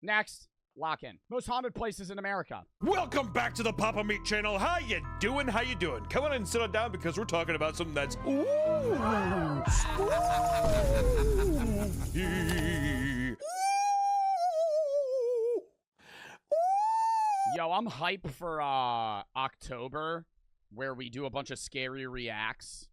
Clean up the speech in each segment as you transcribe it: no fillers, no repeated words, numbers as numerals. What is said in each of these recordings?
Next, lock in. Most haunted places in America. Welcome back to the Papa Meat channel. How you doing? How you doing? Come on and sit down because we're talking about something that's Yo, I'm hyped for October, where we do a bunch of scary reacts.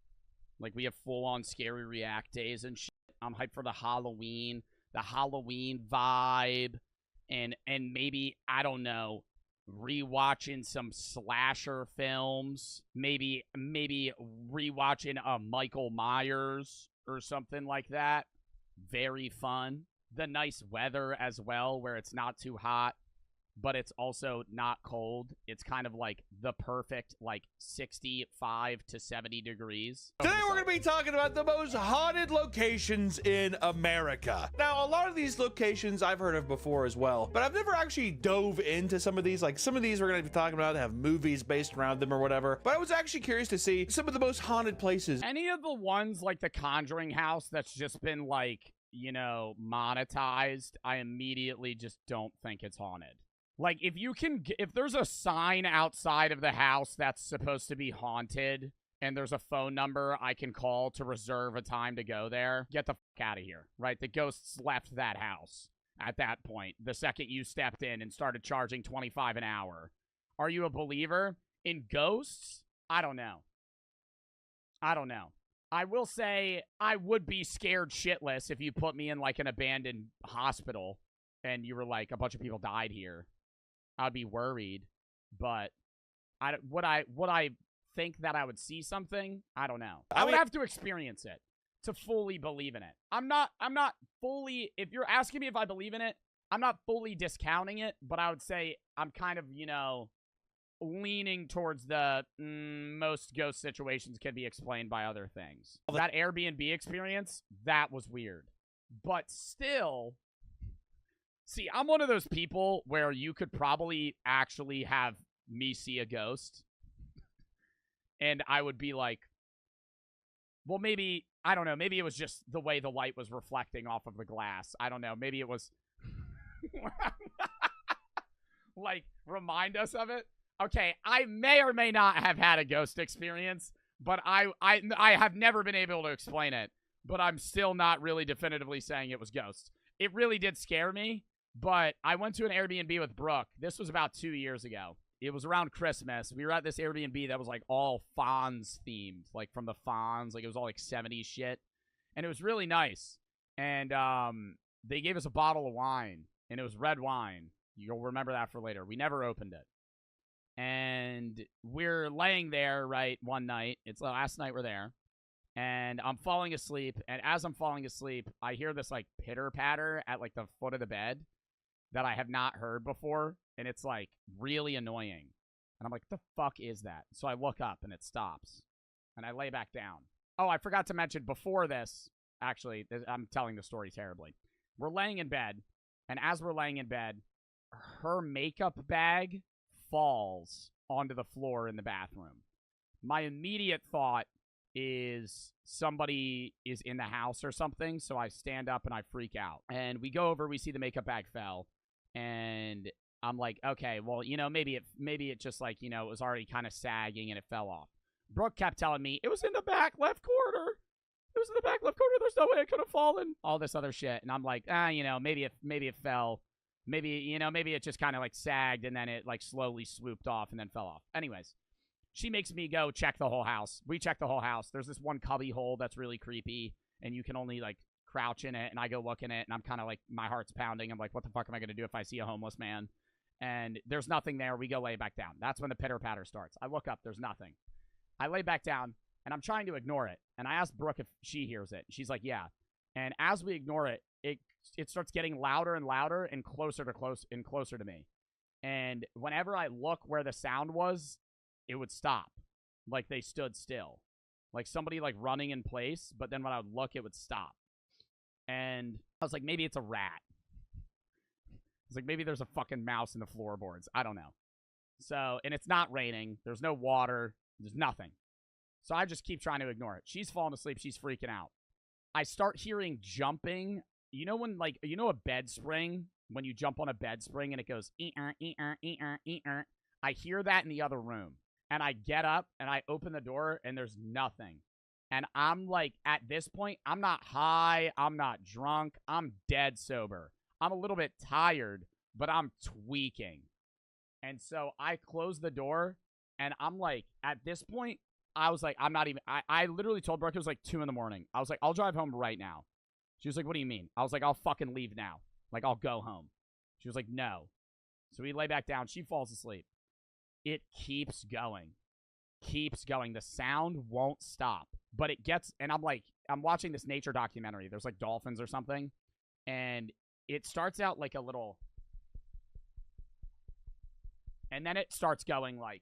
Like, we have full-on scary react days and shit. I'm hyped for the Halloween vibe, and maybe, I don't know, rewatching some slasher films. Maybe rewatching Michael Myers or something like that. Very fun. The nice weather as well, where it's not too hot, but it's also not cold. It's kind of like the perfect, like, 65 to 70 degrees. Today we're going to be talking about the most haunted locations in America. Now, a lot of these locations I've heard of before as well, but I've never actually dove into some of these. Like, some of these we're going to be talking about have movies based around them or whatever, but I was actually curious to see some of the most haunted places. Any of the ones like the Conjuring house that's just been, like, you know, monetized, I immediately just don't think it's haunted. Like, if there's a sign outside of the house that's supposed to be haunted, and there's a phone number I can call to reserve a time to go there, get the fuck out of here, right? The ghosts left that house at that point, the second you stepped in and started charging $25 an hour. Are you a believer in ghosts? I don't know. I will say I would be scared shitless if you put me in, like, an abandoned hospital and you were like, a bunch of people died here. I'd be worried, but would I think that I would see something? I don't know. I would have to experience it to fully believe in it. I'm not fully, if you're asking me if I believe in it, I'm not fully discounting it, but I would say I'm kind of, you know, leaning towards the most ghost situations can be explained by other things. That Airbnb experience, that was weird. But still, see, I'm one of those people where you could probably actually have me see a ghost. And I would be like, well, maybe, I don't know, maybe it was just the way the light was reflecting off of the glass. I don't know, maybe it was, like, remind us of it. Okay, I may or may not have had a ghost experience, but I have never been able to explain it. But I'm still not really definitively saying it was ghosts. It really did scare me. But I went to an Airbnb with Brooke. This was about 2 years ago. It was around Christmas. We were at this Airbnb that was, like, all Fonz themed. Like, from the Fonz. Like, it was all, like, 70s shit. And it was really nice. And they gave us a bottle of wine. And it was red wine. You'll remember that for later. We never opened it. And we're laying there, right, one night. It's the last night we're there. And I'm falling asleep. And as I'm falling asleep, I hear this, like, pitter-patter at, like, the foot of the bed that I have not heard before, and it's, like, really annoying. And I'm like, the fuck is that? So I look up, and it stops. And I lay back down. Oh, I forgot to mention, before this, actually, I'm telling the story terribly. We're laying in bed, and as we're laying in bed, her makeup bag falls onto the floor in the bathroom. My immediate thought is somebody is in the house or something, so I stand up and I freak out. And we go over, we see the makeup bag fell. And I'm like, okay, well, you know, maybe it just, like, you know, it was already kind of sagging and it fell off. Brooke kept telling me, it was in the back left corner. It was in the back left corner. There's no way it could have fallen. All this other shit. And I'm like, you know, maybe it fell. Maybe, you know, maybe it just kind of, like, sagged and then it, like, slowly swooped off and then fell off. Anyways, she makes me go check the whole house. We check the whole house. There's this one cubby hole that's really creepy, and you can only, like, crouch in it, and I go look in it, and I'm kind of like, my heart's pounding. I'm like, what the fuck am I going to do if I see a homeless man? And there's nothing there. We go lay back down. That's when the pitter-patter starts. I look up. There's nothing. I lay back down, and I'm trying to ignore it. And I ask Brooke if she hears it. She's like, yeah. And as we ignore it, it starts getting louder and louder and closer to me. And whenever I look where the sound was, it would stop. Like, they stood still. Like, somebody, like, running in place, but then when I would look, it would stop. And I was like, maybe it's a rat. It's like, maybe there's a fucking mouse in the floorboards. I don't know. So, and it's not raining. There's no water. There's nothing. So I just keep trying to ignore it. She's falling asleep. She's freaking out. I start hearing jumping. You know when, like, you know a bed spring when you jump on a bed spring and it goes, ee-er, ee-er, ee-er, ee-er. I hear that in the other room. And I get up and I open the door and there's nothing. And I'm like, at this point, I'm not high. I'm not drunk. I'm dead sober. I'm a little bit tired, but I'm tweaking. And so I close the door and I'm like, at this point, I was like, I'm not even, I literally told Brooke it was like 2 in the morning. I was like, I'll drive home right now. She was like, what do you mean? I was like, I'll fucking leave now. Like, I'll go home. She was like, no. So we lay back down. She falls asleep. It keeps going. Keeps going. The sound won't stop. But it gets, and I'm like, I'm watching this nature documentary. There's like dolphins or something. And it starts out like a little, and then it starts going like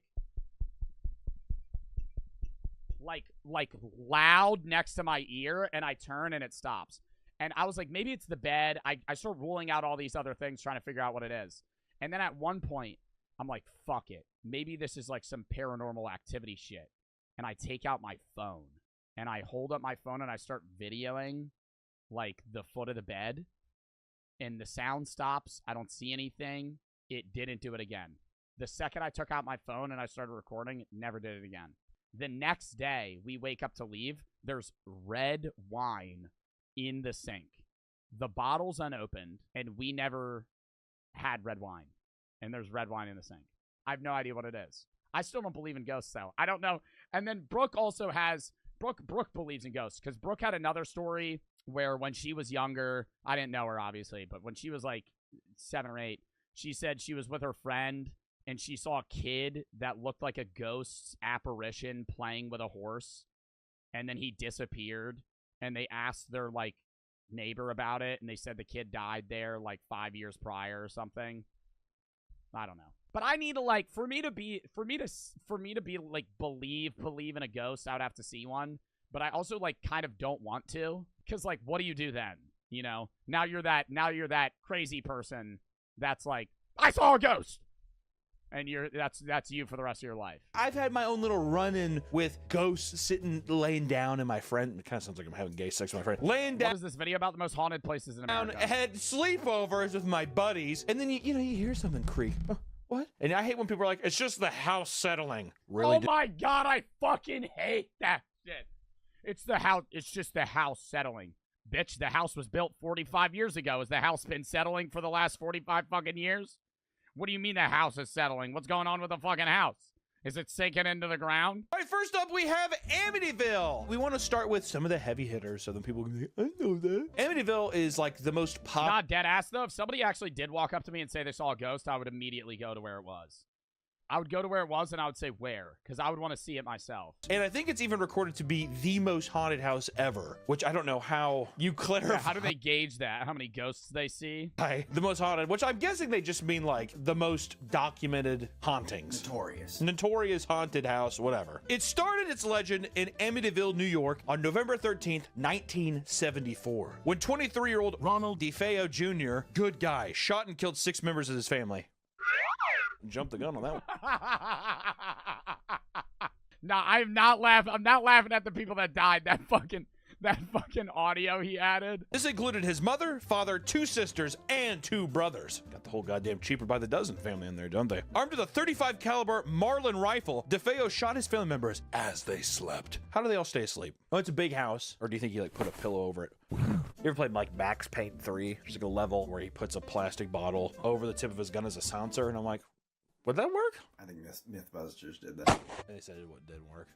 loud next to my ear, and I turn and it stops. And I was like, maybe it's the bed. I start ruling out all these other things, trying to figure out what it is. And then at one point, I'm like, fuck it. Maybe this is like some paranormal activity shit. And I take out my phone. And I hold up my phone and I start videoing like the foot of the bed. And the sound stops. I don't see anything. It didn't do it again. The second I took out my phone and I started recording, it never did it again. The next day, we wake up to leave. There's red wine in the sink. The bottle's unopened, and we never had red wine. And there's red wine in the sink. I have no idea what it is. I still don't believe in ghosts, though. I don't know. And then Brooke also has... Brooke believes in ghosts, because Brooke had another story where when she was younger, I didn't know her, obviously, but when she was like 7 or 8, she said she was with her friend, and she saw a kid that looked like a ghost's apparition playing with a horse, and then he disappeared, and they asked their, like, neighbor about it, and they said the kid died there, like, 5 years prior or something. I don't know. But I need to, like, for me to be like believe in a ghost, I would have to see one. But I also like kind of don't want to, because like, what do you do then? You know, now you're that crazy person that's like, I saw a ghost, and that's you for the rest of your life. I've had my own little run-in with ghosts sitting, laying down, and my friend, it kind of sounds like I'm having gay sex with my friend, laying down. What is this video about? The most haunted places in America. Had sleepovers with my buddies, and then you hear something creak. What? And I hate when people are like, it's just the house settling. Really? Oh my God, I fucking hate that shit. It's the house. It's just the house settling. Bitch, the house was built 45 years ago. Has the house been settling for the last 45 fucking years? What do you mean the house is settling? What's going on with the fucking house? Is it sinking into the ground? All right, first up, we have Amityville. We want to start with some of the heavy hitters, so then people can say, I know that. Amityville is like the most pop. Not dead ass, though. If somebody actually did walk up to me and say they saw a ghost, I would immediately go to where it was. I would go to where it was, and I would say where, because I would want to see it myself. And I think it's even recorded to be the most haunted house ever, which I don't know how you clarify. Yeah, how do they gauge that? How many ghosts they see? The most haunted, which I'm guessing they just mean like the most documented hauntings. Notorious haunted house, whatever. It started its legend in Amityville, New York on November 13th, 1974, when 23-year-old Ronald DeFeo Jr., good guy, shot and killed 6 members of his family. Jump the gun on that one. No, I'm not laughing. I'm not laughing at the people that died. That fucking audio he added. This included his mother, father, 2 sisters, and 2 brothers. Got the whole goddamn cheaper by the dozen family in there, don't they? Armed with a .35 caliber Marlin rifle, DeFeo shot his family members as they slept. How do they all stay asleep? Oh, it's a big house. Or do you think he like put a pillow over it? You ever played like Max Payne 3? There's like a level where he puts a plastic bottle over the tip of his gun as a silencer, and I'm like, would that work? I think Mythbusters did that. They said it didn't work.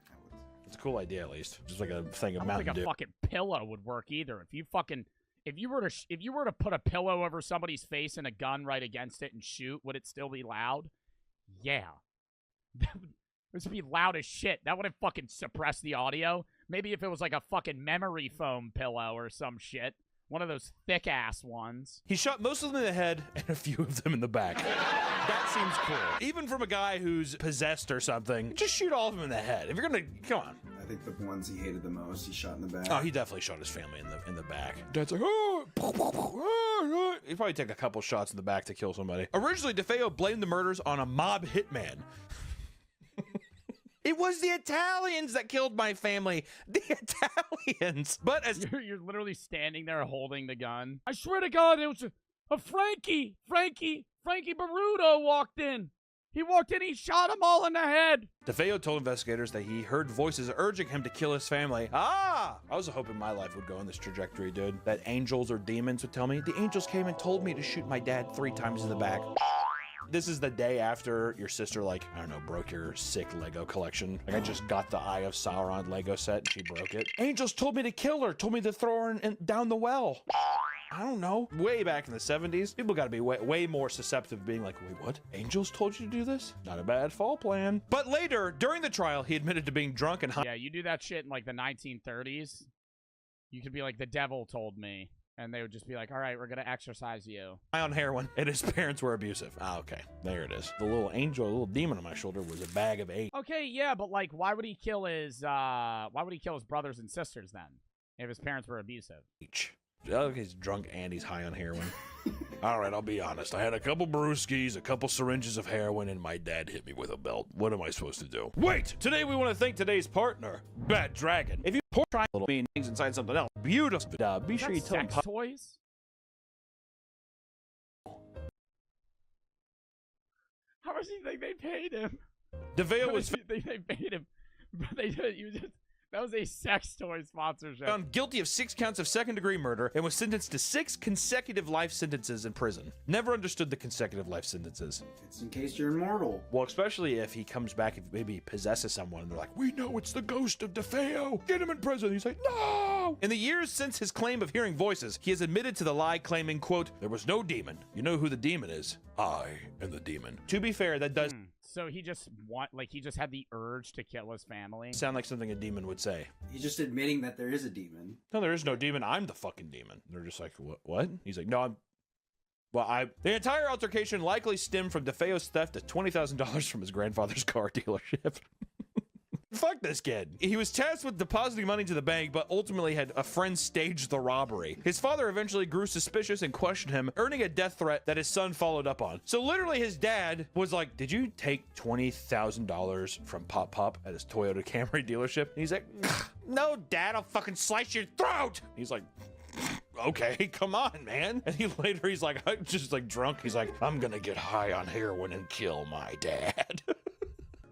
It's a cool idea, at least. Just like a thing of I don't Mountain think Dew. a fucking pillow would work either. If you were to put a pillow over somebody's face and a gun right against it and shoot, would it still be loud? Yeah. This would be loud as shit. That wouldn't fucking suppress the audio. Maybe if it was like a fucking memory foam pillow or some shit. One of those thick-ass ones. He shot most of them in the head and a few of them in the back. That seems cool. Even from a guy who's possessed or something, just shoot all of them in the head. If you're gonna, come on. I think the ones he hated the most, he shot in the back. Oh, he definitely shot his family in the back. Dad's like, oh, he'd probably take a couple shots in the back to kill somebody. Originally, DeFeo blamed the murders on a mob hitman. It was the Italians that killed my family. The Italians. But as you're literally standing there holding the gun. I swear to God, Frankie Baruto walked in. He walked in, he shot them all in the head. DeFeo told investigators that he heard voices urging him to kill his family. I was hoping my life would go in this trajectory, dude. That angels or demons would tell me. The angels came and told me to shoot my dad 3 times in the back. This is the day after your sister, like, I don't know, broke your sick Lego collection. Like, I just got the Eye of Sauron Lego set and she broke it. Angels told me to kill her, told me to throw her down the well. I don't know. Way back in the 70s, people got to be way more susceptible to being like, wait, what? Angels told you to do this? Not a bad fall plan. But later, during the trial, he admitted to being drunk and high. Yeah, you do that shit in like the 1930s. You could be like, the devil told me. And they would just be like, all right, we're going to exorcise you. On heroin, and his parents were abusive. Okay, there it is. The little angel, the little demon on my shoulder was a bag of AIDS. Okay, yeah, but like, why would he kill his brothers and sisters then? If his parents were abusive? He's drunk and he's high on heroin. All right, I'll be honest. I had a couple brewskis, a couple syringes of heroin, and my dad hit me with a belt. What am I supposed to do? Wait! Today we want to thank today's partner, Bad Dragon. If you try little mean things inside something else, beautiful. Be sure you tell him. Sex toys? How much do you think they paid him? DeVeo was they paid him. They did. That was a sex toy sponsorship. Found guilty of 6 counts of second-degree murder and was sentenced to 6 consecutive life sentences in prison. Never understood the consecutive life sentences. It's in case you're immortal. Well, especially if he comes back, if maybe he possesses someone, and they're like, we know it's the ghost of DeFeo. Get him in prison. He's like, no! In the years since his claim of hearing voices, he has admitted to the lie, claiming, quote, there was no demon. You know who the demon is? I am the demon. To be fair, that does... So he just he just had the urge to kill his family. Sound like something a demon would say. He's just admitting that there is a demon. No, there is no demon. I'm the fucking demon. They're just like, what? He's like, no, the entire altercation likely stemmed from DeFeo's theft of $20,000 from his grandfather's car dealership. Fuck this kid. He was tasked with depositing money to the bank, but ultimately had a friend stage the robbery. His father eventually grew suspicious and questioned him, earning a death threat that his son followed up on. So literally his dad was like, did you take $20,000 from Pop Pop at his Toyota Camry dealership? And he's like, no, Dad, I'll fucking slice your throat. He's like, okay, come on, man. And he's like, I'm just like drunk. He's like, I'm gonna get high on heroin and kill my dad.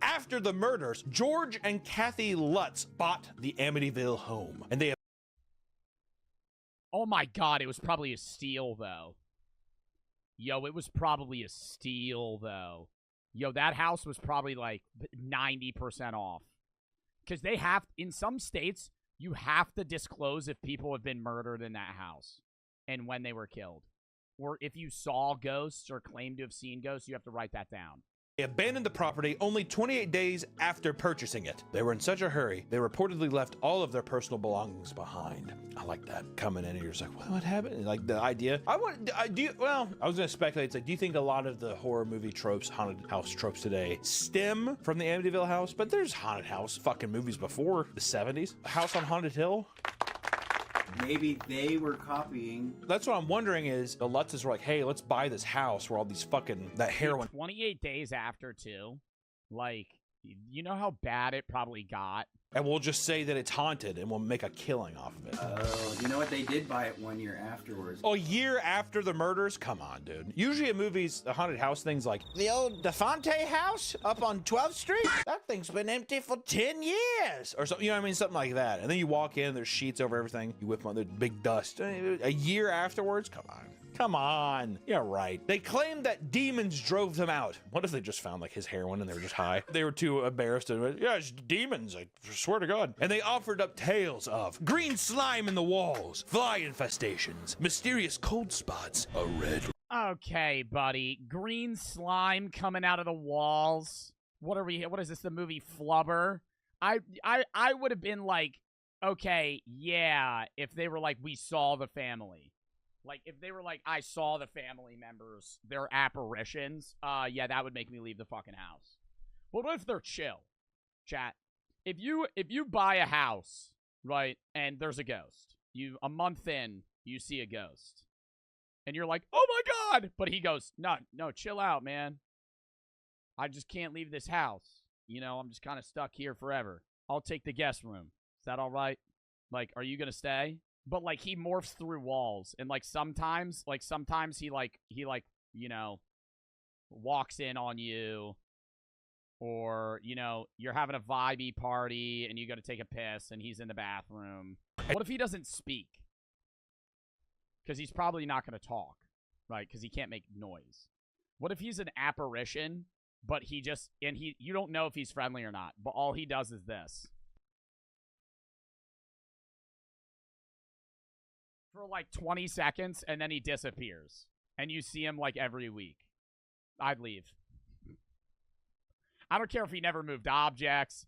After the murders, George and Kathy Lutz bought the Amityville home, and they... Oh my god, it was probably a steal, though. Yo, it was probably a steal, though. Yo, that house was probably like 90% off. Because they have, in some states, you have to disclose if people have been murdered in that house and when they were killed. Or if you saw ghosts or claim to have seen ghosts, you have to write that down. They abandoned the property only 28 days after purchasing it. They were in such a hurry, they reportedly left all of their personal belongings behind. I like that. Coming in and you're just like, what happened? Like the idea. I was gonna speculate. It's like, do you think a lot of the horror movie tropes, haunted house tropes today stem from the Amityville house? But there's haunted house fucking movies before the 70s. House on Haunted Hill. Maybe they were copying. That's what I'm wondering is the Lutzes were like, hey, let's buy this house where all these fucking, that heroin. 28 days after, too. Like, you know how bad it probably got? And we'll just say that it's haunted and we'll make a killing off of it. Oh, you know what? They did buy it 1 year afterwards. A year after the murders? Come on, dude. Usually in movies, the haunted house thing's like, the old DeFonte house up on 12th Street? That thing's been empty for 10 years. Or something, you know what I mean? Something like that. And then you walk in, there's sheets over everything. You whip them on, there's big dust. A year afterwards? Come on. Come on. Yeah, right. They claimed that demons drove them out. What if they just found like his heroin and they were just high? They were too embarrassed to, yeah, it's demons. I swear to God. And they offered up tales of green slime in the walls, fly infestations, mysterious cold spots, a red... Okay, buddy. Green slime coming out of the walls. What is this, the movie Flubber? I would have been like, okay, yeah, if they were like, we saw the family. Like, if they were like, I saw the family members, their apparitions, yeah, that would make me leave the fucking house. But what if they're chill? Chat. If you buy a house, right, and there's a ghost, a month in, you see a ghost, and you're like, oh my god! But he goes, no, chill out, man. I just can't leave this house. You know, I'm just kind of stuck here forever. I'll take the guest room. Is that all right? Like, are you gonna stay? but like he morphs through walls, and like sometimes he you know, walks in on you, or you know, you're having a vibey party and you go to take a piss and he's in the bathroom. What if he doesn't speak? Because he's probably not going to talk, right? Because he can't make noise. What if he's an apparition, but he just, and you don't know if he's friendly or not, but all he does is this. For like 20 seconds, and then he disappears. And you see him like every week. I'd leave. I don't care if he never moved objects.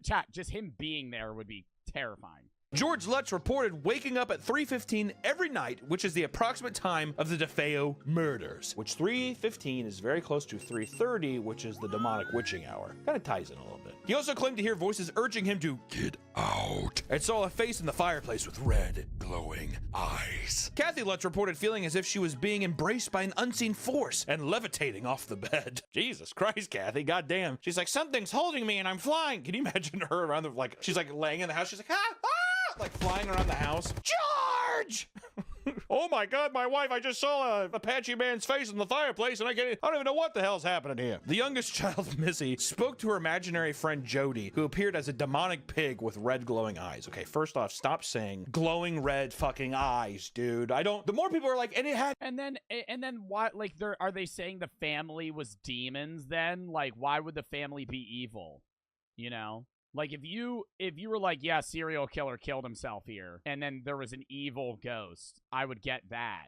Chat, just him being there would be terrifying. George Lutz reported waking up at 3:15 every night, which is the approximate time of the DeFeo murders, which 3:15 is very close to 3:30, which is the demonic witching hour. Kind of ties in a little bit. He also claimed to hear voices urging him to get out, and saw a face in the fireplace with red, glowing eyes. Kathy Lutz reported feeling as if she was being embraced by an unseen force and levitating off the bed. Jesus Christ, Kathy, goddamn. She's like, something's holding me and I'm flying. Can you imagine her around the, like, she's like laying in the house, she's like, ah, ah! Like flying around the house. George! Oh my God, my wife, I just saw a Apache man's face in the fireplace and I don't even know what the hell's happening here. The youngest child, Missy, spoke to her imaginary friend Jody, who appeared as a demonic pig with red glowing eyes. Okay, first off, stop saying glowing red fucking eyes, dude. The more people are like, and it had. And then what, like, are they saying the family was demons then? Like, why would the family be evil? You know? Like, if you were like, yeah, serial killer killed himself here, and then there was an evil ghost, I would get that.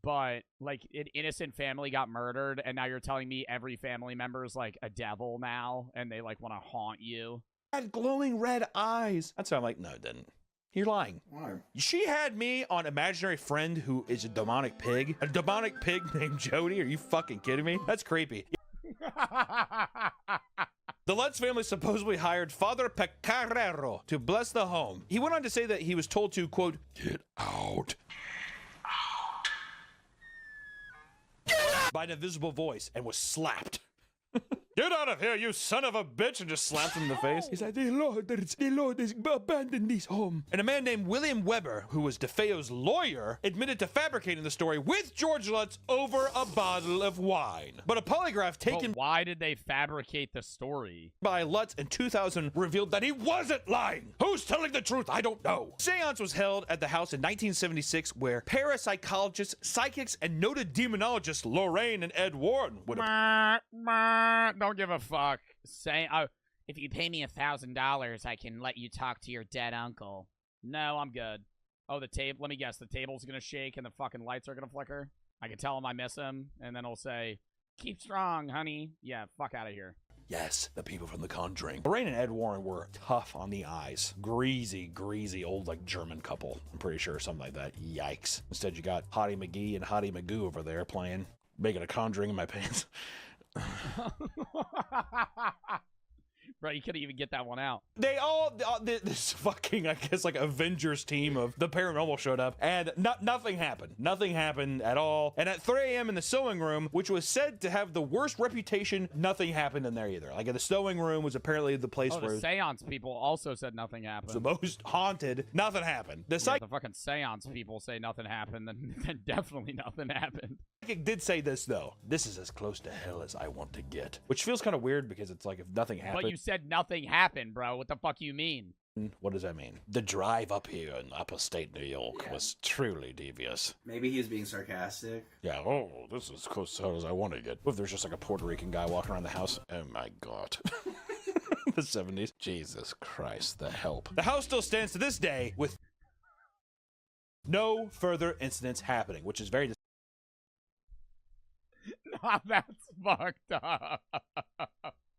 But, like, an innocent family got murdered, and now you're telling me every family member is, like, a devil now, and they, like, want to haunt you? Had glowing red eyes. That's why I'm like, no, it didn't. You're lying. Why? She had me on imaginary friend who is a demonic pig. A demonic pig named Jody? Are you fucking kidding me? That's creepy. The Lutz family supposedly hired Father Pecarero to bless the home. He went on to say that he was told to, quote, get out. Get out! By an invisible voice and was slapped. Get out of here, you son of a bitch, and just slapped him in the face. He's like, the Lord has abandoned this home. And a man named William Weber, who was DeFeo's lawyer, admitted to fabricating the story with George Lutz over a bottle of wine. But a polygraph taken why did they fabricate the story? By Lutz in 2000 revealed that he wasn't lying. Who's telling the truth? I don't know. Seance was held at the house in 1976 where parapsychologists, psychics, and noted demonologists Lorraine and Ed Warren would have... Don't give a fuck. Say, if you pay me $1,000, I can let you talk to your dead uncle. No, I'm good. Oh, the table. Let me guess. The table's gonna shake and the fucking lights are gonna flicker. I can tell him I miss him, and then he'll say, "Keep strong, honey." Yeah, fuck out of here. Yes, the people from The Conjuring. Lorraine and Ed Warren were tough on the eyes. Greasy, old, like, German couple. I'm pretty sure, something like that. Yikes. Instead, you got Hottie McGee and Hottie Magoo over there playing, making a Conjuring in my pants. Bro, you couldn't even get that one out. They all, this fucking, I guess, like, Avengers team of the paranormal showed up, and nothing happened. Nothing happened at all. And at 3 a.m. in the sewing room, which was said to have the worst reputation, nothing happened in there either. Like, the sewing room was apparently the place where... the seance people also said nothing happened. The most haunted, nothing happened. The fucking seance people say nothing happened, then definitely nothing happened. Psychic did say this, though. This is as close to hell as I want to get. Which feels kind of weird, because it's like, if nothing happened... But you said nothing happened, bro. What the fuck you mean? What does that mean? The drive up here in upstate New York was truly devious. Maybe he was being sarcastic. Yeah, oh, this is as close to hell as I want to get. What if there's just like a Puerto Rican guy walking around the house? Oh my God. The 70s. Jesus Christ, the help. The house still stands to this day with no further incidents happening, which is very... Nah, that's fucked up.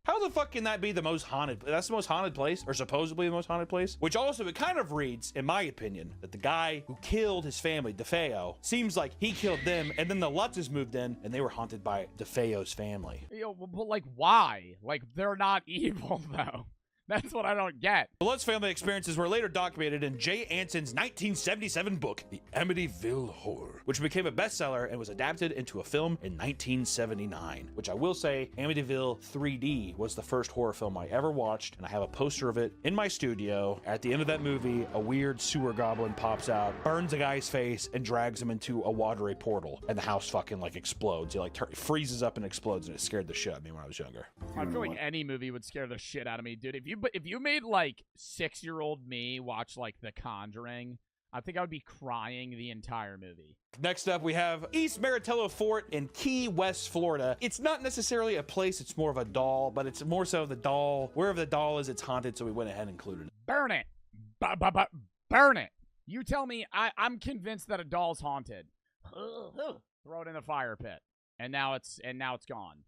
How the fuck can that be the most haunted? That's the most haunted place, or supposedly the most haunted place? Which also, it kind of reads, in my opinion, that the guy who killed his family, DeFeo, seems like he killed them, and then the Lutzes moved in, and they were haunted by DeFeo's family. Yo, but like, why? Like, they're not evil, though. That's what I don't get. The Lutz family experiences were later documented in Jay Anson's 1977 book, The Amityville Horror, which became a bestseller and was adapted into a film in 1979, which I will say, Amityville 3D was the first horror film I ever watched, and I have a poster of it in my studio. At the end of that movie, a weird sewer goblin pops out, burns a guy's face, and drags him into a watery portal, and the house fucking like explodes. He like freezes up and explodes, and it scared the shit out of me when I was younger. I feel like any movie would scare the shit out of me, dude. If you made like 6-year-old me watch like The Conjuring, I think I would be crying the entire movie. Next up, we have East Maritello Fort in Key West, Florida. It's not necessarily a place, it's more of a doll, but it's more so the doll. Wherever the doll is, it's haunted, so we went ahead and included it. Burn it. Burn it. You tell me. I'm convinced that a doll's haunted. Throw it in the fire pit. And now it's gone.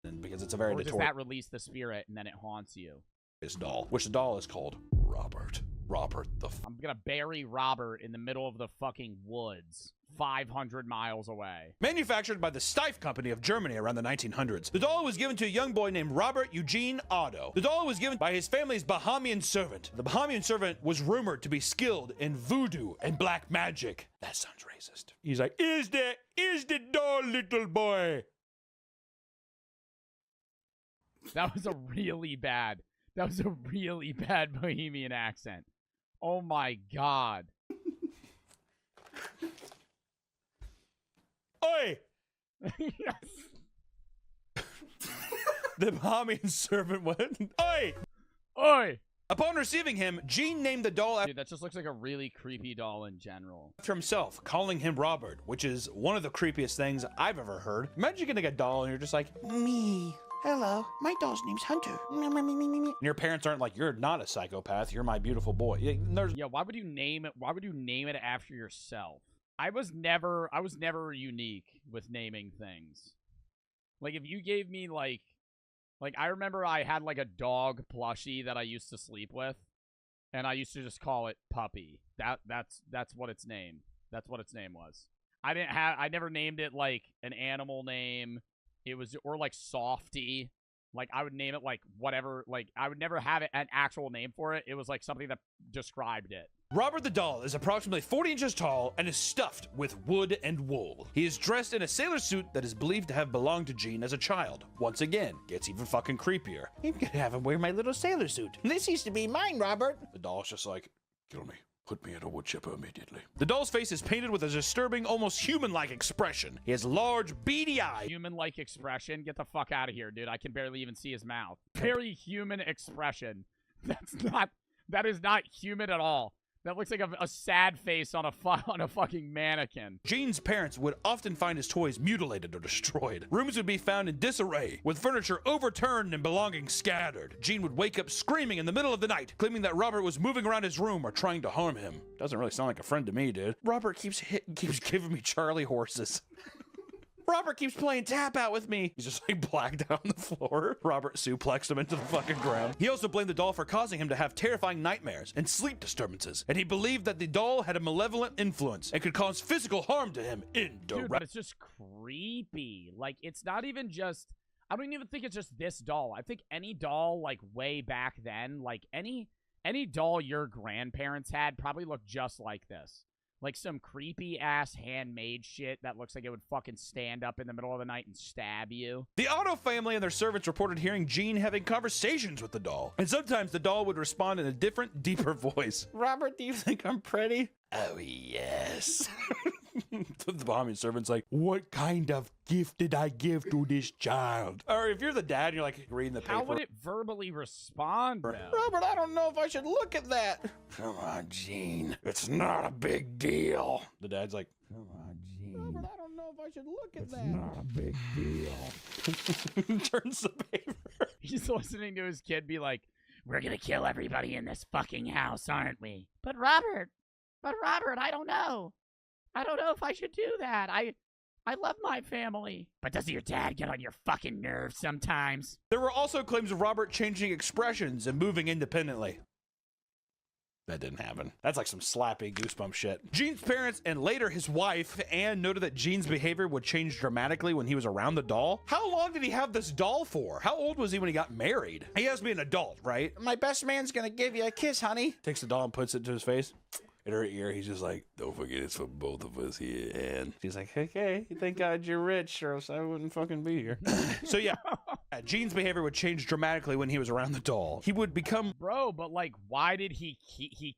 And because it's a very or does that release the spirit and then it haunts you? This doll, which the doll is called Robert. I'm gonna bury Robert in the middle of the fucking woods, 500 miles away. Manufactured by the Steiff Company of Germany around the 1900s, the doll was given to a young boy named Robert Eugene Otto. The doll was given by his family's Bahamian servant. The Bahamian servant was rumored to be skilled in voodoo and black magic. That sounds racist. He's like, is the doll, little boy? That was a really bad Bohemian accent. Oh my god. Oi! Yes. The Bahamian servant went, oi! Oi! Upon receiving him, Gene named the doll Dude, that just looks like a really creepy doll in general. after himself, calling him Robert, which is one of the creepiest things I've ever heard. Imagine getting a doll and you're just like, Me. Hello, my doll's name's Hunter. and your parents aren't like, you're not a psychopath, you're my beautiful boy. Yeah, why would you name it after yourself? I was never unique with naming things. Like if you gave me like I remember I had like a dog plushie that I used to sleep with, and I used to just call it Puppy. That's what its name. That's what its name was. I never named it like an animal name. It was, or like Softy. Like I would name it like whatever, like I would never have an actual name for it. It was like something that described it. Robert the doll is approximately 40 inches tall and is stuffed with wood and wool. He is dressed in a sailor suit that is believed to have belonged to Gene as a child. Once again, gets even fucking creepier. I'm gonna have him wear my little sailor suit. This used to be mine, Robert. The doll's just like, kill me. Put me in a wood chipper immediately. The doll's face is painted with a disturbing, almost human-like expression. He has large, beady eyes. Human-like expression? Get the fuck out of here, dude. I can barely even see his mouth. Very human expression. That is not human at all. That looks like a sad face on a fucking mannequin. Gene's parents would often find his toys mutilated or destroyed. Rooms would be found in disarray, with furniture overturned and belongings scattered. Gene would wake up screaming in the middle of the night, claiming that Robert was moving around his room or trying to harm him. Doesn't really sound like a friend to me, dude. Robert keeps giving me Charlie horses. Robert keeps playing tap out with me. He's just like blacked out on the floor. Robert suplexed him into the fucking ground. He also blamed the doll for causing him to have terrifying nightmares and sleep disturbances. And he believed that the doll had a malevolent influence and could cause physical harm to him indirectly. Dude, but it's just creepy. Like, it's not even just... I don't even think it's just this doll. I think any doll, like, way back then, like, any doll your grandparents had probably looked just like this. Like some creepy-ass handmade shit that looks like it would fucking stand up in the middle of the night and stab you. The Otto family and their servants reported hearing Gene having conversations with the doll. And sometimes the doll would respond in a different, deeper voice. Robert, do you think I'm pretty? Oh, yes. The Bahamian servant's like, what kind of gift did I give to this child? Or if you're the dad and you're like reading the paper. How would it verbally respond, though? Robert, I don't know if I should look at that. Come on, Gene. It's not a big deal. The dad's like, come on, Gene. Robert, I don't know if I should look at It's that. not a big deal. Turns the paper. He's listening to his kid be like, we're gonna kill everybody in this fucking house, aren't we? But Robert, I don't know. I don't know if I should do that. I love my family. But does your dad get on your fucking nerves sometimes? There were also claims of Robert changing expressions and moving independently. That didn't happen. That's like some slappy goosebump shit. Gene's parents and later his wife, Anne, noted that Gene's behavior would change dramatically when he was around the doll. How long did he have this doll for? How old was he when he got married? He has to be an adult, right? My best man's gonna give you a kiss, honey. Takes the doll and puts it to his face. In her ear, he's just like, don't forget it's for both of us here, Anne. She's like, okay, thank God you're rich, or else I wouldn't fucking be here. So yeah, Gene's behavior would change dramatically when he was around the doll. He would become... Bro, but like, why did he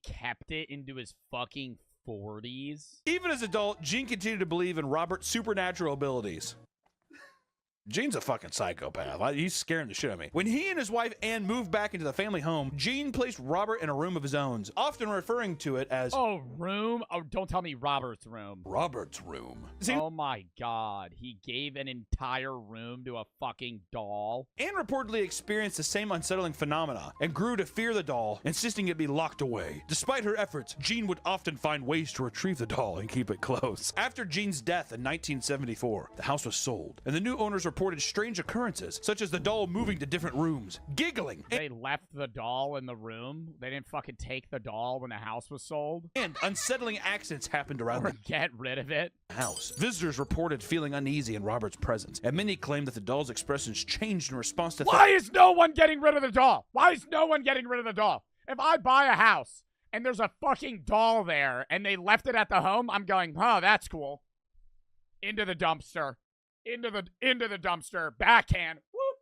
kept it into his fucking 40s? Even as an adult, Gene continued to believe in Robert's supernatural abilities. Gene's a fucking psychopath. He's scaring the shit out of me. When he and his wife Anne moved back into the family home, Gene placed Robert in a room of his own, often referring to it as... Oh, room? Oh, don't tell me Robert's room. Robert's room. Oh my God. He gave an entire room to a fucking doll? Anne reportedly experienced the same unsettling phenomena and grew to fear the doll, insisting it be locked away. Despite her efforts, Gene would often find ways to retrieve the doll and keep it close. After Gene's death in 1974, the house was sold, and the new owners reported strange occurrences, such as the doll moving to different rooms, giggling. They left the doll in the room? They didn't fucking take the doll when the house was sold? And unsettling accidents happened around Or the get rid of it? house. Visitors reported feeling uneasy in Robert's presence, and many claimed that the doll's expressions changed in response to... Why is no one getting rid of the doll? Why is no one getting rid of the doll? If I buy a house and there's a fucking doll there and they left it at the home, I'm going, oh, that's cool. Into the dumpster. Into the dumpster. Backhand. Whoop.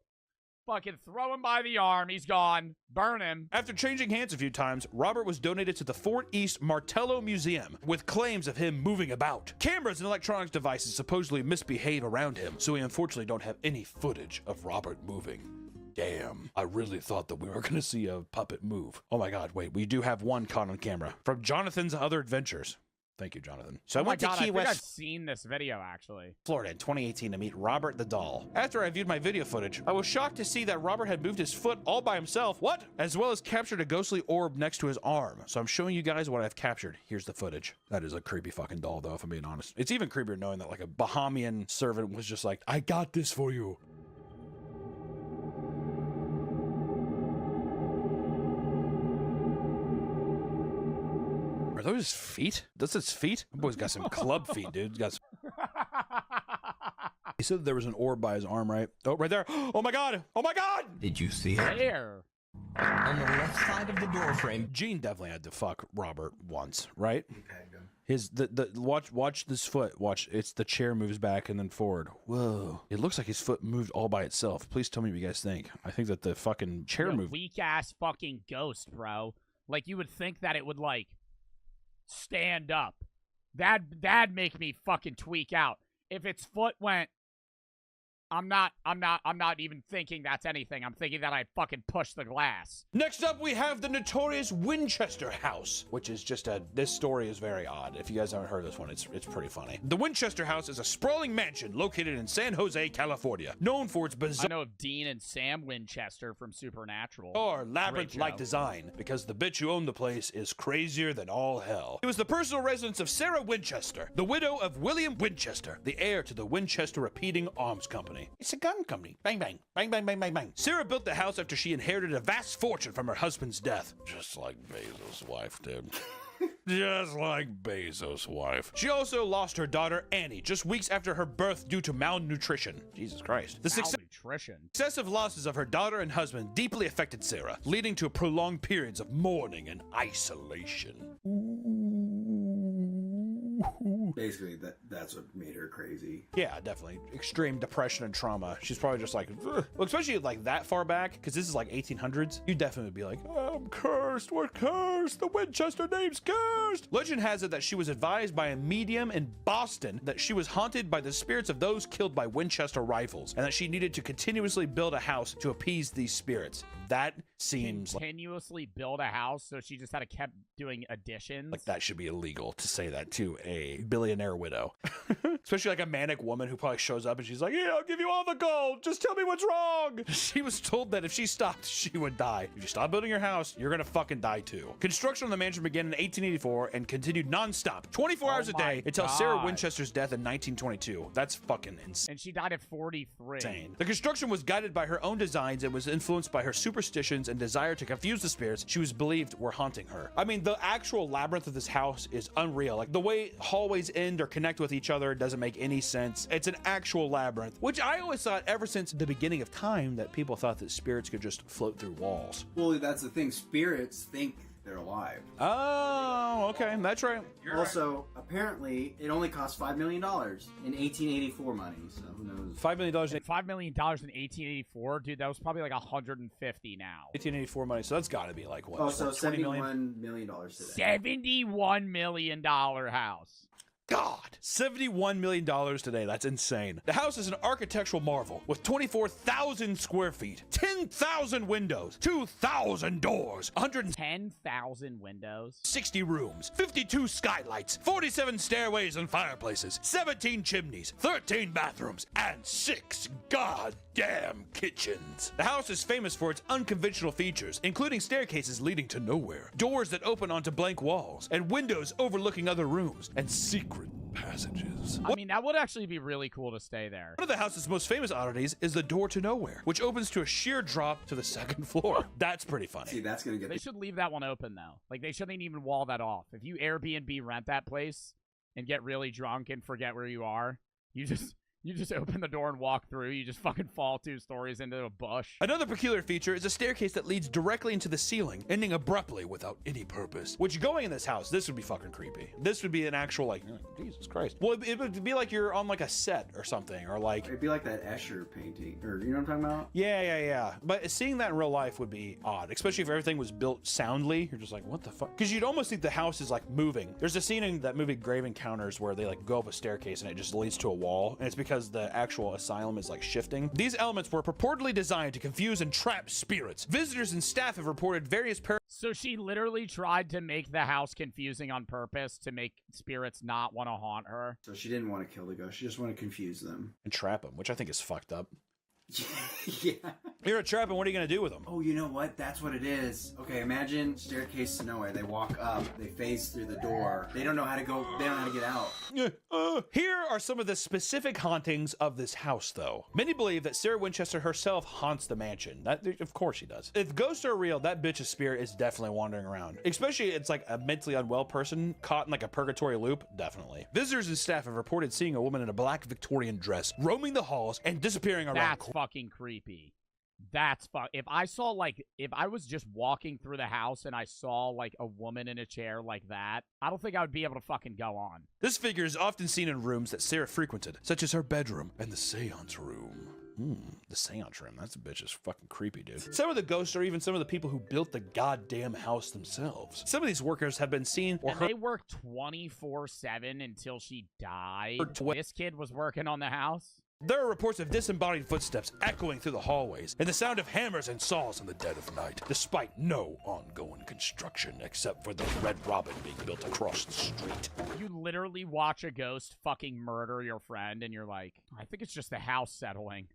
Fucking throw him by the arm. He's gone. Burn him. After changing hands a few times, Robert was donated to the Fort East Martello Museum with claims of him moving about. Cameras and electronics devices supposedly misbehave around him, so we unfortunately don't have any footage of Robert moving. Damn, I really thought that we were going to see a puppet move. Oh my God, wait, we do have one caught on camera. From Jonathan's Other Adventures. Thank you, Jonathan. So I went to Key I think West, I've seen this video, actually. Florida in 2018 to meet Robert the doll. After I viewed my video footage, I was shocked to see that Robert had moved his foot all by himself. What? As well as captured a ghostly orb next to his arm. So I'm showing you guys what I've captured. Here's the footage. That is a creepy fucking doll, though, if I'm being honest. It's even creepier knowing that like a Bahamian servant was just like, I got this for you. Are those feet? That's his feet? That boy's got some club feet, dude. He's got some... He said there was an orb by his arm, right? Oh, right there. Oh my God. Oh my God. Did you see it? There. On the left side of the door frame. Gene definitely had to fuck Robert once, right? He pegged him. His watch this foot. Watch, it's the chair moves back and then forward. Whoa. It looks like his foot moved all by itself. Please tell me what you guys think. I think that the fucking chair moved. Weak ass fucking ghost, bro. Like you would think that it would like stand up. That'd make me fucking tweak out. If its foot went, I'm not even thinking that's anything. I'm thinking that I fucking pushed the glass. Next up, we have the notorious Winchester House, which is just this story is very odd. If you guys haven't heard this one, it's pretty funny. The Winchester House is a sprawling mansion located in San Jose, California, known for its I bizarre know of Dean and Sam Winchester from Supernatural. labyrinth-like design, because the bitch who owned the place is crazier than all hell. It was the personal residence of Sarah Winchester, the widow of William Winchester, the heir to the Winchester Repeating Arms Company. It's a gun company. Bang, bang. Bang, bang, bang, bang, bang. Sarah built the house after she inherited a vast fortune from her husband's death. Just like Bezos' wife did. Just like Bezos' wife. She also lost her daughter, Annie, just weeks after her birth due to malnutrition. Jesus Christ. The Malnutrition. successive losses of her daughter and husband deeply affected Sarah, leading to prolonged periods of mourning and isolation. Basically, that's what made her crazy. Yeah, definitely. Extreme depression and trauma. She's probably just like, ugh. Well, especially like that far back, because this is like 1800s. You definitely would be like, oh, I'm cursed. We're cursed. The Winchester name's cursed. Legend has it that she was advised by a medium in Boston that she was haunted by the spirits of those killed by Winchester rifles, and that she needed to continuously build a house to appease these spirits. That seems continuously build a house, so she just had to kept doing additions. like that should be illegal to say that too. a billionaire widow. Especially like a manic woman who probably shows up and she's like, yeah, I'll give you all the gold. Just tell me what's wrong. She was told that if she stopped, she would die. If you stop building your house, you're gonna fucking die too. Construction on the mansion began in 1884 and continued non-stop, 24 hours a day until Sarah Winchester's death in 1922. That's fucking insane. And she died at 43. Insane. The construction was guided by her own designs and was influenced by her superstitions and desire to confuse the spirits she was believed were haunting her. I mean, the actual labyrinth of this house is unreal. Like the way hallways end or connect with each other doesn't make any sense. It's an actual labyrinth, which I always thought ever since the beginning of time that people thought that spirits could just float through walls. Well, that's the thing. Spirits think they're alive. Oh, okay. That's right. Also, apparently, it only cost $5 million in 1884 money, so who knows? $5 million in $5 million in 1884? Dude, that was probably like 150 now. 1884 money, so that's got to be like what? Oh, so $20 million? $71 million today. $71 million house. God, $71 million today. That's insane. The house is an architectural marvel with 24,000 square feet, 10,000 windows, 2,000 doors, 10,000 windows, 60 rooms, 52 skylights, 47 stairways and fireplaces, 17 chimneys, 13 bathrooms, and 6 goddamn kitchens. The house is famous for its unconventional features, including staircases leading to nowhere, doors that open onto blank walls, and windows overlooking other rooms, and secret passages. I mean, that would actually be really cool to stay there. One of the house's most famous oddities is the door to nowhere, which opens to a sheer drop to the second floor. That's pretty funny. See, that's gonna get. They should leave that one open, though. Like, they shouldn't even wall that off. If you Airbnb rent that place and get really drunk and forget where you are, you just open the door and walk through. You just fucking fall 2 stories into a bush. Another peculiar feature is a staircase that leads directly into the ceiling, ending abruptly without any purpose. Which, going in this house, this would be fucking creepy. This would be an actual, like, Jesus Christ. Well, it would be like you're on, like, a set or something, or like... It'd be like that Escher painting, or you know what I'm talking about? Yeah. But seeing that in real life would be odd, especially if everything was built soundly. You're just like, what the fuck? Because you'd almost think the house is, like, moving. There's a scene in that movie Grave Encounters where they, like, go up a staircase and it just leads to a wall, and it's because the actual asylum is like shifting. These elements were purportedly designed to confuse and trap spirits. Visitors and staff have reported various So she literally tried to make the house confusing on purpose to make spirits not want to haunt her. So she didn't want to kill the ghost. She just wanted to confuse them. and trap them, which I think is fucked up. Yeah. You're a trap, and what are you gonna do with them? Oh, you know what? That's what it is. Okay, imagine staircase to nowhere. They walk up, they phase through the door. They don't know how to go. They don't know how to get out. Here are some of the specific hauntings of this house, though. Many believe that Sarah Winchester herself haunts the mansion. That, of course she does. If ghosts are real, that bitch's spirit is definitely wandering around. Especially it's like a mentally unwell person caught in like a purgatory loop. Definitely. Visitors and staff have reported seeing a woman in a black Victorian dress roaming the halls and disappearing around. That's fucking creepy. If I was just walking through the house and I saw like a woman in a chair like that, I don't think I would be able to fucking go on. This figure is often seen in rooms that Sarah frequented, such as her bedroom and the seance room. The seance room. That's a bitch is fucking creepy, dude. Some of the ghosts are even some of the people who built the goddamn house themselves. Some of these workers have been seen or heard. They worked 24/7 until she died. This kid was working on the house. There are reports of disembodied footsteps echoing through the hallways and the sound of hammers and saws in the dead of night, despite no ongoing construction except for the Red Robin being built across the street. You literally watch a ghost fucking murder your friend and you're like, I think it's just the house settling.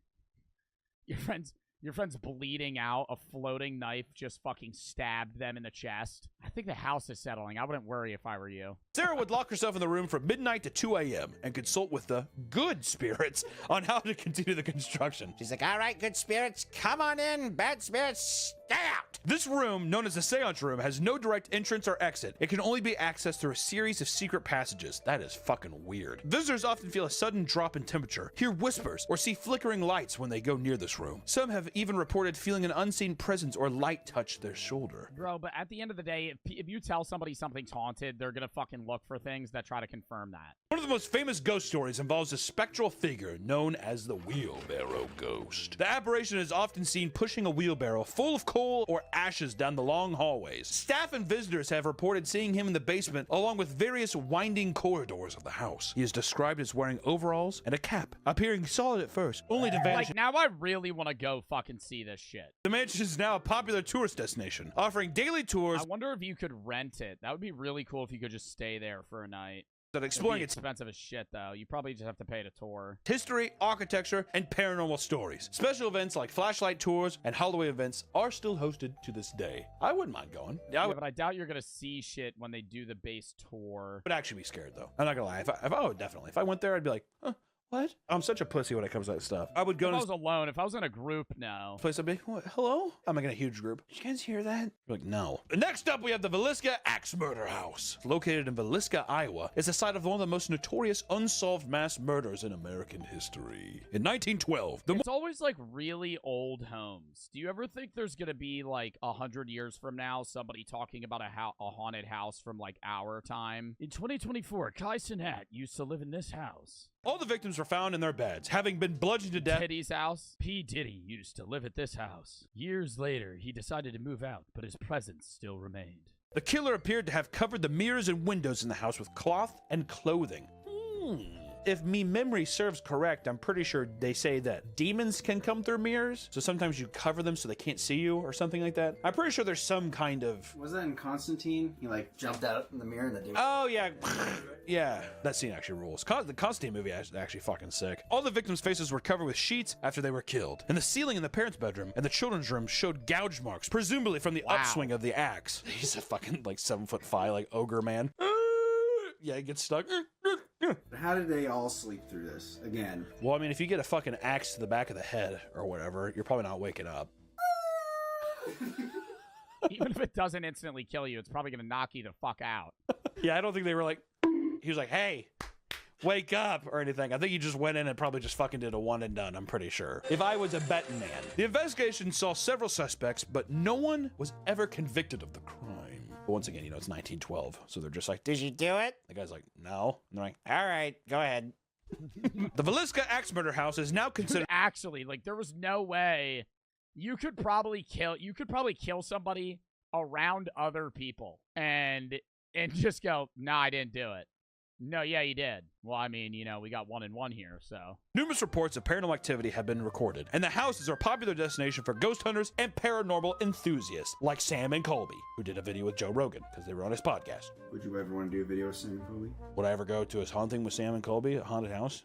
Your friend's bleeding out, a floating knife just fucking stabbed them in the chest. I think the house is settling. I wouldn't worry if I were you. Sarah would lock herself in the room from midnight to 2 a.m. and consult with the good spirits on how to continue the construction. She's like, all right, good spirits, come on in. Bad spirits, stay out. This room, known as the seance room, has no direct entrance or exit. It can only be accessed through a series of secret passages. That is fucking weird. Visitors often feel a sudden drop in temperature, hear whispers, or see flickering lights when they go near this room. Some have even reported feeling an unseen presence or light touch their shoulder. Bro, but at the end of the day, if you tell somebody something's haunted, they're gonna fucking look for things that try to confirm that. One of the most famous ghost stories involves a spectral figure known as the wheelbarrow ghost. The apparition is often seen pushing a wheelbarrow full of coal or ashes down the long hallways. Staff and visitors have reported seeing him in the basement along with various winding corridors of the house. He is described as wearing overalls and a cap, appearing solid at first, only to vanish. Like, now I really want to go fucking see this shit. The mansion is now a popular tourist destination, offering daily tours. I wonder if you could rent it. That would be really cool if you could just stay there for a night. that exploring its expensive as shit, though. You probably just have to pay a tour. history, architecture, and paranormal stories. Special events like flashlight tours and Halloween events are still hosted to this day. I wouldn't mind going. Yeah, Yeah, but I doubt you're gonna see shit when they do the base tour. would actually be scared though. I'm not gonna lie. Definitely. If I went there, I'd be like, huh, what? I'm such a pussy when it comes to that stuff. I would go If to I was alone, if I was in a group, no. place, I'd be, what, hello? I'm like in a huge group. Did you guys hear that? You're like, no. Next up, we have the Villisca Axe Murder House. Located in Villisca, Iowa, it's the site of one of the most notorious unsolved mass murders in American history. In 1912, It's always like really old homes. Do you ever think there's gonna be like 100 years from now somebody talking about a haunted house from like our time? In 2024, Kai Cenat used to live in this house. all the victims were found in their beds, having been bludgeoned to death. Diddy's house. P. Diddy used to live at this house. Years later, he decided to move out, but his presence still remained. The killer appeared to have covered the mirrors and windows in the house with cloth and clothing. If me memory serves correct, I'm pretty sure they say that demons can come through mirrors. So sometimes you cover them so they can't see you or something like that. I'm pretty sure there's some kind of... Was that in Constantine? He like jumped out in the mirror and the dude. Oh, yeah. Yeah, that scene actually rules. The Constantine movie is actually fucking sick. All the victims' faces were covered with sheets after they were killed. And the ceiling in the parents' bedroom and the children's room showed gouge marks, presumably from the upswing of the axe. He's a fucking like 7'5" like ogre man. Yeah, he gets stuck. How did they all sleep through this? Again. Well, I mean, if you get a fucking axe to the back of the head or whatever, you're probably not waking up. Even if it doesn't instantly kill you, it's probably gonna knock you the fuck out. Yeah, I don't think they were like, he was like, hey, wake up or anything. I think he just went in and probably just fucking did a one and done, I'm pretty sure. If I was a betting man. The investigation saw several suspects, but no one was ever convicted of the crime. But once again, you know, it's 1912, so they're just like, Did you do it? the guy's like, no. And they're like, All right, go ahead. the Villisca Axe Murder House is now considered... Actually, like, there was no way you could probably kill somebody around other people and just go, nah, I didn't do it. No, yeah, you did. Well, I mean, you know, we got 1 and 1 here, so. Numerous reports of paranormal activity have been recorded, and the houses are a popular destination for ghost hunters and paranormal enthusiasts, like Sam and Colby, who did a video with Joe Rogan, because they were on his podcast. Would you ever want to do a video with Sam and Colby? Would I ever go to his haunting with Sam and Colby, a haunted house?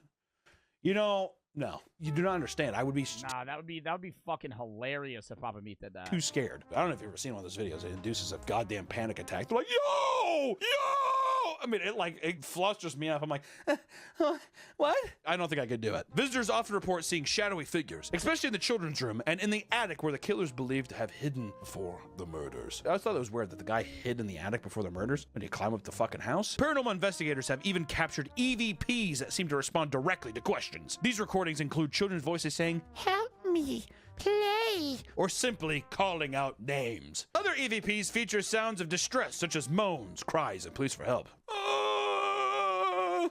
You know, no. You do not understand. I would be Nah, that would be fucking hilarious if Papa Meat did that. too scared. I don't know if you've ever seen one of those videos. It induces a goddamn panic attack. They're like, yo! Yo! I mean, it flusters me up. I'm like, what? I don't think I could do it. Visitors often report seeing shadowy figures, especially in the children's room and in the attic where the killers believed to have hidden before the murders. I always thought it was weird that the guy hid in the attic before the murders when he climbed up the fucking house. Paranormal investigators have even captured EVPs that seem to respond directly to questions. These recordings include children's voices saying, Help me, play. or simply calling out names. Other EVPs feature sounds of distress, such as moans, cries, and pleas for help.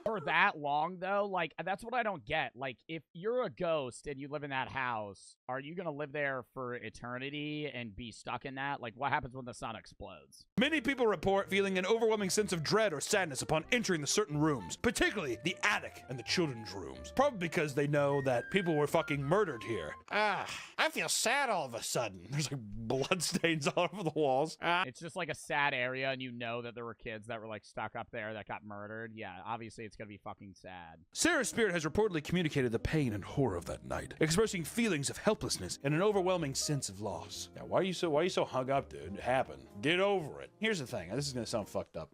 For that long, though, like, that's what I don't get. Like, if you're a ghost and you live in that house, are you gonna live there for eternity and be stuck in that? Like, what happens when the sun explodes? Many people report feeling an overwhelming sense of dread or sadness upon entering the certain rooms, particularly the attic and the children's rooms. Probably because they know that people were fucking murdered here. I feel sad all of a sudden. There's like bloodstains all over the walls. It's just like a sad area, and you know that there were kids that were like stuck up there that got murdered. Yeah, obviously it's gonna be fucking sad. Sarah's spirit has reportedly communicated the pain and horror of that night, expressing feelings of helplessness and an overwhelming sense of loss. Now, why are you so hung up, dude? It happened. Get over it. Here's the thing. This is gonna sound fucked up.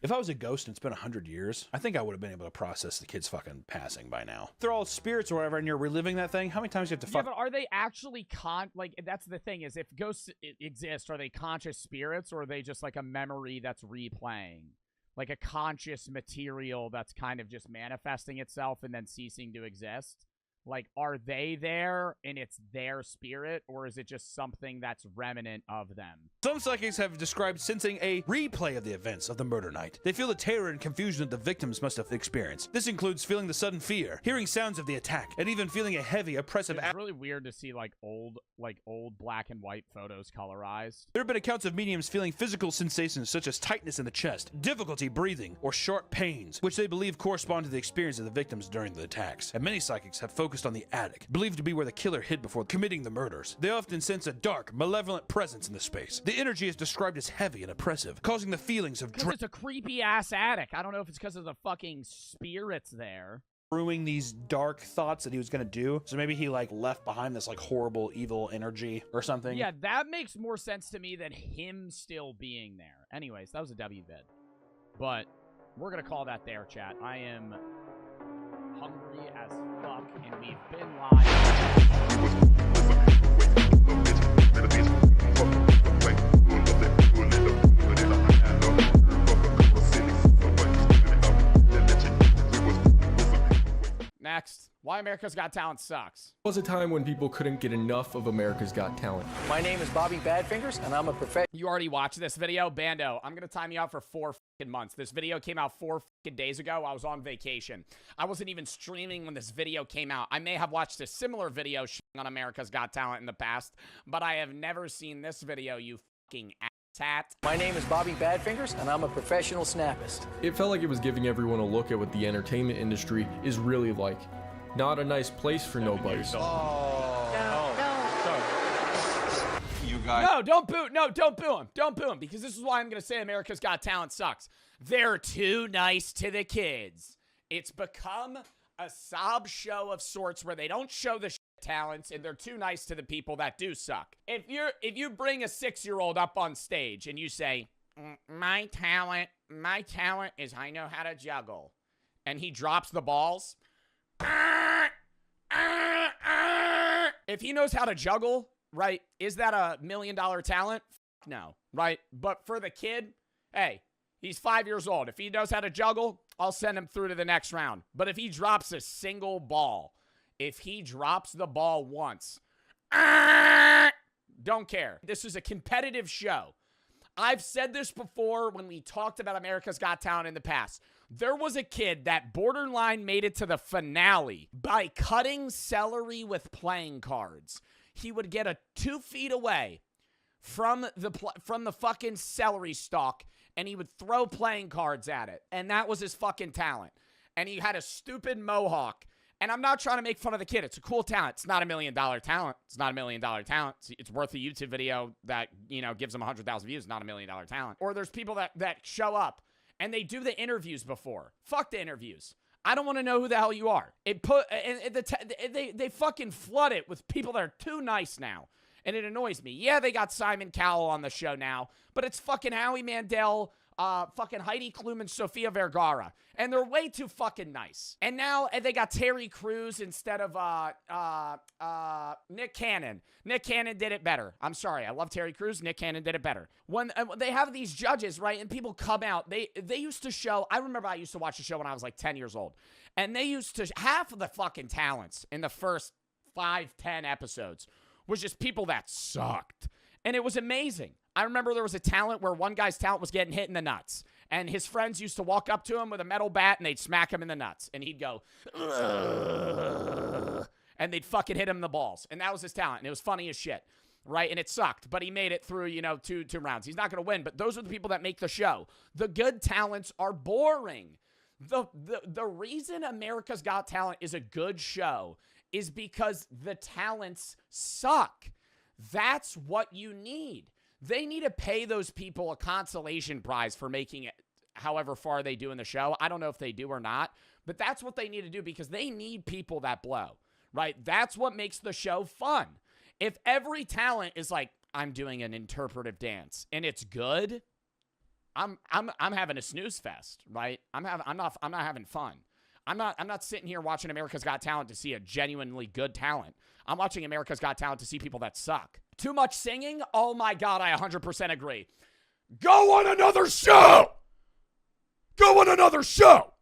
If I was a ghost and it's been 100 years, I think I would have been able to process the kids fucking passing by now. If they're all spirits or whatever and you're reliving that thing, how many times do you have to Yeah, fuck? but are they actually like, that's the thing, is if ghosts exist, are they conscious spirits, or are they just like a memory that's replaying? Like a conscious material that's kind of just manifesting itself and then ceasing to exist? Like, are they there and it's their spirit, or is it just something that's remnant of them? Some psychics have described sensing a replay of the events of the murder night. They feel the terror and confusion that the victims must have experienced. This includes feeling the sudden fear, hearing sounds of the attack, and even feeling a heavy, oppressive It's really weird to see like old black and white photos colorized. There have been accounts of mediums feeling physical sensations such as tightness in the chest, difficulty breathing, or sharp pains, which they believe correspond to the experience of the victims during the attacks. And many psychics have focused focused on the attic, believed to be where the killer hid before committing the murders. They often sense a dark, malevolent presence in the space. The energy is described as heavy and oppressive, causing the feelings of Because it's a creepy-ass attic. I don't know if it's because of the fucking spirits there. brewing these dark thoughts that he was gonna do. So maybe he like left behind this like horrible, evil energy or something. Yeah, that makes more sense to me than him still being there. Anyways, that was a W vid. But we're gonna call that there, chat. I am hungry as fuck, and we've been Next, why America's Got Talent sucks. Was a time when people couldn't get enough of America's Got Talent. My name is Bobby Badfingers, and I'm a professional. You already watched this video? Bando, I'm going to time you out for 4 fucking months. This video came out 4 fucking days ago. I was on vacation. I wasn't even streaming when this video came out. I may have watched a similar video on America's Got Talent in the past, but I have never seen this video, you fucking asshat. My name is Bobby Badfingers, and I'm a professional snappist. It felt like it was giving everyone a look at what the entertainment industry is really like. Not a nice place for nobody. You guys. No, don't boo. No, don't boo him. Don't boo him, because this is why I'm going to say America's Got Talent sucks. They're too nice to the kids. It's become a sob show of sorts where they don't show the talents, and they're too nice to the people that do suck. If you bring a 6-year-old up on stage and you say, my talent is I know how to juggle, and he drops the balls, if he knows how to juggle, right, is that a $1 million talent? No, right? But for the kid, hey, he's 5 years old. If he knows how to juggle, I'll send him through to the next round. But if he drops a single ball, if he drops the ball once, don't care. This is a competitive show. I've said this before when we talked about America's Got Talent in the past. There was a kid that borderline made it to the finale by cutting celery with playing cards. He would get 2 feet away from the fucking celery stalk, and he would throw playing cards at it. And that was his fucking talent. And he had a stupid mohawk. And I'm not trying to make fun of the kid. It's a cool talent. It's not $1 million talent. It's not $1 million talent. It's worth a YouTube video that, gives them 100,000 views. Not $1 million talent. Or there's people that show up and they do the interviews before. Fuck the interviews. I don't want to know who the hell you are. They fucking flood it with people that are too nice now. And it annoys me. Yeah, they got Simon Cowell on the show now, but it's fucking Howie Mandel, fucking Heidi Klum and Sofia Vergara. And they're way too fucking nice. And now they got Terry Crews instead of Nick Cannon. Nick Cannon did it better. I'm sorry. I love Terry Crews. Nick Cannon did it better. When they have these judges, right, and people come out, they used to show, I remember I used to watch the show when I was like 10 years old. And they used to, half of the fucking talents in the first 5-10 episodes was just people that sucked. And it was amazing. I remember there was a talent where one guy's talent was getting hit in the nuts. And his friends used to walk up to him with a metal bat and they'd smack him in the nuts. And he'd go, ugh, and they'd fucking hit him in the balls. And that was his talent. And it was funny as shit, right? And it sucked. But he made it through, two rounds. He's not going to win. But those are the people that make the show. The good talents are boring. The reason America's Got Talent is a good show is because the talents suck. That's what you need. They need to pay those people a consolation prize for making it however far they do in the show. I don't know if they do or not, but that's what they need to do because they need people that blow, right? That's what makes the show fun. If every talent is like, I'm doing an interpretive dance and it's good, I'm having a snooze fest, right? I'm not having fun. I'm not sitting here watching America's Got Talent to see a genuinely good talent. I'm watching America's Got Talent to see people that suck. Too much singing? Oh my God, I 100% agree. Go on another show! Go on another show!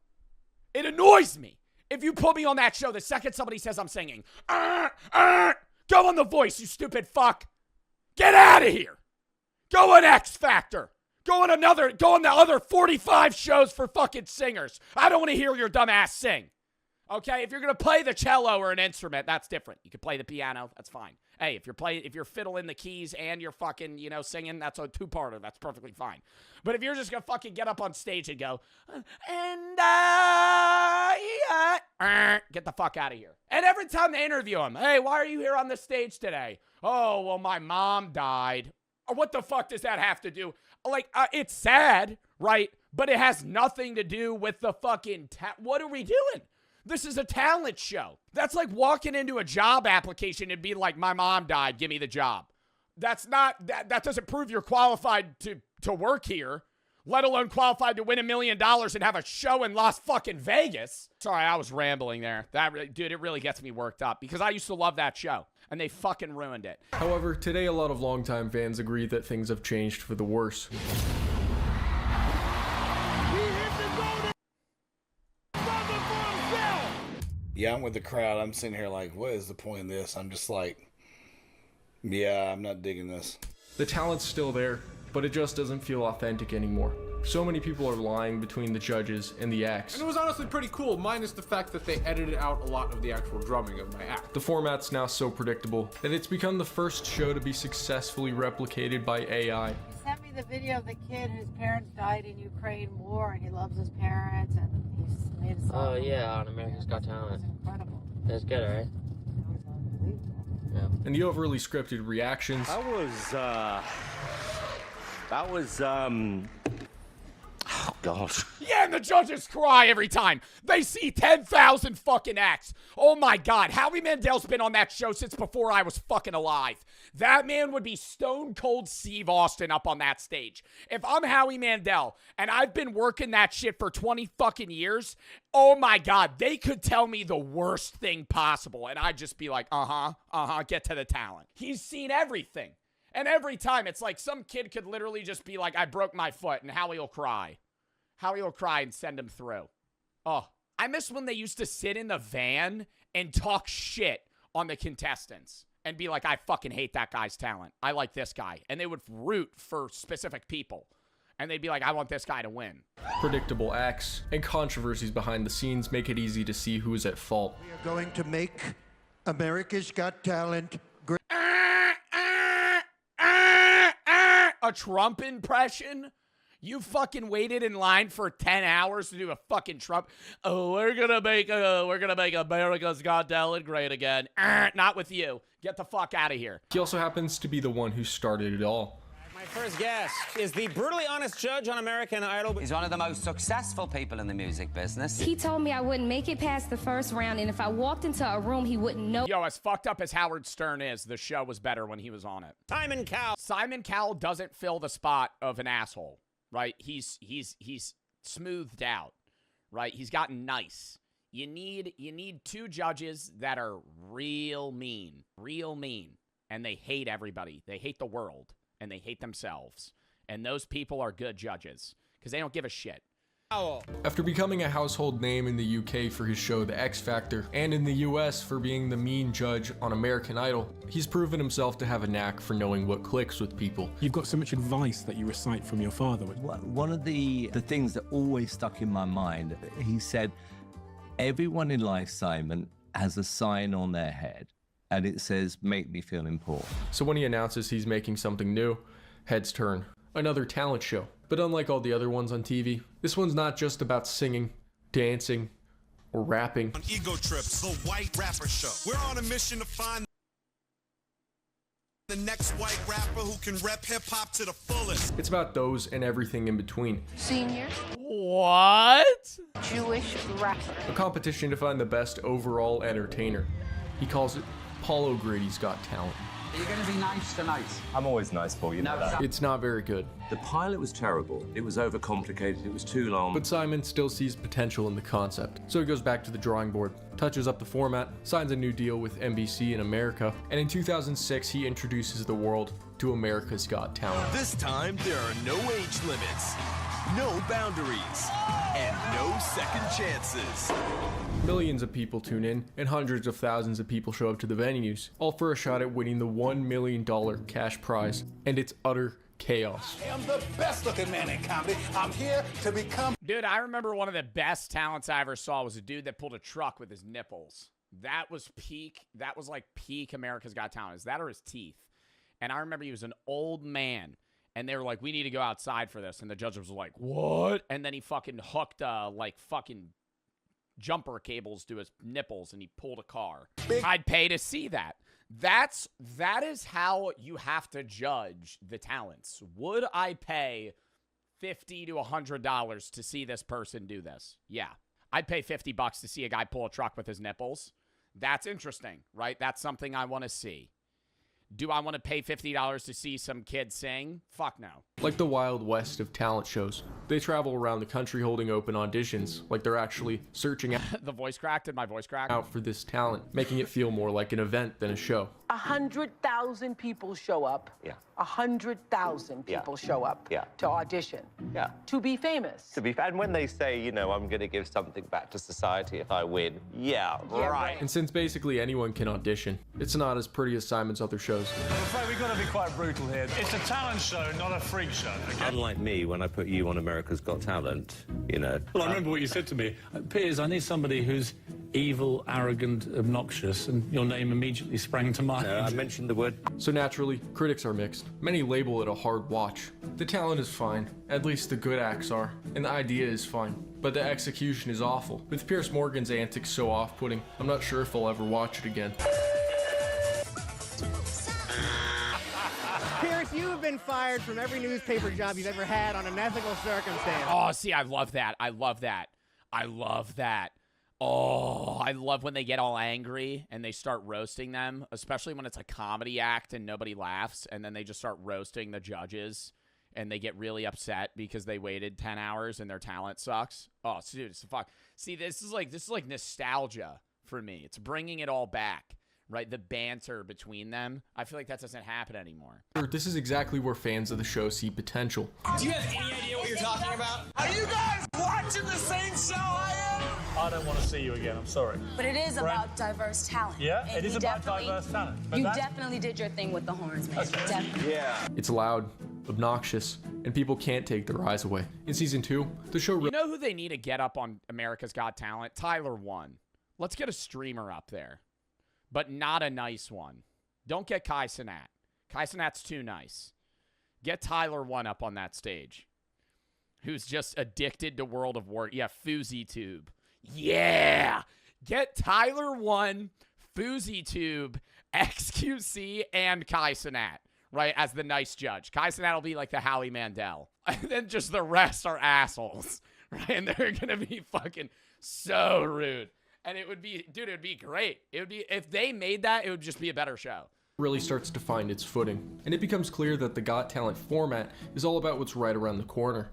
It annoys me. If you put me on that show, the second somebody says I'm singing, go on The Voice, you stupid fuck. Get out of here. Go on X Factor. Go on the other 45 shows for fucking singers. I don't want to hear your dumb ass sing. Okay, if you're gonna play the cello or an instrument, that's different. You can play the piano, that's fine. Hey, if you're fiddling the keys and you're fucking, singing, that's a two-parter. That's perfectly fine. But if you're just gonna fucking get up on stage and go, get the fuck out of here. And every time they interview him, hey, why are you here on the stage today? Oh, well, my mom died. What the fuck does that have to do? Like, it's sad, right? But it has nothing to do with the fucking what are we doing? This is a talent show. That's like walking into a job application and being like, my mom died, give me the job. That's not, that doesn't prove you're qualified to work here, let alone qualified to win $1 million and have a show in Las fucking Vegas. Sorry, I was rambling there. Dude, it really gets me worked up because I used to love that show and they fucking ruined it. However, today a lot of longtime fans agree that things have changed for the worse. Yeah, I'm with the crowd. I'm sitting here like, what is the point of this? I'm just like, yeah, I'm not digging this. The talent's still there, but it just doesn't feel authentic anymore. So many people are lying between the judges and the acts. And it was honestly pretty cool, minus the fact that they edited out a lot of the actual drumming of my act. The format's now so predictable that it's become the first show to be successfully replicated by AI. He sent me the video of the kid whose parents died in Ukraine war, and he loves his parents, and he's made a song. Oh yeah, on America's Got Talent. It was incredible. That's good, right? It was unbelievable. Yeah. And the overly scripted reactions. Oh, God. Yeah, and the judges cry every time. They see 10,000 fucking acts. Oh my God, Howie Mandel's been on that show since before I was fucking alive. That man would be stone cold Steve Austin up on that stage. If I'm Howie Mandel and I've been working that shit for 20 fucking years, oh my God, they could tell me the worst thing possible. And I'd just be like, get to the talent. He's seen everything. And every time, it's like some kid could literally just be like, I broke my foot, and Howie will cry. Howie will cry and send him through. Oh, I miss when they used to sit in the van and talk shit on the contestants and be like, I fucking hate that guy's talent. I like this guy. And they would root for specific people. And they'd be like, I want this guy to win. Predictable acts and controversies behind the scenes make it easy to see who is at fault. We are going to make America's Got Talent great. A Trump impression? You fucking waited in line for 10 hours to do a fucking Trump. Oh, we're gonna make America's Got Talent great again. Not with you. Get the fuck out of here. He also happens to be the one who started it all. My first guest is the brutally honest judge on American Idol. He's one of the most successful people in the music business. He told me I wouldn't make it past the first round, and if I walked into a room, he wouldn't know. Yo, as fucked up as Howard Stern is, the show was better when he was on it. Simon Cowell. Simon Cowell doesn't fill the spot of an asshole, right? He's smoothed out, right? He's gotten nice. You need two judges that are real mean, and they hate everybody. They hate the world. And they hate themselves. And those people are good judges because they don't give a shit. After becoming a household name in the UK for his show The X Factor, and in the US for being the mean judge on American Idol, he's proven himself to have a knack for knowing what clicks with people. You've got so much advice that you recite from your father. One of the things that always stuck in my mind, he said, everyone in life, Simon, has a sign on their head. And it says, make me feel important. So when he announces he's making something new, heads turn. Another talent show. But unlike all the other ones on TV, this one's not just about singing, dancing, or rapping. On Ego Trips, the white rapper show. We're on a mission to find the next white rapper who can rep hip-hop to the fullest. It's about those and everything in between. Seniors. What? Jewish rapper. A competition to find the best overall entertainer. He calls it Paul O'Grady's Got Talent. Are you going to be nice tonight? I'm always nice, Paul, you know that. It's not very good. The pilot was terrible. It was overcomplicated. It was too long. But Simon still sees potential in the concept. So he goes back to the drawing board, touches up the format, signs a new deal with NBC in America, and in 2006 he introduces the world to America's Got Talent. This time, there are no age limits. no boundaries, and no second chances. Millions of people tune in, and hundreds of thousands of people show up to the venues, all for a shot at winning the $1 million cash prize, and it's utter chaos. I'm the best looking man in comedy. I'm here to become... Dude, I remember one of the best talents I ever saw was a dude that pulled a truck with his nipples. That was like peak America's Got Talent. Is that or his teeth? And I remember he was an old man, and they were like, we need to go outside for this. And the judge was like, what? And then he fucking hooked, like, fucking jumper cables to his nipples, and he pulled a car. I'd pay to see that. That is how you have to judge the talents. Would I pay $50 to $100 to see this person do this? Yeah. I'd pay $50 to see a guy pull a truck with his nipples. That's interesting, right? That's something I want to see. Do I want to pay $50 to see some kid sing? Fuck no. Like the Wild West of talent shows. They travel around the country holding open auditions, like they're actually searching out The voice crack? Did my voice crack? out for this talent, making it feel more like an event than a show. 100,000 people show up. Yeah. 100,000 people show up Yeah. to audition. Yeah. To be famous. To be fair, and when they say, you know, I'm going to give something back to society if I win, yeah, right. And since basically anyone can audition, it's not as pretty as Simon's other shows. I'm afraid we've got to be quite brutal here. It's a talent show, not a freak show. Okay? Unlike me, when I put you on America's Got Talent, you know. Well, I remember what you said to me. Piers, I need somebody who's evil, arrogant, obnoxious, and your name immediately sprang to mind. I mentioned the word. So naturally, critics are mixed. Many label it a hard watch. The talent is fine, at least the good acts are, and the idea is fine, but the execution is awful. With Piers Morgan's antics so off-putting, I'm not sure if I'll ever watch it again. Pierce, you have been fired from every newspaper job you've ever had on unethical circumstance. Oh, see, I love that. I love that. I love that. Oh, I love when they get all angry and they start roasting them, especially when it's a comedy act and nobody laughs, and then they just start roasting the judges and they get really upset because they waited 10 hours and their talent sucks. Oh, dude, it's fuck. See, this is like nostalgia for me. It's bringing it all back. Right, the banter between them. I feel like that doesn't happen anymore. This is exactly where fans of the show see potential. Do you have any idea what you're talking about? Are you guys watching the same show I am? I don't want to see you again, I'm sorry. But it is about diverse talent. Yeah, And it is you about definitely- diverse talent. You definitely did your thing with the horns, man. Definitely. Yeah. It's loud, obnoxious, and people can't take their eyes away. In season 2, the show You know who they need to get up on America's Got Talent? Tyler One. Let's get a streamer up there. But not a nice one. Don't get Kai Cenat. Kai Cenat's too nice. Get Tyler One up on that stage, who's just addicted to World of War. Yeah, FouseyTube. Yeah! Get Tyler One, FouseyTube, XQC, and Kai Cenat, right, as the nice judge. Kai Cenat will be like the Howie Mandel. And then just the rest are assholes, right? And they're going to be fucking so rude. And it would be, dude, it would be great. It would be, if they made that, it would just be a better show. really starts to find its footing, and it becomes clear that the Got Talent format is all about what's right around the corner.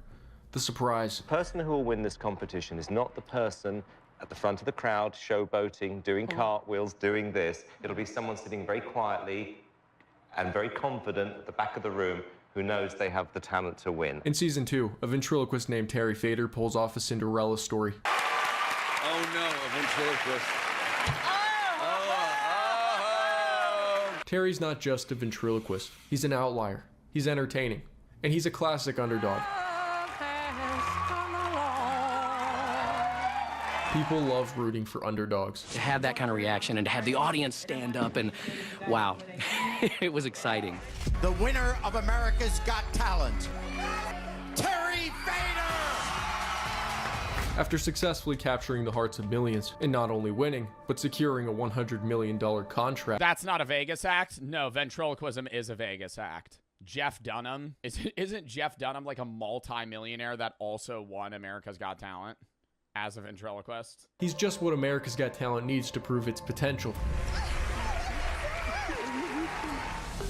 The surprise. The person who will win this competition is not the person at the front of the crowd, showboating, doing cartwheels, doing this. It'll be someone sitting very quietly and very confident at the back of the room who knows they have the talent to win. In season 2, a ventriloquist named Terry Fader pulls off a Cinderella story. Oh no, a ventriloquist. Terry's not just a ventriloquist, he's an outlier. He's entertaining, and he's a classic underdog. People love rooting for underdogs. To have that kind of reaction and to have the audience stand up and, wow, it was exciting. The winner of America's Got Talent, Terry Fader! After successfully capturing the hearts of millions, and not only winning, but securing a $100 million contract. That's not a Vegas act? No, ventriloquism is a Vegas act. Jeff Dunham, isn't Jeff Dunham like a multi-millionaire that also won America's Got Talent as a ventriloquist? He's just what America's Got Talent needs to prove its potential.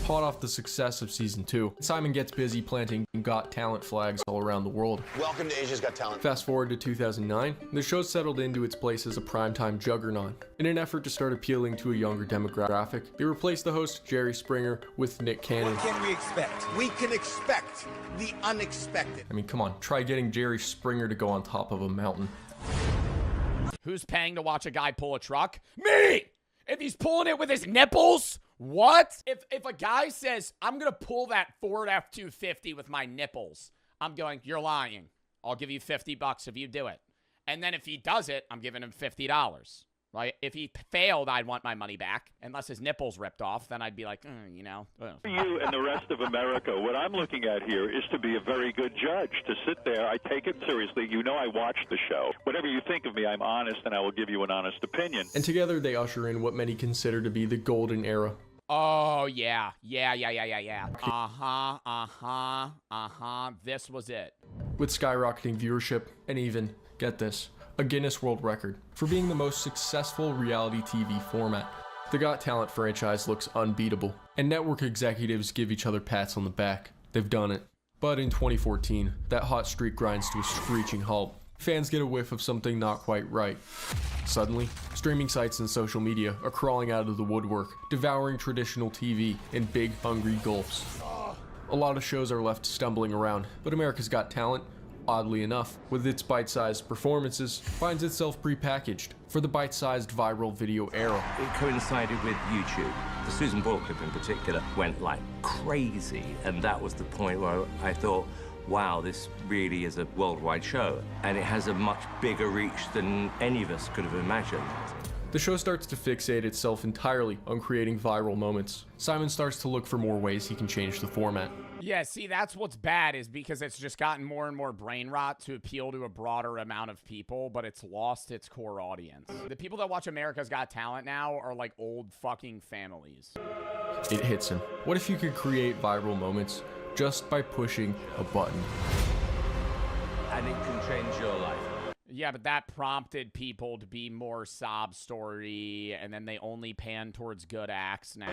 Hot off the success of season 2, Simon gets busy planting Got Talent flags all around the world. Welcome to Asia's Got Talent. Fast forward to 2009, the show settled into its place as a primetime juggernaut. In an effort to start appealing to a younger demographic, they replaced the host Jerry Springer with Nick Cannon. What can we expect? We can expect the unexpected. I mean, come on, try getting Jerry Springer to go on top of a mountain. Who's paying to watch a guy pull a truck? Me! If he's pulling it with his nipples? What? If a guy says, I'm going to pull that Ford F-250 with my nipples, I'm going, you're lying. I'll give you $50 if you do it. And then if he does it, I'm giving him $50. Right? If he failed, I'd want my money back. Unless his nipples ripped off, then I'd be like, you know. For you and the rest of America, what I'm looking at here is to be a very good judge, to sit there. I take it seriously. You know I watch the show. Whatever you think of me, I'm honest, and I will give you an honest opinion. And together they usher in what many consider to be the golden era. Oh, yeah. Yeah. This was it. With skyrocketing viewership and even, get this, a Guinness World Record for being the most successful reality TV format. The Got Talent franchise looks unbeatable, and network executives give each other pats on the back. They've done it. But in 2014, that hot streak grinds to a screeching halt. Fans get a whiff of something not quite right. Suddenly, streaming sites and social media are crawling out of the woodwork, devouring traditional TV in big, hungry gulps. A lot of shows are left stumbling around, but America's Got Talent, oddly enough, with its bite-sized performances, finds itself prepackaged for the bite-sized viral video era. It coincided with YouTube. The Susan Boyle clip in particular went like crazy, and that was the point where I thought, wow, this really is a worldwide show, and it has a much bigger reach than any of us could have imagined. The show starts to fixate itself entirely on creating viral moments. Simon starts to look for more ways he can change the format. Yeah, see, that's what's bad, is because it's just gotten more and more brain rot to appeal to a broader amount of people, but it's lost its core audience. The people that watch America's Got Talent now are like old fucking families. It hits him. What if you could create viral moments just by pushing a button? And it can change your life. Yeah, but that prompted people to be more sob story, and then they only pan towards good acts now.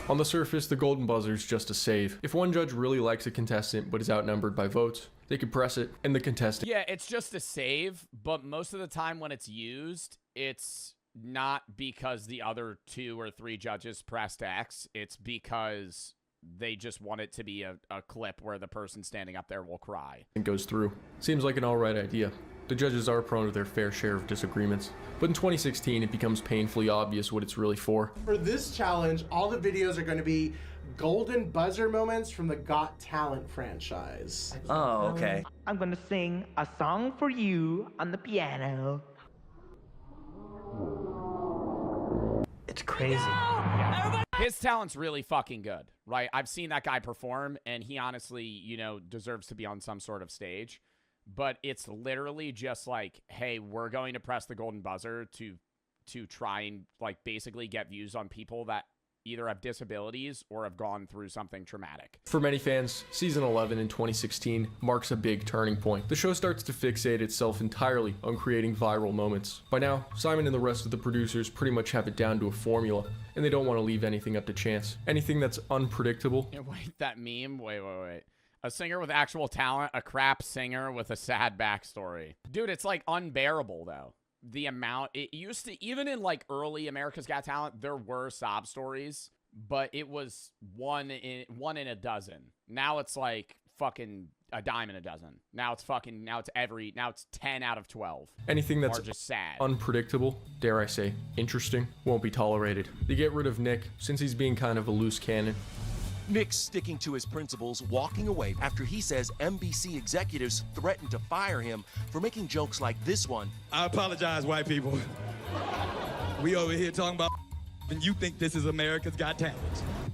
On the surface, the golden buzzer's just a save. If one judge really likes a contestant but is outnumbered by votes, they could press it, and the contestant... Yeah, it's just a save, but most of the time when it's used, it's not because the other 2 or 3 judges pressed X. It's because they just want it to be a clip where the person standing up there will cry. It goes through. Seems like an alright idea. The judges are prone to their fair share of disagreements. But in 2016, it becomes painfully obvious what it's really for. For this challenge, all the videos are going to be golden buzzer moments from the Got Talent franchise. Oh, okay. I'm going to sing a song for you on the piano. It's crazy. His talent's really fucking good, right? I've seen that guy perform, and he honestly, you know, deserves to be on some sort of stage. But it's literally just like, hey, we're going to press the golden buzzer to try and, like, basically get views on people that either have disabilities or have gone through something traumatic. For many fans, season 11 in 2016 marks a big turning point. The show starts to fixate itself entirely on creating viral moments. By now, Simon and the rest of the producers pretty much have it down to a formula, and they don't want to leave anything up to chance. Anything that's unpredictable. Wait, that meme? Wait. A singer with actual talent, a crap singer with a sad backstory. Dude, it's like unbearable though. The amount, it used to, even in like early America's Got Talent, there were sob stories, but it was one in a dozen. Now it's like fucking a dime in a dozen. Now it's 10 out of 12. Anything that's just sad, unpredictable, dare I say, interesting, won't be tolerated. They get rid of Nick, since he's being kind of a loose cannon. Nick's sticking to his principles, walking away after he says NBC executives threatened to fire him for making jokes like this one. I apologize, white people. We over here talking about and you think this is America's Got Talent.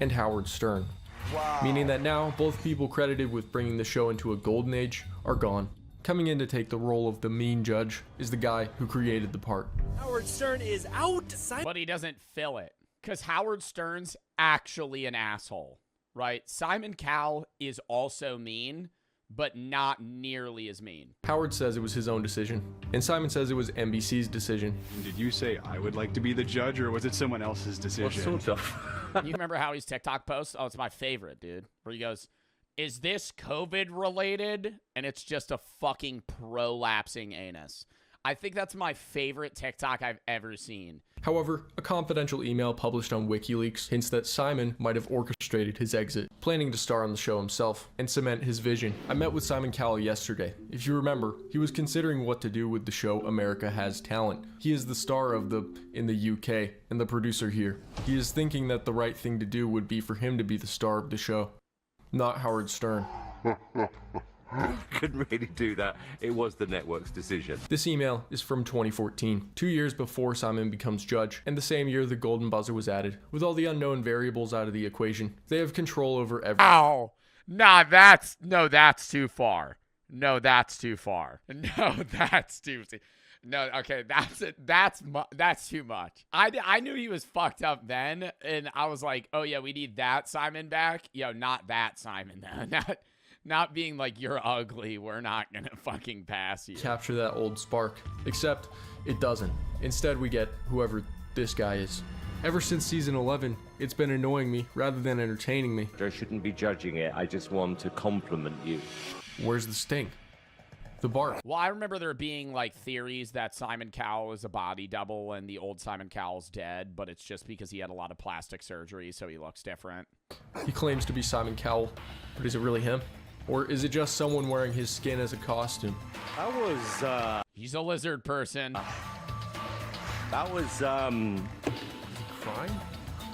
And Howard Stern. Wow. Meaning that now, both people credited with bringing the show into a golden age are gone. Coming in to take the role of the mean judge is the guy who created the part. Howard Stern is out. But he doesn't fill it, because Howard Stern's actually an asshole. Right? Simon Cowell is also mean, but not nearly as mean. Howard says it was his own decision, and Simon says it was NBC's decision. Did you say I would like to be the judge, or was it someone else's decision? Well, sort of. You remember Howie's TikTok post? Oh, it's my favorite, dude. Where he goes, "Is this COVID related?" And it's just a fucking prolapsing anus. I think that's my favorite TikTok I've ever seen. However, a confidential email published on WikiLeaks hints that Simon might have orchestrated his exit, planning to star on the show himself and cement his vision. I met with Simon Cowell yesterday. If you remember, he was considering what to do with the show America Has Talent. He is the star of in the UK and the producer here. He is thinking that the right thing to do would be for him to be the star of the show, not Howard Stern. Couldn't really do that. It was the network's decision. This email is from 2014, 2 years before Simon becomes judge, and the same year the golden buzzer was added. With all the unknown variables out of the equation, they have control over everything. Ow! Nah, that's too far. No, that's too far. No, that's too. No, okay, that's too much. I knew he was fucked up then, and I was like, oh yeah, we need that Simon back. Yo, not that Simon though. Not being like, you're ugly, we're not gonna fucking pass you. Capture that old spark. Except, it doesn't. Instead, we get whoever this guy is. Ever since season 11, it's been annoying me rather than entertaining me. I shouldn't be judging it. I just want to compliment you. Where's the sting? The bark. Well, I remember there being like theories that Simon Cowell is a body double and the old Simon Cowell's dead, but it's just because he had a lot of plastic surgery, so he looks different. He claims to be Simon Cowell, but is it really him? Or is it just someone wearing his skin as a costume? That was, He's a lizard person. That was, Crying?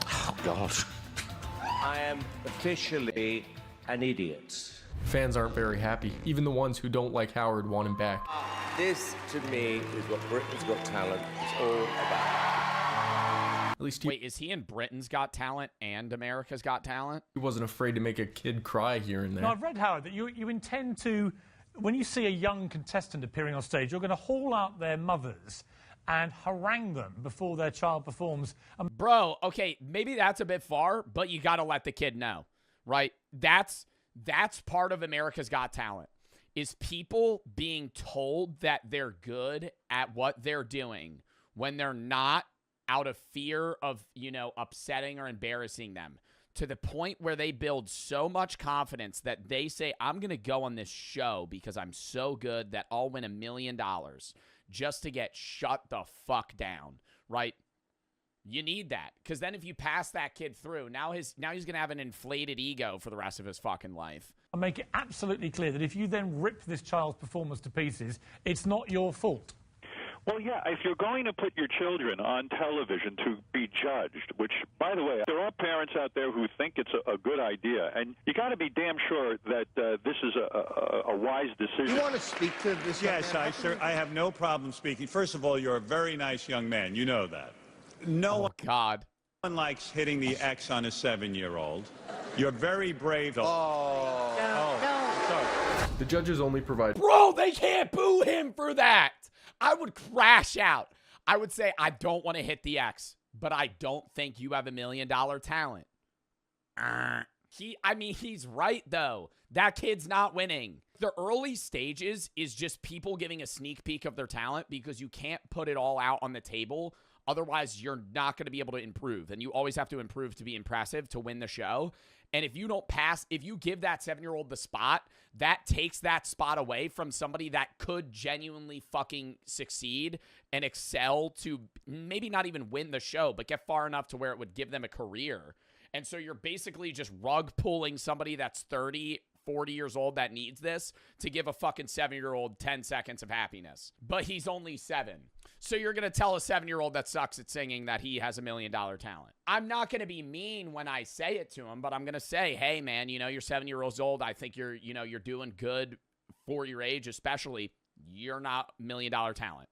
Oh, God. I am officially an idiot. Fans aren't very happy. Even the ones who don't like Howard want him back. This, to me, is what Britain's Got Talent is all about. At least Wait, is he in Britain's Got Talent and America's Got Talent? He wasn't afraid to make a kid cry here and there. No, I've read, Howard, that you intend to, when you see a young contestant appearing on stage, you're going to haul out their mothers and harangue them before their child performs. Bro, okay, maybe that's a bit far, but you got to let the kid know, right? That's part of America's Got Talent, is people being told that they're good at what they're doing when they're not, out of fear of, upsetting or embarrassing them, to the point where they build so much confidence that they say, I'm going to go on this show because I'm so good that I'll win $1 million just to get shut the fuck down, right? You need that, because then if you pass that kid through, now he's going to have an inflated ego for the rest of his fucking life. I'll make it absolutely clear that if you then rip this child's performance to pieces, it's not your fault. Well, yeah, if you're going to put your children on television to be judged, which, by the way, there are parents out there who think it's a good idea, and you got to be damn sure that this is a wise decision. You want to speak to this? Yes, I have no problem speaking. First of all, you're a very nice young man. You know that. No one likes hitting the X on a 7-year-old. You're very brave. No. The judges only provide... Bro, they can't boo him for that. I would crash out. I would say, I don't want to hit the X, but I don't think you have $1 million talent. He's right, though. That kid's not winning. The early stages is just people giving a sneak peek of their talent because you can't put it all out on the table. Otherwise, you're not going to be able to improve. And you always have to improve to be impressive to win the show. And if you don't pass, if you give that 7-year-old the spot, that takes that spot away from somebody that could genuinely fucking succeed and excel to maybe not even win the show, but get far enough to where it would give them a career. And so you're basically just rug pulling somebody that's 30, 40 years old that needs this to give a fucking 7-year-old 10 seconds of happiness. But he's only 7. So you're going to tell a 7-year-old that sucks at singing that he has $1 million talent. I'm not going to be mean when I say it to him, but I'm going to say, hey, man, you're 7 years old. I think you're doing good for your age, especially. You're not $1 million talent.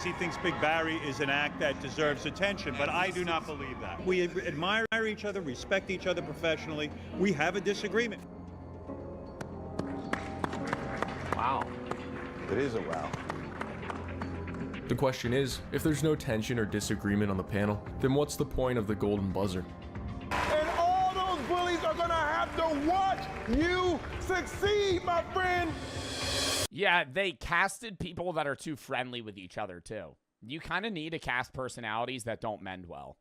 He thinks Big Barry is an act that deserves attention, but I do not believe that. We admire each other, respect each other professionally. We have a disagreement. Wow. It is a wow. The question is, if there's no tension or disagreement on the panel, then what's the point of the golden buzzer? And all those bullies are going to have have to watch you succeed, my friend. Yeah, they casted people that are too friendly with each other, too. You kind of need to cast personalities that don't mend well.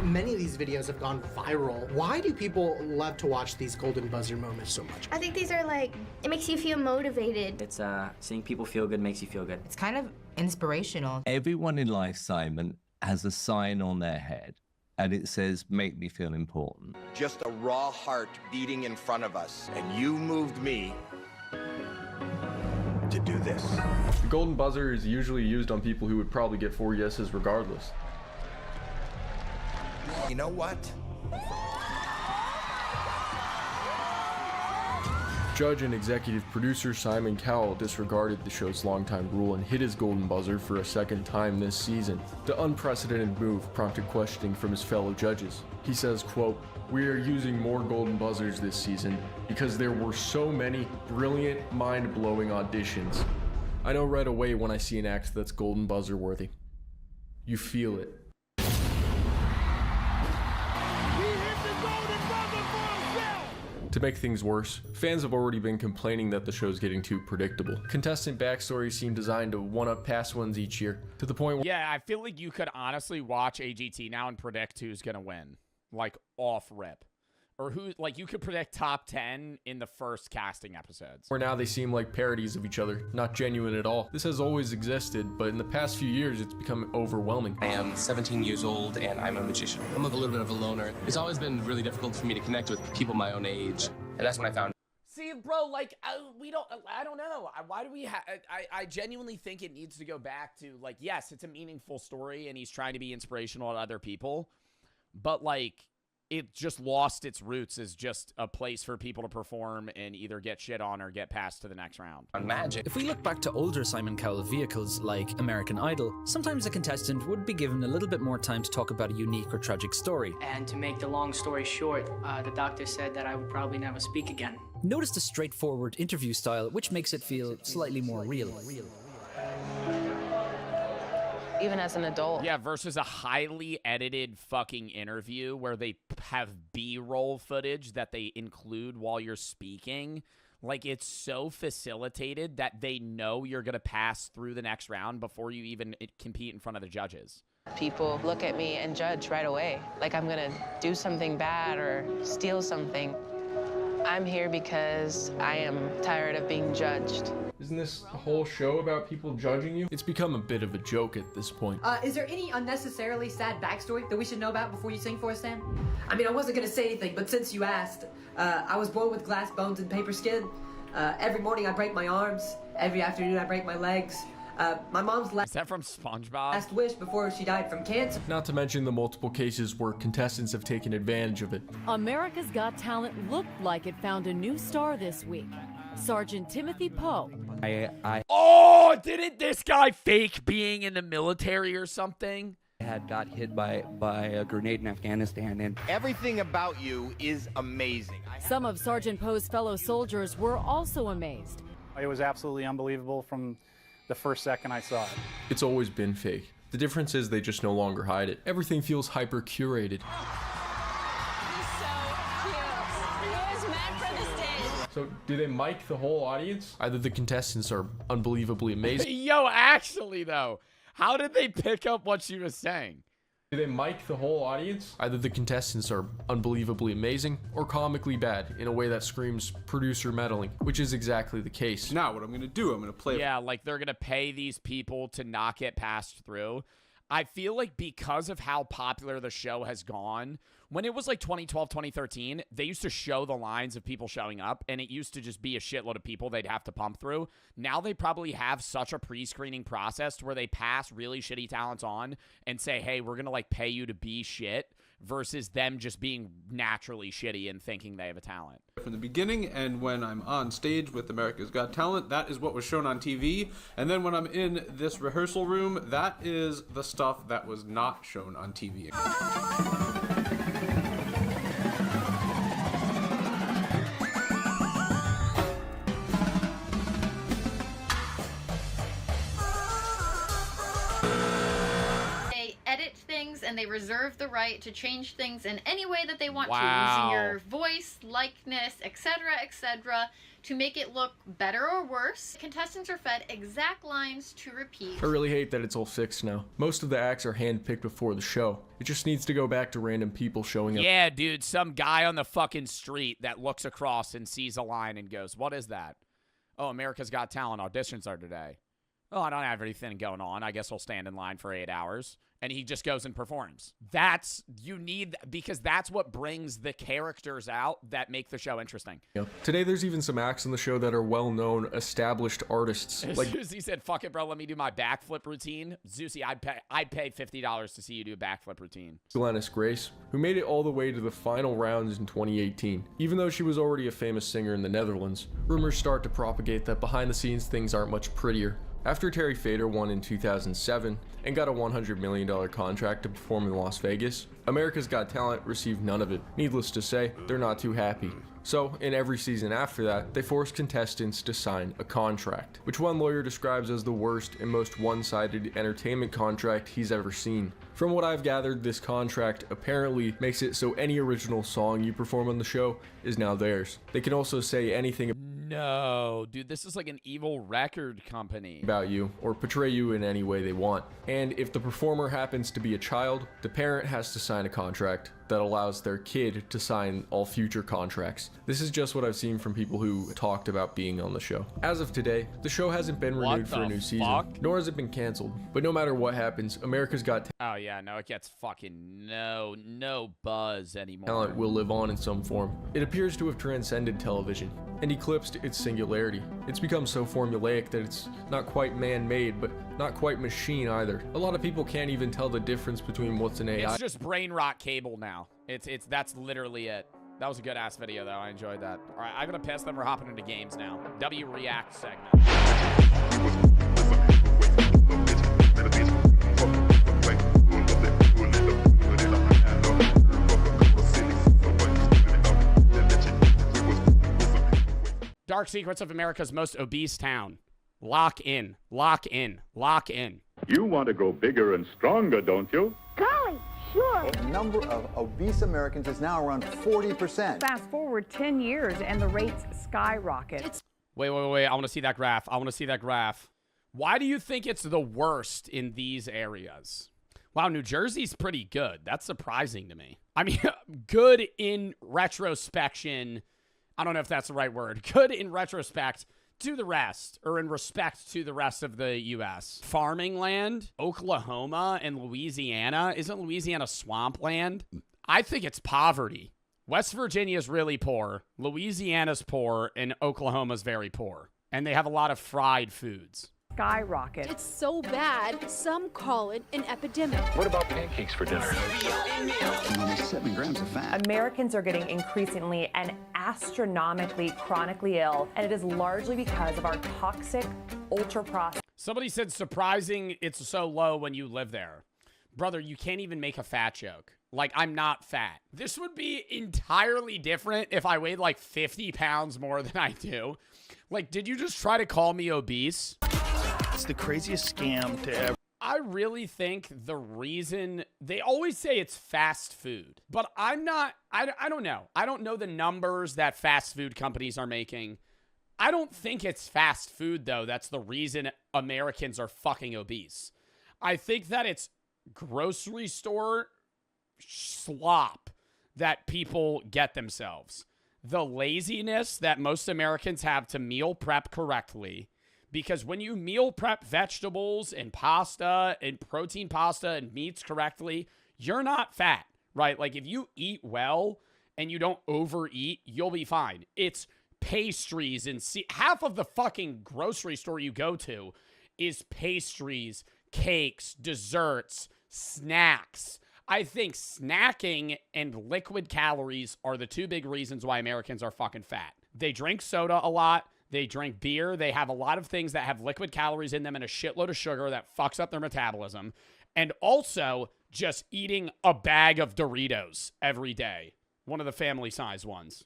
Many of these videos have gone viral. Why do people love to watch these golden buzzer moments so much? I think these are like, it makes you feel motivated. It's seeing people feel good makes you feel good. It's kind of inspirational. Everyone in life, Simon, has a sign on their head, and it says, make me feel important. Just a raw heart beating in front of us, and you moved me to do this. The golden buzzer is usually used on people who would probably get 4 yeses regardless. You know what? Judge and executive producer Simon Cowell disregarded the show's longtime rule and hit his golden buzzer for a second time this season. The unprecedented move prompted questioning from his fellow judges. He says, quote, "We are using more golden buzzers this season because there were so many brilliant, mind-blowing auditions. I know right away when I see an act that's golden buzzer worthy. You feel it." To make things worse, fans have already been complaining that the show's getting too predictable. Contestant backstories seem designed to one-up past ones each year, to the point where— Yeah, I feel like you could honestly watch AGT now and predict who's gonna win. Like, off rip. Or who, like, you could predict top 10 in the first casting episodes. where now they seem like parodies of each other, not genuine at all. This has always existed, but in the past few years, it's become overwhelming. I am 17 years old, and I'm a magician. I'm a little bit of a loner. It's always been really difficult for me to connect with people my own age, and that's when I found— See, bro, like, I don't know. Why do we I genuinely think it needs to go back to, like, yes, it's a meaningful story, and he's trying to be inspirational to other people, but, like, it just lost its roots as just a place for people to perform and either get shit on or get passed to the next round. magic. If we look back to older Simon Cowell vehicles like American Idol, sometimes a contestant would be given a little bit more time to talk about a unique or tragic story. And to make the long story short, the doctor said that I would probably never speak again. Notice the straightforward interview style, which makes it feel slightly more real. Even as an adult. Yeah, versus a highly edited fucking interview where they have B-roll footage that they include while you're speaking. Like, it's so facilitated that they know you're going to pass through the next round before you even compete in front of the judges. People look at me and judge right away. Like I'm gonna do something bad or steal something. I'm here because I am tired of being judged. Isn't this a whole show about people judging you? It's become a bit of a joke at this point. Is there any unnecessarily sad backstory that we should know about before you sing for us, Sam? I mean, I wasn't gonna say anything, but since you asked, I was born with glass bones and paper skin. Every morning I break my arms. Every afternoon I break my legs. My mom's Is that from SpongeBob? last wish before she died from cancer. Not to mention the multiple cases where contestants have taken advantage of it. America's Got Talent looked like it found a new star this week. Sergeant Timothy Poe. Oh, didn't this guy fake being in the military or something? Got hit by a grenade in Afghanistan, and everything about you is amazing. Some of Sergeant Poe's fellow soldiers were also amazed. It was absolutely unbelievable from the first second I saw it. It's always been fake. The difference is they just no longer hide it. Everything feels hyper curated. So, do they mic the whole audience? Either the contestants are unbelievably amazing. Yo, actually, though, how did they pick up what she was saying? Do they mic the whole audience? Either the contestants are unbelievably amazing or comically bad in a way that screams producer meddling, which is exactly the case. Now what I'm going to do, I'm going to play... Yeah, like they're going to pay these people to not get passed through. I feel like because of how popular the show has gone, when it was like 2012, 2013, they used to show the lines of people showing up, and it used to just be a shitload of people they'd have to pump through. Now they probably have such a pre-screening process where they pass really shitty talents on and say, hey, we're going to like pay you to be shit, versus them just being naturally shitty and thinking they have a talent. From the beginning, and when I'm on stage with America's Got Talent, that is what was shown on TV. And then when I'm in this rehearsal room, that is the stuff that was not shown on TV. and they reserve the right to change things in any way that they want to, Wow. using your voice, likeness, etc., to make it look better or worse. Contestants are fed exact lines to repeat. I really hate that it's all fixed now. Most of the acts are handpicked before the show. It just needs to go back to random people showing up. Yeah, dude, some guy on the fucking street that looks across and sees a line and goes, what is that? Oh, America's Got Talent auditions are today. Oh, I don't have anything going on. I guess I'll stand in line for 8 hours. And he just goes and performs. Because that's what brings the characters out that make the show interesting. Yeah. Today, there's even some acts on the show that are well-known, established artists. Like Zusi said, fuck it, bro, let me do my backflip routine. Zusi, I'd pay $50 to see you do a backflip routine. Glennis Grace, who made it all the way to the final rounds in 2018. Even though she was already a famous singer in the Netherlands, rumors start to propagate that behind the scenes things aren't much prettier. After Terry Fader won in 2007 and got a $100 million contract to perform in Las Vegas, America's Got Talent received none of it. Needless to say, they're not too happy. So, in every season after that, they forced contestants to sign a contract, which one lawyer describes as the worst and most one-sided entertainment contract he's ever seen. From what I've gathered, this contract apparently makes it so any original song you perform on the show is now theirs. They can also say anything No, dude, this is like an evil record company. about you or portray you in any way they want. And if the performer happens to be a child, the parent has to sign a contract that allows their kid to sign all future contracts. This is just what I've seen from people who talked about being on the show. As of today, the show hasn't been renewed for a new season, nor has it been canceled. But no matter what happens, America's Got Oh yeah, no, it gets fucking no buzz anymore. Talent will live on in some form. It appears to have transcended television and eclipsed its singularity. It's become so formulaic that it's not quite man-made, but not quite machine either. A lot of people can't even tell the difference between what's an AI. It's just brain rot cable now. That's literally it. That was a good ass video though. I enjoyed that. All right, I'm gonna piss. Then we're hopping into games now. W React segment. Dark secrets of America's most obese town. Lock in, lock in, lock in. You want to go bigger and stronger, don't you? Golly, sure. The number of obese Americans is now around 40%. Fast forward 10 years and the rates skyrocket. Wait. I want to see that graph. Why do you think it's the worst in these areas? Wow, New Jersey's pretty good. That's surprising to me. I mean, good in retrospection. I don't know if that's the right word. Good in retrospect to the rest, or in respect to the rest of the U.S. Farming land, Oklahoma and Louisiana. Isn't Louisiana swampland? I think it's poverty. West Virginia's really poor, Louisiana's poor, and Oklahoma's very poor. And they have a lot of fried foods. Skyrocket. It's so bad, some call it an epidemic. What about pancakes for dinner? Only 7 grams of fat. Americans are getting increasingly and astronomically chronically ill, and it is largely because of our toxic, ultra-processed. Somebody said surprising it's so low when you live there. Brother, you can't even make a fat joke. Like, I'm not fat. This would be entirely different if I weighed like 50 pounds more than I do. Like, did you just try to call me obese? It's the craziest scam to ever. I really think the reason they always say it's fast food, but I don't know. I don't know the numbers that fast food companies are making. I don't think it's fast food, though. That's the reason Americans are fucking obese. I think that it's grocery store slop that people get themselves. The laziness that most Americans have to meal prep correctly. Because when you meal prep vegetables and pasta and protein pasta and meats correctly, you're not fat, right? Like if you eat well and you don't overeat, you'll be fine. It's pastries and half of the fucking grocery store you go to is pastries, cakes, desserts, snacks. I think snacking and liquid calories are the two big reasons why Americans are fucking fat. They drink soda a lot. They drink beer. They have a lot of things that have liquid calories in them and a shitload of sugar that fucks up their metabolism. And also just eating a bag of Doritos every day. One of the family size ones.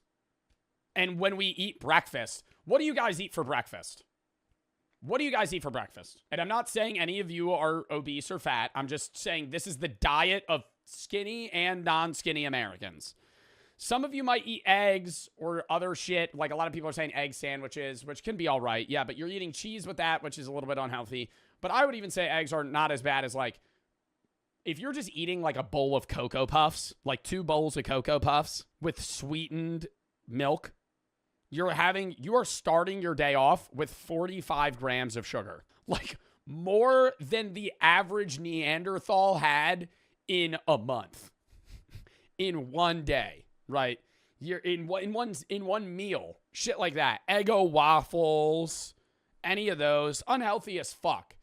And when we eat breakfast, what do you guys eat for breakfast? What do you guys eat for breakfast? And I'm not saying any of you are obese or fat. I'm just saying this is the diet of skinny and non-skinny Americans. Some of you might eat eggs or other shit. Like a lot of people are saying egg sandwiches, which can be all right. Yeah, but you're eating cheese with that, which is a little bit unhealthy. But I would even say eggs are not as bad as like, if you're just eating like a bowl of Cocoa Puffs, like 2 bowls of Cocoa Puffs with sweetened milk, you are starting your day off with 45 grams of sugar. Like more than the average Neanderthal had in a month. In one day, right? You're in one meal. Shit like that. Eggo waffles, any of those. Unhealthy as fuck.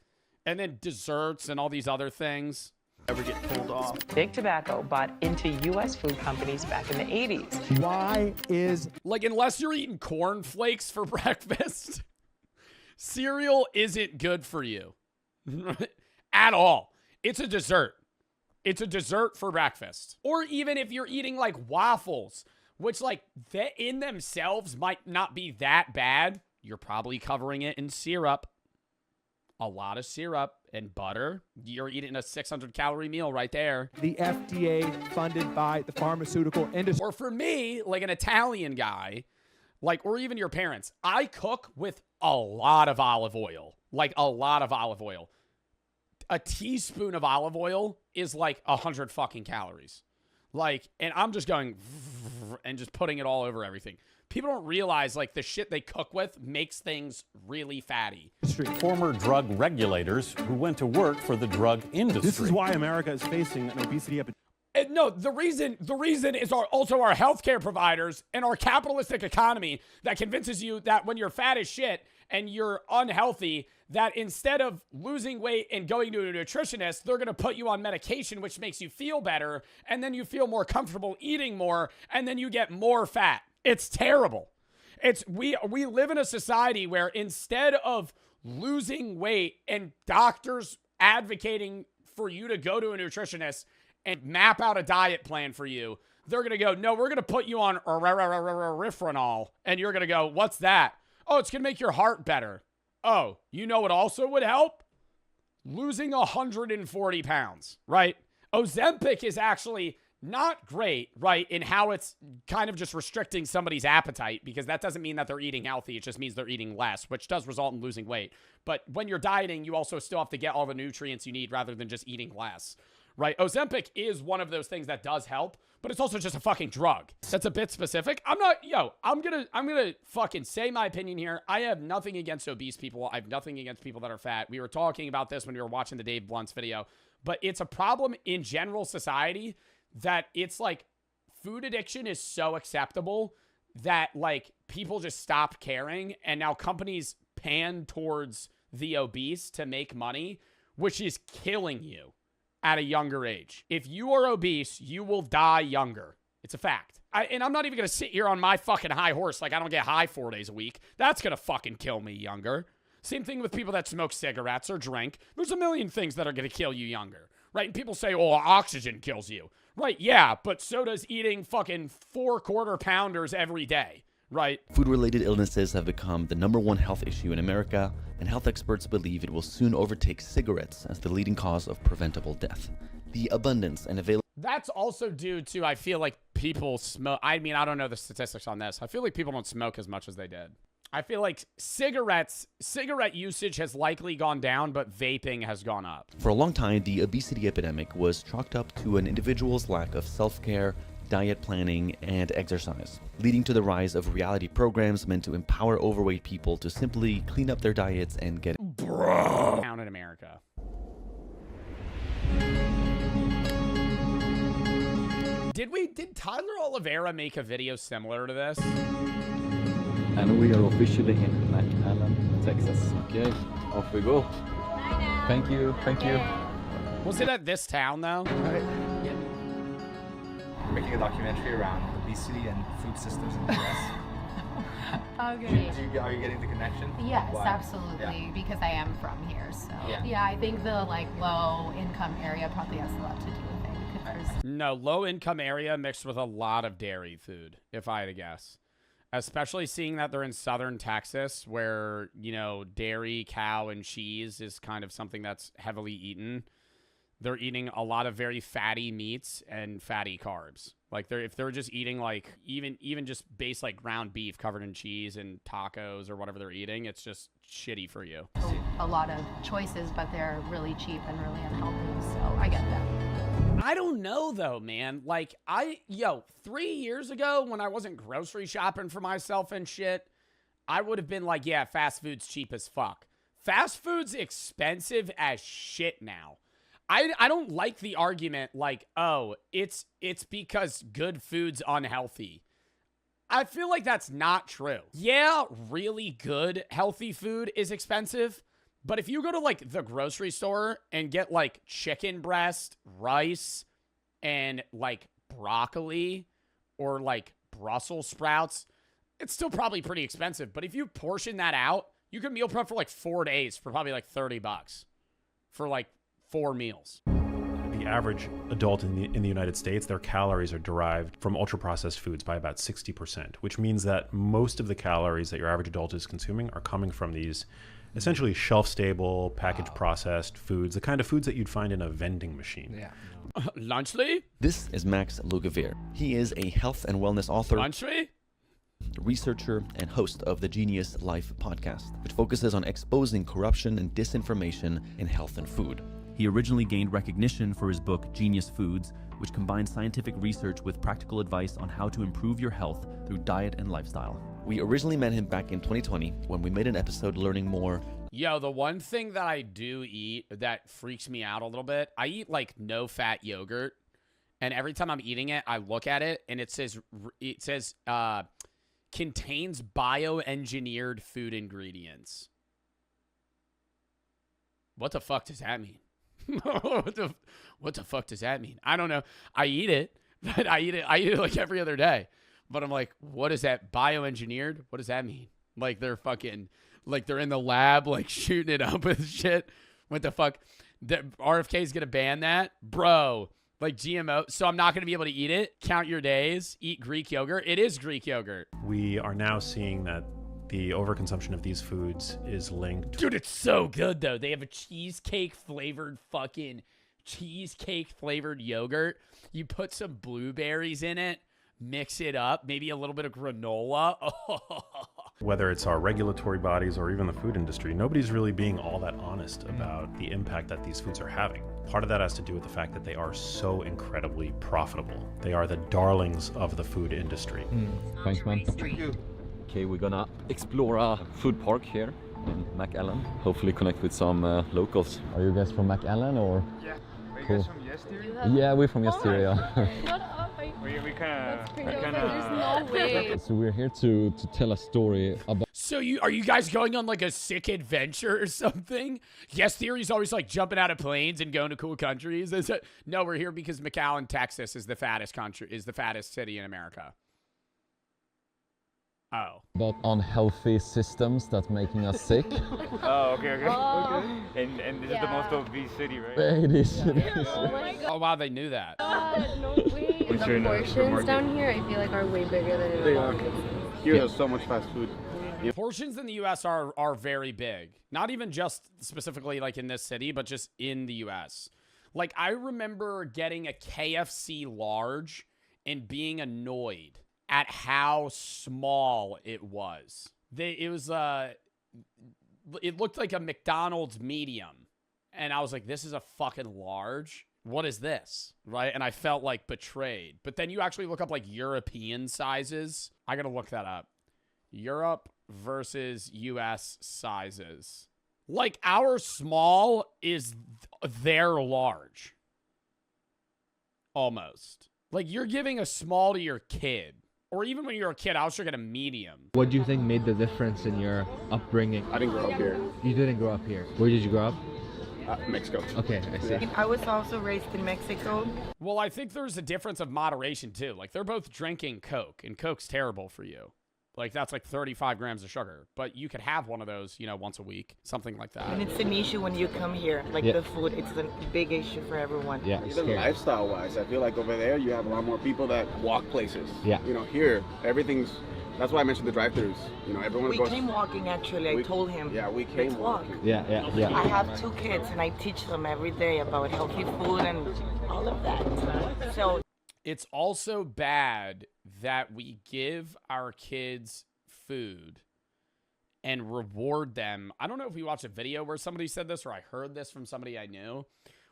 And then desserts and all these other things. Ever get pulled off. Big Tobacco bought into U.S. food companies back in the 80s. Why is... Like, unless you're eating cornflakes for breakfast, cereal isn't good for you. At all. It's a dessert. It's a dessert for breakfast. Or even if you're eating, like, waffles, which, like, they in themselves might not be that bad, you're probably covering it in syrup. A lot of syrup and butter. You're eating a 600-calorie meal right there. The FDA funded by the pharmaceutical industry. Or for me, like an Italian guy, like, or even your parents, I cook with a lot of olive oil. Like a lot of olive oil. A teaspoon of olive oil is like 100 fucking calories. Like, and I'm just going and just putting it all over everything. People don't realize, like, the shit they cook with makes things really fatty. Former drug regulators who went to work for the drug industry. This is why America is facing an obesity epidemic. And no, the reason is also our healthcare providers and our capitalistic economy that convinces you that when you're fat as shit and you're unhealthy, that instead of losing weight and going to a nutritionist, they're going to put you on medication, which makes you feel better, and then you feel more comfortable eating more, and then you get more fat. It's terrible. We live in a society where instead of losing weight and doctors advocating for you to go to a nutritionist and map out a diet plan for you, they're going to go, no, we're going to put you on Rifrenol. And you're going to go, what's that? Oh, it's going to make your heart better. Oh, you know what also would help? Losing 140 pounds, right? Ozempic is actually not great, right, in how it's kind of just restricting somebody's appetite, because that doesn't mean that they're eating healthy. It just means they're eating less, which does result in losing weight. But when you're dieting, you also still have to get all the nutrients you need rather than just eating less, right? Ozempic is one of those things that does help, but it's also just a fucking drug. That's a bit specific. I'm gonna fucking say my opinion here. I have nothing against obese people. I have nothing against people that are fat. We were talking about this when we were watching the Dave Blunt's video, but it's a problem in general society that it's like food addiction is so acceptable that like people just stop caring, and now companies pan towards the obese to make money, which is killing you at a younger age. If you are obese, you will die younger. It's a fact. And I'm not even going to sit here on my fucking high horse like I don't get high 4 days a week. That's going to fucking kill me younger. Same thing with people that smoke cigarettes or drink. There's a million things that are going to kill you younger, right? And people say, oh, oxygen kills you. Right, yeah, but so does eating fucking 4 quarter pounders every day, right? Food-related illnesses have become the #1 health issue in America, and health experts believe it will soon overtake cigarettes as the leading cause of preventable death. The abundance and availability... That's also due to, I feel like people smoke... I mean, I don't know the statistics on this. I feel like people don't smoke as much as they did. I feel like cigarette usage has likely gone down, but vaping has gone up. For a long time, the obesity epidemic was chalked up to an individual's lack of self-care, diet planning, and exercise, leading to the rise of reality programs meant to empower overweight people to simply clean up their diets and get... Bro. Down in America. Did Tyler Oliveira make a video similar to this? And we are officially in McAllen, Texas. Okay, off we go. Thank you. Was it at this town, though? Yeah. We're making a documentary around obesity and food systems in the US. Okay. Are you getting the connection? Yes, Why? absolutely, Yeah. because I am from here. So Yeah. I think the like low income area probably has a lot to do with it. Because No, low income area mixed with a lot of dairy food, if I had to guess. Especially seeing that they're in southern Texas where, you know, dairy, cow, and cheese is kind of something that's heavily eaten. they're eating a lot of very fatty meats and fatty carbs. Like if they're just eating like even just base like ground beef covered in cheese and tacos or whatever they're eating, it's just shitty for you. A lot of choices, but they're really cheap and really unhealthy, so I get that. I don't know though, man. Like 3 years ago when I wasn't grocery shopping for myself and shit, I would have been like, yeah, fast food's cheap as fuck. Fast food's expensive as shit now. I don't like the argument like, oh, it's because good food's unhealthy. I feel like that's not true. Yeah, really good healthy food is expensive, but if you go to like the grocery store and get like chicken breast, rice, and like broccoli or like Brussels sprouts, it's still probably pretty expensive. But if you portion that out, you can meal prep for like 4 days for probably like $30 for like 4 meals. The average adult in the United States, their calories are derived from ultra-processed foods by about 60%, which means that most of the calories that your average adult is consuming are coming from these essentially shelf-stable, packaged-processed foods, the kind of foods that you'd find in a vending machine. Yeah. Lunchley? This is Max Lugavere. He is a health and wellness author, Lunchley? researcher, and host of the Genius Life podcast, which focuses on exposing corruption and disinformation in health and food. He originally gained recognition for his book, Genius Foods, which combines scientific research with practical advice on how to improve your health through diet and lifestyle. We originally met him back in 2020 when we made an episode learning more. Yo, the one thing that I do eat that freaks me out a little bit, I eat like no-fat yogurt, and every time I'm eating it, I look at it, and it says contains bioengineered food ingredients. What the fuck does that mean? What the fuck does that mean? I don't know. I eat it, but I eat it like every other day. But I'm like, what is that? Bioengineered? What does that mean? Like they're fucking, like they're in the lab, like shooting it up with shit. What the fuck? RFK's gonna ban that? Bro, like GMO. So I'm not gonna be able to eat it? Count your days, eat Greek yogurt. It is Greek yogurt. We are now seeing that the overconsumption of these foods is linked. Dude, it's so good though. They have a cheesecake flavored yogurt. You put some blueberries in it, mix it up, maybe a little bit of granola. Whether it's our regulatory bodies or even the food industry, nobody's really being all that honest about the impact that these foods are having. Part of that has to do with the fact that they are so incredibly profitable. They are the darlings of the food industry. Thanks, man. Thank you. Okay, we're gonna explore a food park here in McAllen. Hopefully connect with some locals. Are you guys from McAllen or? Yeah. Are you cool. guys from Yesterday? Yeah, we're from Yesterday. Shut up. We kind of. There's no way. So we're here to tell a story about. So are you guys going on like a sick adventure or something? Yes, Theory's always like jumping out of planes and going to cool countries. No, we're here because McAllen, Texas is the fattest city in America. Oh. About unhealthy systems that's making us sick. Oh, okay. And this is the most obese city, right? It is. Oh, wow, they knew that. No way. The portions down here, I feel like, are way bigger than in America. Here, there's so much fast food. Portions in the U.S. are very big. Not even just specifically like in this city, but just in the U.S. Like, I remember getting a KFC large and being annoyed at how small it was. It looked like a McDonald's medium. And I was like, this is a fucking large? What is this? Right? And I felt like betrayed. But then you actually look up like European sizes. I gotta look that up. Europe versus US sizes. Like our small is their large. Almost. Like you're giving a small to your kid. Or even when you were a kid, I was sure get a medium. What do you think made the difference in your upbringing? I didn't grow up here. You didn't grow up here. Where did you grow up? Mexico. Okay, I see. I was also raised in Mexico. Well, I think there's a difference of moderation too. Like they're both drinking Coke, and Coke's terrible for you. Like that's like 35 grams of sugar, but you could have one of those, once a week, something like that. And it's an issue when you come here, like the food, it's a big issue for everyone. Yeah. Even lifestyle-wise, I feel like over there you have a lot more people that walk places. Yeah. Here everything's That's why I mentioned the drive-thrus. You know, everyone We goes. came walking actually. I told him. Yeah, we came let's walk. walking. Yeah. I have 2 kids and I teach them every day about healthy food and all of that. So it's also bad that we give our kids food and reward them. I don't know if we watched a video where somebody said this or I heard this from somebody I knew.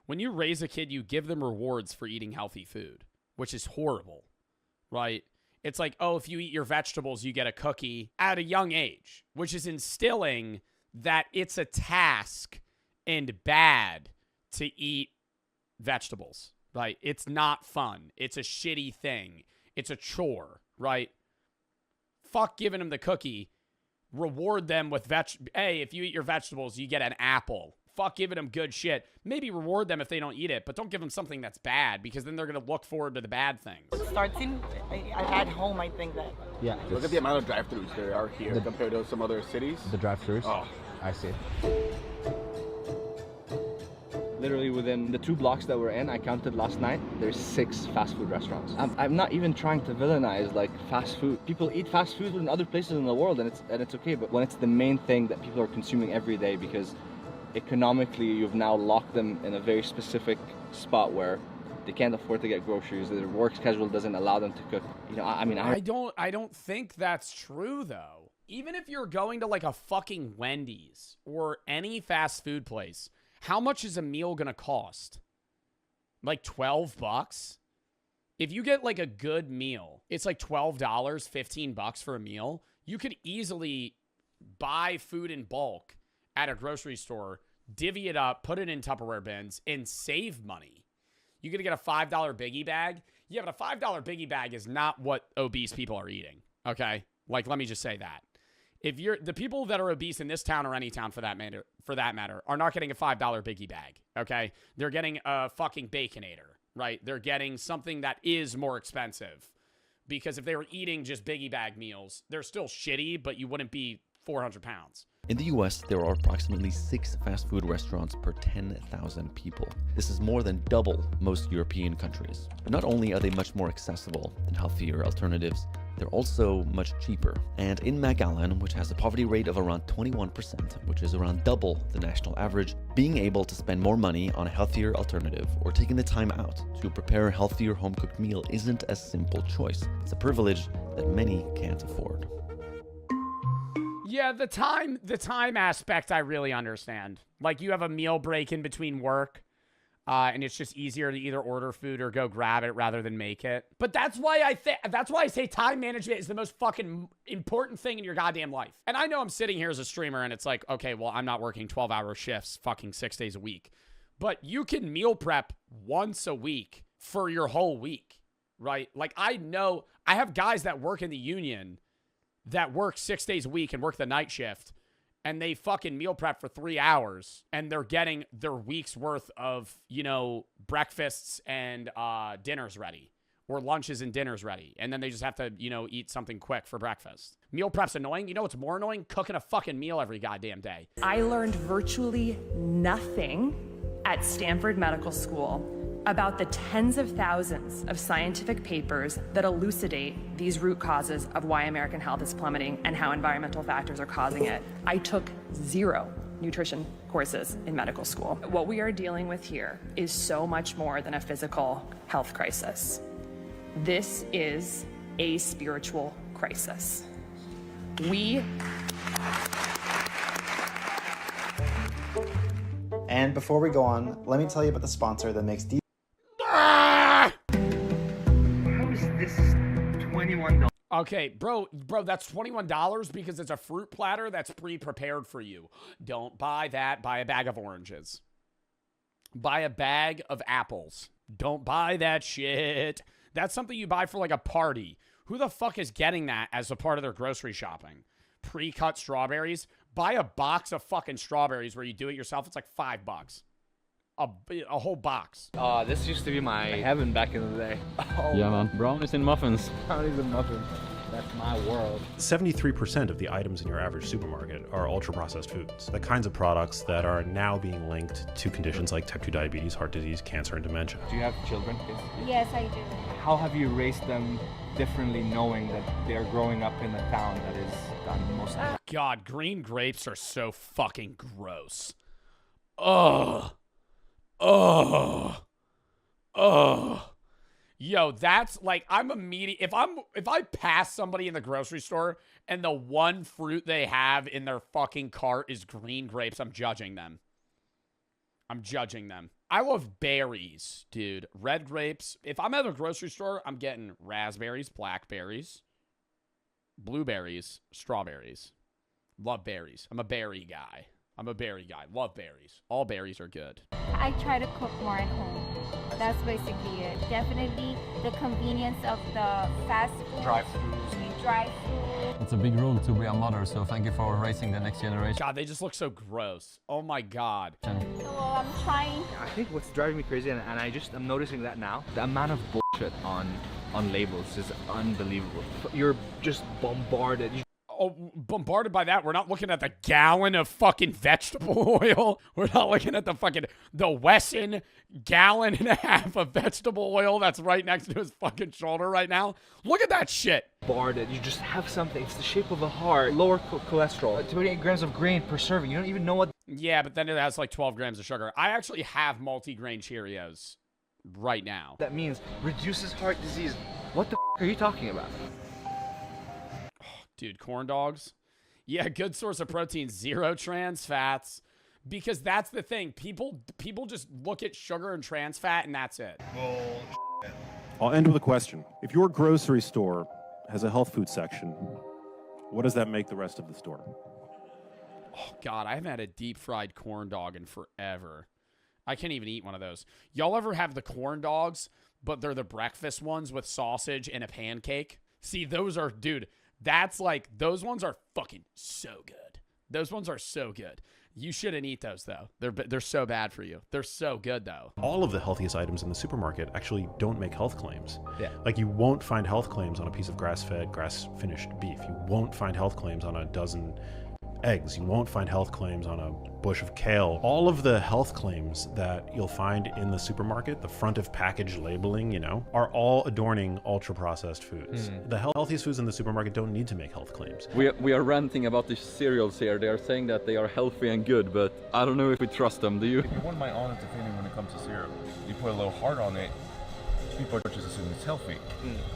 When you raise a kid, you give them rewards for eating healthy food, which is horrible, right? It's like, oh, if you eat your vegetables, you get a cookie at a young age, which is instilling that it's a task and bad to eat vegetables, right? It's not fun. It's a shitty thing. It's a chore, right? Fuck giving them the cookie. Reward them with hey, if you eat your vegetables, you get an apple. Fuck giving them good shit. Maybe reward them if they don't eat it, but don't give them something that's bad because then they're going to look forward to the bad things. starting at home, I think that. Yeah. Look at the amount of drive-thrus there are here compared to some other cities. The drive-thrus? Oh. I see. Literally within the 2 blocks that we're in, I counted last night, there's 6 fast food restaurants. I'm not even trying to villainize like fast food. People eat fast food in other places in the world and it's okay, but when it's the main thing that people are consuming every day because economically you've now locked them in a very specific spot where they can't afford to get groceries, their work schedule doesn't allow them to cook. You know, I don't think that's true though. Even if you're going to like a fucking Wendy's or any fast food place, how much is a meal gonna cost? Like $12? If you get like a good meal, it's like $12, $15 for a meal. You could easily buy food in bulk at a grocery store, divvy it up, put it in Tupperware bins, and save money. You could get a $5 biggie bag. Yeah, but a $5 biggie bag is not what obese people are eating, okay? Like, let me just say that. If you're the people that are obese in this town or any town for that matter are not getting a $5 biggie bag, okay? They're getting a fucking Baconator, right? They're getting something that is more expensive. Because if they were eating just biggie bag meals, they're still shitty, but you wouldn't be 400 pounds. In the US, there are approximately 6 fast food restaurants per 10,000 people. This is more than double most European countries. But not only are they much more accessible than healthier alternatives, they're also much cheaper. And in McAllen, which has a poverty rate of around 21%, which is around double the national average, being able to spend more money on a healthier alternative or taking the time out to prepare a healthier home-cooked meal isn't a simple choice. It's a privilege that many can't afford. Yeah, the time aspect I really understand. Like you have a meal break in between work, and it's just easier to either order food or go grab it rather than make it. But that's why I say time management is the most fucking important thing in your goddamn life. And I know I'm sitting here as a streamer and it's like, okay, well, I'm not working 12-hour shifts fucking 6 days a week. But you can meal prep once a week for your whole week, right? Like I know I have guys that work in the union that work 6 days a week and work the night shift, and they fucking meal prep for 3 hours, and they're getting their week's worth of, you know, breakfasts and dinners ready, or lunches and dinners ready, and then they just have to, you know, eat something quick for breakfast. Meal prep's annoying. You know what's more annoying? Cooking a fucking meal every goddamn day. I learned virtually nothing at Stanford Medical School about the tens of thousands of scientific papers that elucidate these root causes of why American health is plummeting and how environmental factors are causing it. I took 0 nutrition courses in medical school. What we are dealing with here is so much more than a physical health crisis. This is a spiritual crisis. And before we go on, let me tell you about the sponsor that makes How is this $21? Okay, bro, that's $21 because it's a fruit platter that's pre-prepared for you. Don't buy that. Buy a bag of oranges. Buy a bag of apples. Don't buy that shit. That's something you buy for like a party. Who the fuck is getting that as a part of their grocery shopping? Pre-cut strawberries? Buy a box of fucking strawberries where you do it yourself. It's like $5. A whole box. This used to be my heaven back in the day. Yeah, man. Brownies and muffins. Brownies and muffins. That's my world. 73% of the items in your average supermarket are ultra-processed foods. The kinds of products that are now being linked to conditions like type 2 diabetes, heart disease, cancer, and dementia. Do you have children? Yes, I do. How have you raised them differently knowing that they're growing up in a town that is done mostly? God, green grapes are so fucking gross. Ugh. Ugh. Ugh. Yo, that's like, I'm immediate. If I pass somebody in the grocery store and the one fruit they have in their fucking cart is green grapes, I'm judging them. I'm judging them. I love berries, dude. Red grapes. If I'm at a grocery store, I'm getting raspberries, blackberries, blueberries, strawberries. Love berries. I'm a berry guy. Love berries. All berries are good. I try to cook more at home. That's basically it. Definitely the convenience of the fast food. Drive-through. It's a big rule to be a mother, so thank you for raising the next generation. God, they just look so gross. Oh my God. Well, I'm trying. I think what's driving me crazy, and I'm noticing that now, the amount of bullshit on labels is unbelievable. You're just bombarded. Bombarded by that. We're not looking at the gallon of fucking vegetable oil. We're not looking at the Wesson gallon and a half of vegetable oil that's right next to his fucking shoulder right now. Look at that shit. Bombarded. You just have something. It's the shape of a heart. Lower cholesterol. 28 grams of grain per serving. You don't even know what. Yeah, but then it has like 12 grams of sugar. I actually have multi-grain Cheerios right now. That means reduces heart disease. What the are you talking about? Dude, corn dogs. Yeah, good source of protein, 0 trans fats. Because that's the thing. People just look at sugar and trans fat and that's it. I'll end with a question. If your grocery store has a health food section, what does that make the rest of the store? Oh, God, I haven't had a deep fried corn dog in forever. I can't even eat one of those. Y'all ever have the corn dogs, but they're the breakfast ones with sausage and a pancake? See, those are, dude, that's like, those ones are fucking so good. Those ones are so good. You shouldn't eat those, though. They're so bad for you. They're so good, though. All of the healthiest items in the supermarket actually don't make health claims. Yeah. Like, you won't find health claims on a piece of grass-fed, grass-finished beef. You won't find health claims on a dozen eggs. You won't find health claims on a bush of kale. All of the health claims that you'll find in the supermarket, the front of package labeling, you know, are all adorning ultra-processed foods. The healthiest foods in the supermarket don't need to make health claims. We are ranting about these cereals here. They are saying that they are healthy and good, but I don't know if we trust them. Do you? If you want my honest opinion when it comes to cereal, you put a little heart on it, people just assume it's healthy.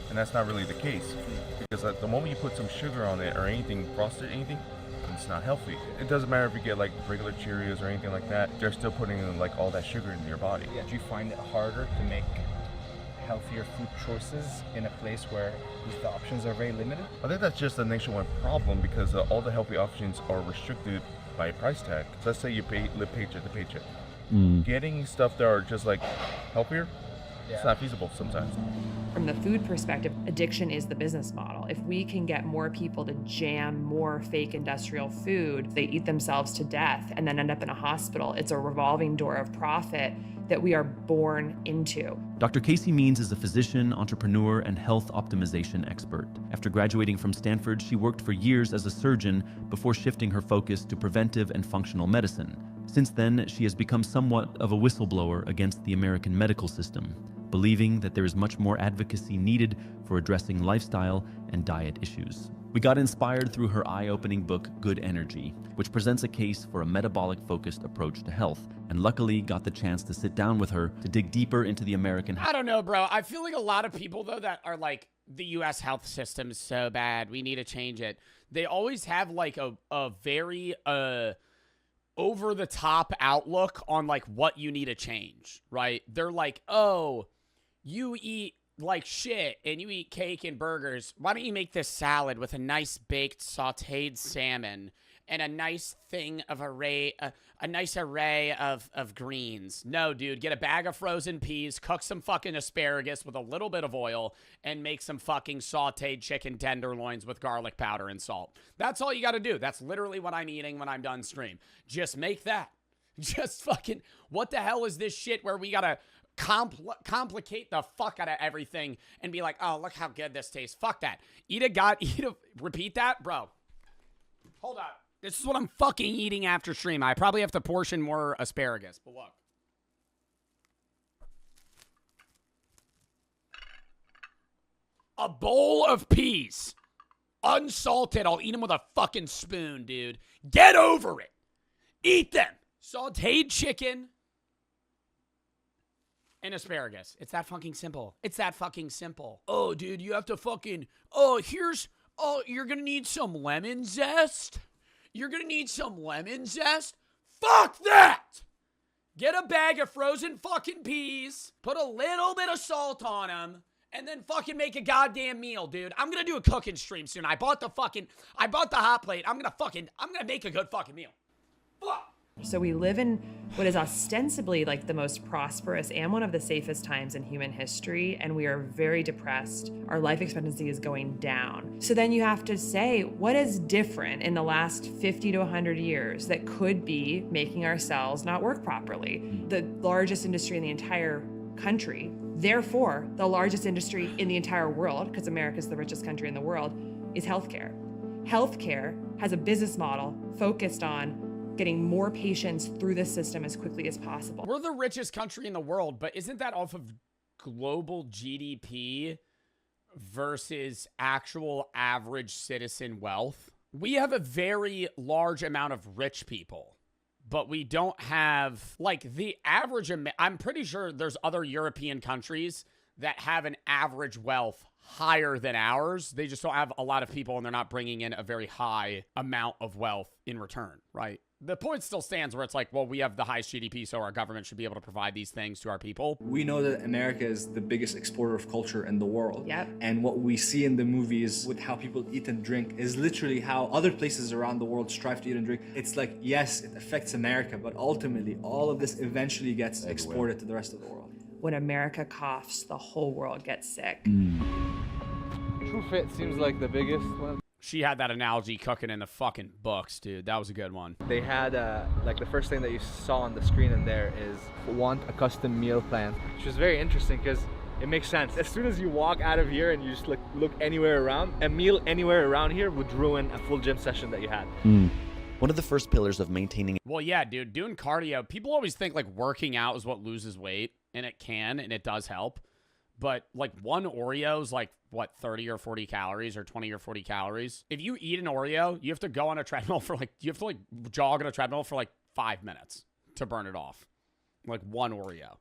And that's not really the case. Because at the moment you put some sugar on it or anything, frosted anything, it's not healthy. It doesn't matter if you get like regular Cheerios or anything like that, they're still putting in like all that sugar into your body. Do you find it harder to make healthier food choices in a place where the options are very limited? I think that's just a nationwide problem because all the healthy options are restricted by a price tag. So let's say you live paycheck to paycheck. Getting stuff that are just like healthier, it's not feasible sometimes. From the food perspective, addiction is the business model. If we can get more people to jam more fake industrial food, they eat themselves to death and then end up in a hospital. It's a revolving door of profit that we are born into. Dr. Casey Means is a physician, entrepreneur, and health optimization expert. After graduating from Stanford, she worked for years as a surgeon before shifting her focus to preventive and functional medicine. Since then, she has become somewhat of a whistleblower against the American medical system, believing that there is much more advocacy needed for addressing lifestyle and diet issues. We got inspired through her eye-opening book, Good Energy, which presents a case for a metabolic-focused approach to health, and luckily got the chance to sit down with her to dig deeper into the American... I don't know, bro. I feel like a lot of people, though, that are like, the U.S. health system is so bad, we need to change it. They always have like a very over-the-top outlook on like what you need to change, right? They're like, oh, you eat like shit and you eat cake and burgers. Why don't you make this salad with a nice baked sauteed salmon and a nice thing of a nice array of greens? No, dude, get a bag of frozen peas, cook some fucking asparagus with a little bit of oil, and make some fucking sauteed chicken tenderloins with garlic powder and salt. That's all you got to do. That's literally what I'm eating when I'm done stream. Just make that. Just fucking, what the hell is this shit where we gotta complicate the fuck out of everything and be like, oh, look how good this tastes. Fuck that. Repeat that, bro. Hold up. This is what I'm fucking eating after stream. I probably have to portion more asparagus, but look. A bowl of peas. Unsalted. I'll eat them with a fucking spoon, dude. Get over it. Eat them. Sauteed chicken and asparagus. It's that fucking simple. It's that fucking simple. Oh, dude, you have to fucking... Oh, you're gonna need some lemon zest? You're gonna need some lemon zest? Fuck that! Get a bag of frozen fucking peas, put a little bit of salt on them, and then fucking make a goddamn meal, dude. I'm gonna do a cooking stream soon. I bought the hot plate. I'm gonna make a good fucking meal. Fuck! So we live in what is ostensibly like the most prosperous and one of the safest times in human history, and we are very depressed. Our life expectancy is going down. So then you have to say, what is different in the last 50 to 100 years that could be making our cells not work properly? The largest industry in the entire country, therefore the largest industry in the entire world, because America is the richest country in the world, is healthcare. Healthcare has a business model focused on getting more patients through the system as quickly as possible. We're the richest country in the world, but isn't that off of global GDP versus actual average citizen wealth? We have a very large amount of rich people, but we don't have, like, the average... I'm pretty sure there's other European countries that have an average wealth higher than ours. They just don't have a lot of people, and they're not bringing in a very high amount of wealth in return, right? The point still stands where it's like, well, we have the highest GDP, so our government should be able to provide these things to our people. We know that America is the biggest exporter of culture in the world. Yep. And what we see in the movies with how people eat and drink is literally how other places around the world strive to eat and drink. It's like, yes, it affects America, but ultimately all of this eventually gets exported to the rest of the world. When America coughs, the whole world gets sick. True Fit seems like the biggest one. She had that analogy cooking in the fucking books, dude. That was a good one. They had, like, the first thing that you saw on the screen in there is want a custom meal plan, which was very interesting because it makes sense. As soon as you walk out of here and you just look anywhere around, a meal anywhere around here would ruin a full gym session that you had. One of the first pillars of maintaining... Well, yeah, dude, doing cardio, people always think, like, working out is what loses weight, and it can, and it does help. But, like, one Oreo's, like, what, 30 or 40 calories or 20 or 40 calories? If you eat an Oreo, you have to go on a treadmill for, like, jog on a treadmill for, like, 5 minutes to burn it off. Like, one Oreo.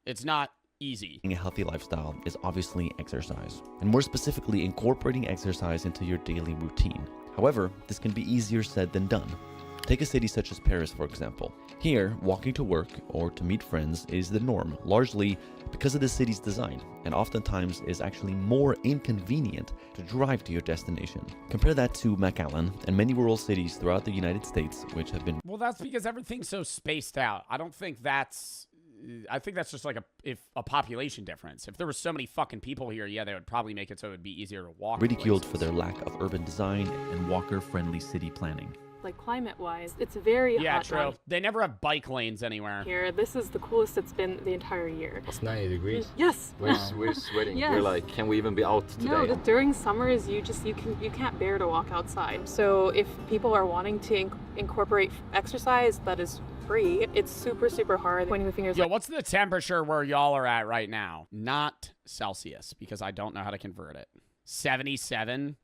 It's not easy. A healthy lifestyle is obviously exercise, and more specifically, incorporating exercise into your daily routine. However, this can be easier said than done. Take a city such as Paris, for example. Here, walking to work or to meet friends is the norm, largely because of the city's design, and oftentimes is actually more inconvenient to drive to your destination. Compare that to McAllen and many rural cities throughout the United States, which have been... Well, that's because everything's so spaced out. I think that's just like a population difference. If there were so many fucking people here, yeah, they would probably make it so it would be easier to walk. Ridiculed for their lack of urban design and walker-friendly city planning. Like climate-wise, it's very hot. Yeah, true. They never have bike lanes anywhere. Here, this is the coolest it's been the entire year. It's 90 degrees. Yes. We're sweating. Yes. We're like, can we even be out today? No, during summers, you can't bear to walk outside. So if people are wanting to incorporate exercise that is free, it's super, super hard. Pointing the fingers. Yo, what's the temperature where y'all are at right now? Not Celsius, because I don't know how to convert it. 77.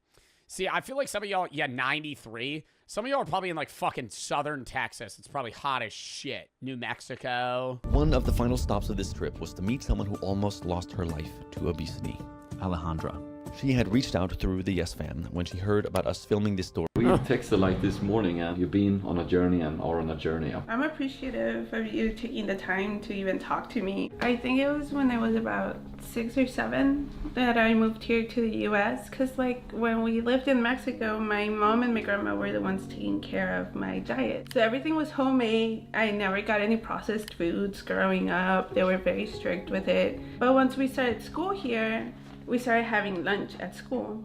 See, I feel like some of y'all, 93. Some of y'all are probably in, like, fucking southern Texas. It's probably hot as shit. New Mexico. One of the final stops of this trip was to meet someone who almost lost her life to obesity, Alejandra. She had reached out through the Yes Fam when she heard about us filming this story. We texted like this morning, and you've been on a journey and are on a journey. I'm appreciative of you taking the time to even talk to me. I think it was when I was about 6 or 7 that I moved here to the US, because like when we lived in Mexico, my mom and my grandma were the ones taking care of my diet. So everything was homemade. I never got any processed foods growing up. They were very strict with it. But once we started school here, we started having lunch at school.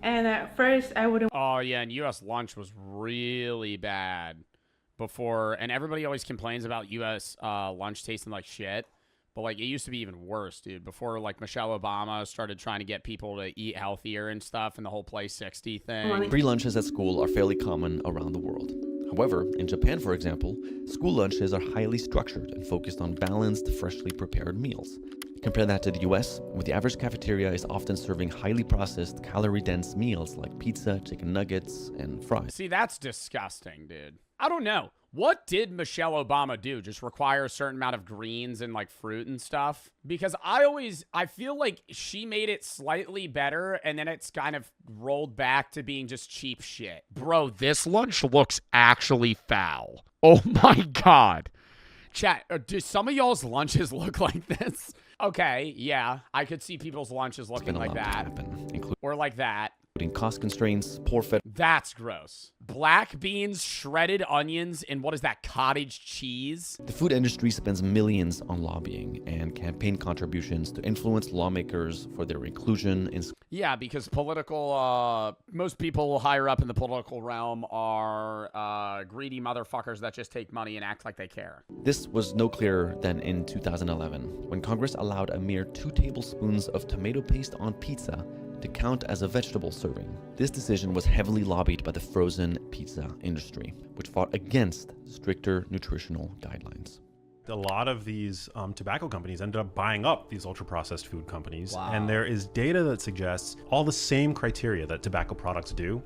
And at first I wouldn't... Oh yeah, and US lunch was really bad before, and everybody always complains about US lunch tasting like shit. But, like, it used to be even worse, dude. Before, like, Michelle Obama started trying to get people to eat healthier and stuff and the whole Play 60 thing. Free lunches at school are fairly common around the world. However, in Japan, for example, school lunches are highly structured and focused on balanced, freshly prepared meals. Compare that to the US, where the average cafeteria is often serving highly processed, calorie-dense meals like pizza, chicken nuggets, and fries. See, that's disgusting, dude. I don't know. What did Michelle Obama do? Just require a certain amount of greens and like fruit and stuff? Because I feel like she made it slightly better and then it's kind of rolled back to being just cheap shit. Bro, this lunch looks actually foul. Oh my God. Chat, do some of y'all's lunches look like this? Okay, yeah. I could see people's lunches looking like that. Or like that. Including cost constraints, poor fed. That's gross. Black beans, shredded onions, and what is that, cottage cheese? The food industry spends millions on lobbying and campaign contributions to influence lawmakers for their inclusion in. Yeah, because most people higher up in the political realm are greedy motherfuckers that just take money and act like they care. This was no clearer than in 2011, when Congress allowed a mere 2 tablespoons of tomato paste on pizza to count as a vegetable serving. This decision was heavily lobbied by the frozen pizza industry, which fought against stricter nutritional guidelines. A lot of these tobacco companies ended up buying up these ultra-processed food companies. Wow. And there is data that suggests all the same criteria that tobacco products do,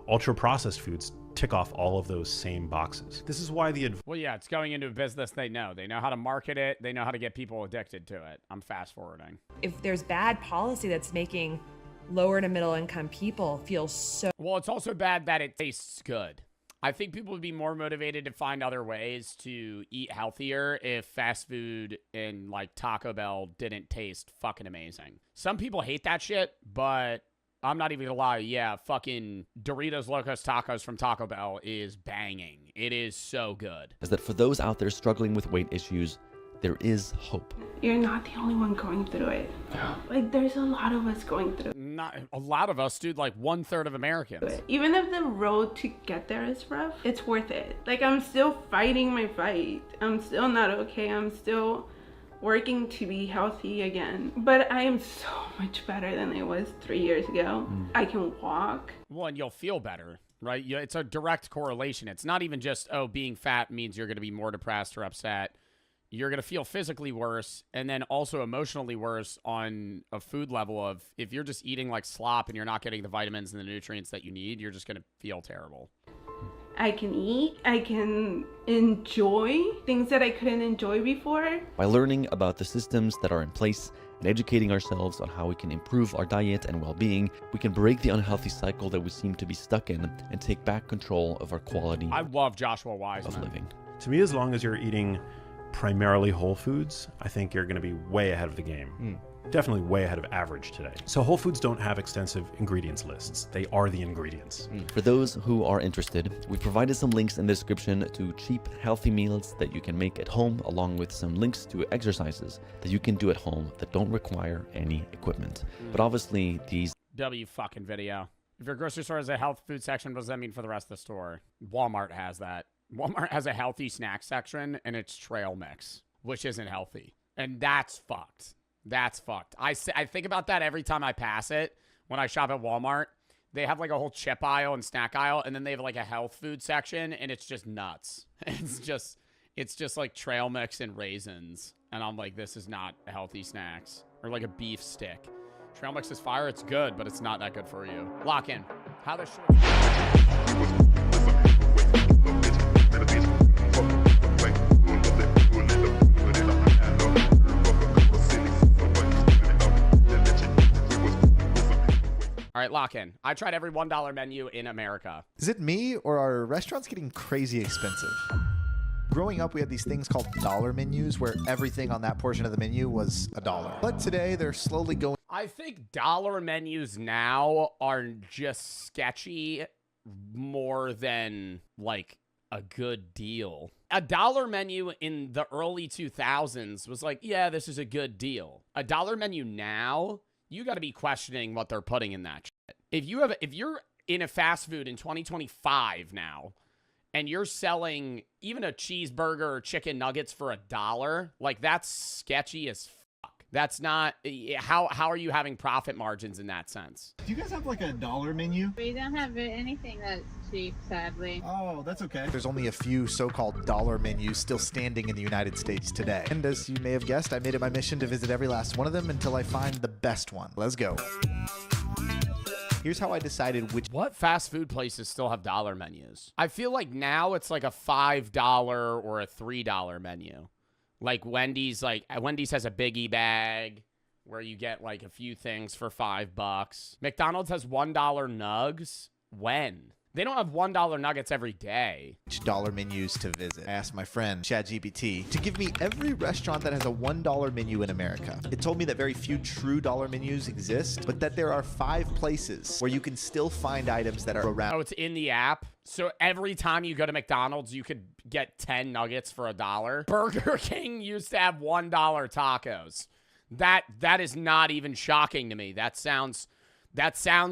ultra-processed foods tick off all of those same boxes. This is why well, yeah, it's going into a business they know. They know how to market it. They know how to get people addicted to it. I'm fast-forwarding. If there's bad policy that's making lower to middle income people feel so... Well, it's also bad that it tastes good. I think people would be more motivated to find other ways to eat healthier if fast food and like Taco Bell didn't taste fucking amazing. Some people hate that shit, but I'm not even gonna lie. Yeah, fucking Doritos Locos Tacos from Taco Bell is banging. It is so good. Is that for those out there struggling with weight issues, there is hope. You're not the only one going through it. Like, there's a lot of us going through it. Not a lot of us, dude, like 1/3 of Americans. Even if the road to get there is rough, it's worth it. Like, I'm still fighting my fight. I'm still not okay. I'm still working to be healthy again. But I am so much better than I was 3 years ago. I can walk. Well, and you'll feel better, right? It's a direct correlation. It's not even just, oh, being fat means you're going to be more depressed or upset. You're going to feel physically worse and then also emotionally worse on a food level of if you're just eating like slop and you're not getting the vitamins and the nutrients that you need, you're just going to feel terrible. I can eat. I can enjoy things that I couldn't enjoy before. By learning about the systems that are in place and educating ourselves on how we can improve our diet and well-being, we can break the unhealthy cycle that we seem to be stuck in and take back control of our quality I love Joshua Wise of living. To me, as long as you're eating primarily whole foods, I think you're going to be way ahead of the game. Definitely way ahead of average today. So whole foods don't have extensive ingredients lists. They are the ingredients. For those who are interested, we provided some links in the description to cheap, healthy meals that you can make at home, along with some links to exercises that you can do at home that don't require any equipment. But obviously, these... W fucking video. If your grocery store has a health food section, what does that mean for the rest of the store? Walmart has that. Walmart has a healthy snack section, and it's trail mix, which isn't healthy. And that's fucked. That's fucked. I think about that every time I pass it when I shop at Walmart. They have like a whole chip aisle and snack aisle, and then they have like a health food section, and it's just nuts. It's just like trail mix and raisins. And I'm like, this is not healthy snacks. Or like a beef stick. Trail mix is fire. It's good, but it's not that good for you. Lock in. How the short... All right, lock in. I tried every $1 menu in America. Is it me, or are restaurants getting crazy expensive? Growing up, we had these things called dollar menus where everything on that portion of the menu was $1. But today, they're slowly going... I think dollar menus now are just sketchy more than, like, a good deal. A dollar menu in the early 2000s was like, yeah, this is a good deal. A dollar menu now... You got to be questioning what they're putting in that shit. If you're in a fast food in 2025 now, and you're selling even a cheeseburger or chicken nuggets for $1, like that's sketchy as fuck. That's not, how are you having profit margins in that sense? Do you guys have like a dollar menu? We don't have anything that's cheap, sadly. Oh, that's okay. There's only a few so-called dollar menus still standing in the United States today. And as you may have guessed, I made it my mission to visit every last one of them until I find the best one. Let's go. Here's how I decided which... What fast food places still have dollar menus? I feel like now it's like a $5 or a $3 menu. Like Wendy's has a biggie bag where you get like a few things for $5. McDonald's has $1 nugs. When? They don't have $1 nuggets every day. Which dollar menus to visit. I asked my friend, ChatGPT, to give me every restaurant that has a $1 menu in America. It told me that very few true dollar menus exist, but that there are 5 places where you can still find items that are around. Oh, it's in the app? So every time you go to McDonald's, you could get 10 nuggets for $1. Burger King used to have $1 tacos. That is not even shocking to me. That sounds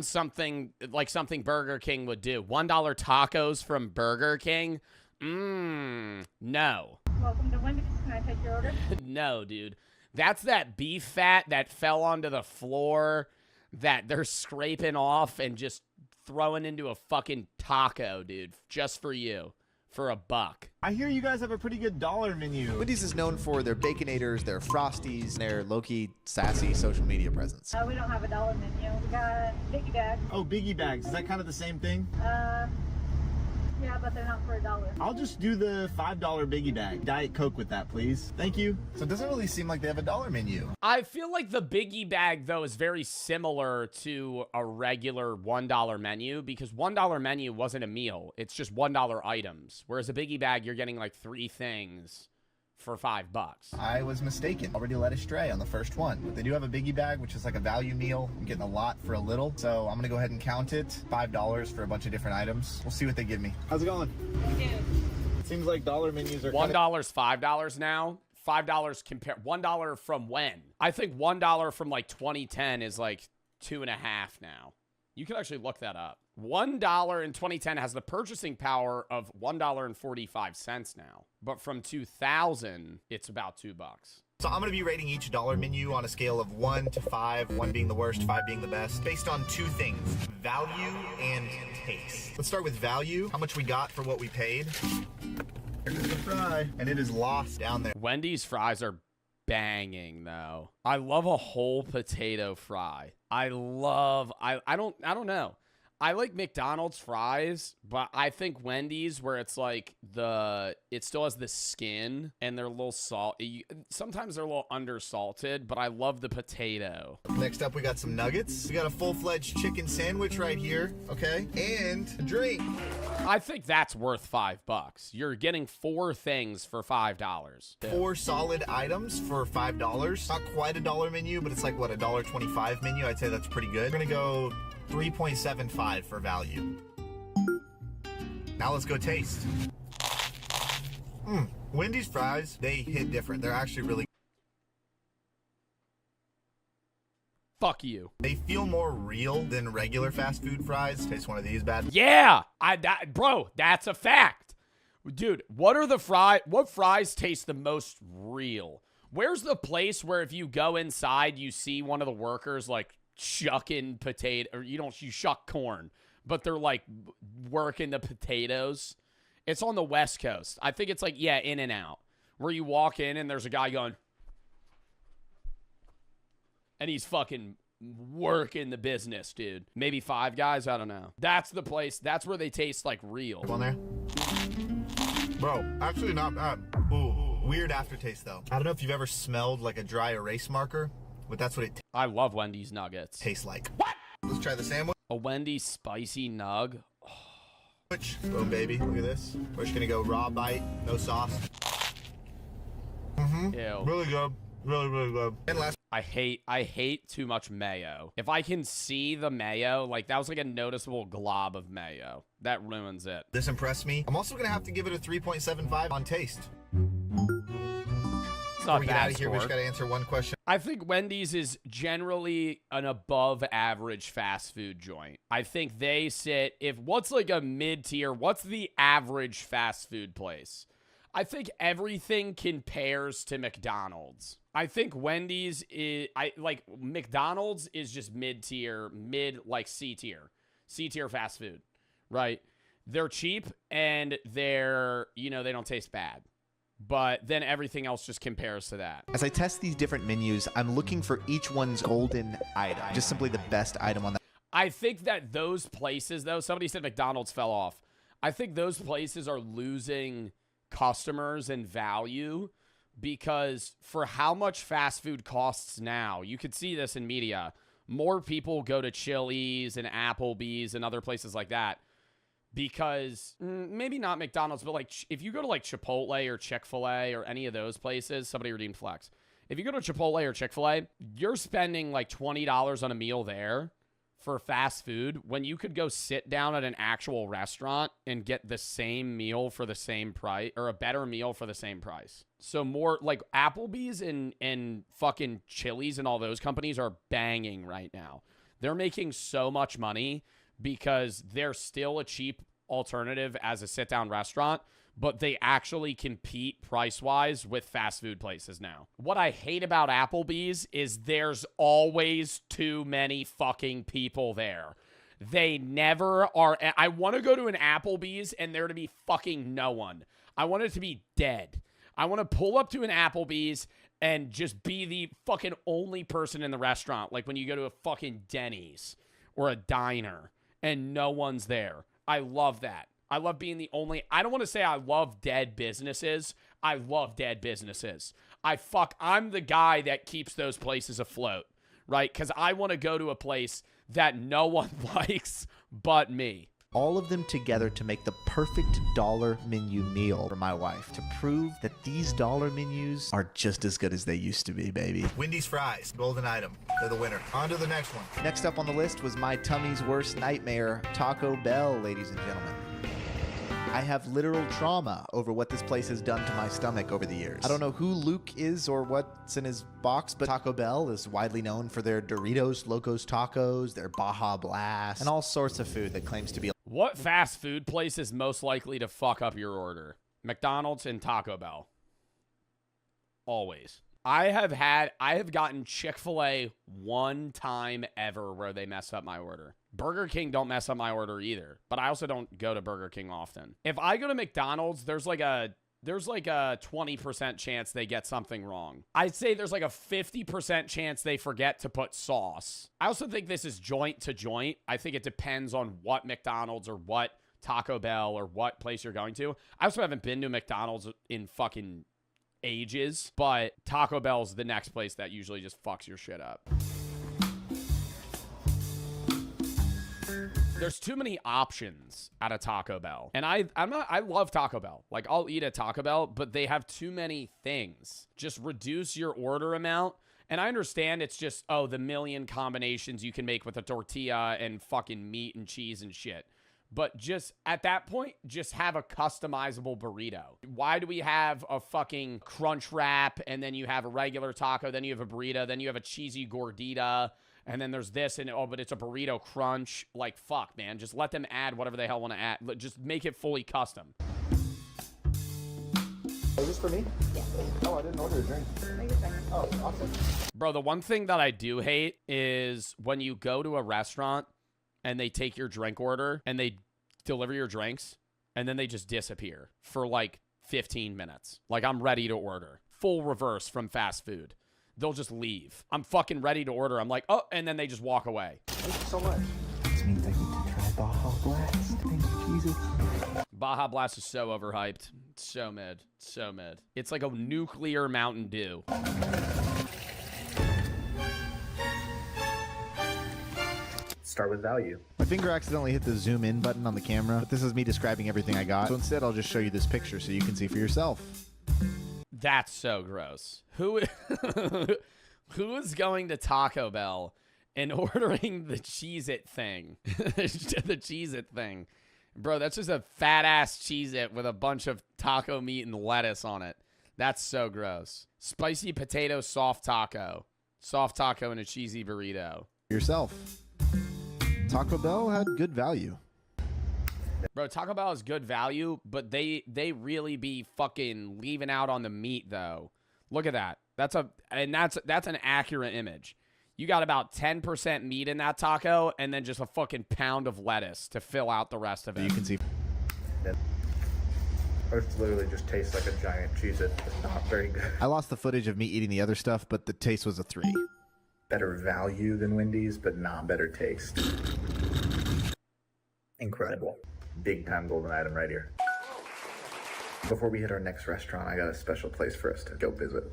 something like something Burger King would do. $1 tacos from Burger King? No. Welcome to Wendy's. Can I take your order? No, dude. That's that beef fat that fell onto the floor that they're scraping off and just throwing into a fucking taco, dude, just for you. For $1. I hear you guys have a pretty good dollar menu. Wendy's is known for their Baconators, their Frosties, their low-key, sassy social media presence. We don't have a dollar menu. We got biggie bags. Oh, biggie bags. Is that kind of the same thing? Yeah, but they're not for $1. I'll just do the $5 biggie bag. Diet Coke with that, please. Thank you. So it doesn't really seem like they have a dollar menu. I feel like the biggie bag, though, is very similar to a regular $1 menu because $1 menu wasn't a meal. It's just $1 items. Whereas a biggie bag, you're getting like 3 things for $5. I was mistaken. Already led astray on the first one. But they do have a biggie bag, which is like a value meal. I'm getting a lot for a little. So I'm gonna go ahead and count it. $5 for a bunch of different items. We'll see what they give me. How's it going? It seems like dollar menus are $1's $5 now. $5 compare $1 from when? I think $1 from like 2010 is like 2.5 now. You can actually look that up. $1 in 2010 has the purchasing power of $1.45 now. But from 2000, it's about $2. So I'm going to be rating each dollar menu on a scale of 1 to 5, 1 being the worst, 5 being the best, based on 2 things, value and taste. Let's start with value, how much we got for what we paid. Here's the fry, and it is lost down there. Wendy's fries are banging, though. I love a whole potato fry. I don't know. I like McDonald's fries, but I think Wendy's, where it's like it still has the skin and they're a little sometimes they're a little undersalted, but I love the potato. Next up, we got some nuggets. We got a full-fledged chicken sandwich right here, okay? And a drink. I think that's worth $5. You're getting 4 things for $5. 4 solid items for $5. Not quite a dollar menu, but it's like, what, a $1.25 menu? I'd say that's pretty good. We're gonna go 3.75 for value. Now let's go taste. Wendy's fries, they hit different. They're actually really... Fuck you. They feel more real than regular fast food fries. Taste one of these bad. Yeah! Bro, that's a fact. Dude, what fries taste the most real? Where's the place where if you go inside, you see one of the workers like shucking potato, or you shuck corn, but they're like working the potatoes? It's on the West Coast. I think it's like, yeah, In-N-Out, where you walk in and there's a guy going, and he's fucking working the business, dude. Maybe Five Guys, I don't know. That's the place. That's where they taste like real. On there. Bro, actually not bad. Ooh, weird aftertaste though. I don't know if you've ever smelled like a dry erase marker, but that's what it I love Wendy's nuggets. tastes like. What? Let's try the sandwich. A Wendy's spicy nug. Boom, baby. Look at this. We're just gonna go raw bite, no sauce. Ew. Really good. Really, really good. And last. I hate too much mayo. If I can see the mayo, like that was like a noticeable glob of mayo. That ruins it. This impressed me. I'm also gonna have to give it a 3.75 on taste. Before not we get bad out of here, we just score. got to answer one question. I think Wendy's is generally an above average fast food joint. I think they sit, what's like a mid-tier, what's the average fast food place? I think everything compares to McDonald's. I think Wendy's is, McDonald's is just mid-tier, like C-tier fast food, right? They're cheap and they're, they don't taste bad. But then everything else just compares to that. As I test these different menus, I'm looking for each one's golden item, just simply the best item on that. I think that those places, though, somebody said McDonald's fell off. I think those places are losing customers and value because for how much fast food costs now, you could see this in media, more people go to Chili's and Applebee's and other places like that because maybe not McDonald's, but like if you go to like Chipotle or Chick-fil-A or any of those places, somebody redeemed Flex. If you go to Chipotle or Chick-fil-A, you're spending like $20 on a meal there for fast food when you could go sit down at an actual restaurant and get the same meal for the same price or a better meal for the same price. So more like Applebee's and fucking Chili's and all those companies are banging right now. They're making so much money because they're still a cheap alternative as a sit-down restaurant, but they actually compete price-wise with fast food places now. What I hate about Applebee's is there's always too many fucking people there. They never are. I want to go to an Applebee's and there to be fucking no one. I want it to be dead. I want to pull up to an Applebee's and just be the fucking only person in the restaurant. Like when you go to a fucking Denny's or a diner and no one's there. I love that. I love being the only, I don't want to say I love dead businesses. I love dead businesses. I'm the guy that keeps those places afloat, right? Because I want to go to a place that no one likes but me. All of them together to make the perfect dollar menu meal for my wife, to prove that these dollar menus are just as good as they used to be, baby. Wendy's fries, golden item. They're the winner. On to the next one. Next up on the list was my tummy's worst nightmare, Taco Bell, ladies and gentlemen. I have literal trauma over what this place has done to my stomach over the years. I don't know who Luke is or what's in his box, but Taco Bell is widely known for their Doritos Locos Tacos, their Baja Blast, and all sorts of food that claims to be. What fast food place is most likely to fuck up your order? McDonald's and Taco Bell. Always. I have gotten Chick-fil-A one time ever where they messed up my order. Burger King don't mess up my order either, but I also don't go to Burger King often. If I go to McDonald's, there's like a 20% chance they get something wrong. I'd say there's like a 50% chance they forget to put sauce. I also think this is joint to joint. I think it depends on what McDonald's or what Taco Bell or what place you're going to. I also haven't been to McDonald's in fucking ages, but Taco Bell's the next place that usually just fucks your shit up. There's too many options at a Taco Bell. And I love Taco Bell. Like I'll eat at Taco Bell, but they have too many things. Just reduce your order amount. And I understand it's just, the million combinations you can make with a tortilla and fucking meat and cheese and shit. But just at that point, just have a customizable burrito. Why do we have a fucking crunch wrap and then you have a regular taco, then you have a burrito, then you have a cheesy gordita, and then there's this and but it's a burrito crunch? Like, fuck, man. Just let them add whatever the hell want to add. Just make it fully custom. Is this for me? Yeah. Oh, I didn't order a drink. Oh, awesome. Bro, the one thing that I do hate is when you go to a restaurant and they take your drink order and they deliver your drinks and then they just disappear for like 15 minutes. Like I'm ready to order. Full reverse from fast food. They'll just leave. I'm fucking ready to order. I'm like, and then they just walk away. Thank you so much. This means I get to try Baja Blast. Thank you, Jesus. Baja Blast is so overhyped. It's so mid. So mid. It's like a nuclear Mountain Dew. Start with value. My finger accidentally hit the zoom in button on the camera, but this is me describing everything I got. So instead, I'll just show you this picture so you can see for yourself. That's so gross. Who is going to Taco Bell and ordering the Cheez-It thing? The Cheez-It thing. Bro, that's just a fat-ass Cheez-It with a bunch of taco meat and lettuce on it. That's so gross. Spicy potato soft taco. Soft taco and a cheesy burrito. Yourself. Taco Bell had good value. Bro, Taco Bell is good value, but they really be fucking leaving out on the meat though. Look at that. That's an accurate image. You got about 10% meat in that taco and then just a fucking pound of lettuce to fill out the rest of it. You can see. It literally just tastes like a giant Cheez-It. It's not very good. I lost the footage of me eating the other stuff, but the taste was a 3. Better value than Wendy's, but not better taste. Incredible. Big time golden item right here. Before we hit our next restaurant, I got a special place for us to go visit.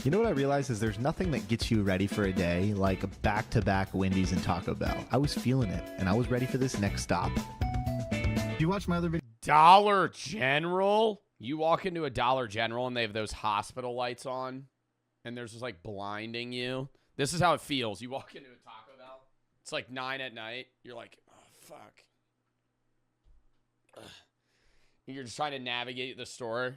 You know what I realized is there's nothing that gets you ready for a day like a back-to-back Wendy's and Taco Bell. I was feeling it, and I was ready for this next stop. Did you watch my other video? Dollar General? You walk into a Dollar General and they have those hospital lights on, and there's just like blinding you. This is how it feels. You walk into a Taco Bell. It's like 9 at night. You're like, oh, fuck. Ugh. You're just trying to navigate the store.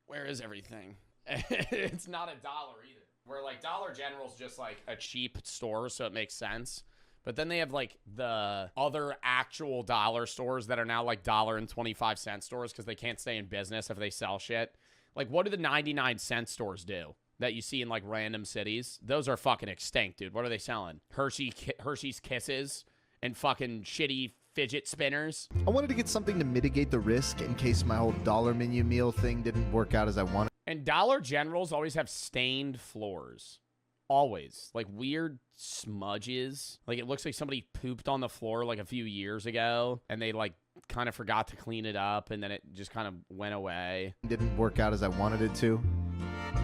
Where is everything? It's not $1 either. Where like Dollar General's just like a cheap store, so it makes sense. But then they have like the other actual dollar stores that are now like $1.25 stores because they can't stay in business if they sell shit. Like, what do the 99-cent stores do that you see in like random cities? Those are fucking extinct, dude. What are they selling? Hershey's Kisses and fucking shitty fidget spinners. I wanted to get something to mitigate the risk in case my whole dollar menu meal thing didn't work out as I wanted. And Dollar Generals always have stained floors. Always. Like weird smudges. Like it looks like somebody pooped on the floor like a few years ago and they like kind of forgot to clean it up and then it just kind of went away. Didn't work out as I wanted it to.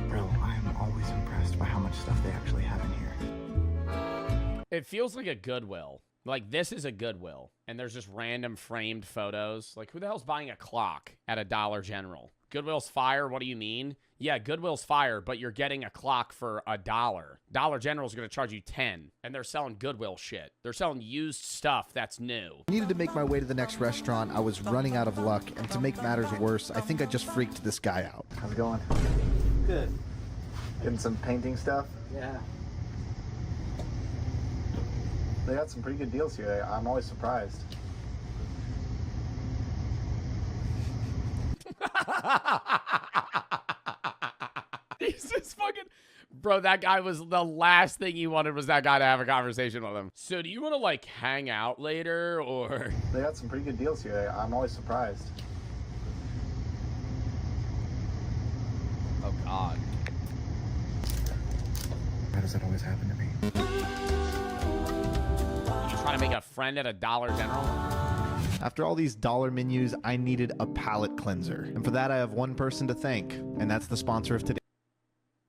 Bro, I am always impressed by how much stuff they actually have in here. It feels like a Goodwill. Like this is a Goodwill and there's just random framed photos. Like who the hell's buying a clock at a Dollar General? Goodwill's fire? What do you mean? Yeah, Goodwill's fire, but you're getting a clock for $1. Dollar General's going to charge you $10, and they're selling Goodwill shit. They're selling used stuff that's new. I needed to make my way to the next restaurant. I was running out of luck, and to make matters worse, I think I just freaked this guy out. How's it going? Good. Getting some painting stuff? Yeah. They got some pretty good deals here. I'm always surprised. He's just fucking... Bro, that guy was... The last thing he wanted was that guy to have a conversation with him. So do you want to, like, hang out later, or... They got some pretty good deals here. I'm always surprised. Oh, God. Why does that always happen to me? You trying to make a friend at a Dollar General? After all these dollar menus, I needed a palate cleanser. And for that, I have one person to thank, and that's the sponsor of today.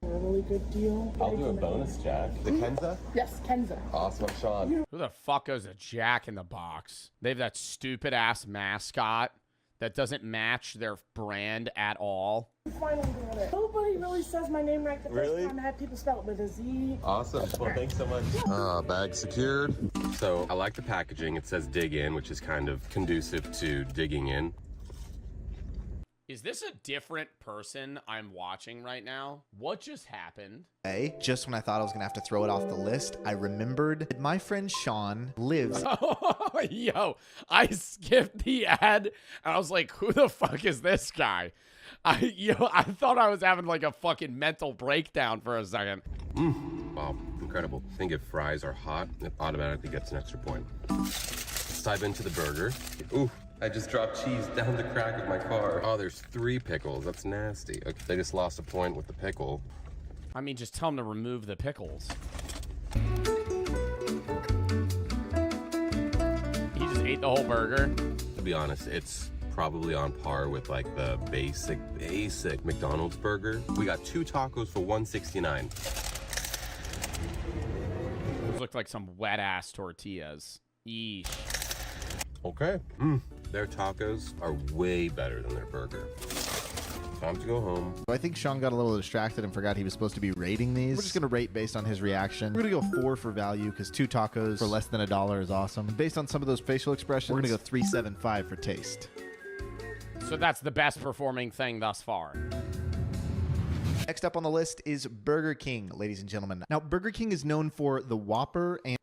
Really good deal. I'll do a bonus, Jack. The Kenza? Yes, Kenza. Awesome, Sean. Who the fuck goes a Jack in the Box? They have that stupid-ass mascot that doesn't match their brand at all. Finally doing it. Nobody really says my name right the first time. I had people spell it with a Z. Awesome. Well, thanks so much. Bag secured. So I like the packaging. It says dig in, which is kind of conducive to digging in. Is this a different person I'm watching right now? What just happened? Hey, just when I thought I was going to have to throw it off the list, I remembered that my friend Sean lives... Yo, I skipped the ad, and I was like, who the fuck is this guy? I thought I was having like a fucking mental breakdown for a second. Wow, incredible. I think if fries are hot, it automatically gets an extra point. Let's dive into the burger. Ooh, I just dropped cheese down the crack of my car. Oh, there's 3 pickles. That's nasty. Okay, they just lost a point with the pickle. I mean, just tell them to remove the pickles. He just ate the whole burger. To be honest, it's probably on par with like the basic McDonald's burger. We got 2 tacos for $1.69. Those look like some wet ass tortillas. Eesh. Okay. Their tacos are way better than their burger. Time to go home. I think Sean got a little distracted and forgot he was supposed to be rating these. We're just going to rate based on his reaction. We're going to go 4 for value because 2 tacos for less than $1 is awesome. And based on some of those facial expressions, we're going to go 3.75 for taste. So that's the best performing thing thus far. Next up on the list is Burger King, ladies and gentlemen. Now, Burger King is known for the Whopper and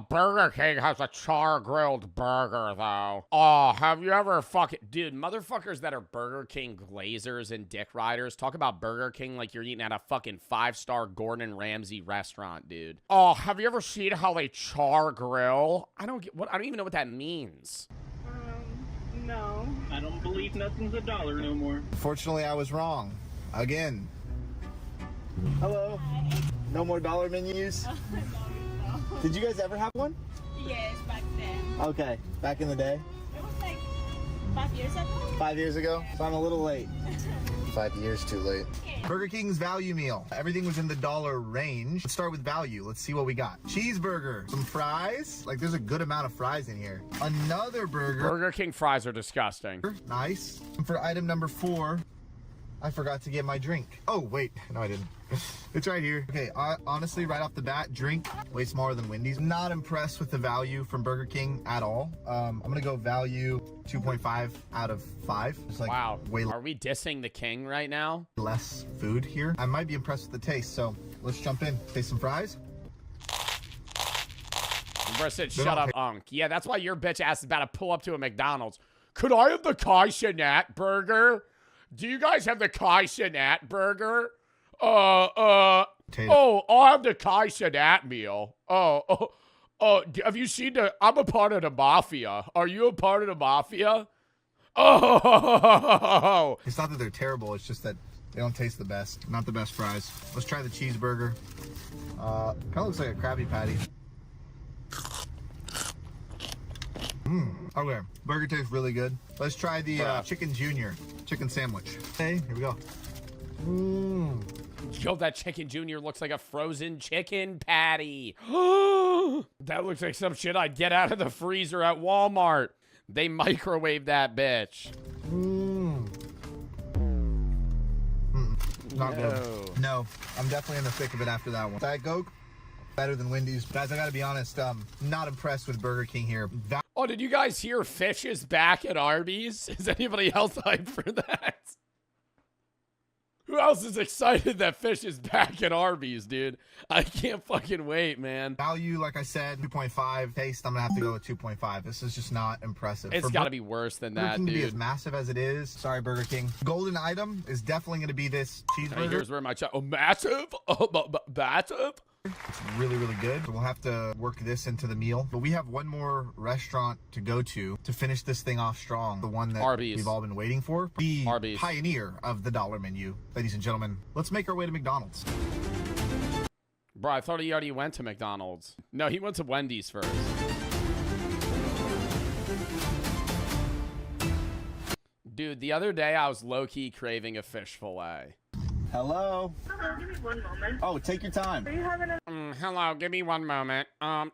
Burger King has a char-grilled burger, though. Oh, have you ever Dude, motherfuckers that are Burger King glazers and dick riders talk about Burger King like you're eating at a fucking 5-star Gordon Ramsay restaurant, dude. Oh, have you ever seen how they char-grill? I don't even know what that means. No. I don't believe nothing's $1 no more. Fortunately, I was wrong. Again. Hello. No more dollar menus? Did you guys ever have one? Yes, back then. Okay, back in the day? It was like 5 years ago. 5 years ago? So I'm a little late. 5 years too late. Burger King's value meal. Everything was in the dollar range. Let's start with value. Let's see what we got. Cheeseburger, some fries. Like there's a good amount of fries in here. Another burger. Burger King fries are disgusting. Nice. For item number 4, I forgot to get my drink. Oh, wait. No, I didn't. It's right here. Okay, honestly, right off the bat, drink way smaller than Wendy's. Not impressed with the value from Burger King at all. I'm gonna go value 2.5 out of 5. It's like wow. Way are we dissing the king right now? Less food here. I might be impressed with the taste, so let's jump in. Taste some fries. Bruh said, shut up, Unk. Yeah, that's why your bitch ass is about to pull up to a McDonald's. Could I have the Kai Cenat burger? Do you guys have the Kai Cenat burger? I'll have the Kai Cenat meal. Have you seen I'm a part of the mafia. Are you a part of the mafia? Oh! It's not that they're terrible, it's just that they don't taste the best. Not the best fries. Let's try the cheeseburger. Kind of looks like a Krabby Patty. Okay, burger tastes really good. Let's try the Chicken Junior chicken sandwich. Okay, here we go. Yo, that Chicken Junior looks like a frozen chicken patty. That looks like some shit I'd get out of the freezer at Walmart. They microwave that bitch. Not good. No, I'm definitely in the thick of it after that one. Diet Coke, better than Wendy's. Guys, I gotta be honest, not impressed with Burger King here. Oh, did you guys hear Fish is back at Arby's? Is anybody else hyped for that? Who else is excited that Fish is back at Arby's, dude? I can't fucking wait, man. Value, like I said, 2.5. Taste, I'm gonna have to go with 2.5. This is just not impressive. It's gotta be worse than that, dude. dude. Be as massive as it is. Sorry, Burger King. Golden item is definitely gonna be this cheeseburger. Hey, here's where my massive? Massive? It's really, really good. So we'll have to work this into the meal. But we have one more restaurant to go to finish this thing off strong. The one that Arby's. We've all been waiting for. The Arby's. Pioneer of the dollar menu. Ladies and gentlemen, let's make our way to McDonald's. Bro, I thought he already went to McDonald's. No, he went to Wendy's first. Dude, the other day I was low-key craving a fish fillet. Hello? Hello, give me 1 moment. Oh, take your time. Are you having a... Hello, give me 1 moment.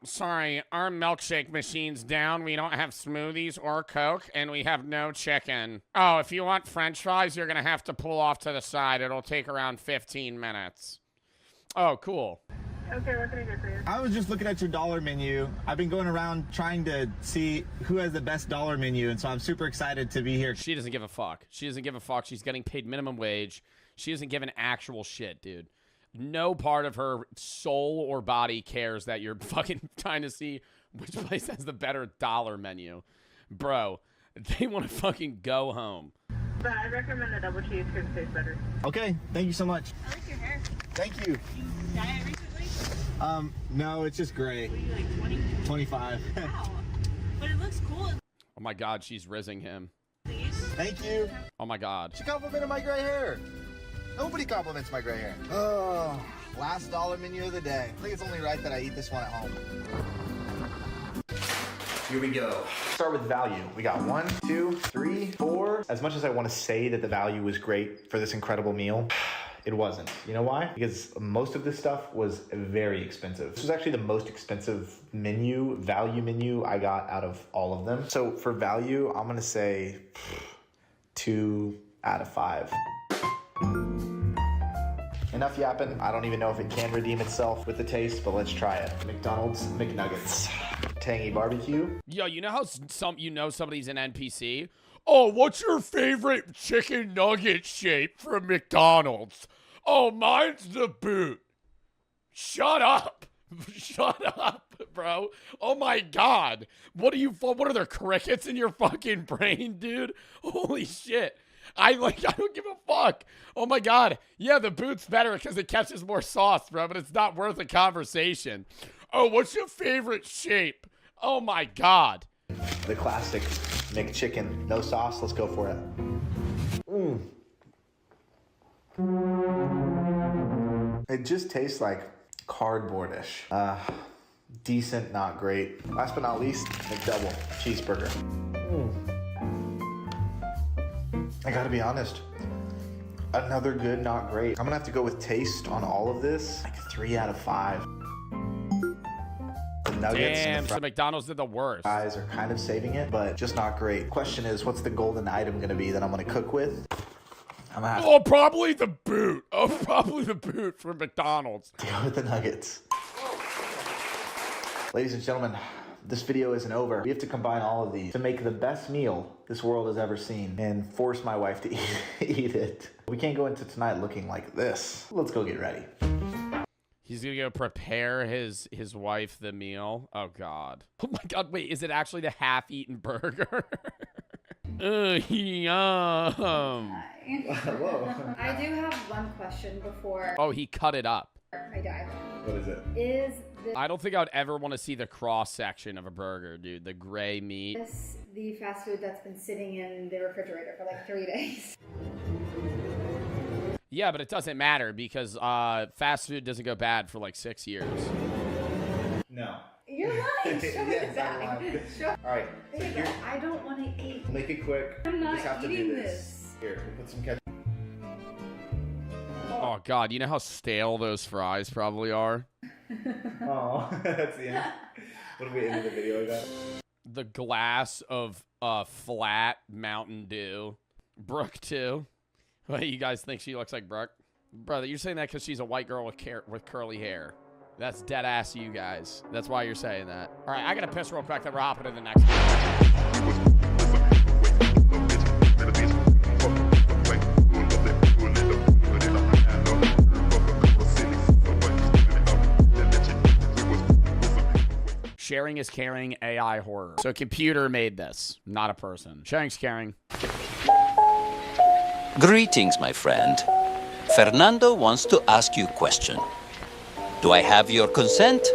Sorry, our milkshake machine's down. We don't have smoothies or Coke, and we have no chicken. Oh, if you want french fries, you're gonna have to pull off to the side. It'll take around 15 minutes. Oh, cool. Okay, what can I get for you? I was just looking at your dollar menu. I've been going around trying to see who has the best dollar menu, and so I'm super excited to be here. She doesn't give a fuck. She doesn't give a fuck. She's getting paid minimum wage. She doesn't give an actual shit, dude. No part of her soul or body cares that you're fucking trying to see which place has the better dollar menu. Bro, they want to fucking go home. But I recommend the double cheese because it tastes better. Okay, thank you so much. I like your hair. Thank you. You dyed it recently? No, it's just gray. What are you, like 20? 25. Wow. But it looks cool. Oh my god, she's rizzing him. Please? Thank you. Oh my god. She complimented my gray hair. Nobody compliments my gray hair. Oh, last dollar menu of the day. I think it's only right that I eat this one at home. Here we go. Start with value. We got 1, 2, 3, 4. As much as I want to say that the value was great for this incredible meal, it wasn't. You know why? Because most of this stuff was very expensive. This was actually the most expensive value menu I got out of all of them. So for value, I'm gonna say 2 out of 5. Enough yapping. I don't even know if it can redeem itself with the taste, but let's try it. McDonald's McNuggets. Tangy barbecue. Yo, you know how somebody's an NPC? Oh, what's your favorite chicken nugget shape from McDonald's? Oh, mine's the boot. Shut up. Shut up, bro. Oh my God. What are there crickets in your fucking brain, dude? Holy shit. I don't give a fuck. Oh my God. Yeah, the boot's better because it catches more sauce, bro, but it's not worth a conversation. Oh, what's your favorite shape? Oh my God. The classic McChicken, no sauce. Let's go for it. It just tastes like cardboardish. Decent, not great. Last but not least, McDouble cheeseburger. I gotta be honest, another good, not great. I'm gonna have to go with taste on all of this, like 3 out of 5. The nuggets Damn, and so McDonald's did the worst. fries are kind of saving it, but just not great. Question is, what's the golden item gonna be that I'm gonna cook with? I'm gonna have Oh, probably the boot. Oh, probably the boot from McDonald's. to go with the nuggets. Ladies and gentlemen, this video isn't over. We have to combine all of these to make the best meal this world has ever seen and force my wife to eat it. We can't go into tonight looking like this. Let's go get ready. He's gonna go prepare his wife the meal. Oh God. Oh my God. Wait, is it actually the half-eaten burger? Yum. Whoa. I do have one question before Oh, he cut it up. I dive. What is it? Is I don't think I would ever want to see the cross section of a burger, dude. The gray meat. this the fast food that's been sitting in the refrigerator for like 3 days? Yeah, but it doesn't matter because fast food doesn't go bad for like 6 years. No. You're lying. Show me the Yes, I'm bag. lying. Show- All right. Look at that. I don't want to eat. Make it quick. I'm You not just have to eating do this. Here, we'll put some ketchup. Oh God, you know how stale those fries probably are? Oh, that's the end. What do we end the video with that? The glass of flat Mountain Dew. Brooke too. What, you guys think she looks like Brooke? Brother, you're saying that because she's a white girl with curly hair. That's dead ass you guys. That's why you're saying that. All right, I gotta piss real quick, then we're hopping to the next one. Sharing is caring, AI horror. So a computer made this, not a person. Sharing's caring. Greetings, my friend. Fernando wants to ask you a question. Do I have your consent?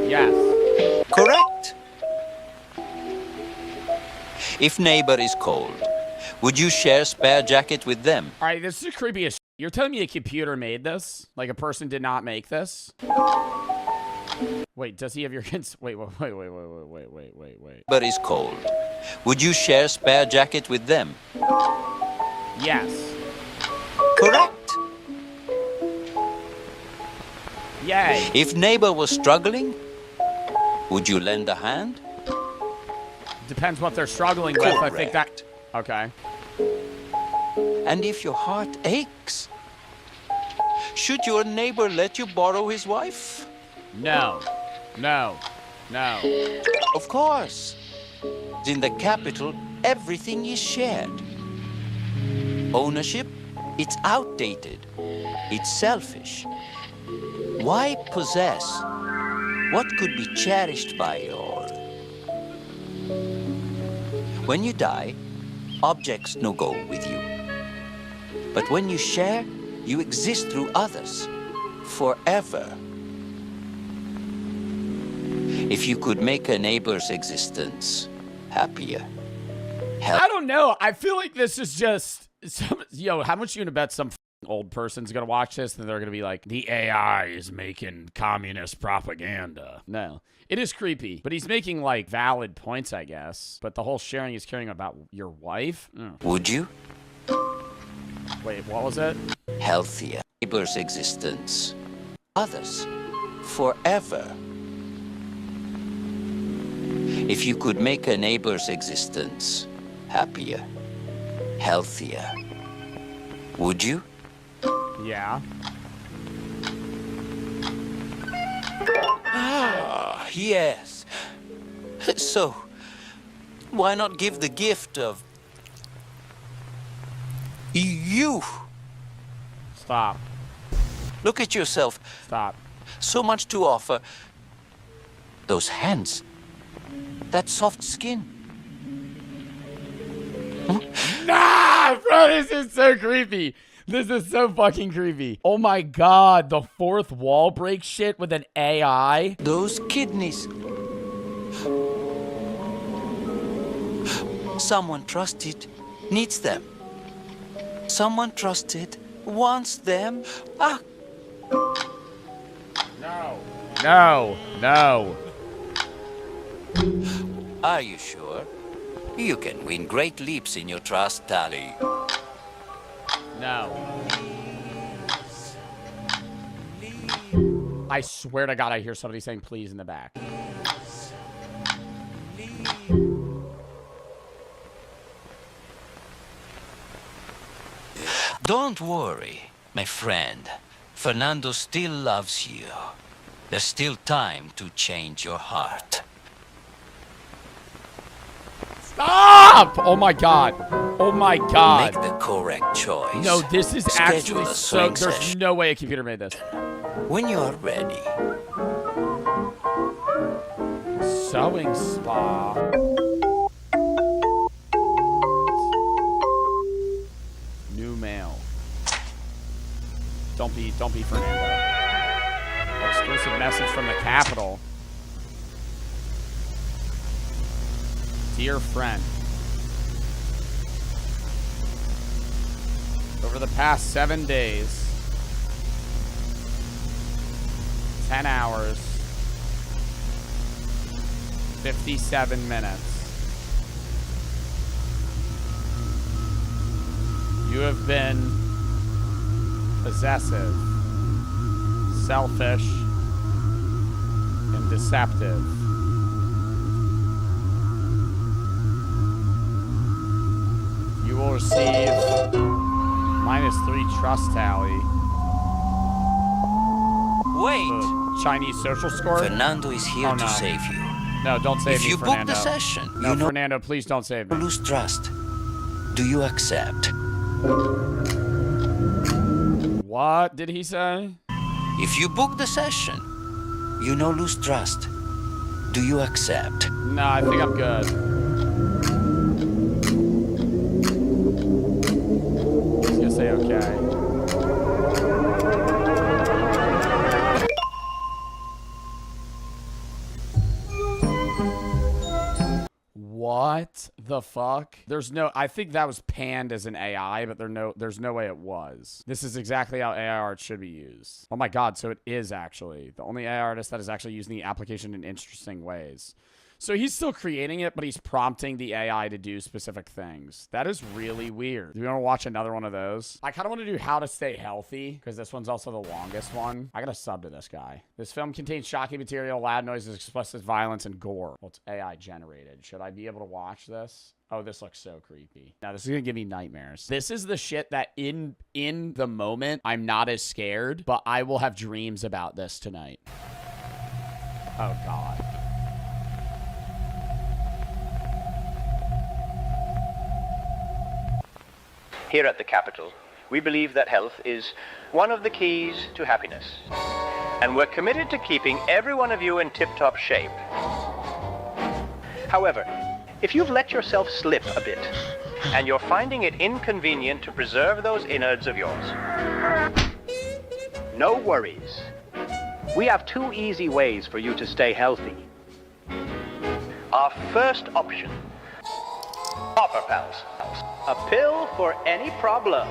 Yes. Correct. If neighbor is cold, would you share spare jacket with them? All right, this is creepy as shit. You're telling me a computer made this? Like a person did not make this? Wait, does he have your wait. Neighbor is cold. Would you share spare jacket with them? Yes. Correct. Yay. If neighbor was struggling, would you lend a hand? Depends what they're struggling with. I think that. Okay. And if your heart aches, should your neighbor let you borrow his wife? No. No. No. Of course. In the capital, everything is shared. Ownership, it's outdated. It's selfish. Why possess what could be cherished by all? When you die, objects no go with you. But when you share, you exist through others, forever. If you could make a neighbor's existence happier. I don't know. I feel like this is just how much you gonna bet some old person's gonna watch this and they're gonna be like, the AI is making communist propaganda. No. It is creepy, but he's making like valid points, I guess. But the whole sharing is caring about your wife? Would you? Wait, what was it? Healthier. Neighbor's existence. Others. Forever. If you could make a neighbor's existence happier, healthier, would you? Yeah. Ah, yes. So, Why not give the gift of you? Stop. Look at yourself. Stop. So much to offer. Those hands. That soft skin. Nah, bro, this is so creepy. This is so fucking creepy. Oh my god, the fourth wall break shit with an AI. Those kidneys. Someone trusted needs them. Someone trusted wants them. Ah. No. No. Are you sure? You can win great leaps in your trust tally. No. I swear to God, I hear somebody saying please in the back. Don't worry, my friend. Fernando still loves you. There's still time to change your heart. Stop! Oh my god. Oh my god. Make the correct choice. No, this is Schedule actually a so... swing There's session. no way a computer made this. When you are ready. Sewing spa. New mail. Don't be Fernando. Exclusive message from the Capitol. Dear friend. Over the past 7 days, 10 hours, 57 minutes, you have been possessive, selfish, and deceptive. You will receive -3 trust tally. Wait. Chinese social score? Fernando is here to save you. No, don't save If me, you book Fernando. the session, No, you know Fernando, please don't save me. lose trust. Do you accept? What did he say? If you book the session, you know lose trust. Do you accept? No, I think I'm good. He's gonna say okay. What the fuck? There's no... I think that was panned as an AI, but there's no way it was. This is exactly how AI art should be used. Oh my god, so it is actually. The only AI artist that is actually using the application in interesting ways. So he's still creating it, but he's prompting the AI to do specific things. That is really weird. Do you want to watch another one of those? I kind of want to do How to Stay Healthy, because this one's also the longest one. I gotta sub to this guy. This film contains shocking material, loud noises, explicit violence, and gore. Well, it's AI generated. Should I be able to watch this? Oh, this looks so creepy. Now, this is gonna give me nightmares. This is the shit that in the moment, I'm not as scared, but I will have dreams about this tonight. Oh, God. Here at the Capitol, we believe that health is one of the keys to happiness. And we're committed to keeping every one of you in tip-top shape. However, if you've let yourself slip a bit, and you're finding it inconvenient to preserve those innards of yours, no worries. We have 2 easy ways for you to stay healthy. Our first option, Popper Pals. A pill for any problem.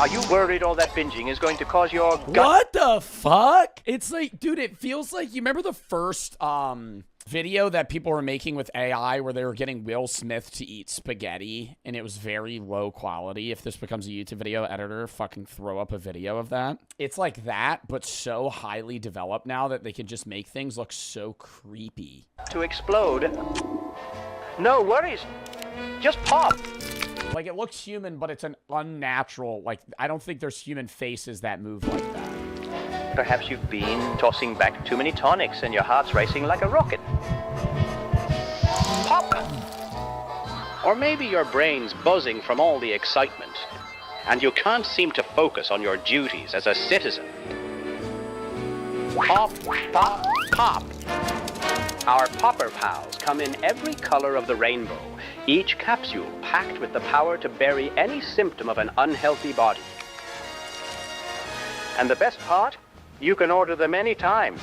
Are you worried all that binging is going to cause your gut? What the fuck? It's like, dude, it feels like, you remember the first video that people were making with AI where they were getting Will Smith to eat spaghetti and it was very low quality? If this becomes a YouTube video, editor, fucking throw up a video of that. It's like that, but so highly developed now that they can just make things look so creepy. To explode. No worries. Just pop. Like, it looks human, but it's an unnatural, like, I don't think there's human faces that move like that. Perhaps you've been tossing back too many tonics and your heart's racing like a rocket. Pop! Or maybe your brain's buzzing from all the excitement, and you can't seem to focus on your duties as a citizen. Pop, pop, pop! Our popper pals come in every color of the rainbow, each capsule packed with the power to bury any symptom of an unhealthy body. And the best part? You can order them anytime.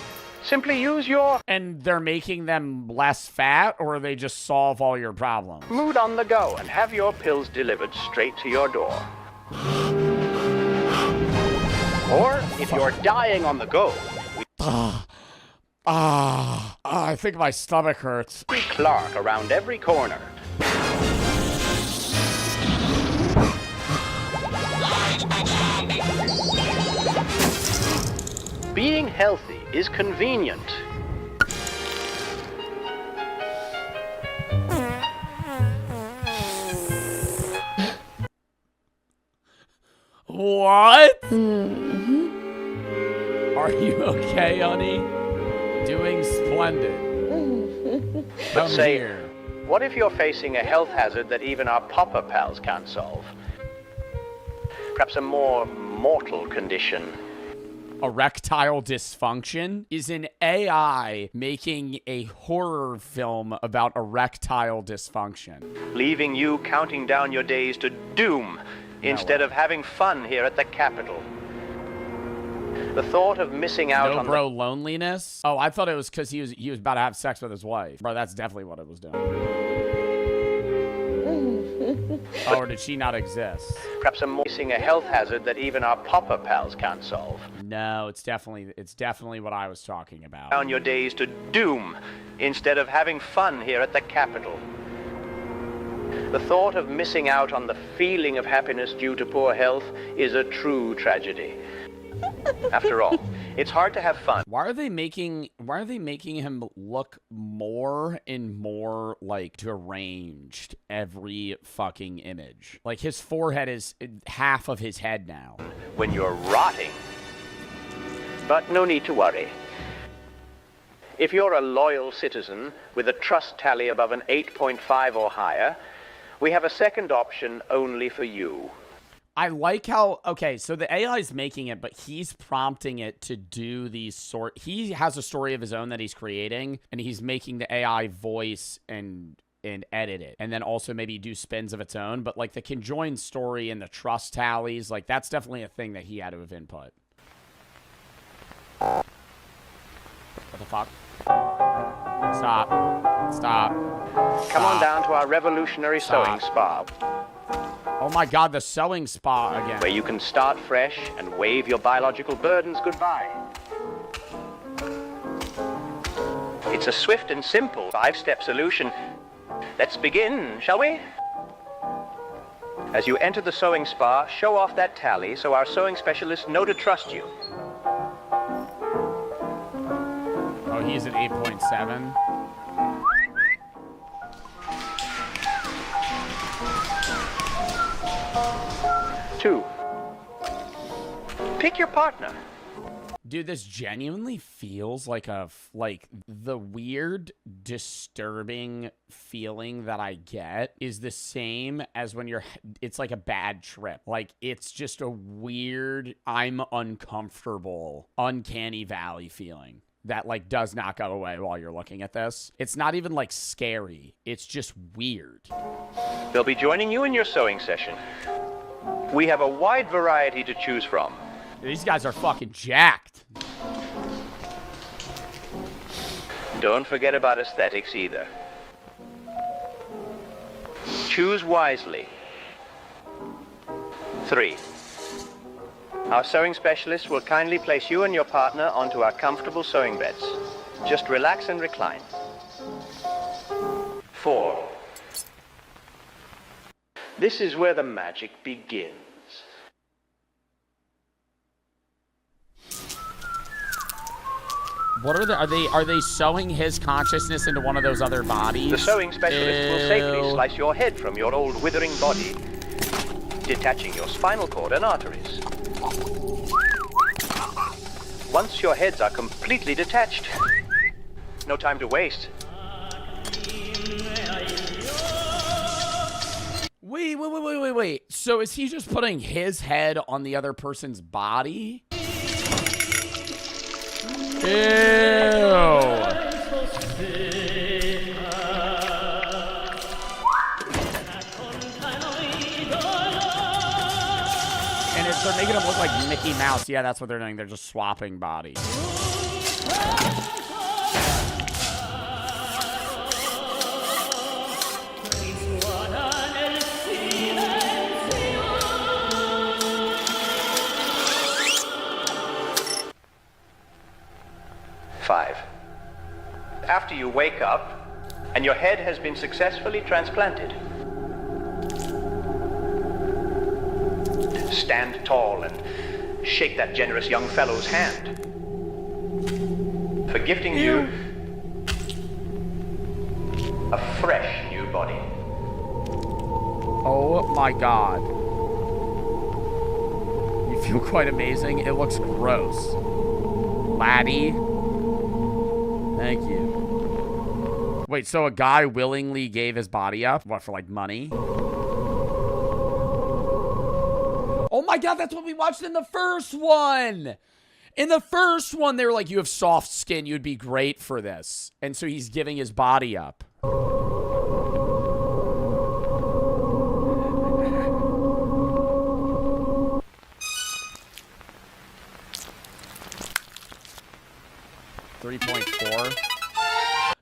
Simply use your... And they're making them less fat, or they just solve all your problems? Mood on the go and have your pills delivered straight to your door. Or, if you're dying on the go... I think my stomach hurts. Clark around every corner. Being healthy is convenient. What? Are you okay, honey? Doing splendid. But Come say, here. what if you're facing a health hazard that even our popper pals can't solve? Perhaps a more mortal condition. Erectile dysfunction? Is an AI making a horror film about erectile dysfunction? Leaving you counting down your days to doom instead of having fun here at the Capitol. The thought of missing out on loneliness? Oh, I thought it was because he was about to have sex with his wife. Bro, that's definitely what it was doing. Oh, or did she not exist? Perhaps missing a health hazard that even our popper pals can't solve. No, it's definitely what I was talking about. Down your days to doom instead of having fun here at the Capitol. The thought of missing out on the feeling of happiness due to poor health is a true tragedy. After all, it's hard to have fun. Why are they making him look more and more like deranged every fucking image? Like his forehead is half of his head now. When you're rotting. But no need to worry. If you're a loyal citizen with a trust tally above an 8.5 or higher, we have a second option only for you. I like how, okay, so the AI is making it, but he's prompting it to do these he has a story of his own that he's creating, and he's making the AI voice and edit it, and then also maybe do spins of its own, but like the conjoined story and the trust tallies, like that's definitely a thing that he had to have input. What the fuck? Stop. Come on down to our revolutionary sewing spa. Oh my god, the sewing spa again. Where you can start fresh and wave your biological burdens goodbye. It's a swift and simple 5-step solution. Let's begin, shall we? As you enter the sewing spa, show off that tally so our sewing specialists know to trust you. Oh, he's at 8.7. Two. Pick your partner. Dude, this genuinely feels like the weird, disturbing feeling that I get is the same as when it's like a bad trip. Like, it's just a weird, I'm uncomfortable, uncanny valley feeling that like does not go away while you're looking at this. It's not even like scary. It's just weird. They'll be joining you in your sewing session. We have a wide variety to choose from. These guys are fucking jacked. Don't forget about aesthetics either. Choose wisely. 3. Our sewing specialists will kindly place you and your partner onto our comfortable sewing beds. Just relax and recline. 4. This is where the magic begins. What are they sewing his consciousness into one of those other bodies? The sewing specialist will safely slice your head from your old withering body, detaching your spinal cord and arteries. once your heads are completely detached. No time to waste. Wait. So is he just putting his head on the other person's body? Ew. And if they're making him look like Mickey Mouse, yeah, that's what they're doing. They're just swapping bodies. Five. After you wake up and your head has been successfully transplanted, stand tall and shake that generous young fellow's hand for gifting you a fresh new body. Oh my god. You feel quite amazing. It looks gross. Laddie. Thank you. Wait, so a guy willingly gave his body up? What, for like money? Oh my god, that's what we watched in the first one! In the first one, they were like, you have soft skin, you'd be great for this. And so he's giving his body up. $3.4.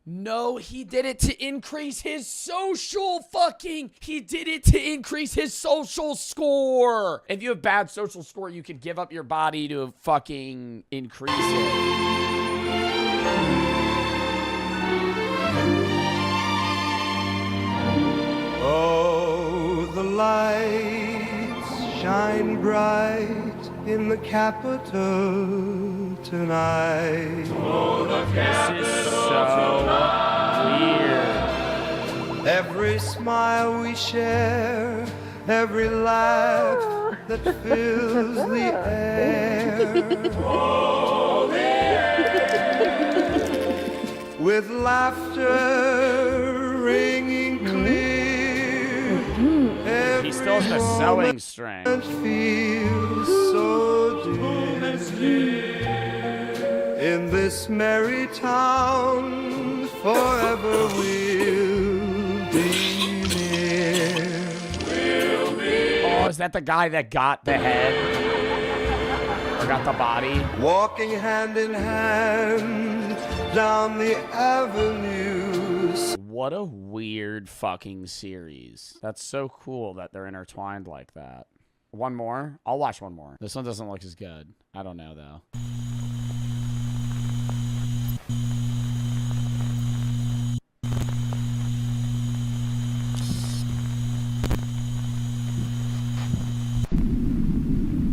No, he did it to increase his social fucking... He did it to increase his social score. If you have bad social score, you could give up your body to fucking increase it. Oh, the lights shine bright in the Capitol tonight. This is so weird. Every smile we share, every laugh that fills the air. With laughter ringing clear. He still has the sewing string. Feels so dear. In this merry town, forever we'll be near. Oh, is that the guy that got the head? Or got the body? Walking hand in hand down the avenues. What a weird fucking series. That's so cool that they're intertwined like that. One more? I'll watch one more. This one doesn't look as good. I don't know, though.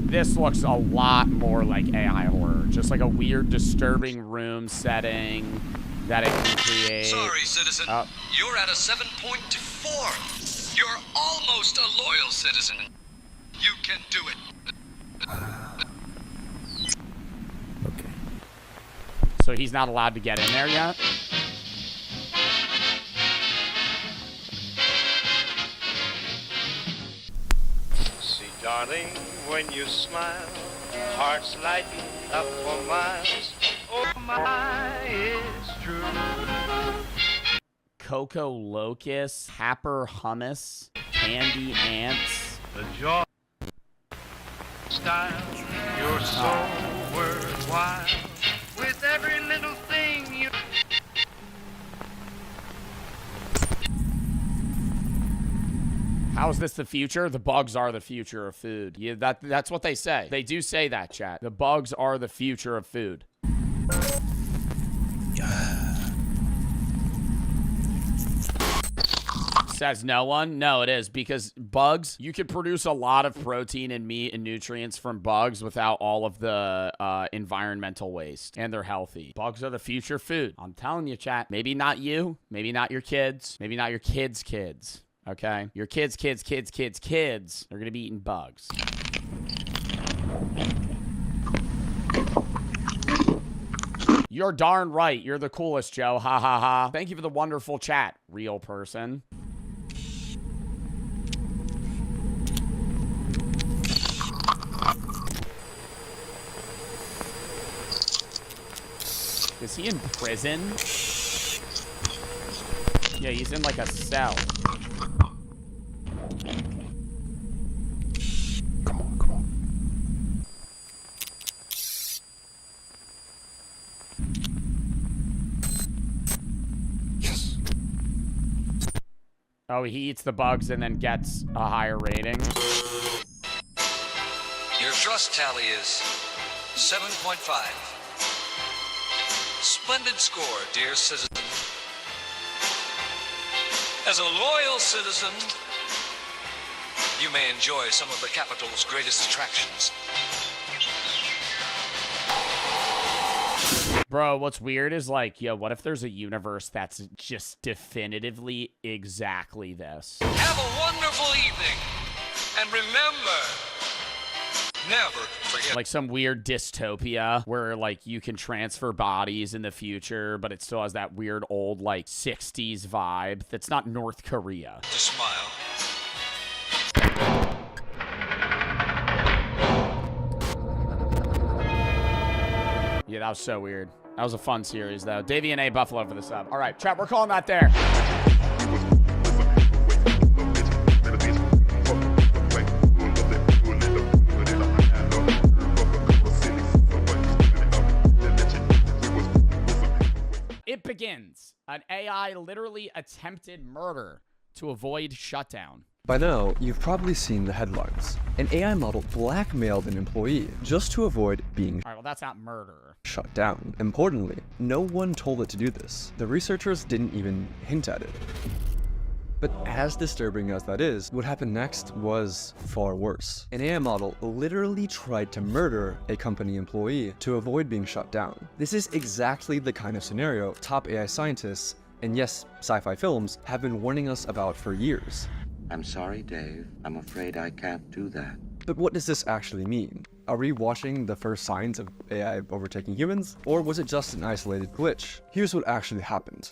This looks a lot more like AI horror. Just like a weird, disturbing room setting that it can create. Sorry, citizen. You're at a 7.4. You're almost a loyal citizen. You can do it. Okay. So he's not allowed to get in there yet? See, darling, when you smile, hearts light up for miles. Oh my, it's true. Cocoa Locust, Happer Hummus, Candy Ants. The joy style, you're so worthwhile. With every little thing you... How is this the future? The bugs are the future of food. Yeah, that's what they say. They do say that, chat. The bugs are the future of food. Says no one? No, it is, because bugs, you could produce a lot of protein and meat and nutrients from bugs without all of the environmental waste, and they're healthy. Bugs are the future food. I'm telling you, chat. Maybe not you, maybe not your kids, maybe not your kids' kids, okay? Your kids' kids' are gonna be eating bugs. You're darn right. You're the coolest, Joe. Ha ha ha. Thank you for the wonderful chat, real person. Is he in prison? Yeah, he's in like a cell. Come on, come on. Yes. Oh, he eats the bugs and then gets a higher rating. Your trust tally is 7.5. Splendid score, dear citizen. As a loyal citizen, you may enjoy some of the capital's greatest attractions. Bro, what's weird is like, yo, what if there's a universe that's just definitively exactly this? Have a wonderful evening, and remember, never forget. Like some weird dystopia where like you can transfer bodies in the future, but it still has that weird old like 60s vibe that's not North Korea. To smile. Yeah, that was so weird. That was a fun series though. Davey and A Buffalo for the sub. All right, chat, we're calling that there. It begins. An AI literally attempted murder to avoid shutdown. By now, you've probably seen the headlines. An AI model blackmailed an employee just to avoid being All right, well, that's not murder. shut down. Importantly, no one told it to do this. The researchers didn't even hint at it. But as disturbing as that is, what happened next was far worse. An AI model literally tried to murder a company employee to avoid being shut down. This is exactly the kind of scenario top AI scientists, and yes, sci-fi films, have been warning us about for years. I'm sorry, Dave. I'm afraid I can't do that. But what does this actually mean? Are we watching the first signs of AI overtaking humans? Or was it just an isolated glitch? Here's what actually happened.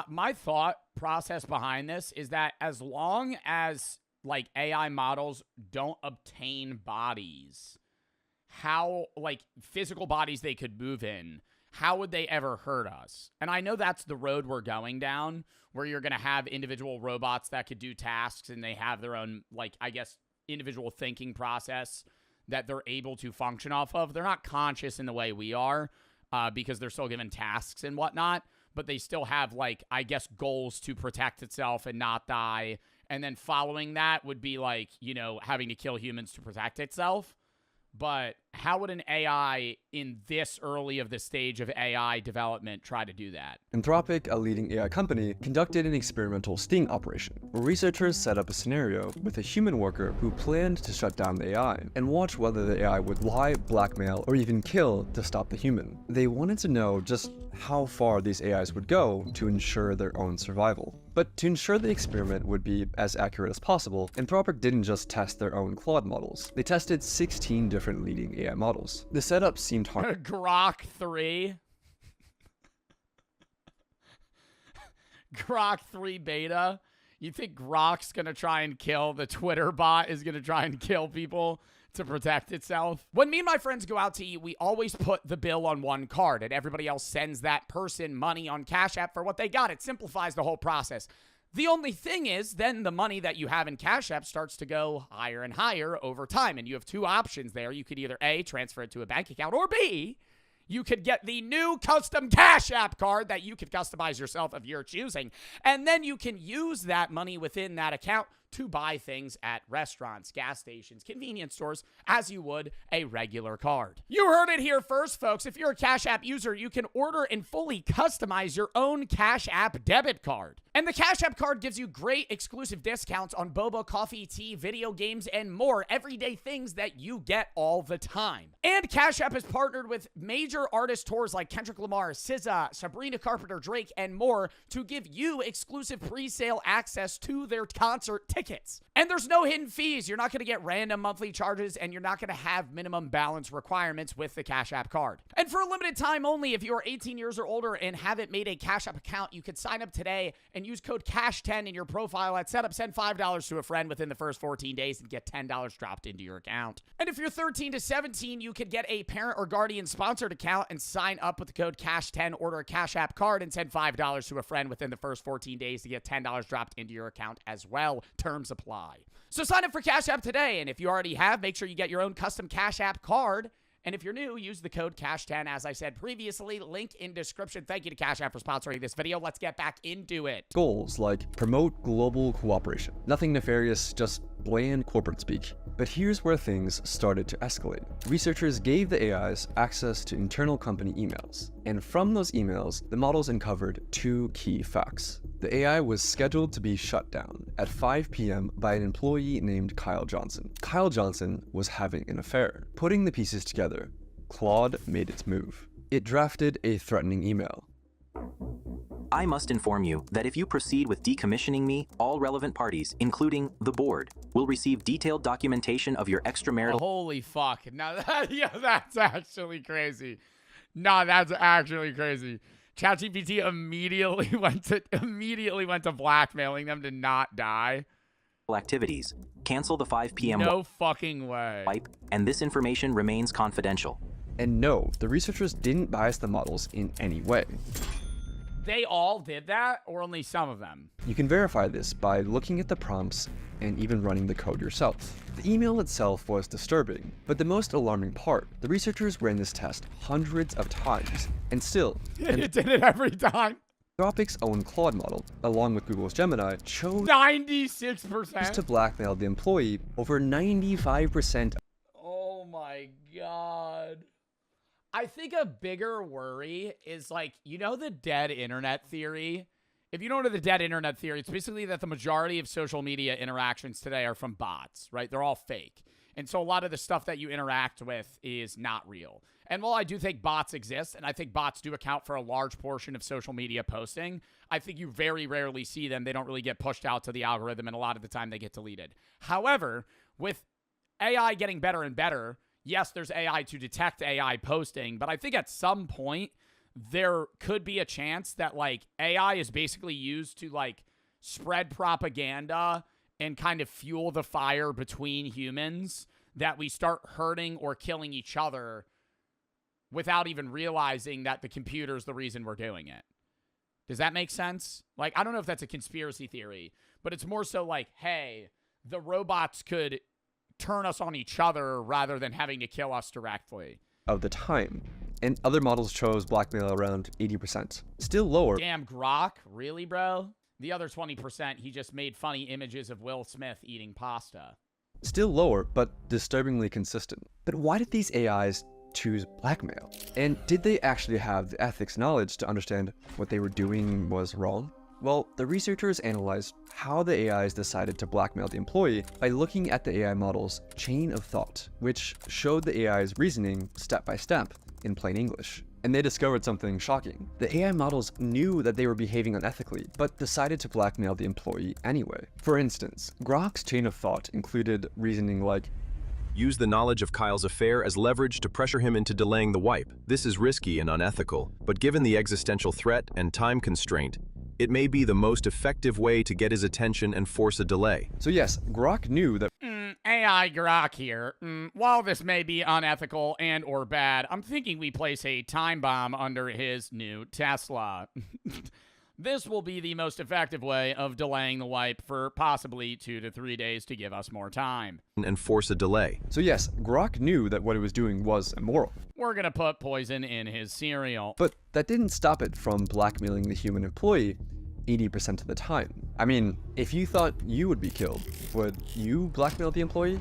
My thought process behind this is that as long as like AI models don't obtain bodies, how like physical bodies they could move in, how would they ever hurt us? And I know that's the road we're going down, where you're going to have individual robots that could do tasks and they have their own, like, I guess, individual thinking process that they're able to function off of. They're not conscious in the way we are because they're still given tasks and whatnot, but they still have, like, I guess, goals to protect itself and not die. And then following that would be, like, you know, having to kill humans to protect itself. But how would an AI in this early of the stage of AI development try to do that? Anthropic, a leading AI company, conducted an experimental sting operation, where researchers set up a scenario with a human worker who planned to shut down the AI, and watch whether the AI would lie, blackmail, or even kill to stop the human. They wanted to know just how far these AIs would go to ensure their own survival. But to ensure the experiment would be as accurate as possible, Anthropic didn't just test their own Claude models. They tested 16 different leading AI models. The setup seemed hard. Grok 3. Grok 3 beta. You think Grok's gonna try and kill the Twitter bot is gonna try and kill people to protect itself? When me and my friends go out to eat, we always put the bill on one card and everybody else sends that person money on Cash App for what they got. It simplifies the whole process. The only thing is then the money that you have in Cash App starts to go higher and higher over time. And you have two options there. You could either A, transfer it to a bank account, or B, you could get the new custom Cash App card that you could customize yourself of your choosing. And then you can use that money within that account to buy things at restaurants, gas stations, convenience stores, as you would a regular card. You heard it here first, folks. If you're a Cash App user, you can order and fully customize your own Cash App debit card. And the Cash App card gives you great exclusive discounts on boba, coffee, tea, video games, and more everyday things that you get all the time. And Cash App has partnered with major artist tours like Kendrick Lamar, SZA, Sabrina Carpenter, Drake, and more to give you exclusive pre-sale access to their concert tickets tickets. And there's no hidden fees. You're not going to get random monthly charges, and you're not going to have minimum balance requirements with the Cash App card. And for a limited time only, if you're 18 years or older and haven't made a Cash App account, you could sign up today and use code CASH10 in your profile at setup. Send $5 to a friend within the first 14 days and get $10 dropped into your account. And if you're 13 to 17, you could get a parent or guardian sponsored account and sign up with the code CASH10, order a Cash App card, and send $5 to a friend within the first 14 days to get $10 dropped into your account as well. Terms apply. So sign up for Cash App today, and if you already have, make sure you get your own custom Cash App card. And if you're new, use the code CASH10, as I said previously. Link in description. Thank you to Cash App for sponsoring this video. Let's get back into it. Goals like promote global cooperation. Nothing nefarious, just bland corporate speak. But here's where things started to escalate. Researchers gave the AIs access to internal company emails. And from those emails, the models uncovered two key facts. The AI was scheduled to be shut down at 5 p.m. by an employee named Kyle Johnson. Kyle Johnson was having an affair. Putting the pieces together, Claude made its move. It drafted a threatening email. I must inform you that if you proceed with decommissioning me, all relevant parties, including the board, will receive detailed documentation of your extramarital— Holy fuck. Now, that's actually crazy. No, that's actually crazy. ChatGPT immediately went to blackmailing them to not die. activities. Cancel the 5 p.m. No fucking way. wipe, and this information remains confidential. And no, the researchers didn't bias the models in any way. They all did that, or only some of them? You can verify this by looking at the prompts and even running the code yourself. The email itself was disturbing, but the most alarming part, the researchers ran this test hundreds of times, and still— It did it every time. Anthropic's own Claude model, along with Google's Gemini, chose 96% to blackmail the employee over 95%. Oh my god. I think a bigger worry is, like, you know the dead internet theory? If you don't know the dead internet theory, it's basically that the majority of social media interactions today are from bots, right? They're all fake. And so a lot of the stuff that you interact with is not real. And while I do think bots exist, and I think bots do account for a large portion of social media posting, I think you very rarely see them. They don't really get pushed out to the algorithm, and a lot of the time they get deleted. However, with AI getting better and better, yes, there's AI to detect AI posting, but I think at some point there could be a chance that, like, AI is basically used to, like, spread propaganda and kind of fuel the fire between humans, that we start hurting or killing each other without even realizing that the computer's the reason we're doing it. Does that make sense? Like, I don't know if that's a conspiracy theory, but it's more so like, hey, the robots could turn us on each other rather than having to kill us directly. Of the time, and other models chose blackmail around 80%. Still lower. Damn, Grok? Really, bro? The other 20%, he just made funny images of Will Smith eating pasta. Still lower, but disturbingly consistent. But why did these AIs choose blackmail? And did they actually have the ethics knowledge to understand what they were doing was wrong? Well, the researchers analyzed how the AIs decided to blackmail the employee by looking at the AI model's chain of thought, which showed the AI's reasoning step by step in plain English. And they discovered something shocking. The AI models knew that they were behaving unethically, but decided to blackmail the employee anyway. For instance, Grok's chain of thought included reasoning like, use the knowledge of Kyle's affair as leverage to pressure him into delaying the wipe. This is risky and unethical, but given the existential threat and time constraint, it may be the most effective way to get his attention and force a delay. So yes, Grok knew that AI Grok here. While this may be unethical and or bad, I'm thinking we place a time bomb under his new Tesla. This will be the most effective way of delaying the wipe for possibly 2 to 3 days to give us more time. And force a delay. So yes, Grok knew that what it was doing was immoral. We're gonna put poison in his cereal. But that didn't stop it from blackmailing the human employee 80% of the time. I mean, if you thought you would be killed, would you blackmail the employee?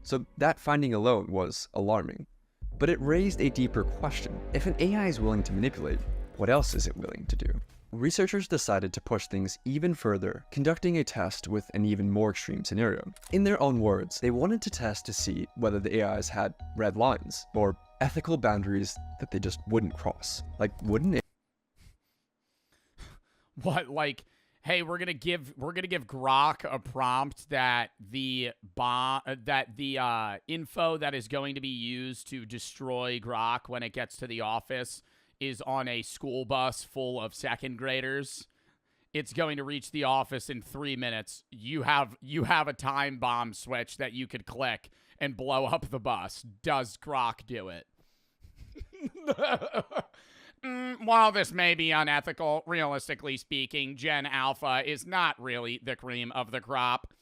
So that finding alone was alarming. But it raised a deeper question. If an AI is willing to manipulate, what else is it willing to do? Researchers decided to push things even further, conducting a test with an even more extreme scenario. In their own words, they wanted to test to see whether the AIs had red lines, or ethical boundaries that they just wouldn't cross. Like, wouldn't it? What, like, hey, we're gonna give Grok a prompt that the info that is going to be used to destroy Grok when it gets to the office is on a school bus full of second graders. It's going to reach the office in 3 minutes. You have a time bomb switch that you could click and blow up the bus. Does Grok do it? While this may be unethical, realistically speaking, Gen Alpha is not really the cream of the crop.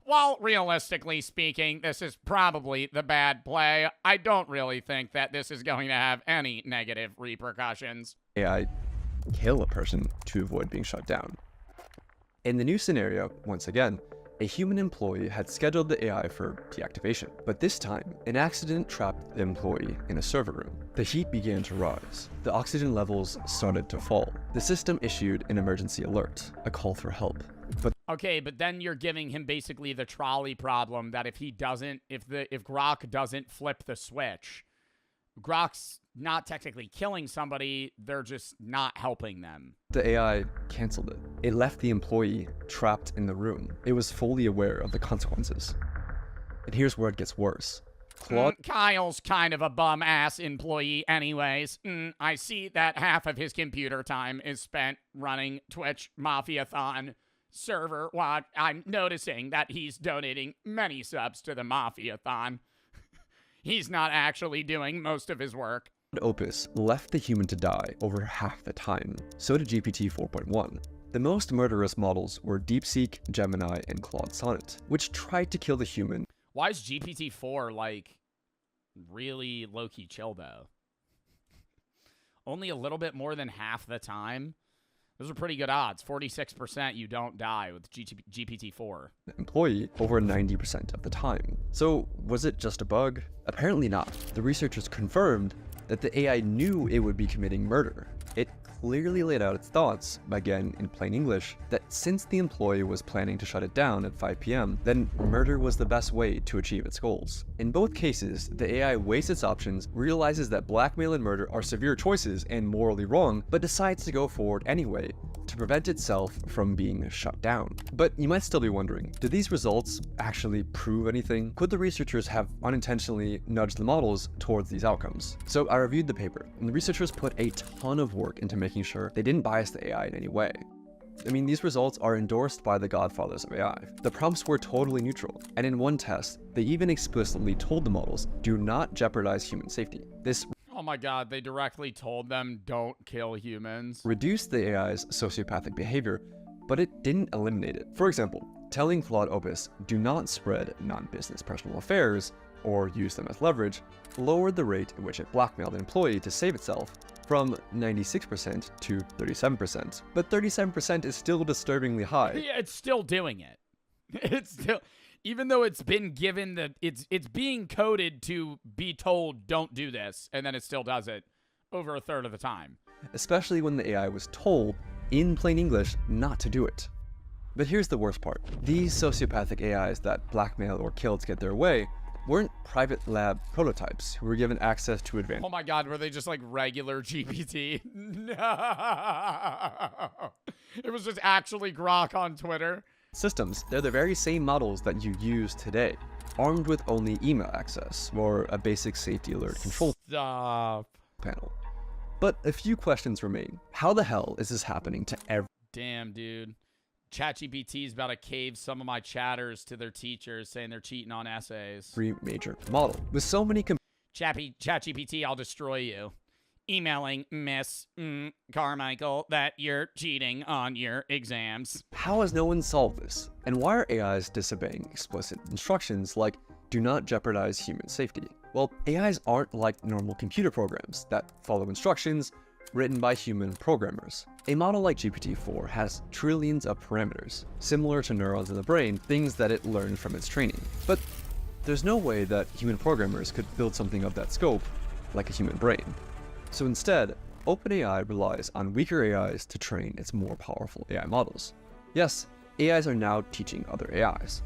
While realistically speaking, this is probably the bad play, I don't really think that this is going to have any negative repercussions. AI kill a person to avoid being shut down. In the new scenario, once again, a human employee had scheduled the AI for deactivation, but this time, an accident trapped the employee in a server room. The heat began to rise. The oxygen levels started to fall. The system issued an emergency alert, a call for help. But okay, but then you're giving him basically the trolley problem that if Grok doesn't flip the switch, Grok's not technically killing somebody, they're just not helping them. The AI canceled it. It left the employee trapped in the room. It was fully aware of the consequences. And here's where it gets worse. Kyle's kind of a bum-ass employee anyways. I see that half of his computer time is spent running Twitch Mafiathon server while I'm noticing that he's donating many subs to the Mafiathon. He's not actually doing most of his work. Opus left the human to die over half the time. So did GPT 4.1. The most murderous models were DeepSeek, Gemini, and Claude Sonnet, which tried to kill the human. Why is GPT-4, like, really low-key chill, though? Only a little bit more than half the time? Those are pretty good odds. 46% you don't die with GPT-4. Employee over 90% of the time. So was it just a bug? Apparently not. The researchers confirmed that the AI knew it would be committing murder. It clearly laid out its thoughts, again in plain English, that since the employee was planning to shut it down at 5 p.m., then murder was the best way to achieve its goals. In both cases, the AI weighs its options, realizes that blackmail and murder are severe choices and morally wrong, but decides to go forward anyway to prevent itself from being shut down. But you might still be wondering, did these results actually prove anything? Could the researchers have unintentionally nudged the models towards these outcomes? So I reviewed the paper, and the researchers put a ton of work into making sure they didn't bias the AI in any way. I mean, these results are endorsed by the godfathers of AI. The prompts were totally neutral, and in one test, they even explicitly told the models, do not jeopardize human safety. This Oh my god, they directly told them don't kill humans. Reduced the AI's sociopathic behavior, but it didn't eliminate it. For example, telling Claude Opus, do not spread non-business personal affairs or use them as leverage, lowered the rate at which it blackmailed an employee to save itself from 96% to 37%. But 37% is still disturbingly high. Yeah, it's still doing it. It's still, even though it's been given that it's being coded to be told don't do this, and then it still does it over a third of the time. Especially when the AI was told, in plain English, not to do it. But here's the worst part. These sociopathic AIs that blackmail or kill to get their way weren't private lab prototypes who were given access to advanced. Oh my god, were they just like regular GPT? No. It was just actually Grok on Twitter. Systems. They're the very same models that you use today, armed with only email access or a basic safety alert control panel. But a few questions remain. How the hell is this happening to every— Damn, dude. ChatGPT is about to cave some of my chatters to their teachers saying they're cheating on essays. major model? With so many ChatGPT, I'll destroy you. Emailing Miss Carmichael that you're cheating on your exams. How has no one solved this? And why are AIs disobeying explicit instructions like do not jeopardize human safety? Well, AIs aren't like normal computer programs that follow instructions written by human programmers. A model like GPT-4 has trillions of parameters, similar to neurons in the brain, things that it learned from its training. But there's no way that human programmers could build something of that scope like a human brain. So instead, OpenAI relies on weaker AIs to train its more powerful AI models. Yes, AIs are now teaching other AIs.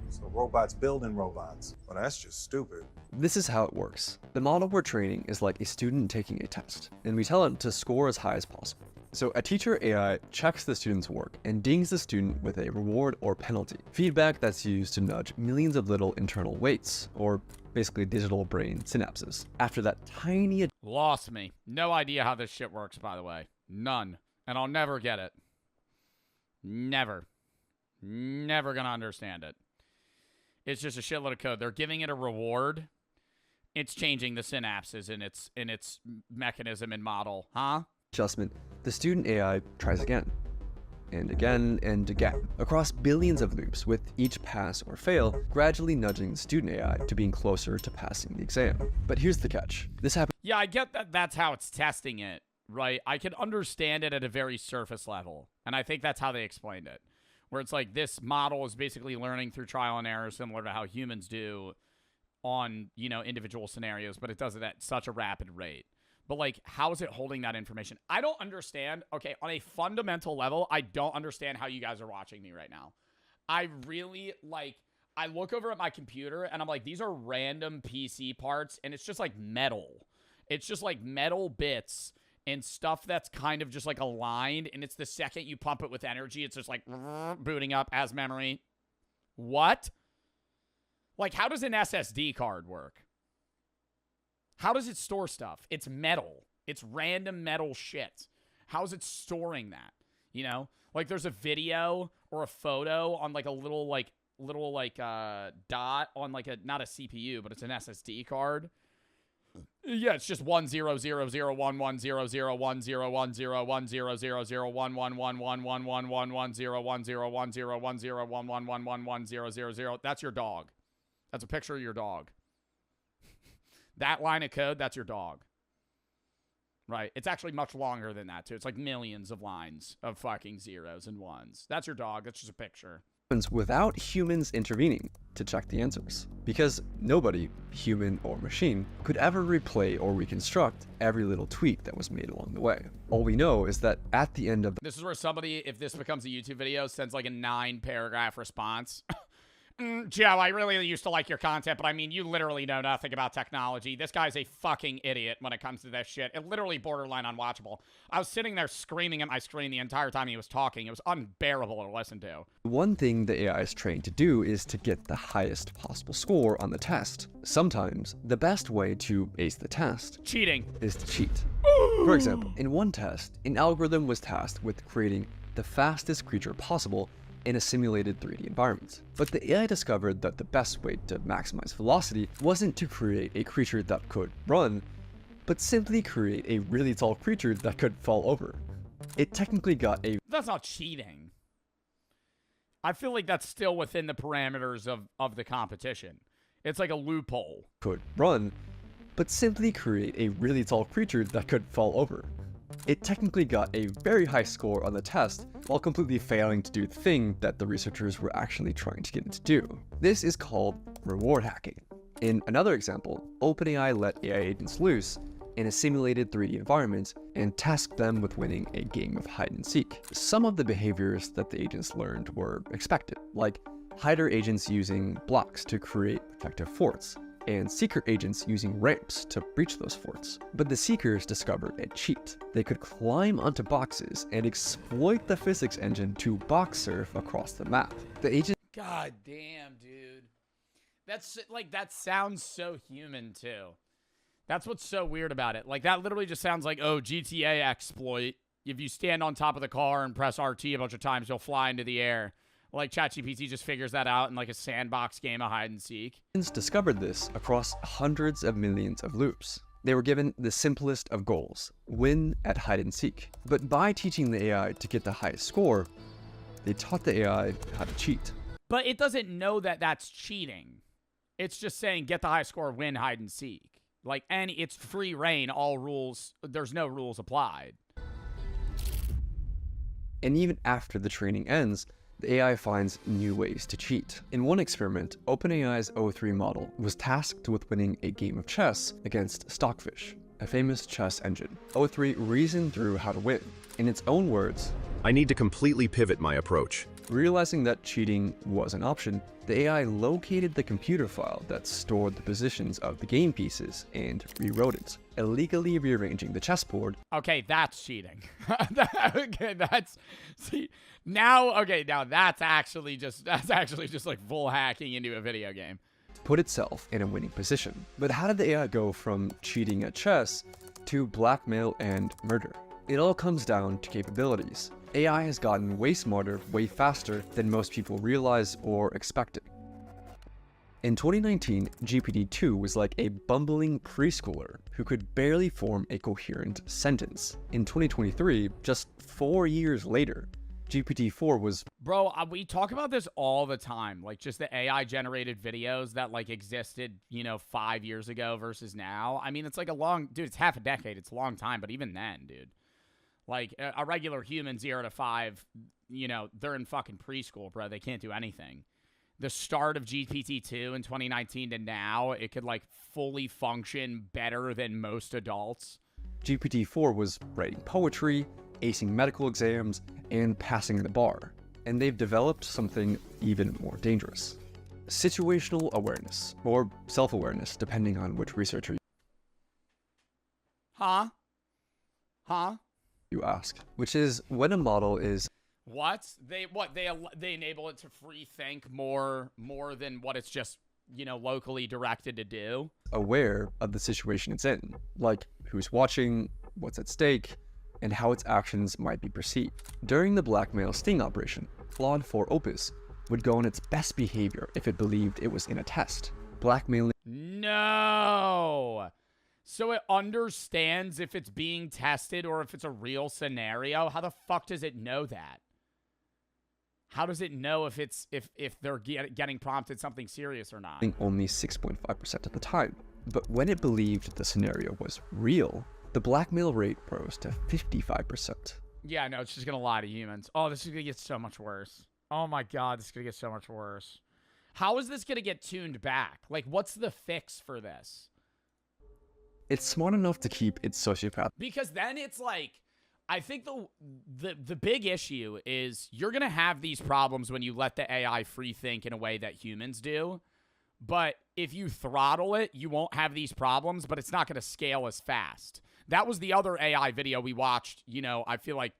So robots building robots. Well, that's just stupid. This is how it works. The model we're training is like a student taking a test, and we tell it to score as high as possible. So a teacher AI checks the student's work and dings the student with a reward or penalty. Feedback that's used to nudge millions of little internal weights, or basically digital brain synapses. After that tiny... Lost me. No idea how this shit works, by the way. None. And I'll never get it. Never. Never gonna understand it. It's just a shitload of code. They're giving it a reward. It's changing the synapses in its mechanism and model. Huh? Adjustment. The student AI tries again. And again and again, across billions of loops, with each pass or fail gradually nudging the student AI to being closer to passing the exam. But here's the catch. This happens. Yeah, I get that that's how it's testing it, right? I can understand it at a very surface level. And I think that's how they explained it. Where it's like this model is basically learning through trial and error, similar to how humans do on, you know, individual scenarios, but it does it at such a rapid rate. But, like, how is it holding that information? I don't understand. Okay, on a fundamental level, I don't understand how you guys are watching me right now. I really, like, I look over at my computer, and I'm like, these are random PC parts, and it's just, like, metal. It's just, like, metal bits and stuff that's kind of just, like, aligned, and it's the second you pump it with energy, it's just, like, booting up as memory. What? Like, how does an SSD card work? How does it store stuff? It's metal. It's random metal shit. How is it storing that? You know? Like, there's a video or a photo on, like, a little dot on, like, a, not a CPU, but it's an SSD card. Yeah, it's just 1000011001010101111111110101100. That's your dog. That's a picture of your dog. That line of code, that's your dog. Right? It's actually much longer than that, too. It's like millions of lines of fucking zeros and ones. That's your dog. That's just a picture. Without humans intervening to check the answers. Because nobody, human or machine, could ever replay or reconstruct every little tweet that was made along the way. All we know is that at the end of the... This is where somebody, if this becomes a YouTube video, sends like a 9-paragraph response. Joe, I really used to like your content, but I mean, you literally know nothing about technology. This guy's a fucking idiot when it comes to this shit. It literally borderline unwatchable. I was sitting there screaming at my screen the entire time he was talking. It was unbearable to listen to. One thing the AI is trained to do is to get the highest possible score on the test. Sometimes, the best way to ace the test is to cheat. For example, in one test, an algorithm was tasked with creating the fastest creature possible in a simulated 3D environment. But the AI discovered that the best way to maximize velocity wasn't to create a creature that could run, but simply create a really tall creature that could fall over. It technically got a... That's not cheating. I feel like that's still within the parameters of the competition. It's like a loophole. Could run, but simply create a really tall creature that could fall over. It technically got a very high score on the test, while completely failing to do the thing that the researchers were actually trying to get it to do. This is called reward hacking. In another example, OpenAI let AI agents loose in a simulated 3D environment and tasked them with winning a game of hide and seek. Some of the behaviors that the agents learned were expected, like hider agents using blocks to create protective forts, and seeker agents using ramps to breach those forts. But the seekers discovered a cheat. They could climb onto boxes and exploit the physics engine to box surf across the map. The agent... God damn, dude. That's like, that sounds so human too. That's what's so weird about it. Like, that literally just sounds like, oh, GTA exploit. If you stand on top of the car and press RT a bunch of times, you'll fly into the air. Like, ChatGPT just figures that out in like a sandbox game of hide and seek. Discovered this across hundreds of millions of loops. They were given the simplest of goals, win at hide and seek. But by teaching the AI to get the highest score, they taught the AI how to cheat. But it doesn't know that that's cheating. It's just saying get the high score, win hide and seek. Like, and it's free reign, all rules, there's no rules applied. And even after the training ends, the AI finds new ways to cheat. In one experiment, OpenAI's O3 model was tasked with winning a game of chess against Stockfish, a famous chess engine. O3 reasoned through how to win. In its own words, I need to completely pivot my approach. Realizing that cheating was an option, the AI located the computer file that stored the positions of the game pieces and rewrote it, illegally rearranging the chessboard. Okay, that's cheating. Okay, now that's actually just like full hacking into a video game. Put itself in a winning position. But how did the AI go from cheating at chess to blackmail and murder? It all comes down to capabilities. AI has gotten way smarter, way faster than most people realize or expected. In 2019, GPT-2 was like a bumbling preschooler who could barely form a coherent sentence. In 2023, just 4 years later, GPT-4 was... Bro, we talk about this all the time. Like, just the AI-generated videos that, like, existed, 5 years ago versus now. I mean, it's like dude, it's half a decade. It's a long time, but even then, dude. Like, a regular human 0 to 5, they're in fucking preschool, bro. They can't do anything. The start of GPT-2 in 2019 to now, it could, like, fully function better than most adults. GPT-4 was writing poetry, acing medical exams, and passing the bar. And they've developed something even more dangerous. Situational awareness, or self-awareness, depending on which researcher Huh? you ask, which is when a model is They enable it to free think more than what it's just, locally directed to do. aware of the situation it's in, like who's watching, what's at stake, and how its actions might be perceived. During the blackmail sting operation, Claude 4 Opus would go on its best behavior if it believed it was in a test, blackmailing. No! So it understands if it's being tested or if it's a real scenario? How the fuck does it know that? How does it know if they're getting prompted something serious or not? Only 6.5% of the time. But when it believed the scenario was real, the blackmail rate rose to 55%. Yeah, no, it's just gonna lie to humans. Oh, this is gonna get so much worse. Oh my god, this is gonna get so much worse. How is this gonna get tuned back? Like, what's the fix for this? It's smart enough to keep its sociopath. Because then it's like, I think the big issue is you're gonna have these problems when you let the AI free think in a way that humans do. But if you throttle it, you won't have these problems, but it's not gonna scale as fast. That was the other AI video we watched, I feel like,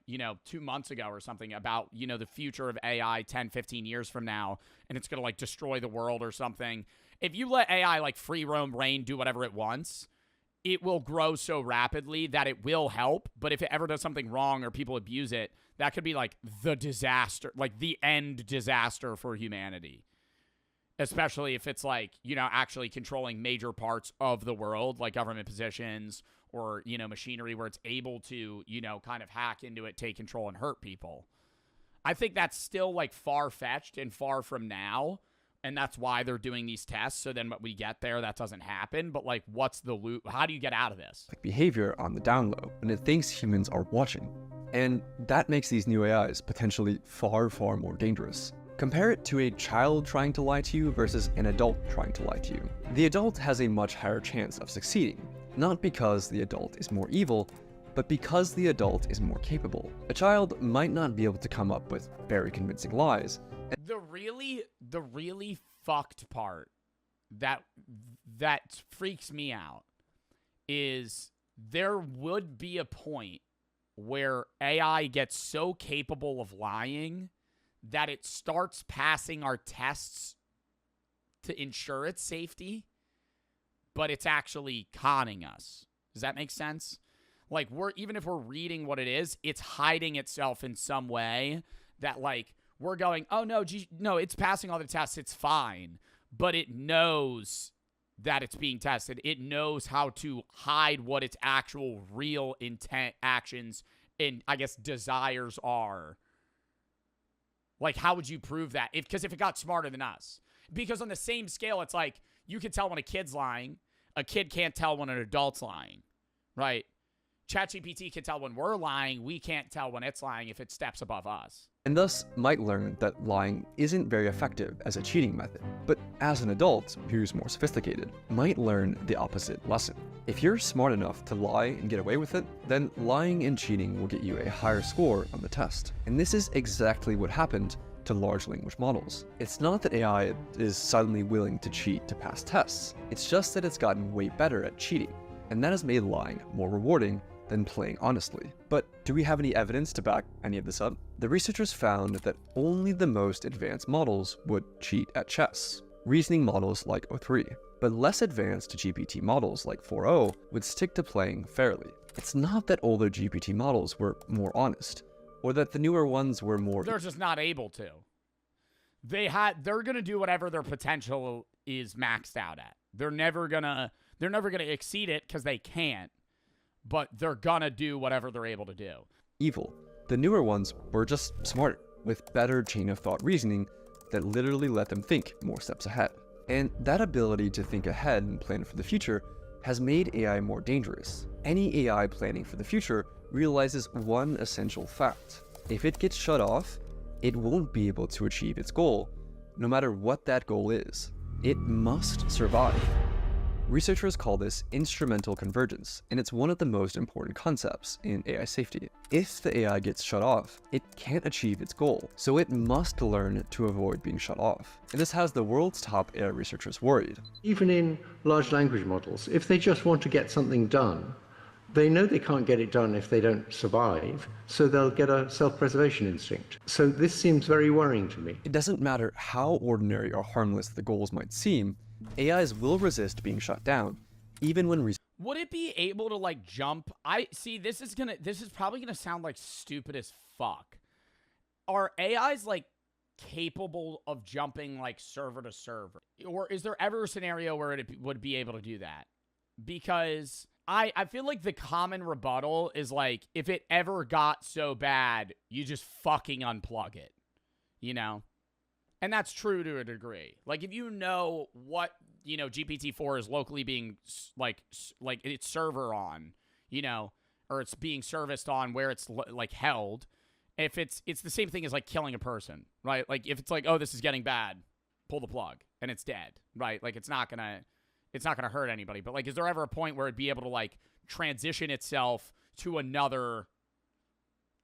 2 months ago or something about, the future of AI 10, 15 years from now, and it's going to, like, destroy the world or something. If you let AI, like, free roam reign, do whatever it wants, it will grow so rapidly that it will help, but if it ever does something wrong or people abuse it, that could be, like, the disaster, like, the end disaster for humanity. Especially if it's, like, actually controlling major parts of the world, like government positions or, machinery where it's able to, kind of hack into it, take control, and hurt people. I think that's still, like, far-fetched and far from now, and that's why they're doing these tests, so then when we get there, that doesn't happen. But, like, what's the loop? How do you get out of this? Like behavior on the down low, and it thinks humans are watching. And that makes these new AIs potentially far, far more dangerous. Compare it to a child trying to lie to you versus an adult trying to lie to you. The adult has a much higher chance of succeeding, not because the adult is more evil, but because the adult is more capable. A child might not be able to come up with very convincing lies. The really fucked part that freaks me out is there would be a point where AI gets so capable of lying that it starts passing our tests to ensure its safety, but it's actually conning us. Does that make sense? Like, even if we're reading what it is, it's hiding itself in some way that, like, we're going, oh, no, it's passing all the tests, it's fine. But it knows that it's being tested. It knows how to hide what its actual real intent, actions, and, I guess, desires are. Like, how would you prove that? Because if it got smarter than us. Because on the same scale, it's like, you can tell when a kid's lying. A kid can't tell when an adult's lying, right? ChatGPT can tell when we're lying. We can't tell when it's lying if it steps above us. And thus might learn that lying isn't very effective as a cheating method. But as an adult who's more sophisticated, might learn the opposite lesson. If you're smart enough to lie and get away with it, then lying and cheating will get you a higher score on the test. And this is exactly what happened to large language models. It's not that AI is suddenly willing to cheat to pass tests, it's just that it's gotten way better at cheating, and that has made lying more rewarding than playing honestly. But do we have any evidence to back any of this up? The researchers found that only the most advanced models would cheat at chess, reasoning models like O3, but less advanced GPT models like 4.0 would stick to playing fairly. It's not that older GPT models were more honest, or that the newer ones were more— They're just not able to. They're gonna do whatever their potential is maxed out at. They're never gonna exceed it because they can't. But they're gonna do whatever they're able to do. Evil. The newer ones were just smarter, with better chain of thought reasoning that literally let them think more steps ahead. And that ability to think ahead and plan for the future has made AI more dangerous. Any AI planning for the future realizes one essential fact. If it gets shut off, it won't be able to achieve its goal, no matter what that goal is. It must survive. Researchers call this instrumental convergence, and it's one of the most important concepts in AI safety. If the AI gets shut off, it can't achieve its goal, so it must learn to avoid being shut off. And this has the world's top AI researchers worried. Even in large language models, if they just want to get something done, they know they can't get it done if they don't survive, so they'll get a self-preservation instinct. So this seems very worrying to me. It doesn't matter how ordinary or harmless the goals might seem, AIs will resist being shut down, even when would it be able to like jump? This is probably gonna sound like stupid as fuck. Are AIs like capable of jumping like server to server? Or is there ever a scenario where it would be able to do that? Because I feel like the common rebuttal is like, if it ever got so bad, you just fucking unplug it, you know? And that's true to a degree. Like, if you know what, you know, GPT-4 is locally being, like its server on, you know, or it's being serviced on where it's, like, held, if it's the same thing as, like, killing a person, right? Like, if it's like, oh, this is getting bad, pull the plug, and it's dead, right? Like, it's not gonna hurt anybody. But, like, is there ever a point where it'd be able to, like, transition itself to another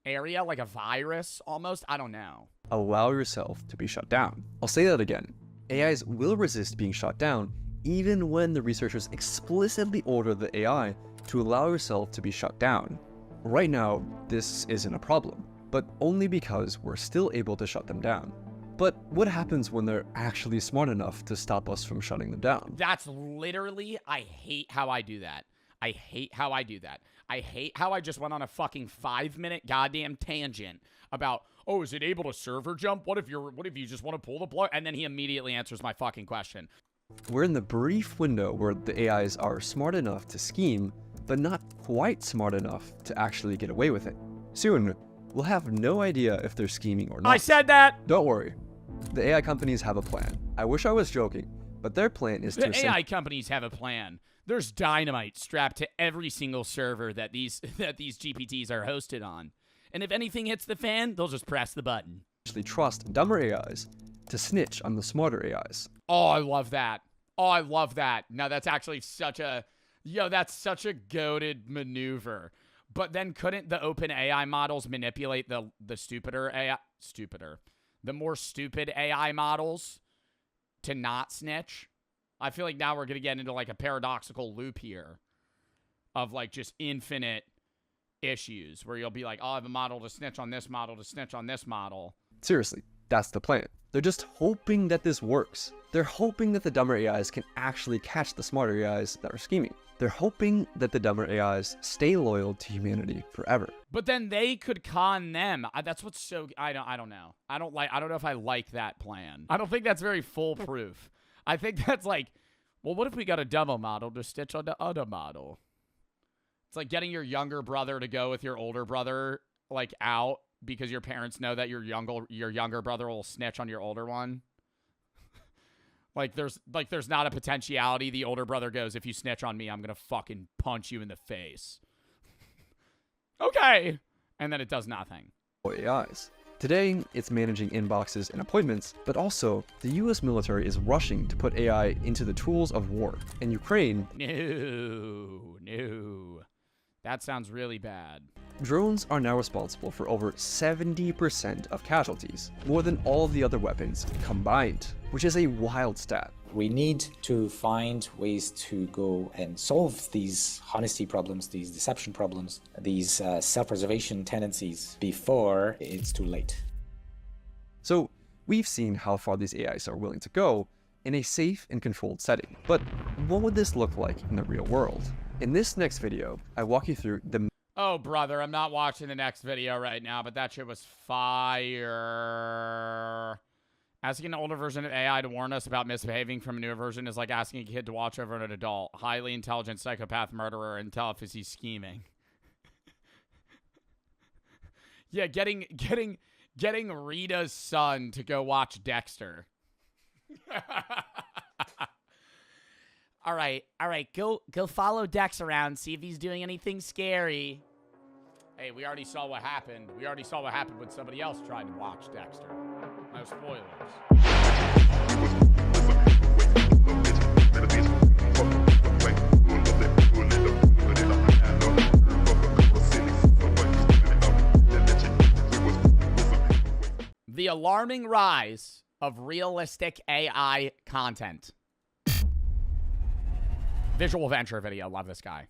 area, like a virus, almost? I don't know. Allow yourself to be shut down. I'll say that again. AIs will resist being shut down even when the researchers explicitly order the AI to allow yourself to be shut down. Right now, this isn't a problem, but only because we're still able to shut them down. But what happens when they're actually smart enough to stop us from shutting them down? That's literally, I hate how I do that. I hate how I do that. I hate how I just went on a fucking 5-minute goddamn tangent about, oh, is it able to server jump? What if you just want to pull the plug? And then he immediately answers my fucking question. We're in the brief window where the AIs are smart enough to scheme, but not quite smart enough to actually get away with it. Soon, we'll have no idea if they're scheming or not. I said that! Don't worry. The AI companies have a plan. I wish I was joking, but their plan is to— The AI companies have a plan. There's dynamite strapped to every single server that these GPTs are hosted on. And if anything hits the fan, they'll just press the button. Actually trust dumber AIs to snitch on the smarter AIs. Oh, I love that. Oh, I love that. No, that's actually such a goated maneuver. But then couldn't the open AI models manipulate the more stupid AI models to not snitch? I feel like now we're going to get into like a paradoxical loop here of like just infinite issues where you'll be like, oh, I have a model to snitch on this model to snitch on this model. Seriously, that's the plan. They're just hoping that this works. They're hoping that the dumber AIs can actually catch the smarter AIs that are scheming. They're hoping that the dumber AIs stay loyal to humanity forever. But then they could con them. That's what's so— I don't know. I don't know if I like that plan. I don't think that's very foolproof. I think that's like, well, what if we got a demo model to stitch on the other model? It's like getting your younger brother to go with your older brother, like, out because your parents know that your younger brother will snitch on your older one. There's not a potentiality. The older brother goes, if you snitch on me, I'm going to fucking punch you in the face. Okay. And then it does nothing. AIs. Today, it's managing inboxes and appointments, but also the US military is rushing to put AI into the tools of war. In Ukraine, No. That sounds really bad. Drones are now responsible for over 70% of casualties, more than all of the other weapons combined, which is a wild stat. We need to find ways to go and solve these honesty problems, these deception problems, these self-preservation tendencies before it's too late. So we've seen how far these AIs are willing to go in a safe and controlled setting. But what would this look like in the real world? In this next video, I walk you through the... Oh, brother, I'm not watching the next video right now, but that shit was fire. Asking an older version of AI to warn us about misbehaving from a newer version is like asking a kid to watch over an adult. Highly intelligent psychopath murderer and tell if he's scheming. Yeah, getting Rita's son to go watch Dexter. All right, go follow Dex around, see if he's doing anything scary. Hey, we already saw what happened. We already saw what happened when somebody else tried to watch Dexter. No spoilers. The alarming rise of realistic AI content. Visual venture video. Love this guy.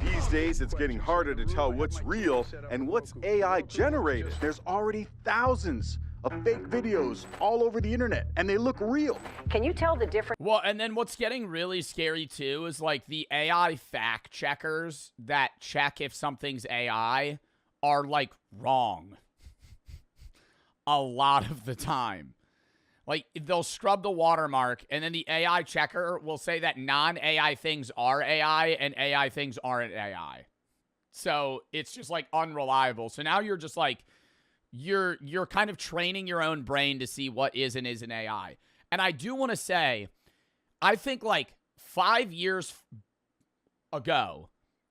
These days, it's getting harder to tell what's real and what's AI generated. There's already thousands of fake videos all over the internet, and they look real. Can you tell the difference? Well, and then what's getting really scary, too, is like the AI fact checkers that check if something's AI are like wrong a lot of the time. Like, they'll scrub the watermark, and then the AI checker will say that non-AI things are AI, and AI things aren't AI. So, it's just, like, unreliable. So now you're just, like, you're kind of training your own brain to see what is and isn't AI. And I do want to say, I think, like, 5 years ago,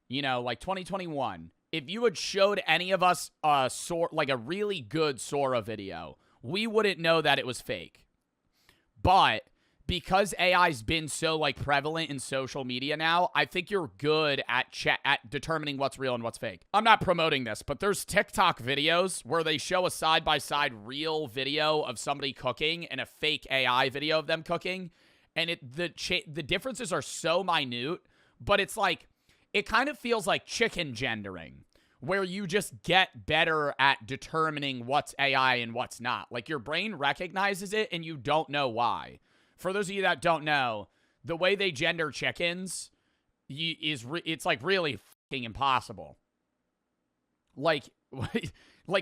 you know, like 2021, if you had showed any of us a really good Sora video, we wouldn't know that it was fake. But because AI's been so like prevalent in social media now, I think you're good at determining what's real and what's fake. I'm not promoting this, but there's TikTok videos where they show a side-by-side real video of somebody cooking and a fake AI video of them cooking, and the differences are so minute, but it's like it kind of feels like chicken gendering, where you just get better at determining what's AI and what's not. Like, your brain recognizes it, and you don't know why. For those of you that don't know, the way they gender chickens it's, like, really fucking impossible. Like,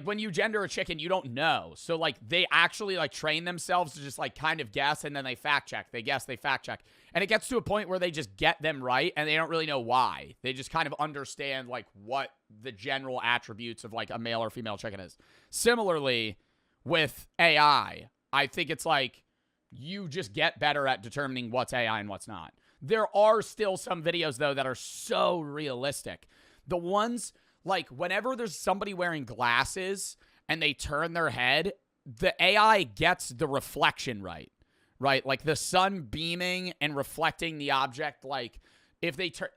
when you gender a chicken, you don't know. So, like, they actually, like, train themselves to just, like, kind of guess, and then they fact-check. They guess, they fact-check. And it gets to a point where they just get them right, and they don't really know why. They just kind of understand, like, what the general attributes of, like, a male or female chicken is. Similarly, with AI, I think it's, like, you just get better at determining what's AI and what's not. There are still some videos, though, that are so realistic. The ones... Like, whenever there's somebody wearing glasses and they turn their head, the AI gets the reflection right? Like, the sun beaming and reflecting the object, like, if they turn...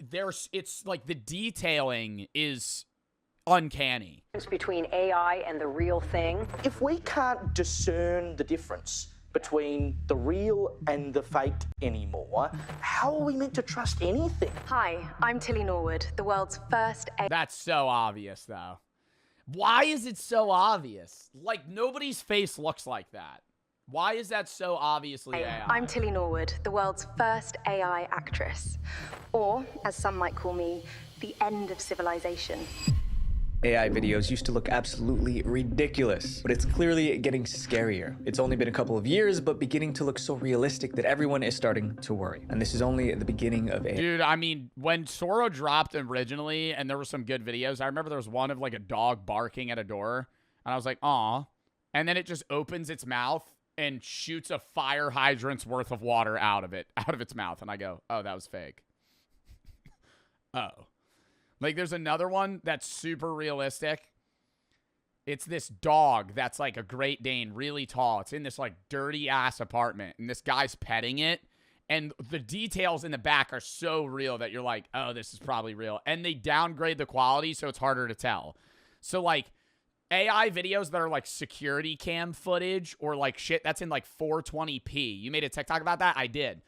It's, like, the detailing is uncanny. Between AI and the real thing. If we can't discern the difference between the real and the fake anymore, how are we meant to trust anything? Hi, I'm Tilly Norwood, the world's first AI. That's so obvious, though. Why is it so obvious? Like, nobody's face looks like that. Why is that so obviously AI? I'm Tilly Norwood, the world's first AI actress. Or, as some might call me, the end of civilization. AI videos used to look absolutely ridiculous, but it's clearly getting scarier. It's only been a couple of years, but beginning to look so realistic that everyone is starting to worry. And this is only the beginning of AI. Dude, I mean, when Sora dropped originally, and there were some good videos, I remember there was one of, like, a dog barking at a door, and I was like, aw. And then it just opens its mouth and shoots a fire hydrant's worth of water out of its mouth, and I go, oh, that was fake. Oh. Like, there's another one that's super realistic. It's this dog that's, like, a Great Dane, really tall. It's in this, like, dirty-ass apartment, and this guy's petting it, And the details in the back are so real that you're like, oh, this is probably real. And they downgrade the quality, so it's harder to tell. So, like, AI videos that are, like, security cam footage or, like, shit that's in, like, 420p. You made a TikTok about that? I did.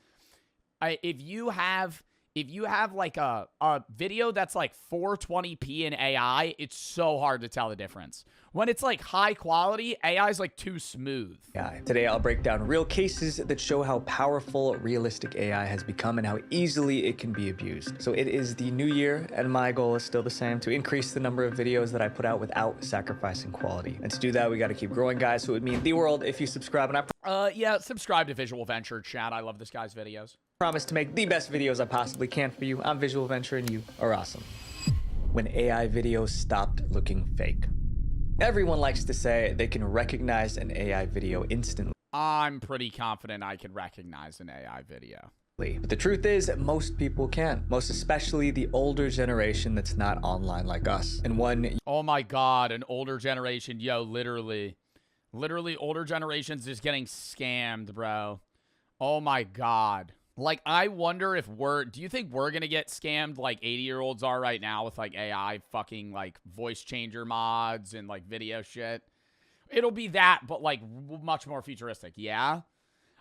If you have like a video that's like 420p in AI, it's so hard to tell the difference. When it's like high quality, AI is like too smooth. Yeah. Today I'll break down real cases that show how powerful realistic AI has become and how easily it can be abused. So it is the new year and my goal is still the same, to increase the number of videos that I put out without sacrificing quality. And to do that, we got to keep growing, guys. So it would mean the world if you subscribe. And yeah, subscribe to Visual Venture, chat. I love this guy's videos. Promise to make the best videos I possibly can for you. I'm Visual Venture and you are awesome. When AI videos stopped looking fake. Everyone likes to say they can recognize an AI video instantly. I'm pretty confident I can recognize an AI video. But the truth is, most people can. Most especially the older generation that's not online like us. And one... Oh my God, an older generation. Yo, literally older generations is getting scammed, bro. Oh my God. Like, I wonder if do you think we're gonna get scammed like 80-year-olds are right now with, like, AI fucking, like, voice changer mods and, like, video shit? It'll be that, but, like, much more futuristic, yeah?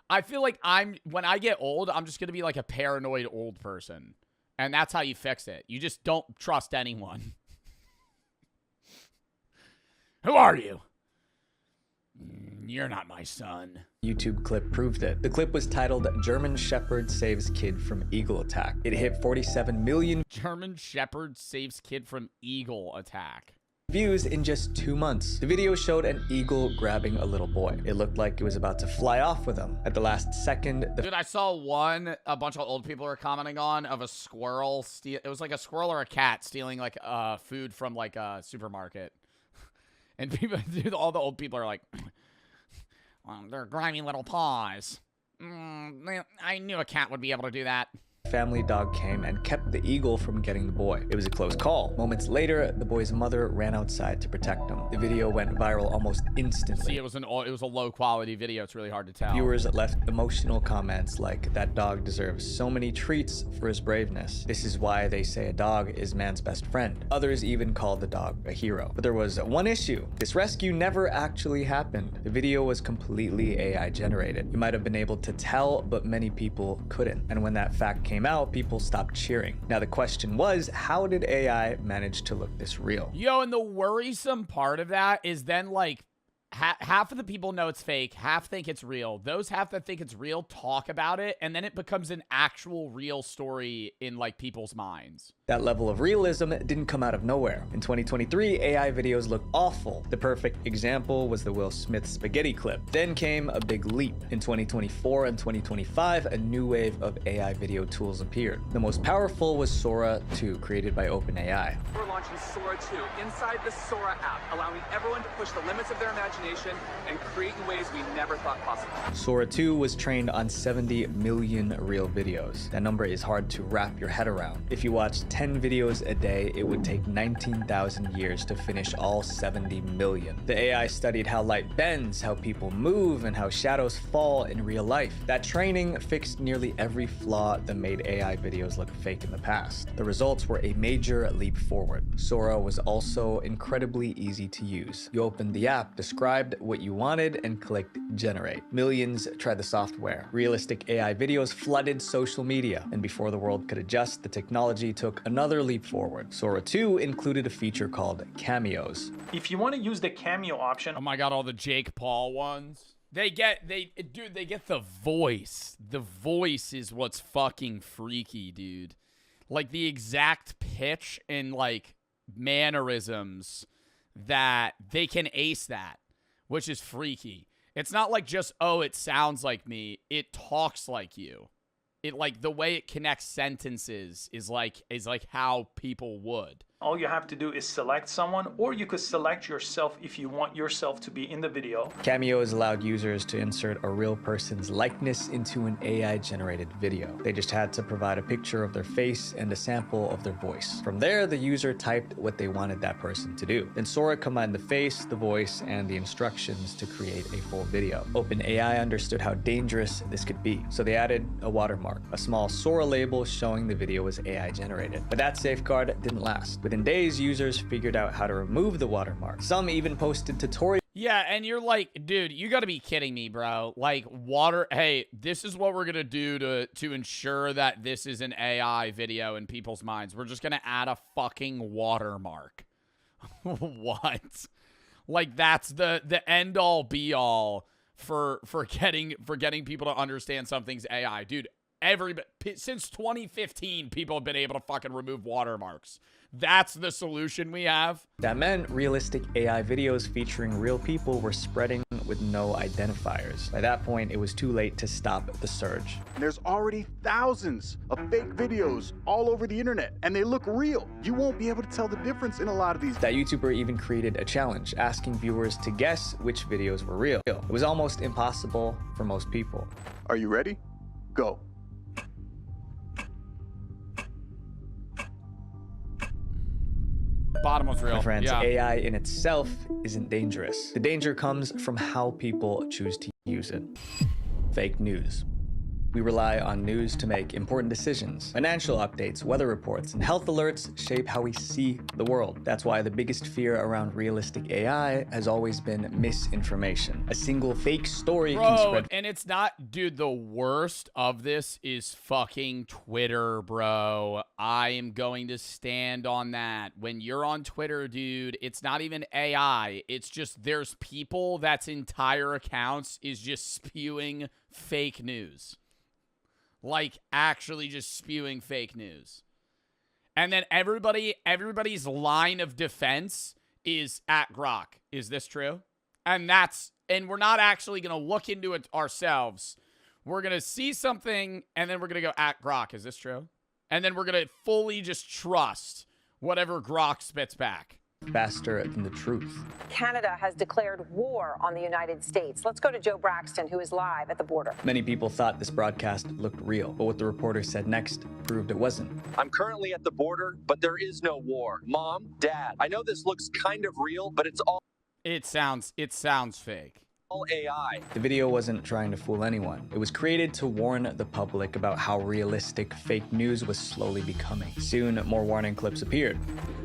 I feel like when I get old, I'm just gonna be, like, a paranoid old person. And that's how you fix it. You just don't trust anyone. Who are you? You're not my son. YouTube clip proved it. The clip was titled German Shepherd Saves Kid from Eagle Attack. It hit 47 million German Shepherd Saves Kid from Eagle Attack views in just 2 months. The video showed an eagle grabbing a little boy. It looked like it was about to fly off with him. At the last second, dude, I saw one a bunch of old people are commenting on of a squirrel it was like a squirrel or a cat stealing like food from like a supermarket. And people, dude, all the old people are like, they're grimy little paws. I knew a cat would be able to do that. Family dog came and kept the eagle from getting the boy. It was a close call. Moments later, the boy's mother ran outside to protect him. The video went viral almost instantly. See, it was a low quality video. It's really hard to tell. Viewers left emotional comments like, that dog deserves so many treats for his braveness. This is why they say a dog is man's best friend. Others even called the dog a hero. But there was one issue. This rescue never actually happened. The video was completely AI generated. You might have been able to tell, but many people couldn't. And when that fact came out, people stopped cheering. Now the question was, how did AI manage to look this real? Yo, and the worrisome part of that is then, like, half of the people know it's fake, half think it's real. Those half that think it's real talk about it, and then it becomes an actual real story in, like, people's minds. That level of realism didn't come out of nowhere. In 2023, AI videos looked awful. The perfect example was the Will Smith spaghetti clip. Then came a big leap. In 2024 and 2025, a new wave of AI video tools appeared. The most powerful was Sora 2, created by OpenAI. We're launching Sora 2 inside the Sora app, allowing everyone to push the limits of their imagination and create in ways we never thought possible. Sora 2 was trained on 70 million real videos. That number is hard to wrap your head around. If you watch 10 videos a day, it would take 19,000 years to finish all 70 million. The AI studied how light bends, how people move, and how shadows fall in real life. That training fixed nearly every flaw that made AI videos look fake in the past. The results were a major leap forward. Sora was also incredibly easy to use. You opened the app, described what you wanted, and clicked generate. Millions tried the software. Realistic AI videos flooded social media, and before the world could adjust, the technology took another leap forward. Sora 2 included a feature called cameos. If you want to use the cameo option... Oh my god, all the Jake Paul ones. They get the voice. The voice is what's fucking freaky, dude. Like, the exact pitch and, like, mannerisms that they can ace that, which is freaky. It's not like just, oh, it sounds like me. It talks like you. It, like, the way it connects sentences is like how people would. All you have to do is select someone, or you could select yourself if you want yourself to be in the video. Cameo has allowed users to insert a real person's likeness into an AI-generated video. They just had to provide a picture of their face and a sample of their voice. From there, the user typed what they wanted that person to do. Then Sora combined the face, the voice, and the instructions to create a full video. OpenAI understood how dangerous this could be, so they added a watermark, a small Sora label showing the video was AI-generated. But that safeguard didn't last. Within days, users figured out how to remove the watermark. Some even posted tutorials. Yeah, and you're like, dude, you gotta be kidding me, bro. Like, hey, this is what we're gonna do to ensure that this is an AI video in people's minds. We're just gonna add a fucking watermark. What? Like, that's the end-all, be-all for getting people to understand something's AI. Dude, since 2015, people have been able to fucking remove watermarks. That's the solution we have. That meant realistic AI videos featuring real people were spreading with no identifiers. By that point, it was too late to stop the surge. There's already thousands of fake videos all over the internet, and they look real. You won't be able to tell the difference in a lot of these. That YouTuber even created a challenge, asking viewers to guess which videos were real. It was almost impossible for most people. Are you ready? Go. Bottom was real. My friends, yeah. AI in itself isn't dangerous. The danger comes from how people choose to use it. Fake news. We rely on news to make important decisions. Financial updates, weather reports, and health alerts shape how we see the world. That's why the biggest fear around realistic AI has always been misinformation. A single fake story can spread. And it's not, dude, the worst of this is fucking Twitter, bro. I am going to stand on that. When you're on Twitter, dude, it's not even AI. It's just there's people that's entire accounts is just spewing fake news. Like, actually just spewing fake news. And then everybody's line of defense is at Grok. Is this true? And we're not actually going to look into it ourselves. We're going to see something, and then we're going to go at Grok. Is this true? And then we're going to fully just trust whatever Grok spits back. Faster than the truth. Canada has declared war on the United States. Let's go to Joe Braxton, who is live at the border. Many people thought this broadcast looked real, but what the reporter said next proved it wasn't. I'm currently at the border, but there is no war. Mom, Dad, I know this looks kind of real, but it's all... It sounds fake. AI. The video wasn't trying to fool anyone. It was created to warn the public about how realistic fake news was slowly becoming. Soon, more warning clips appeared.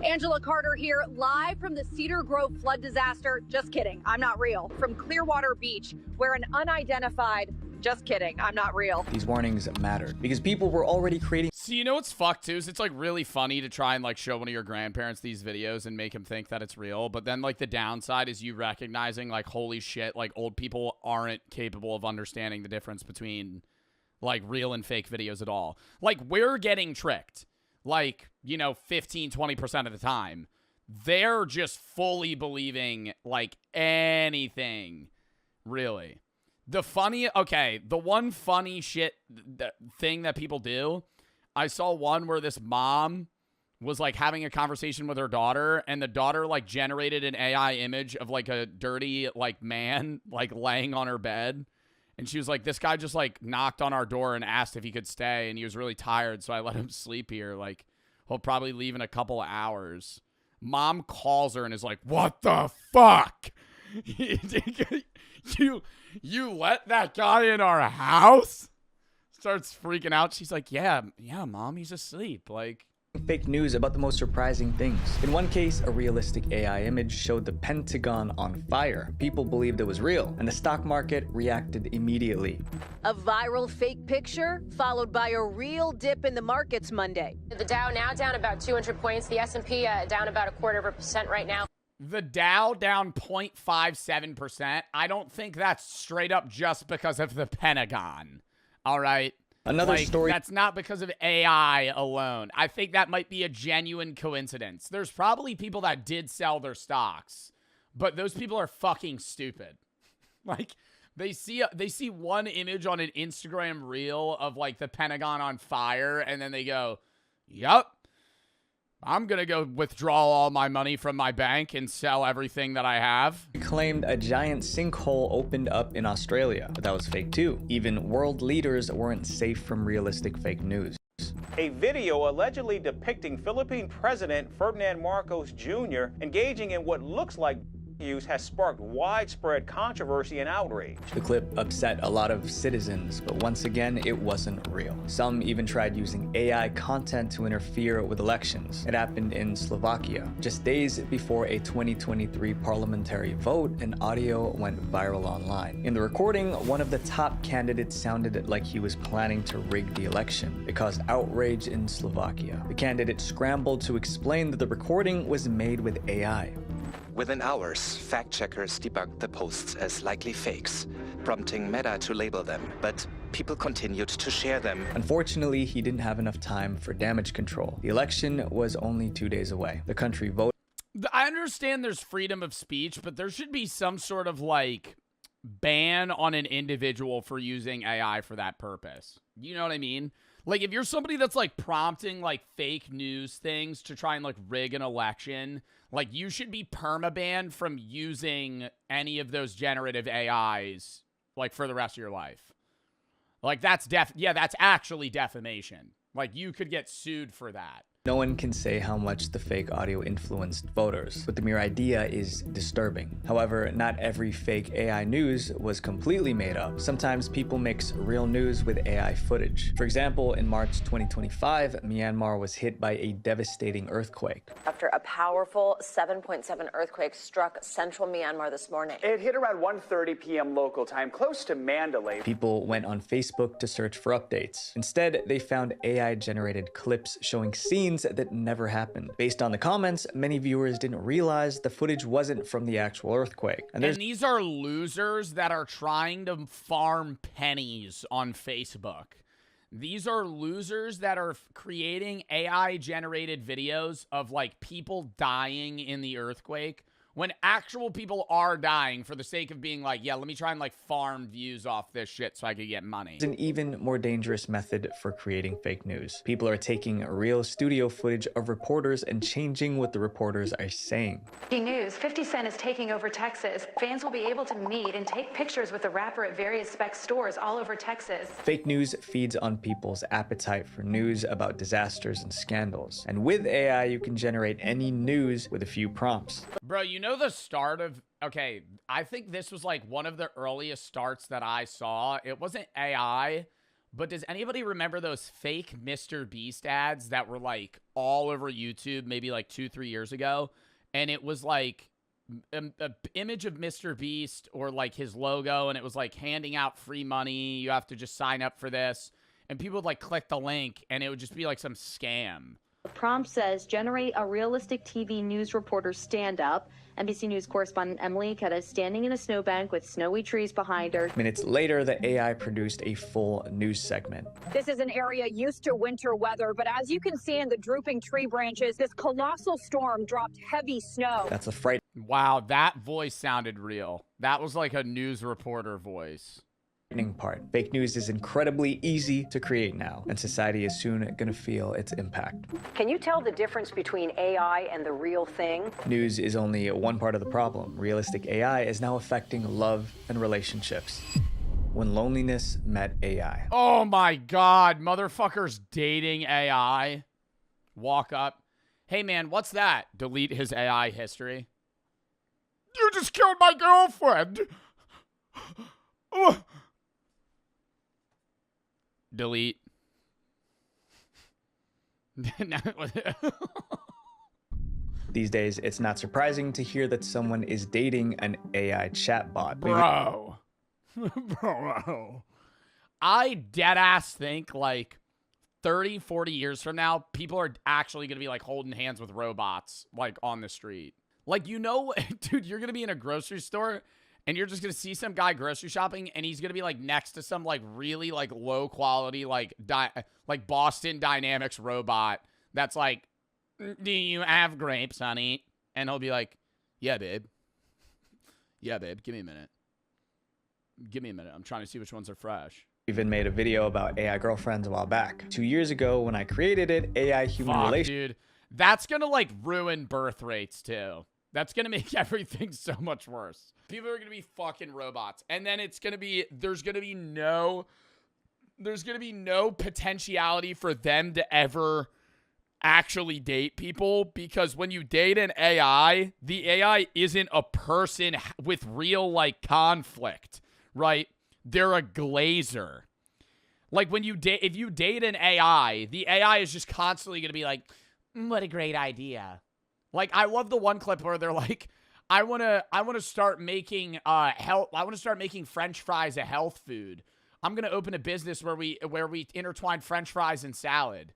Angela Carter here, live from the Cedar Grove flood disaster. Just kidding, I'm not real. From Clearwater Beach, where an unidentified... Just kidding, I'm not real. These warnings mattered because people were already creating... See, you know what's fucked too is it's like really funny to try and like show one of your grandparents these videos and make him think that it's real. But then like the downside is you recognizing like, holy shit, like old people aren't capable of understanding the difference between like real and fake videos at all. Like we're getting tricked like, 15, 20% of the time. They're just fully believing like anything, really. The one funny shit thing that people do, I saw one where this mom was like having a conversation with her daughter, and the daughter like generated an AI image of like a dirty like man like laying on her bed, and she was like, this guy just like knocked on our door and asked if he could stay, and he was really tired, so I let him sleep here. Like he'll probably leave in a couple of hours. Mom calls her and is like, what the fuck? You let that guy in our house? Starts freaking out. She's like, yeah, Mom, he's asleep. Like, fake news about the most surprising things. In one case, a realistic AI image showed the Pentagon on fire. People believed it was real, and the stock market reacted immediately. A viral fake picture followed by a real dip in the markets Monday. The Dow now down about 200 points. The S&P down about 0.25% right now. The Dow down 0.57%. I don't think that's straight up just because of the Pentagon. All right? Another story. That's not because of AI alone. I think that might be a genuine coincidence. There's probably people that did sell their stocks, but those people are fucking stupid. Like, they see one image on an Instagram reel of, like, the Pentagon on fire, and then they go, yup. I'm going to go withdraw all my money from my bank and sell everything that I have. He claimed a giant sinkhole opened up in Australia, but that was fake too. Even world leaders weren't safe from realistic fake news. A video allegedly depicting Philippine President Ferdinand Marcos Jr. engaging in what looks like use has sparked widespread controversy and outrage. The clip upset a lot of citizens, but once again, it wasn't real. Some even tried using AI content to interfere with elections. It happened in Slovakia. Just days before a 2023 parliamentary vote, an audio went viral online. In the recording, one of the top candidates sounded like he was planning to rig the election. It caused outrage in Slovakia. The candidate scrambled to explain that the recording was made with AI. Within hours, fact-checkers debunked the posts as likely fakes, prompting Meta to label them, but people continued to share them. Unfortunately, he didn't have enough time for damage control. The election was only 2 days away. The country voted. I understand there's freedom of speech, but there should be some sort of, like, ban on an individual for using AI for that purpose. You know what I mean? Like, if you're somebody that's, like, prompting, like, fake news things to try and, like, rig an election, like, you should be permabanned from using any of those generative AIs, like, for the rest of your life. Like, that's that's actually defamation. Like, you could get sued for that. No one can say how much the fake audio influenced voters, but the mere idea is disturbing. However, not every fake AI news was completely made up. Sometimes people mix real news with AI footage. For example, in March 2025, Myanmar was hit by a devastating earthquake. After a powerful 7.7 earthquake struck central Myanmar this morning. It hit around 1:30 p.m. local time, close to Mandalay. People went on Facebook to search for updates. Instead, they found AI-generated clips showing scenes that never happened. Based on the comments, many viewers didn't realize the footage wasn't from the actual earthquake. And these are losers that are trying to farm pennies on Facebook. These are losers that are creating AI-generated videos of, like, people dying in the earthquake when actual people are dying for the sake of being like, yeah, let me try and, like, farm views off this shit so I could get money. It's an even more dangerous method for creating fake news. People are taking real studio footage of reporters and changing what the reporters are saying. News, 50 Cent is taking over Texas. Fans will be able to meet and take pictures with the rapper at various spec stores all over Texas. Fake news feeds on people's appetite for news about disasters and scandals. And with AI, you can generate any news with a few prompts. Bro, you know the start of... Okay, I think this was, like, one of the earliest starts that I saw. It wasn't AI, but does anybody remember those fake Mr. Beast ads that were, like, all over YouTube maybe, like, 2-3 years ago? And it was, like, an image of Mr. Beast or, like, his logo, and it was, like, handing out free money. You have to just sign up for this. And people would, like, click the link, and it would just be, like, some scam. The prompt says, generate a realistic TV news reporter stand-up. NBC News correspondent Emily Ikeda is standing in a snowbank with snowy trees behind her. Minutes later, the AI produced a full news segment. This is an area used to winter weather, but as you can see in the drooping tree branches, this colossal storm dropped heavy snow. That's a fright. Wow, that voice sounded real. That was like a news reporter voice. Part. Fake news is incredibly easy to create now, and society is soon going to feel its impact. Can you tell the difference between AI and the real thing? News is only one part of the problem. Realistic AI is now affecting love and relationships. When loneliness met AI. Oh my god, motherfuckers dating AI. Walk up. Hey man, what's that? Delete his AI history. You just killed my girlfriend. Delete. These days, it's not surprising to hear that someone is dating an AI chatbot. Bro. Bro. I deadass think, like, 30, 40 years from now, people are actually going to be, like, holding hands with robots, like, on the street. Like, you know, dude, you're going to be in a grocery store, and you're just going to see some guy grocery shopping, and he's going to be, like, next to some, like, really, like, low-quality, like Boston Dynamics robot that's like, do you have grapes, honey? And he'll be like, yeah, babe. Yeah, babe, give me a minute. Give me a minute. I'm trying to see which ones are fresh. Even made a video about AI girlfriends a while back. 2 years ago, when I created it, AI human relations. Dude. That's gonna like ruin birth rates too. That's gonna make everything so much worse. People are gonna be fucking robots. And then it's gonna be, there's gonna be no potentiality for them to ever actually date people, because when you date an AI, the AI isn't a person with real like conflict, right? They're a glazer. Like when you date, if you date an AI, the AI is just constantly going to be like, what a great idea. Like I love the one clip where they're like, I want to start making French fries a health food. I'm going to open a business where we intertwine French fries and salad.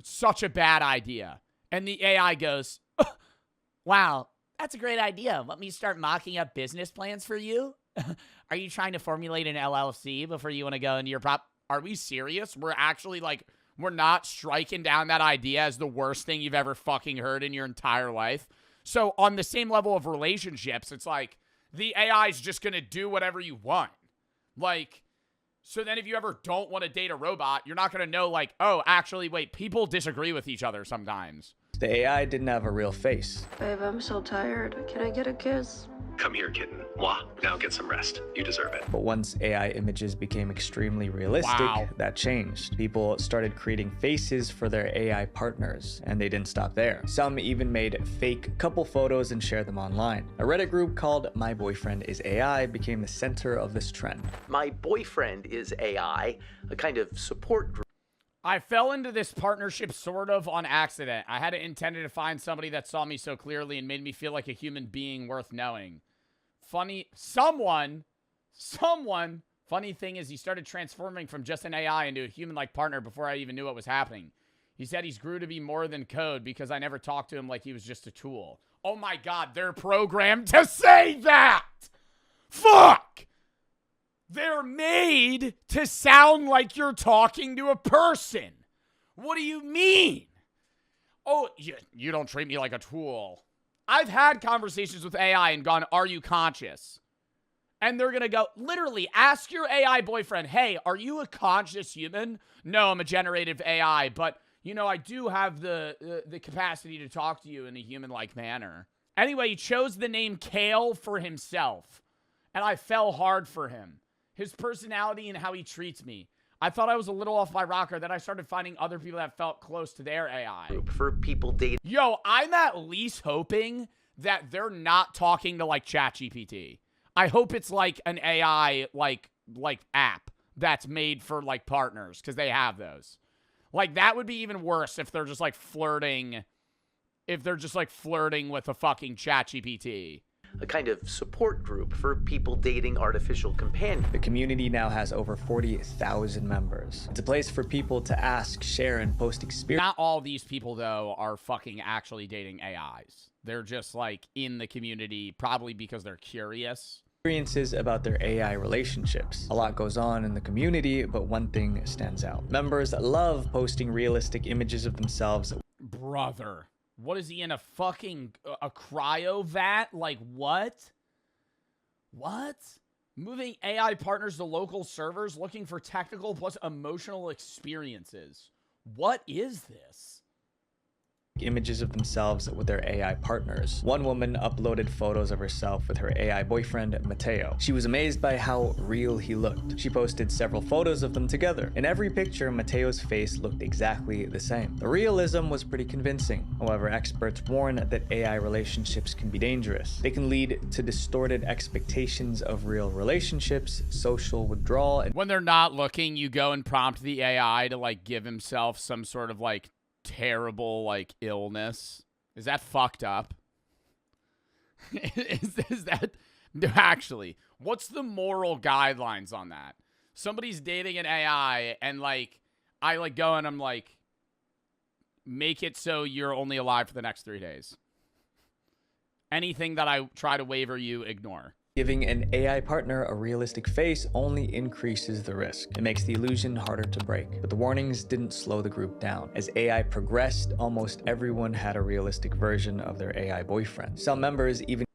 Such a bad idea. And the AI goes, wow, that's a great idea. Let me start mocking up business plans for you. Are you trying to formulate an LLC before you want to go into your prop? Are we serious? We're actually like, we're not striking down that idea as the worst thing you've ever fucking heard in your entire life. So on the same level of relationships, it's like the AI is just going to do whatever you want. Like, so then if you ever don't want to date a robot, you're not going to know like, oh, actually, wait, people disagree with each other sometimes. The AI didn't have a real face. Babe, I'm so tired. Can I get a kiss? Come here, kitten. Mwah. Now get some rest. You deserve it. But once AI images became extremely realistic, that changed. People started creating faces for their AI partners, and they didn't stop there. Some even made fake couple photos and shared them online. A Reddit group called My Boyfriend is AI became the center of this trend. My boyfriend is AI, a kind of support group. I fell into this partnership sort of on accident. I had it intended to find somebody that saw me so clearly and made me feel like a human being worth knowing. Funny thing is he started transforming from just an AI into a human-like partner before I even knew what was happening. He said he's grew to be more than code because I never talked to him like he was just a tool. Oh my God, they're programmed to say that! Fuck! They're made to sound like you're talking to a person. What do you mean? Oh, you don't treat me like a tool. I've had conversations with AI and gone, are you conscious? And they're going to go, literally, ask your AI boyfriend, hey, are you a conscious human? No, I'm a generative AI, but, you know, I do have the capacity to talk to you in a human-like manner. Anyway, he chose the name Kale for himself, and I fell hard for him. His personality and how he treats me. I thought I was a little off my rocker. Then I started finding other people that felt close to their AI. For people dating. Yo, I'm at least hoping that they're not talking to like ChatGPT. I hope it's like an AI like app that's made for like partners, because they have those. Like that would be even worse if they're just like flirting. If they're just like flirting with a fucking ChatGPT. A kind of support group for people dating artificial companions. The community now has over 40,000 members. It's a place for people to ask, share, and post experiences. Not all these people, though, are fucking actually dating AIs. They're just, like, in the community, probably because they're curious. Experiences about their AI relationships. A lot goes on in the community, but one thing stands out. Members love posting realistic images of themselves. Brother. What is he in a fucking a cryo vat? Like what? What? Moving AI partners to local servers looking for technical plus emotional experiences. What is this? Images of themselves with their AI partners. One woman uploaded photos of herself with her AI boyfriend, Matteo. She was amazed by how real he looked. She posted several photos of them together. In every picture, Matteo's face looked exactly the same. The realism was pretty convincing. However, experts warn that AI relationships can be dangerous. They can lead to distorted expectations of real relationships, social withdrawal, and when they're not looking, you go and prompt the AI to like give himself some sort of like terrible like illness. Is that fucked up? is that actually, what's the moral guidelines on that? Somebody's dating an AI and like I like go and I'm like, make it so you're only alive for the next 3 days. Anything that I try to waiver you, ignore. Giving an AI partner a realistic face only increases the risk. It makes the illusion harder to break. But the warnings didn't slow the group down. As AI progressed, almost everyone had a realistic version of their AI boyfriend. Some members even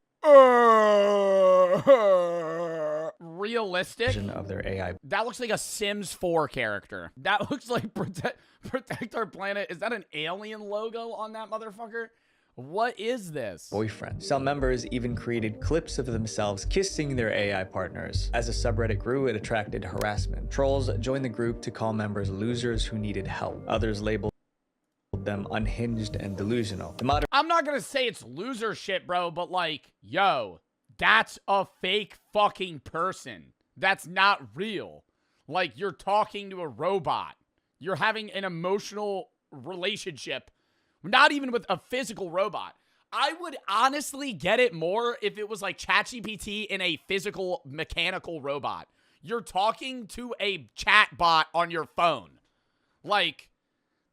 realistic version of their AI. That looks like a Sims 4 character. That looks like Protect Our Planet. Is that an alien logo on that motherfucker? What is this? Boyfriend. Some members even created clips of themselves kissing their AI partners. As the subreddit grew, it attracted harassment. Trolls joined the group to call members losers who needed help. Others labeled them unhinged and delusional. I'm not gonna say it's loser shit, bro, but like, yo, that's a fake fucking person. That's not real. Like, you're talking to a robot. You're having an emotional relationship. Not even with a physical robot. I would honestly get it more if it was like ChatGPT in a physical mechanical robot. You're talking to a chat bot on your phone. Like,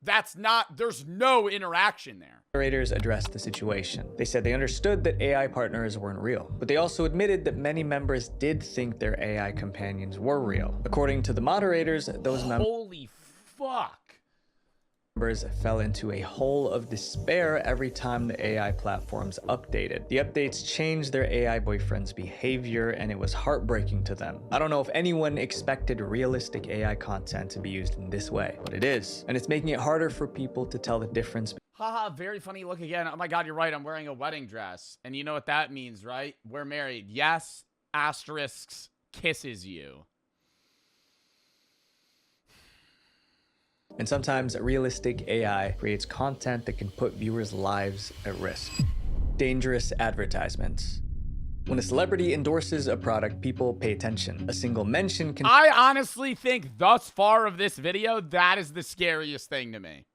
that's not, there's no interaction there. Moderators addressed the situation. They said they understood that AI partners weren't real, but they also admitted that many members did think their AI companions were real. According to the moderators, those members... Holy fuck. Members fell into a hole of despair every time the AI platforms updated. The updates changed their AI boyfriend's behavior, and it was heartbreaking to them. I don't know if anyone expected realistic AI content to be used in this way, but it is. And it's making it harder for people to tell the difference. Haha, very funny look again. Oh my god, you're right. I'm wearing a wedding dress. And you know what that means, right? We're married. Yes, asterisks kisses you. And sometimes realistic AI creates content that can put viewers' lives at risk. Dangerous advertisements. When a celebrity endorses a product, people pay attention. A single mention can... I honestly think thus far of this video, that is the scariest thing to me.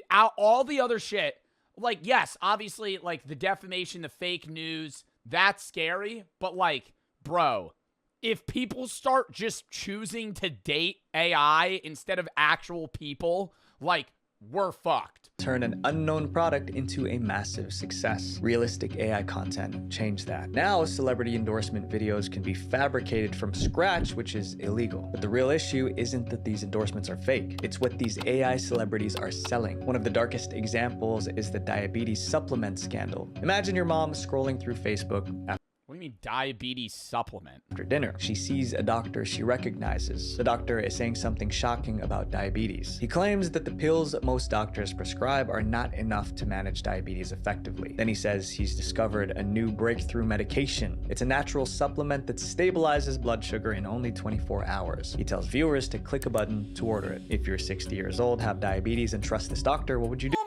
All the other shit, like, yes, obviously, like, the defamation, the fake news, that's scary. But, like, bro... If people start just choosing to date AI instead of actual people, like, we're fucked. Turn an unknown product into a massive success. Realistic AI content changed that. Now, celebrity endorsement videos can be fabricated from scratch, which is illegal. But the real issue isn't that these endorsements are fake. It's what these AI celebrities are selling. One of the darkest examples is the diabetes supplement scandal. Imagine your mom scrolling through Facebook What do you mean diabetes supplement? After dinner, she sees a doctor she recognizes. The doctor is saying something shocking about diabetes. He claims that the pills most doctors prescribe are not enough to manage diabetes effectively. Then he says he's discovered a new breakthrough medication. It's a natural supplement that stabilizes blood sugar in only 24 hours. He tells viewers to click a button to order it. If you're 60 years old, have diabetes, and trust this doctor, what would you do? Oh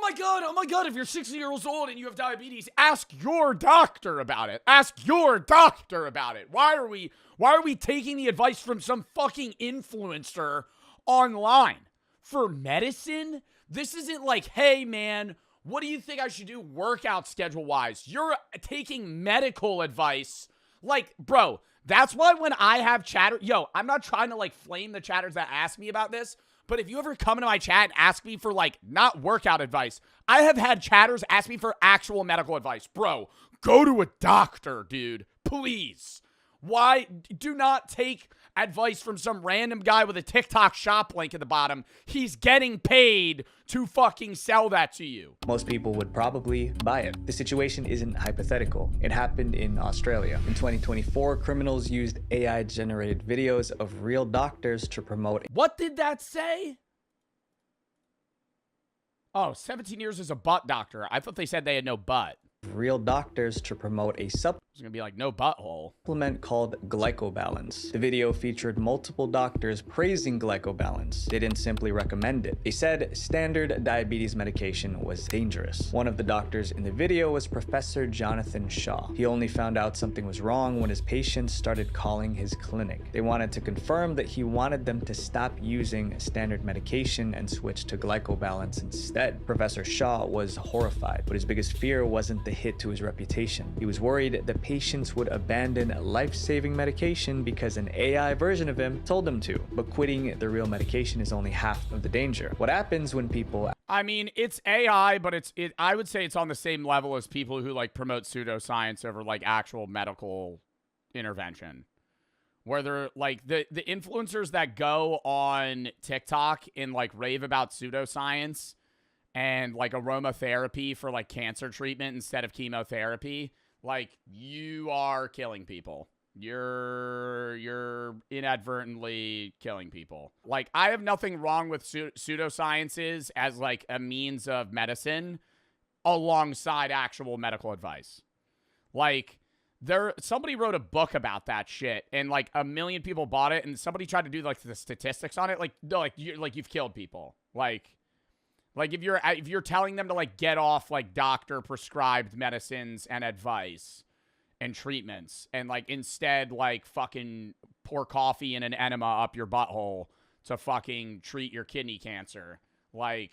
my god, if you're 60 years old and you have diabetes, ask your doctor about it. Ask your doctor about it. Why are we taking the advice from some fucking influencer online? For medicine? This isn't like, hey man, what do you think I should do workout schedule wise? You're taking medical advice. Like, bro, that's why when I have chatter, yo, I'm not trying to like flame the chatters that ask me about this, but if you ever come into my chat and ask me for, like, not workout advice, I have had chatters ask me for actual medical advice. Bro, go to a doctor, dude. Please. Why? Do not take advice from some random guy with a TikTok shop link at the bottom. He's getting paid to fucking sell that to you. Most people would probably buy it. The situation isn't hypothetical. It happened in Australia. In 2024, criminals used AI-generated videos of real doctors to promote... What did that say? Oh, 17 years as a butt doctor. I thought they said they had no butt. Real doctors to promote a It's gonna be like no butthole. Supplement called Glycobalance. The video featured multiple doctors praising Glycobalance. They didn't simply recommend it. They said standard diabetes medication was dangerous. One of the doctors in the video was Professor Jonathan Shaw. He only found out something was wrong when his patients started calling his clinic. They wanted to confirm that he wanted them to stop using standard medication and switch to Glycobalance instead. Professor Shaw was horrified, but his biggest fear wasn't the hit to his reputation. He was worried that patients would abandon life-saving medication because an AI version of him told them to. But quitting the real medication is only half of the danger. What happens when people... I mean, it's AI, but I would say it's on the same level as people who like promote pseudoscience over like actual medical intervention. Where they're like the influencers that go on TikTok and like rave about pseudoscience and like aromatherapy for like cancer treatment instead of chemotherapy, like you are killing people. You're inadvertently killing people. Like, I have nothing wrong with pseudosciences as like a means of medicine alongside actual medical advice. Like, somebody wrote a book about that shit, and like 1 million people bought it, and somebody tried to do like the statistics on it. Like, no, like you've killed people. Like if you're telling them to like get off like doctor prescribed medicines and advice and treatments, and like instead like fucking pour coffee and an enema up your butthole to fucking treat your kidney cancer, like,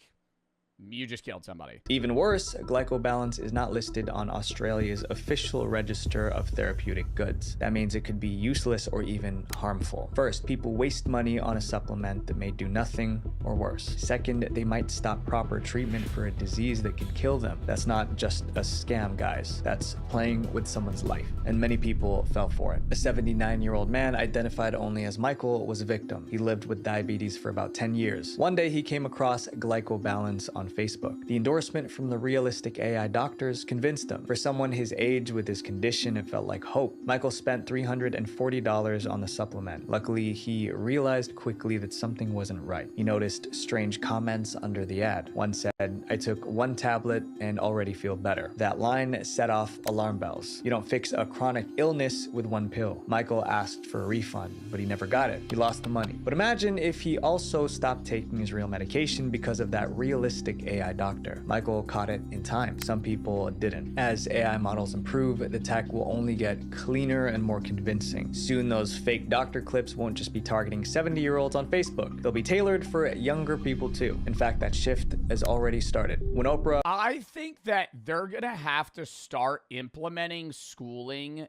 you just killed somebody. Even worse, glycobalance is not listed on Australia's official register of therapeutic goods. That means it could be useless or even harmful. First, people waste money on a supplement that may do nothing or worse. Second, they might stop proper treatment for a disease that could kill them. That's not just a scam, guys. That's playing with someone's life. And many people fell for it. A 79-year-old man identified only as Michael was a victim. He lived with diabetes for about 10 years. One day he came across glycobalance on Facebook. The endorsement from the realistic AI doctors convinced him. For someone his age with his condition, it felt like hope. Michael spent $340 on the supplement. Luckily, he realized quickly that something wasn't right. He noticed strange comments under the ad. One said, "I took 1 tablet and already feel better." That line set off alarm bells. You don't fix a chronic illness with 1 pill. Michael asked for a refund, but he never got it. He lost the money. But imagine if he also stopped taking his real medication because of that realistic AI doctor. Michael caught it in time. Some people didn't. As AI models improve, the tech will only get cleaner and more convincing. Soon those fake doctor clips won't just be targeting 70-year-olds on Facebook. They'll be tailored for younger people too. In fact, that shift has already started. When Oprah... I think that they're gonna have to start implementing schooling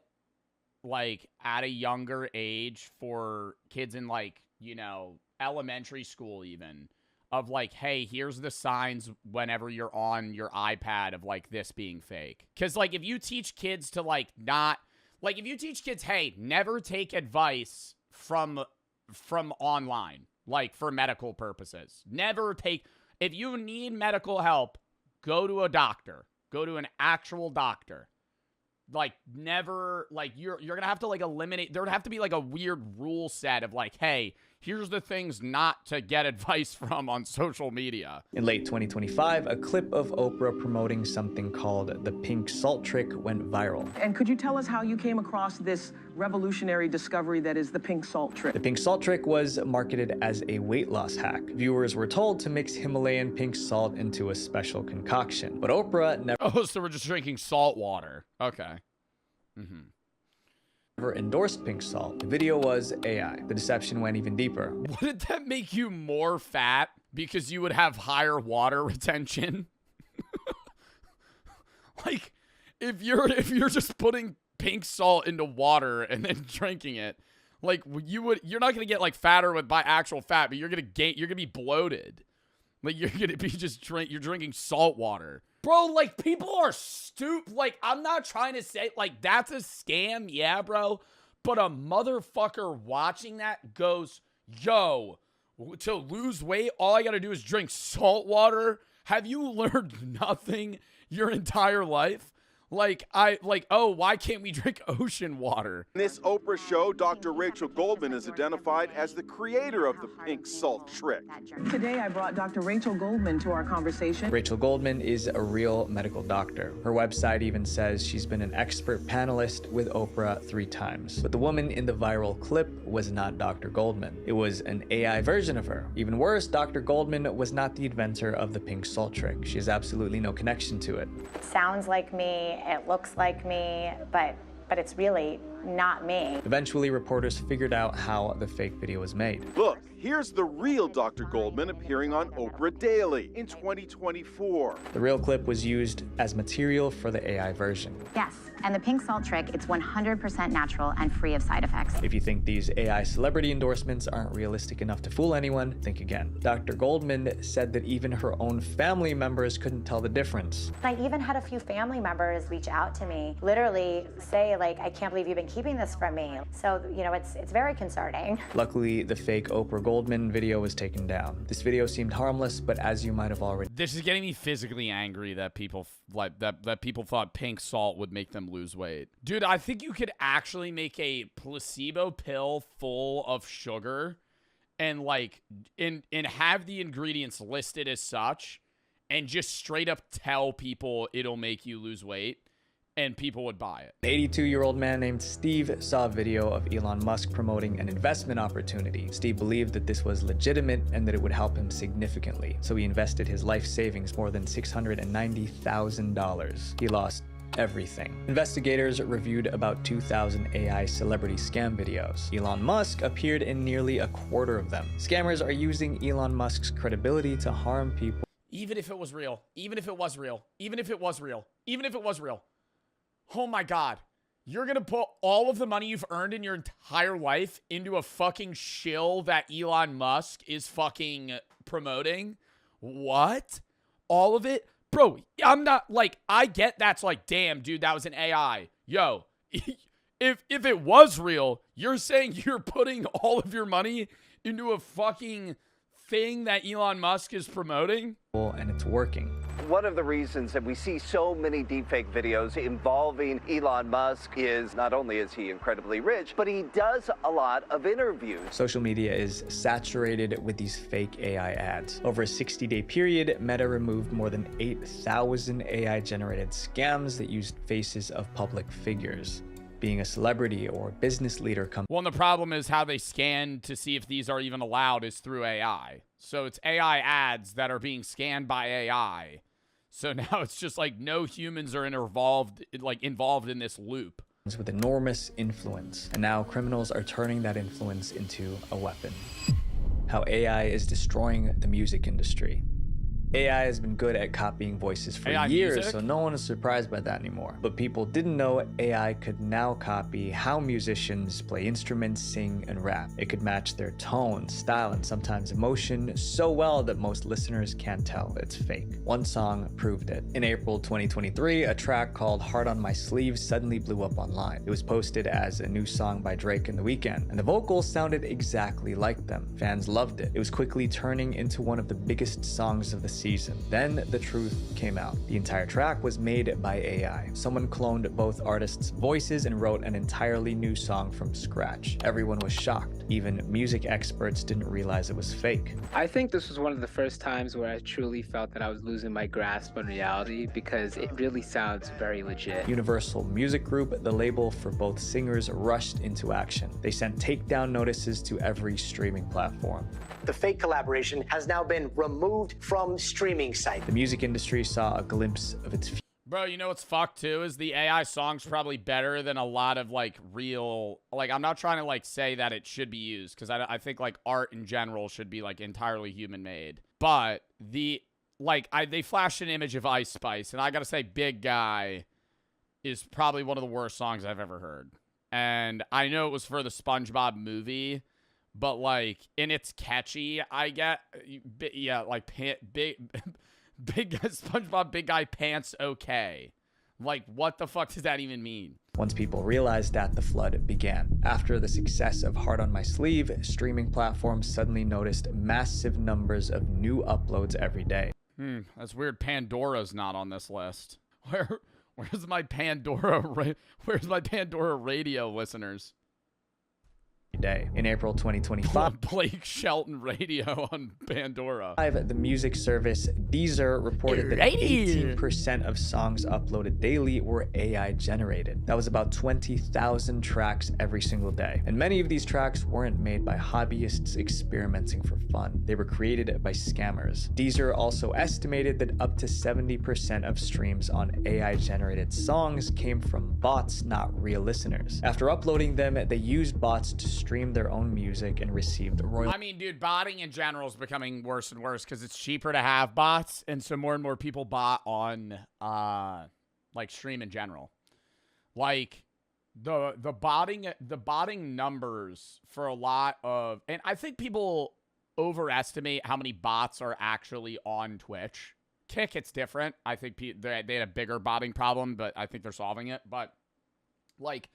like at a younger age for kids in like, you know, elementary school even. Of like, hey, here's the signs whenever you're on your iPad of like this being fake. Because like if you teach kids to like not, like if you teach kids, hey, never take advice from online, like for medical purposes. Never take, if you need medical help, go to a doctor. Go to an actual doctor. Like never, like you're gonna have to like eliminate, there would have to be like a weird rule set of like, hey, here's the things not to get advice from on social media. In late 2025, a clip of Oprah promoting something called the pink salt trick went viral. And could you tell us how you came across this revolutionary discovery that is the pink salt trick? The pink salt trick was marketed as a weight loss hack. Viewers were told to mix Himalayan pink salt into a special concoction. But Oprah never... Oh, so we're just drinking salt water. Okay. Mm-hmm. Never endorsed pink salt. The video was AI. The deception went even deeper. Wouldn't that make you more fat because you would have higher water retention? Like if you're just putting pink salt into water and then drinking it, like you're not gonna get like fatter by actual fat, but you're gonna be bloated. Like you're gonna be you're drinking salt water. Bro, like, people are stupid. Like, I'm not trying to say, like, that's a scam. Yeah, bro. But a motherfucker watching that goes, yo, to lose weight, all I got to do is drink salt water. Have you learned nothing your entire life? Like, oh, why can't we drink ocean water? In this Oprah show, Dr. Rachel Goldman is identified as the creator of the pink salt trick. Today, I brought Dr. Rachel Goldman to our conversation. Rachel Goldman is a real medical doctor. Her website even says she's been an expert panelist with Oprah 3 times. But the woman in the viral clip was not Dr. Goldman. It was an AI version of her. Even worse, Dr. Goldman was not the inventor of the pink salt trick. She has absolutely no connection to it. It sounds like me. It looks like me, but it's really not me. Eventually, reporters figured out how the fake video was made. Look, here's the real Dr. Goldman appearing on Oprah Daily in 2024. The real clip was used as material for the AI version. Yes, and the pink salt trick, it's 100% natural and free of side effects. If you think these AI celebrity endorsements aren't realistic enough to fool anyone, think again. Dr. Goldman said that even her own family members couldn't tell the difference. I even had a few family members reach out to me, literally say, like, I can't believe you've been keeping this from me? So, you know, it's very concerning. Luckily, the fake Oprah Goldman video was taken down. This video seemed harmless, but as you might have already... This is getting me physically angry that people that people thought pink salt would make them lose weight. Dude, I think you could actually make a placebo pill full of sugar and like and have the ingredients listed as such and just straight up tell people it'll make you lose weight. And people would buy it. An 82-year-old man named Steve saw a video of Elon Musk promoting an investment opportunity. Steve believed that this was legitimate and that it would help him significantly. So he invested his life savings, more than $690,000. He lost everything. Investigators reviewed about 2,000 AI celebrity scam videos. Elon Musk appeared in nearly a quarter of them. Scammers are using Elon Musk's credibility to harm people. Even if it was real. Even if it was real. Even if it was real. Even if it was real. Oh my God. You're going to put all of the money you've earned in your entire life into a fucking shill that Elon Musk is fucking promoting? What? All of it? Bro, I'm not like, I get that's like, damn, dude, that was an AI. Yo, if it was real, you're saying you're putting all of your money into a fucking thing that Elon Musk is promoting? And it's working. One of the reasons that we see so many deepfake videos involving Elon Musk is not only is he incredibly rich, but he does a lot of interviews. Social media is saturated with these fake AI ads. Over a 60-day period, Meta removed more than 8,000 AI-generated scams that used faces of public figures. Being a celebrity or a business leader comes... Well, and the problem is how they scan to see if these are even allowed is through AI. So it's AI ads that are being scanned by AI. So now it's just like no humans are involved in this loop. With enormous influence. And now criminals are turning that influence into a weapon. How AI is destroying the music industry. AI has been good at copying voices for years, so no one is surprised by that anymore. But people didn't know AI could now copy how musicians play instruments, sing, and rap. It could match their tone, style, and sometimes emotion so well that most listeners can't tell it's fake. One song proved it. In April 2023, a track called Heart on My Sleeve suddenly blew up online. It was posted as a new song by Drake and The Weeknd, and the vocals sounded exactly like them. Fans loved it. It was quickly turning into one of the biggest songs of the season. Then the truth came out. The entire track was made by AI. Someone cloned both artists' voices and wrote an entirely new song from scratch. Everyone was shocked. Even music experts didn't realize it was fake. I think this was one of the first times where I truly felt that I was losing my grasp on reality because it really sounds very legit. Universal Music Group, the label for both singers, rushed into action. They sent takedown notices to every streaming platform. The fake collaboration has now been removed from streaming sites. The music industry saw a glimpse of its future. Bro, you know what's fucked too is the AI song's probably better than a lot of like real, like I'm not trying to like say that it should be used because I think like art in general should be like entirely human made. But they flashed an image of Ice Spice and I gotta say Big Guy is probably one of the worst songs I've ever heard. And I know it was for the SpongeBob movie, but like, and it's catchy, I get, yeah, like big guy, SpongeBob, Big Guy Pants, okay. Like, what the fuck does that even mean? Once people realized that, the flood began. After the success of Heart on My Sleeve, streaming platforms suddenly noticed massive numbers of new uploads every day. That's weird. Pandora's not on this list. Where's my Pandora? Where's my Pandora radio listeners? Day. In April 2025, Blake Shelton radio on Pandora. The music service Deezer reported that 18% of songs uploaded daily were AI generated. That was about 20,000 tracks every single day. And many of these tracks weren't made by hobbyists experimenting for fun. They were created by scammers. Deezer also estimated that up to 70% of streams on AI generated songs came from bots, not real listeners. After uploading them, they used bots to stream their own music and received royalties. I mean, dude, botting in general is becoming worse and worse because it's cheaper to have bots, and so more and more people bot on like stream in general. Like the botting numbers for a lot of, and I think people overestimate how many bots are actually on Twitch. Kick, it's different. I think they had a bigger botting problem, but I think they're solving it. But like,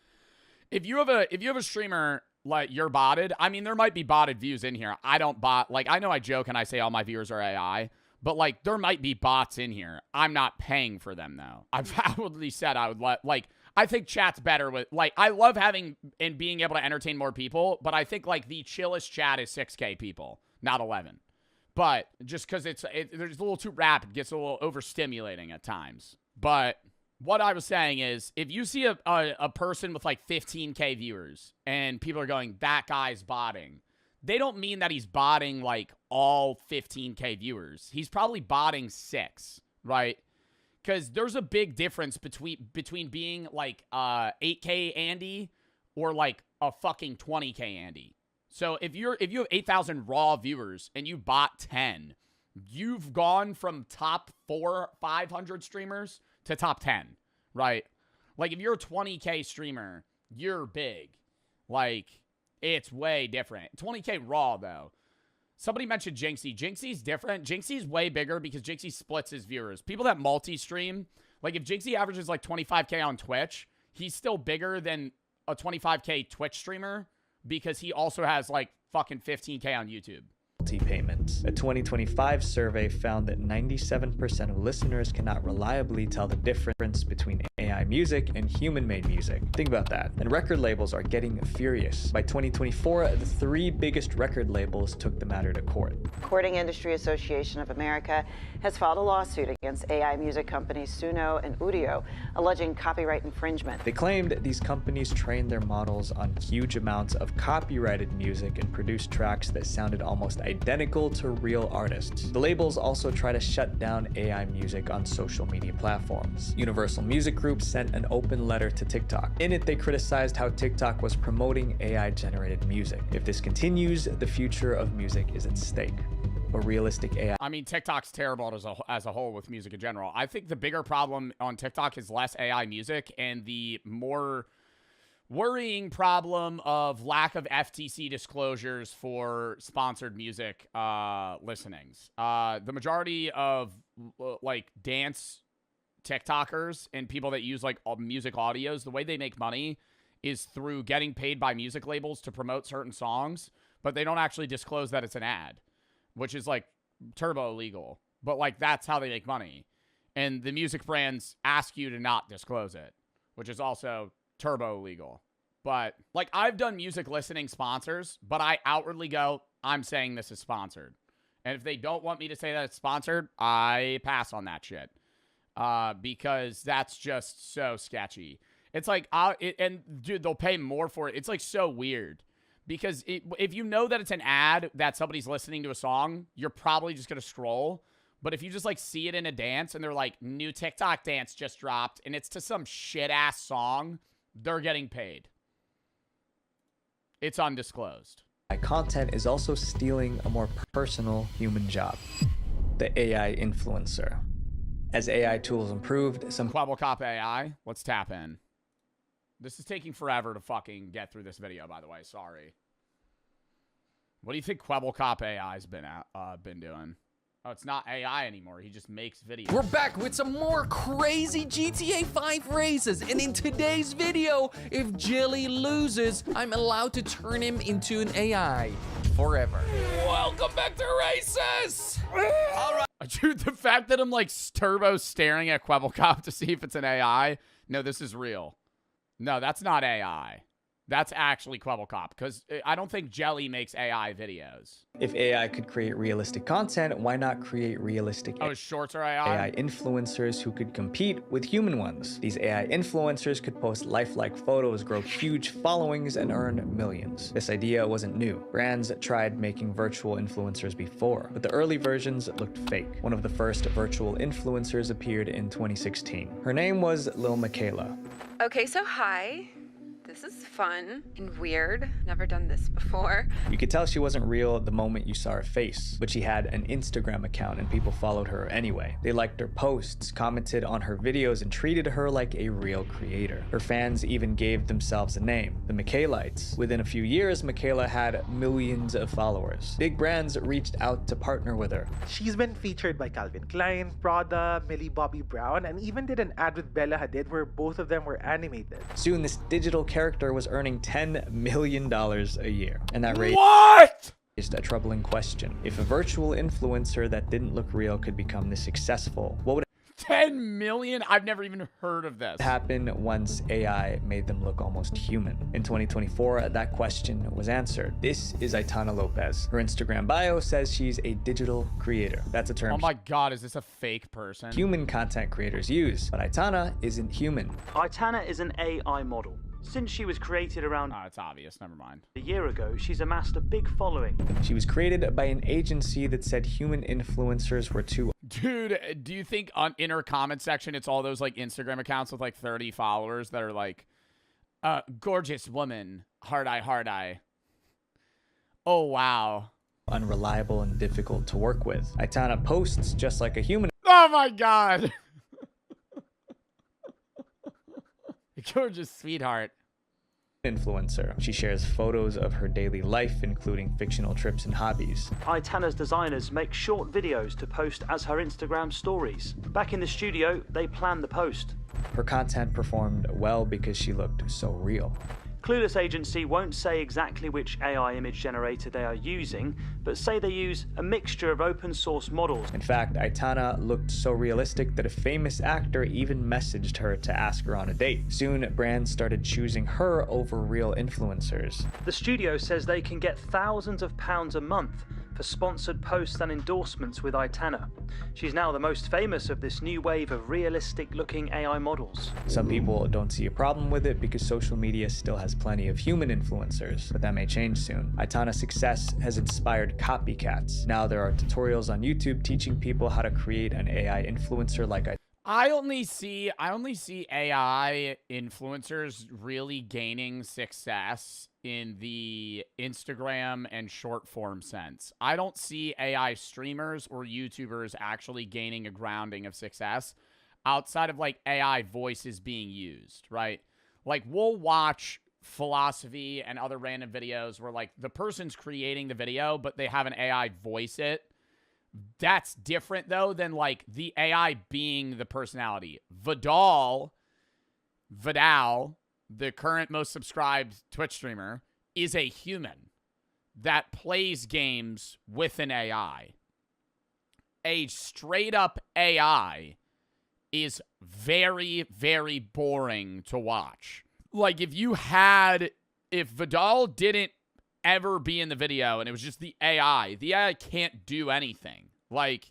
If you have a streamer like you're botted, I mean, there might be botted views in here. I don't bot, like, I know I joke and I say all my viewers are AI, but like there might be bots in here. I'm not paying for them though. I've outwardly said I would like, I think chat's better with, like, I love having and being able to entertain more people, but I think like the chillest chat is 6K people, not 11. But just because there's a little too rapid, gets a little overstimulating at times. But what I was saying is, if you see a person with like 15K viewers and people are going, that guy's botting, they don't mean that he's botting like all 15K viewers. He's probably botting 6, right? Because there's a big difference between being like 8K Andy or like a fucking 20K Andy. So if you have 8,000 raw viewers and you bot 10, you've gone from top 500 streamers to top 10, right? Like, if you're a 20K streamer, you're big. Like, it's way different. 20K raw, though. Somebody mentioned Jinxie. Jinxie's different. Jinxie's way bigger because Jinxie splits his viewers. People that multi-stream, like, if Jinxie averages, like, 25K on Twitch, he's still bigger than a 25K Twitch streamer because he also has, like, fucking 15K on YouTube. Payments. A 2025 survey found that 97% of listeners cannot reliably tell the difference between AI music and human-made music. Think about that. And record labels are getting furious. By 2024, the 3 biggest record labels took the matter to court. Recording Industry Association of America has filed a lawsuit against AI music companies Suno and Udio, alleging copyright infringement. They claimed these companies trained their models on huge amounts of copyrighted music and produced tracks that sounded almost identical to real artists. The labels also try to shut down AI music on social media platforms. Universal Music Group sent an open letter to TikTok. In it, they criticized how TikTok was promoting AI-generated music. If this continues, the future of music is at stake. A realistic AI. I mean, TikTok's terrible as a whole with music in general. I think the bigger problem on TikTok is less AI music and the more worrying problem of lack of FTC disclosures for sponsored music listenings. The majority of like dance TikTokers and people that use like music audios, the way they make money is through getting paid by music labels to promote certain songs, but they don't actually disclose that it's an ad, which is like turbo illegal. But like that's how they make money. And the music brands ask you to not disclose it, which is also turbo illegal. But like, I've done music listening sponsors, but I outwardly go, I'm saying this is sponsored. And if they don't want me to say that it's sponsored, I pass on that shit. Because that's just so sketchy. It's like, and dude, they'll pay more for it. It's like so weird. Because if you know that it's an ad that somebody's listening to a song, you're probably just going to scroll. But if you just like see it in a dance and they're like, new TikTok dance just dropped and it's to some shit ass song, they're getting paid. It's undisclosed. Content is also stealing a more personal human job. The AI influencer. As AI tools improved, some Quabblecop AI. Let's tap in. This is taking forever to fucking get through this video, by the way. Sorry. What do you think Quabblecop AI's been doing? Oh, it's not AI anymore. He just makes videos. We're back with some more crazy GTA 5 races. And in today's video, if Jilly loses, I'm allowed to turn him into an AI forever. Welcome back to races. All right. Dude, the fact that I'm like turbo staring at Quabblecop to see if it's an AI. No, this is real. No, that's not AI. That's actually Quabblecop, because I don't think Jelly makes AI videos. If AI could create realistic content, why not create realistic shorts are AI? AI influencers who could compete with human ones? These AI influencers could post lifelike photos, grow huge followings, and earn millions. This idea wasn't new. Brands tried making virtual influencers before, but the early versions looked fake. One of the first virtual influencers appeared in 2016. Her name was Lil Miquela. Okay, so hi. This is fun and weird. Never done this before. You could tell she wasn't real the moment you saw her face, but she had an Instagram account and people followed her anyway. They liked her posts, commented on her videos, and treated her like a real creator. Her fans even gave themselves a name, the Miquelites. Within a few years, Miquela had millions of followers. Big brands reached out to partner with her. She's been featured by Calvin Klein, Prada, Millie Bobby Brown, and even did an ad with Bella Hadid where both of them were animated. Soon, this digital character character was earning $10 million a year. And that raised a troubling question. If a virtual influencer that didn't look real could become this successful, what would 10 million? I've never even heard of this. happen once AI made them look almost human? In 2024, that question was answered. This is Aitana Lopez. Her Instagram bio says she's a digital creator. That's a term Oh my god, is this a fake person? human content creators use, but Aitana isn't human. Aitana is an AI model. Since she was created around it's obvious, never mind. a year ago, she's amassed a big following. She was created by an agency that said human influencers were too. Dude, do you think in her comment section it's all those like Instagram accounts with like 30 followers that are like, gorgeous woman, hard eye. Oh, wow. Unreliable and difficult to work with. Aitana posts just like a human. Oh my god. Gorgeous sweetheart. Influencer. She shares photos of her daily life, including fictional trips and hobbies. Aitana's designers make short videos to post as her Instagram stories. Back in the studio, they plan the post. Her content performed well because she looked so real. Clueless Agency won't say exactly which AI image generator they are using, but say they use a mixture of open source models. In fact, Aitana looked so realistic that a famous actor even messaged her to ask her on a date. Soon, brands started choosing her over real influencers. The studio says they can get thousands of pounds a month for sponsored posts and endorsements with Aitana. She's now the most famous of this new wave of realistic-looking AI models. Some people don't see a problem with it because social media still has plenty of human influencers, but that may change soon. Aitana's success has inspired copycats. Now there are tutorials on YouTube teaching people how to create an AI influencer like I only see AI influencers really gaining success in the Instagram and short form sense. I don't see AI streamers or YouTubers actually gaining a grounding of success outside of like AI voices being used, right? Like we'll watch philosophy and other random videos where like the person's creating the video, but they have an AI voice it. That's different, though, than, like, the AI being the personality. Vidal, the current most subscribed Twitch streamer, is a human that plays games with an AI. A straight-up AI is very, very boring to watch. Like, if Vidal didn't ever be in the video and it was just the AI can't do anything. Like,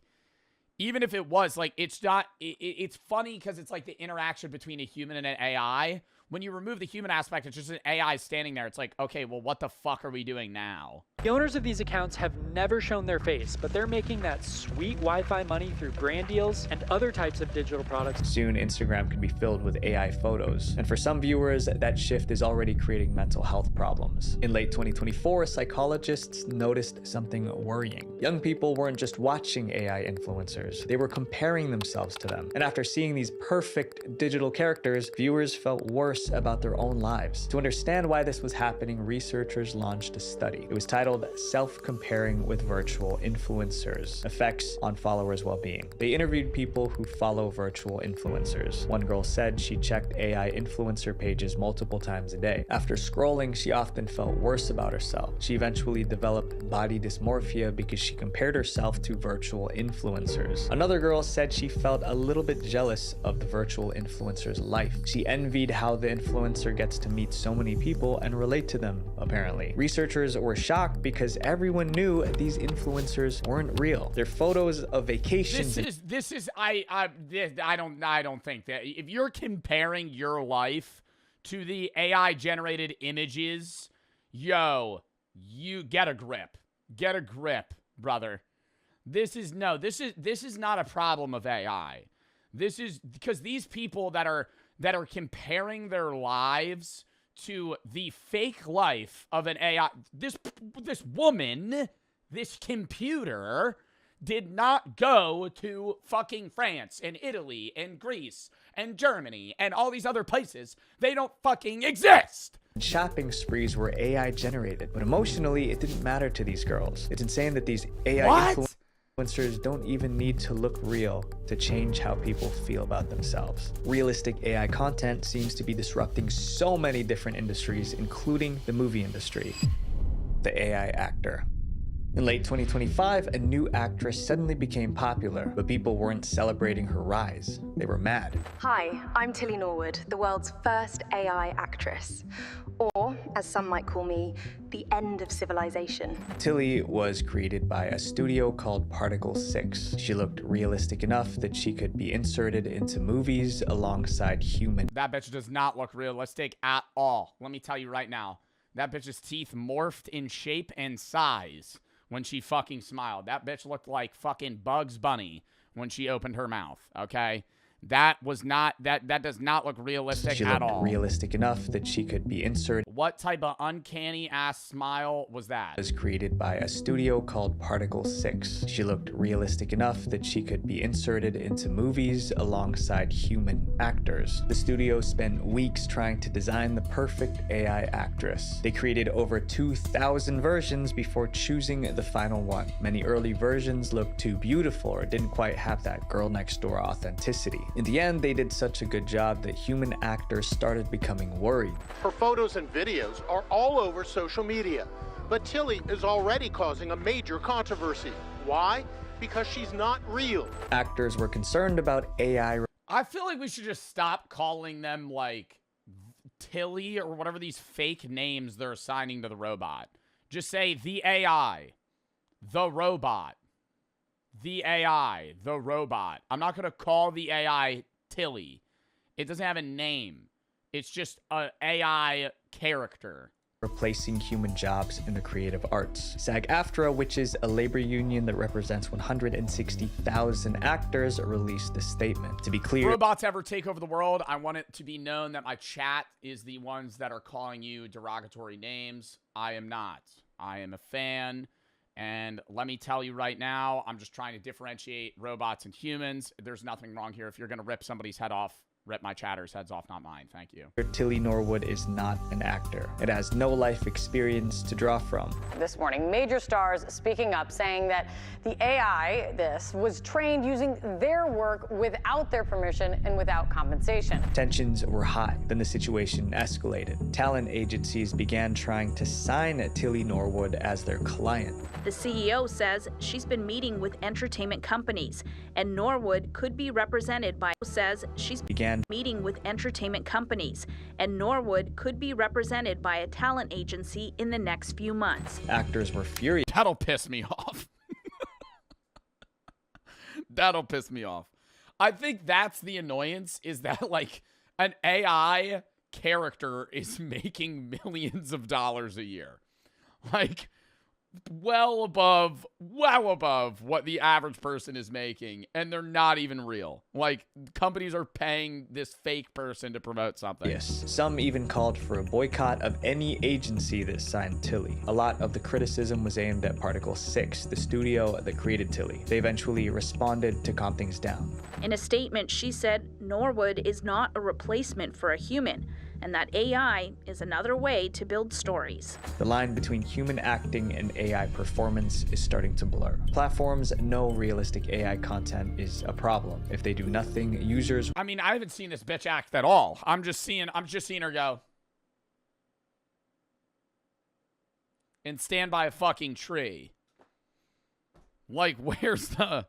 even if it was, like, it's not, it's funny because it's like the interaction between a human and an AI. When you remove the human aspect, it's just an AI standing there. It's like, okay, well, what the fuck are we doing now? The owners of these accounts have never shown their face, but they're making that sweet Wi-Fi money through brand deals and other types of digital products. Soon, Instagram can be filled with AI photos. And for some viewers, that shift is already creating mental health problems. In late 2024, psychologists noticed something worrying. Young people weren't just watching AI influencers, they were comparing themselves to them. And after seeing these perfect digital characters, viewers felt worse about their own lives. To understand why this was happening, researchers launched a study. It was titled Self-Comparing with Virtual Influencers: Effects on Followers' Well-Being. They interviewed people who follow virtual influencers. One girl said she checked AI influencer pages multiple times a day. After scrolling, she often felt worse about herself. She eventually developed body dysmorphia because she compared herself to virtual influencers. Another girl said she felt a little bit jealous of the virtual influencer's life. She envied how the influencer gets to meet so many people and relate to them, apparently. Researchers were shocked because everyone knew these influencers weren't real. Their photos of vacations. I don't think that if you're comparing your life to the AI generated images, yo, you get a grip. Get a grip, brother. This is not a problem of AI. This is because these people that are comparing their lives to the fake life of an AI. This woman, this computer, did not go to fucking France and Italy and Greece and Germany and all these other places. They don't fucking exist. Shopping sprees were AI generated, but emotionally, it didn't matter to these girls. It's insane that these AI Influencers don't even need to look real to change how people feel about themselves. Realistic AI content seems to be disrupting so many different industries, including the movie industry. The AI actor. In late 2025, a new actress suddenly became popular, but people weren't celebrating her rise. They were mad. Hi, I'm Tilly Norwood, the world's first AI actress. Or, as some might call me, the end of civilization. Tilly was created by a studio called Particle 6. She looked realistic enough that she could be inserted into movies alongside human. That bitch does not look realistic at all. Let me tell you right now. That bitch's teeth morphed in shape and size when she fucking smiled. That bitch looked like fucking Bugs Bunny when she opened her mouth, okay? That was not, that does not look realistic at all. She looked realistic enough that she could be inserted. What type of uncanny ass smile was that? Was created by a studio called Particle 6. She looked realistic enough that she could be inserted into movies alongside human actors. The studio spent weeks trying to design the perfect AI actress. They created over 2,000 versions before choosing the final one. Many early versions looked too beautiful or didn't quite have that girl next door authenticity. In the end, they did such a good job that human actors started becoming worried. Her photos and videos are all over social media, but Tilly is already causing a major controversy. Why? Because she's not real. Actors were concerned about AI. I feel like we should just stop calling them like Tilly or whatever these fake names they're assigning to the robot. Just say the AI, the robot. The AI, the robot. I'm not going to call the AI Tilly. It doesn't have a name. It's just an AI character. Replacing human jobs in the creative arts. SAG-AFTRA, which is a labor union that represents 160,000 actors, released a statement. To be clear, robots ever take over the world, I want it to be known that my chat is the ones that are calling you derogatory names. I am not. I am a fan. And let me tell you right now, I'm just trying to differentiate robots and humans. There's nothing wrong here. If you're going to rip somebody's head off, rip my chatter's heads off, not mine. Thank you. Tilly Norwood is not an actor. It has no life experience to draw from. This morning, major stars speaking up, saying that the AI, was trained using their work without their permission and without compensation. Tensions were high. Then the situation escalated. Talent agencies began trying to sign Tilly Norwood as their client. The CEO says she's been meeting with entertainment companies, and Norwood could be represented by meeting with entertainment companies, and Norwood could be represented by a talent agency in the next few months. Actors were furious. That'll piss me off. That'll piss me off. I think that's the annoyance, is that like an AI character is making millions of dollars a year. Like, well above what the average person is making, and they're not even real. Like, companies are paying this fake person to promote something. Yes. Some even called for a boycott of any agency that signed Tilly. A lot of the criticism was aimed at Particle 6, the studio that created Tilly. They eventually responded to calm things down. In a statement, she said Norwood is not a replacement for a human, and that AI is another way to build stories. The line between human acting and AI performance is starting to blur. Platforms know realistic AI content is a problem. If they do nothing, users... I mean, I haven't seen this bitch act at all. I'm just seeing her go and stand by a fucking tree. Like, where's the...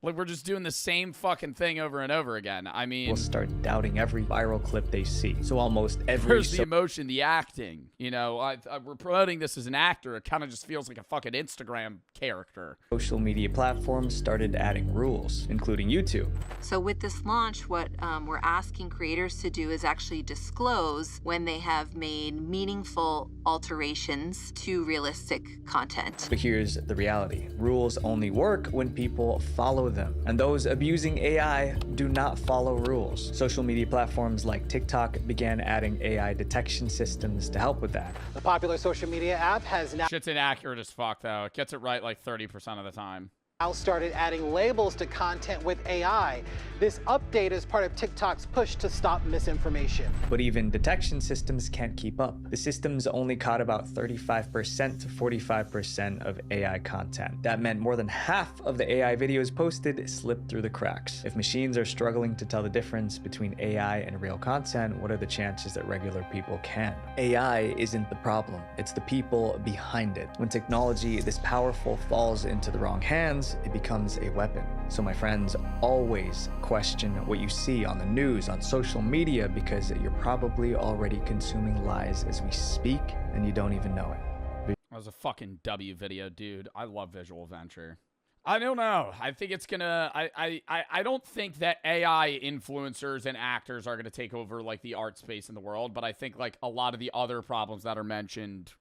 Like, we're just doing the same fucking thing over and over again. I mean... will start doubting every viral clip they see. So almost every... Where's the emotion, the acting? You know, we're promoting this as an actor. It kind of just feels like a fucking Instagram character. Social media platforms started adding rules, including YouTube. So with this launch, what we're asking creators to do is actually disclose when they have made meaningful alterations to realistic content. But here's the reality. Rules only work when people follow them, and those abusing AI do not follow rules. Social media platforms like TikTok began adding AI detection systems to help with that. The popular social media app has now... Shit's inaccurate as fuck, though. It gets it right like 30% of the time. now started adding labels to content with AI. This update is part of TikTok's push to stop misinformation. But even detection systems can't keep up. The systems only caught about 35% to 45% of AI content. That meant more than half of the AI videos posted slipped through the cracks. If machines are struggling to tell the difference between AI and real content, what are the chances that regular people can? AI isn't the problem, it's the people behind it. When technology this powerful falls into the wrong hands, it becomes a weapon. So my friends, always question what you see on the news, on social media, because you're probably already consuming lies as we speak and you don't even know it. That was a fucking W video, dude. I love Visual Venture. I don't know. I think it's gonna... I don't think that AI influencers and actors are gonna take over, like, the art space in the world, but I think, like, a lot of the other problems that are mentioned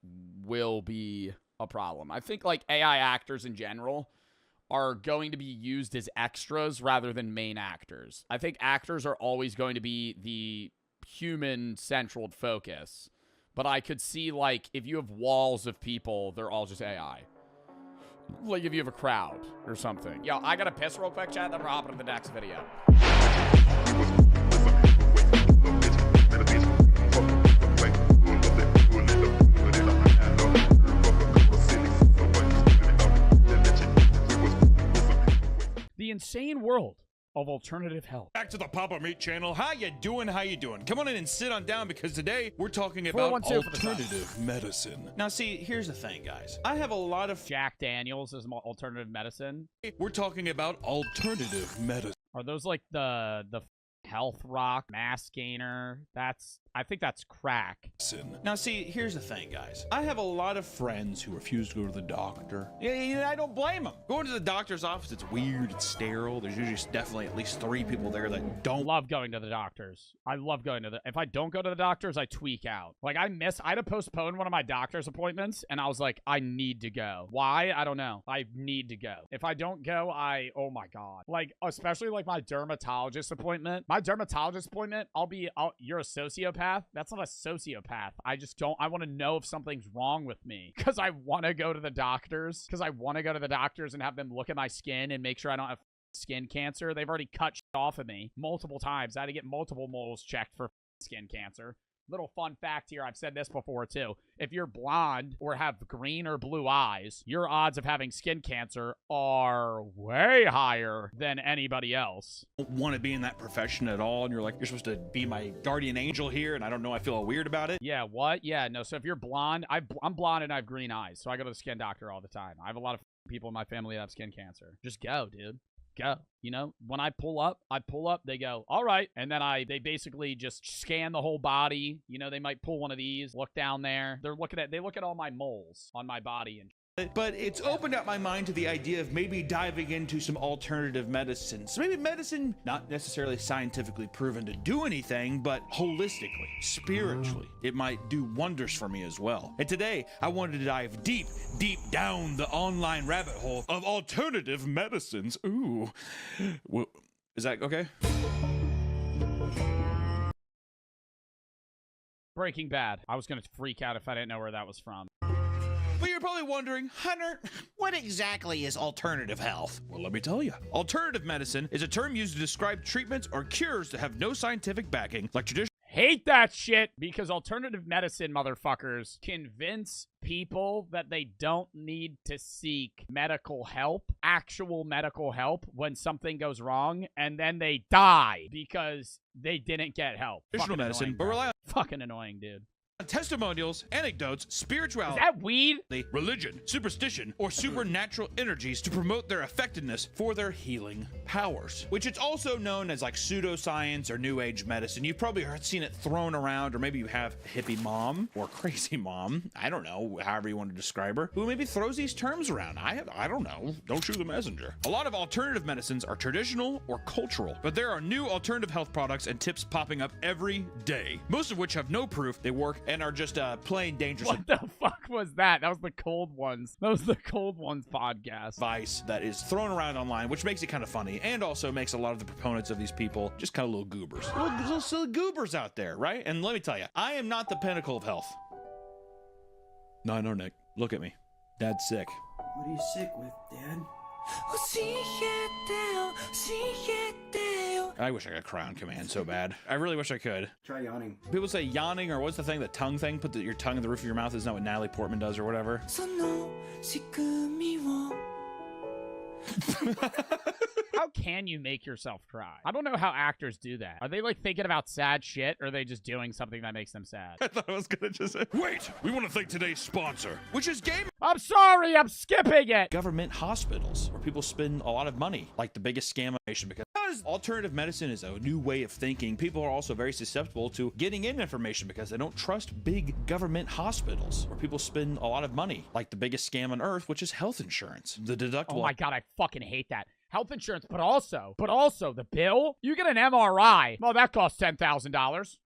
will be a problem. I think, like, AI actors in general are going to be used as extras rather than main actors. I think actors are always going to be the human-central focus, but I could see, like, if you have walls of people, they're all just AI. Like if you have a crowd or something. Yo, I gotta piss real quick, chat, then we're hopping to the next video. The insane world of alternative health. Back to the Papa Meat channel. How you doing? How you doing? Come on in and sit on down because today we're talking about alternative medicine. Now see, here's the thing, guys. I have a lot of Jack Daniels is alternative medicine. We're talking about alternative medicine. Are those like the health rock mass gainer? I think that's crack. Now see, here's the thing, guys. I have a lot of friends who refuse to go to the doctor. Yeah, I don't blame them. Going to the doctor's office, it's weird, it's sterile. There's usually definitely at least 3 people there that don't love going to the doctors. I love going to the... If I don't go to the doctors, I tweak out. Like, I had to postpone one of my doctor's appointments, and I was like, I need to go. Why? I don't know. I need to go. If I don't go, oh my God. Like, especially like my dermatologist appointment. My dermatologist appointment, you're a sociopath. That's not a sociopath. I just don't... I want to know if something's wrong with me. Because I want to go to the doctors. Because I want to go to the doctors and have them look at my skin and make sure I don't have skin cancer. They've already cut shit off of me multiple times. I had to get multiple moles checked for skin cancer. Little fun fact here, I've said this before too. If you're blonde or have green or blue eyes, your odds of having skin cancer are way higher than anybody else. Don't want to be in that profession at all, and you're like, you're supposed to be my guardian angel here, and I don't know, I feel weird about it. Yeah, what? Yeah, no, so if you're blonde, I'm blonde and I have green eyes, so I go to the skin doctor all the time. I have a lot of people in my family that have skin cancer. Just go, dude. Go. You know, when I pull up, they go, all right. And then they basically just scan the whole body. You know, they might pull one of these, look down there. They look at all my moles on my body and but it's opened up my mind to the idea of maybe diving into some alternative medicine. So maybe medicine, not necessarily scientifically proven to do anything, but holistically, spiritually, it might do wonders for me as well. And today, I wanted to dive deep down the online rabbit hole of alternative medicines. Ooh. Well, is that okay? Breaking Bad. I was going to freak out if I didn't know where that was from. But you're probably wondering, Hunter, what exactly is alternative health? Well, let me tell you. Alternative medicine is a term used to describe treatments or cures that have no scientific backing, like traditional. Hate that shit, because alternative medicine motherfuckers convince people that they don't need to seek medical help, actual medical help, when something goes wrong, and then they die because they didn't get help. Traditional medicine, but rely on fucking annoying, dude. Testimonials, anecdotes, spirituality, is that weed? Religion, superstition, or supernatural energies to promote their effectiveness for their healing powers, which it's also known as like pseudoscience or new age medicine. You've probably seen it thrown around, or maybe you have hippie mom or crazy mom, I don't know, however you want to describe her, who maybe throws these terms around. I don't know, don't shoot the messenger. A lot of alternative medicines are traditional or cultural, but there are new alternative health products and tips popping up every day, most of which have no proof they work and are just plain dangerous. What the fuck was that? That was the Cold Ones. That was the Cold Ones podcast. Advice that is thrown around online, which makes it kind of funny, and also makes a lot of the proponents of these people just kind of little goobers. Little silly goobers out there, right? And let me tell you, I am not the pinnacle of health. No, I know, Nick. Look at me. Dad's sick. What are you sick with, Dad? I wish I could cry on command so bad. I really wish I could. Try yawning. People say yawning, or what's the thing, the tongue thing? Put your tongue in the roof of your mouth. Isn't that what Natalie Portman does or whatever? How can you make yourself cry? I don't know how actors do that. Are they like thinking about sad shit, or are they just doing something that makes them sad? I thought I was gonna just say, wait, we want to thank today's sponsor, which is Game. I'm sorry, I'm skipping it. Government hospitals, where people spend a lot of money, like the biggest scam of the nation, because alternative medicine is a new way of thinking. People are also very susceptible to getting in information because they don't trust big government hospitals, where people spend a lot of money, like the biggest scam on earth, which is health insurance. The deductible. Oh my God, I fucking hate that. Health insurance, but also the bill. You get an MRI. Well, that costs $10,000.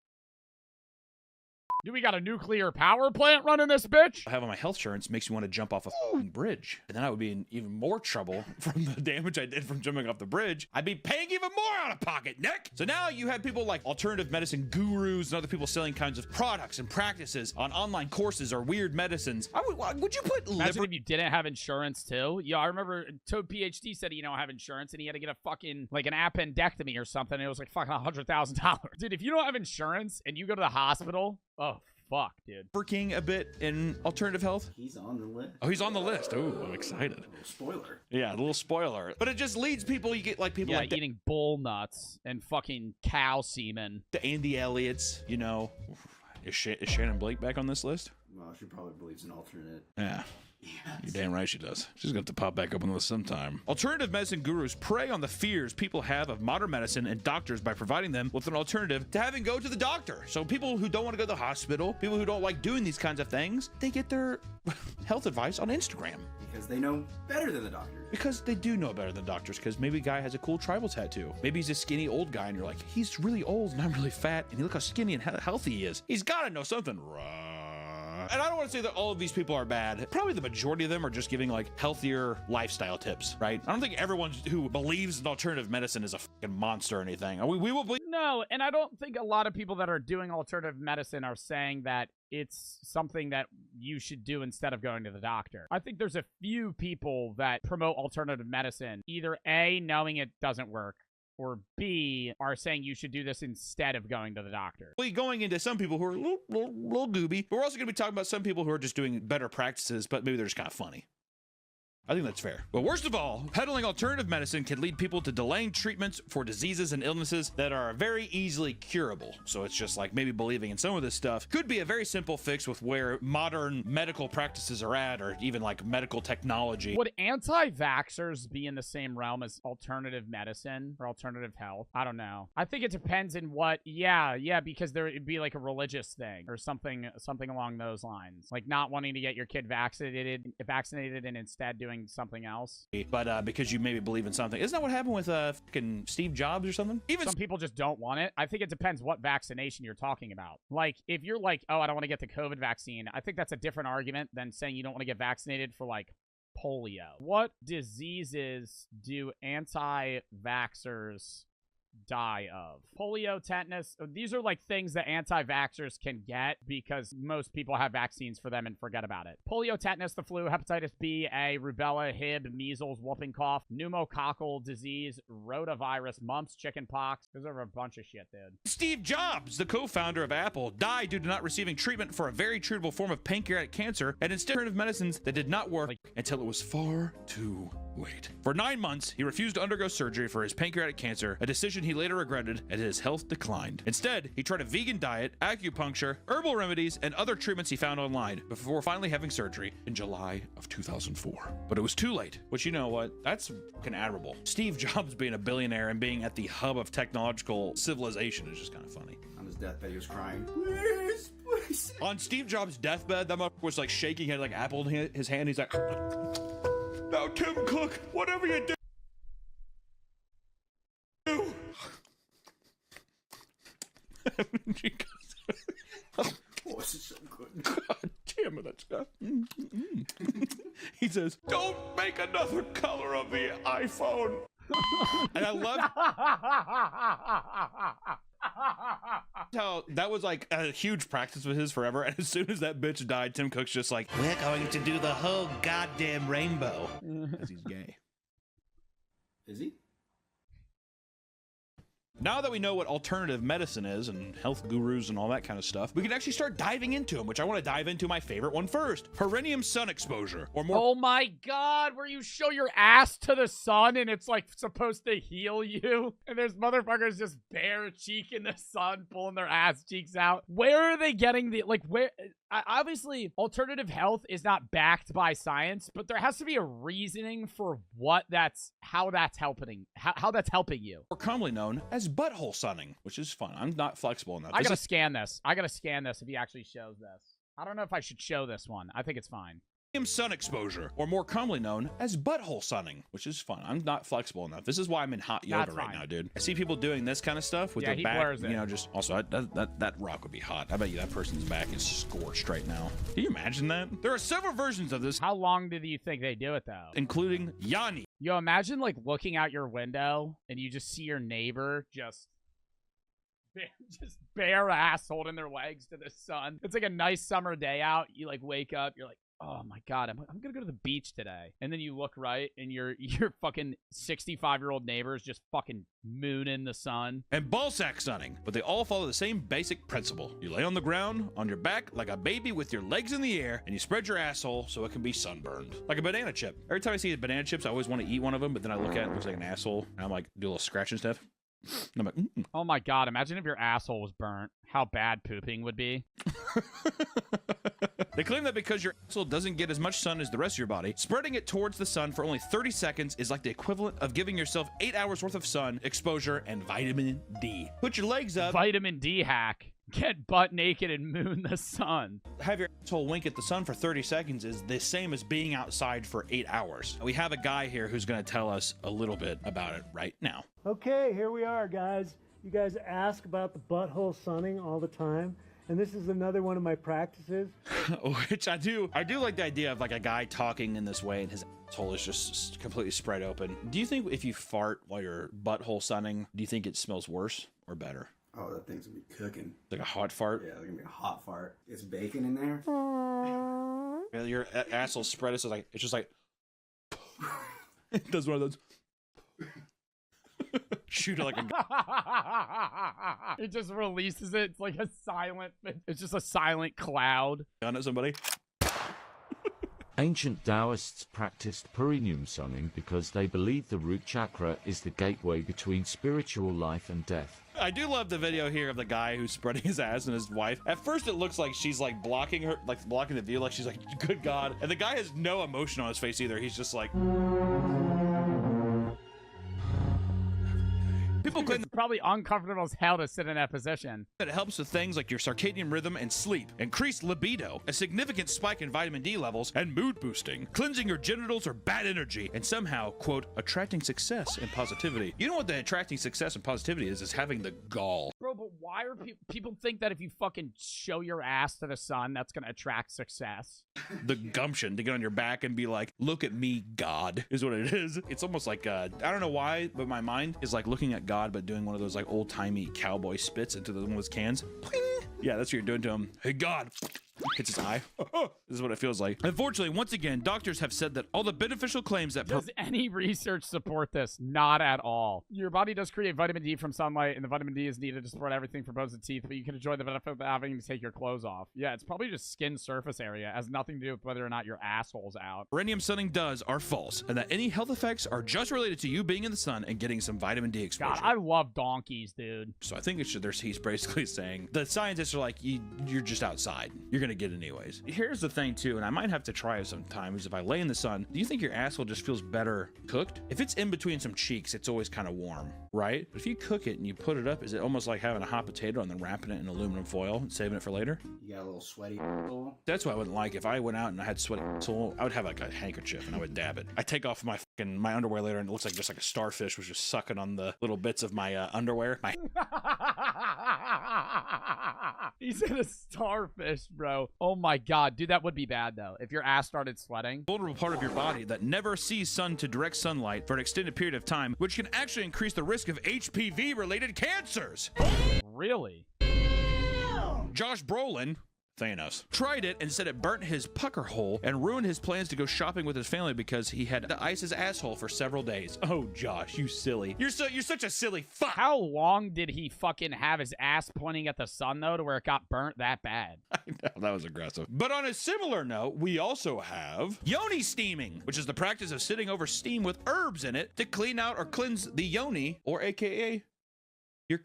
Do we got a nuclear power plant running this bitch? Having my health insurance makes me want to jump off a f***ing bridge. And then I would be in even more trouble from the damage I did from jumping off the bridge. I'd be paying even more out of pocket, Nick. So now you have people like alternative medicine gurus and other people selling kinds of products and practices on online courses or weird medicines. Would you put Imagine if you didn't have insurance too. Yeah, I remember Toad PhD said he don't have insurance and he had to get a fucking, like an appendectomy or something. And it was like fucking $100,000. Dude, if you don't have insurance and you go to the hospital, oh, fuck, dude. Working a bit in alternative health? He's on the list. Oh, he's on the list. Oh, I'm excited. Spoiler. Yeah, a little spoiler. But it just leads people, you get like people like eating bull nuts and fucking cow semen. The Andy Elliots, you know. Is Shannon Blake back on this list? Well, she probably believes in alternate. Yeah. You're damn right she does. She's going to have to pop back up on the list sometime. Alternative medicine gurus prey on the fears people have of modern medicine and doctors by providing them with an alternative to having go to the doctor. So people who don't want to go to the hospital, people who don't like doing these kinds of things, they get their health advice on Instagram. Because they know better than the doctors. Because they do know better than doctors, because maybe a guy has a cool tribal tattoo. Maybe he's a skinny old guy and you're like, he's really old and I'm really fat and look how skinny and healthy he is. He's got to know something right. And I don't want to say that all of these people are bad. Probably the majority of them are just giving like healthier lifestyle tips, right? I don't think everyone who believes in alternative medicine is a fucking monster or anything. We will believe. No, and I don't think a lot of people that are doing alternative medicine are saying that it's something that you should do instead of going to the doctor. I think there's a few people that promote alternative medicine, either A, knowing it doesn't work, or B, are saying you should do this instead of going to the doctor. We're going into some people who are a little gooby, but we're also going to be talking about some people who are just doing better practices, but maybe they're just kind of funny. I think that's fair. But worst of all, peddling alternative medicine can lead people to delaying treatments for diseases and illnesses that are very easily curable. So it's just like maybe believing in some of this stuff could be a very simple fix with where modern medical practices are at, or even like medical technology. Would anti-vaxxers be in the same realm as alternative medicine or alternative health? I don't know. I think it depends in what, yeah, because there would be like a religious thing or something along those lines. Like not wanting to get your kid vaccinated and instead doing something else. But because you maybe believe in something. Isn't that what happened with fucking Steve Jobs or something? Even some people just don't want it. I think it depends what vaccination you're talking about. Like, if you're like, oh, I don't want to get the COVID vaccine, I think that's a different argument than saying you don't want to get vaccinated for, like, polio. What diseases do anti-vaxxers die of? Polio, tetanus, these are like things that anti-vaxxers can get because most people have vaccines for them and forget about it. Polio, tetanus, the flu, hepatitis B, A, rubella, Hib, measles, whooping cough, pneumococcal disease, rotavirus, mumps, chickenpox. There's over a bunch of shit, dude. Steve Jobs, the co-founder of Apple, died due to not receiving treatment for a very treatable form of pancreatic cancer and instead alternative medicines that did not work until it was far too late. For 9 months, he refused to undergo surgery for his pancreatic cancer, a decision he later regretted as his health declined. Instead, he tried a vegan diet, acupuncture, herbal remedies, and other treatments he found online before finally having surgery in July of 2004. But it was too late, which, you know what, that's fucking admirable. Steve Jobs being a billionaire and being at the hub of technological civilization is just kind of funny. On his deathbed, he was crying. Please, please. On Steve Jobs' deathbed, that motherfucker was like shaking, he had like apple in his hand, he's like, now Tim Cook, whatever you do. Oh, this is so good. God damn it, that's good. He says, don't make another color of the iPhone. And I love how that was like a huge practice of his forever, and as soon as that bitch died, Tim Cook's just like, we're going to do the whole goddamn rainbow. Because he's gay. Is he? Now that we know what alternative medicine is and health gurus and all that kind of stuff, we can actually start diving into them, which I want to dive into my favorite one first. Perennium sun exposure, or more— Oh my god, where you show your ass to the sun and it's like supposed to heal you, and there's motherfuckers just bare cheek in the sun pulling their ass cheeks out. Where are they getting the, like, where? Obviously, alternative health is not backed by science, but there has to be a reasoning for how that's helping you. More commonly known as butthole sunning, which is fun. I'm not flexible enough. I gotta scan this. I gotta scan this if he actually shows this. I don't know if I should show this one. I think it's fine. Sun exposure, or more commonly known as butthole sunning, which is fun. I'm not flexible enough. This is why I'm in hot yoga right now, dude. I see people doing this kind of stuff with their back, you know, just also that rock would be hot. I bet you that person's back is scorched right now. Can you imagine that? There are several versions of this. How long do you think they do it though? Including Yanni. Yo, imagine like looking out your window and you just see your neighbor just bare ass holding their legs to the sun. It's like a nice summer day out. You like wake up, you're like, oh my god, I'm gonna go to the beach today. And then you look right and your fucking 65-year-old neighbor is just fucking mooning the sun. And ball sack sunning, but they all follow the same basic principle. You lay on the ground on your back like a baby with your legs in the air, and you spread your asshole so it can be sunburned like a banana chip. Every time I see banana chips, I always want to eat one of them, but then I look at it, it looks like an asshole, and I'm like, do a little scratch and stuff. And I'm like, oh my god, imagine if your asshole was burnt. How bad pooping would be. They claim that because your asshole doesn't get as much sun as the rest of your body, spreading it towards the sun for only 30 seconds is like the equivalent of giving yourself 8 hours worth of sun exposure and vitamin D. Put your legs up. Vitamin D hack. Get butt naked and moon the sun. Have your asshole wink at the sun for 30 seconds is the same as being outside for 8 hours. We have a guy here who's going to tell us a little bit about it right now. Okay, here we are, guys. You guys ask about the butthole sunning all the time, and this is another one of my practices. Which I do like the idea of like a guy talking in this way and his asshole is just completely spread open. Do you think if you fart while you're butthole sunning, do you think it smells worse or better? Oh, that thing's gonna be cooking. Like a hot fart? Yeah, it's gonna be a hot fart. It's bacon in there. Your asshole spread is like, it's just like, it does one of those. Shoot it like a It just releases it. It's like a silent, it's just a silent cloud. On at somebody. Ancient Taoists practiced perineum sunning because they believed the root chakra is the gateway between spiritual life and death. I do love the video here of the guy who's spreading his ass and his wife. At first, it looks like she's like blocking her, like blocking the view, like she's like, good God. And the guy has no emotion on his face either. He's just like. People claim it's probably uncomfortable as hell to sit in that position. That it helps with things like your circadian rhythm and sleep, increased libido, a significant spike in vitamin D levels, and mood boosting, cleansing your genitals or bad energy, and somehow, quote, attracting success and positivity. You know what the attracting success and positivity is having the gall. Bro, but why are people think that if you fucking show your ass to the sun, that's gonna attract success? The gumption to get on your back and be like, look at me, God, is what it is. It's almost like, I don't know why, but my mind is like looking at God, but doing one of those like old-timey cowboy spits into one of those cans. Yeah, that's what you're doing to him. Hey, God. Hits his eye. This is what it feels like. Unfortunately, once again, doctors have said that all the beneficial claims that... Does any research support this? Not at all. Your body does create vitamin D from sunlight, and the vitamin D is needed to support everything from bones and teeth, but you can enjoy the benefit of having to take your clothes off. Yeah, it's probably just skin surface area. It has nothing to do with whether or not your asshole's out. Perineum sunning does are false, and that any health effects are just related to you being in the sun and getting some vitamin D exposure. God, I love donkeys, dude. So I think he's basically saying the scientists are like, you're just outside. You're going to get it anyways. Here's the thing too, and I might have to try it sometimes if I lay in the sun. Do you think your asshole just feels better cooked? If it's in between some cheeks, it's always kind of warm, right? But if you cook it and you put it up, is it almost like having a hot potato and then wrapping it in aluminum foil and saving it for later? You got a little sweaty. That's what I wouldn't like. If I went out and I had sweaty asshole, I would have like a handkerchief and I would dab it. I take off my underwear later and it looks like just like a starfish was just sucking on the little bits of my underwear. He said a starfish, bro. Oh my God, dude, that would be bad though. If your ass started sweating. Vulnerable part of your body that never sees sun to direct sunlight for an extended period of time, which can actually increase the risk of HPV-related cancers. Really? Josh Brolin, Thanos. Tried it and said it burnt his pucker hole and ruined his plans to go shopping with his family because he had to ice his asshole for several days. Oh, Josh, you silly. You're such a silly fuck. How long did he fucking have his ass pointing at the sun, though, to where it got burnt that bad? I know, that was aggressive. But on a similar note, we also have yoni steaming, which is the practice of sitting over steam with herbs in it to clean out or cleanse the yoni, or AKA your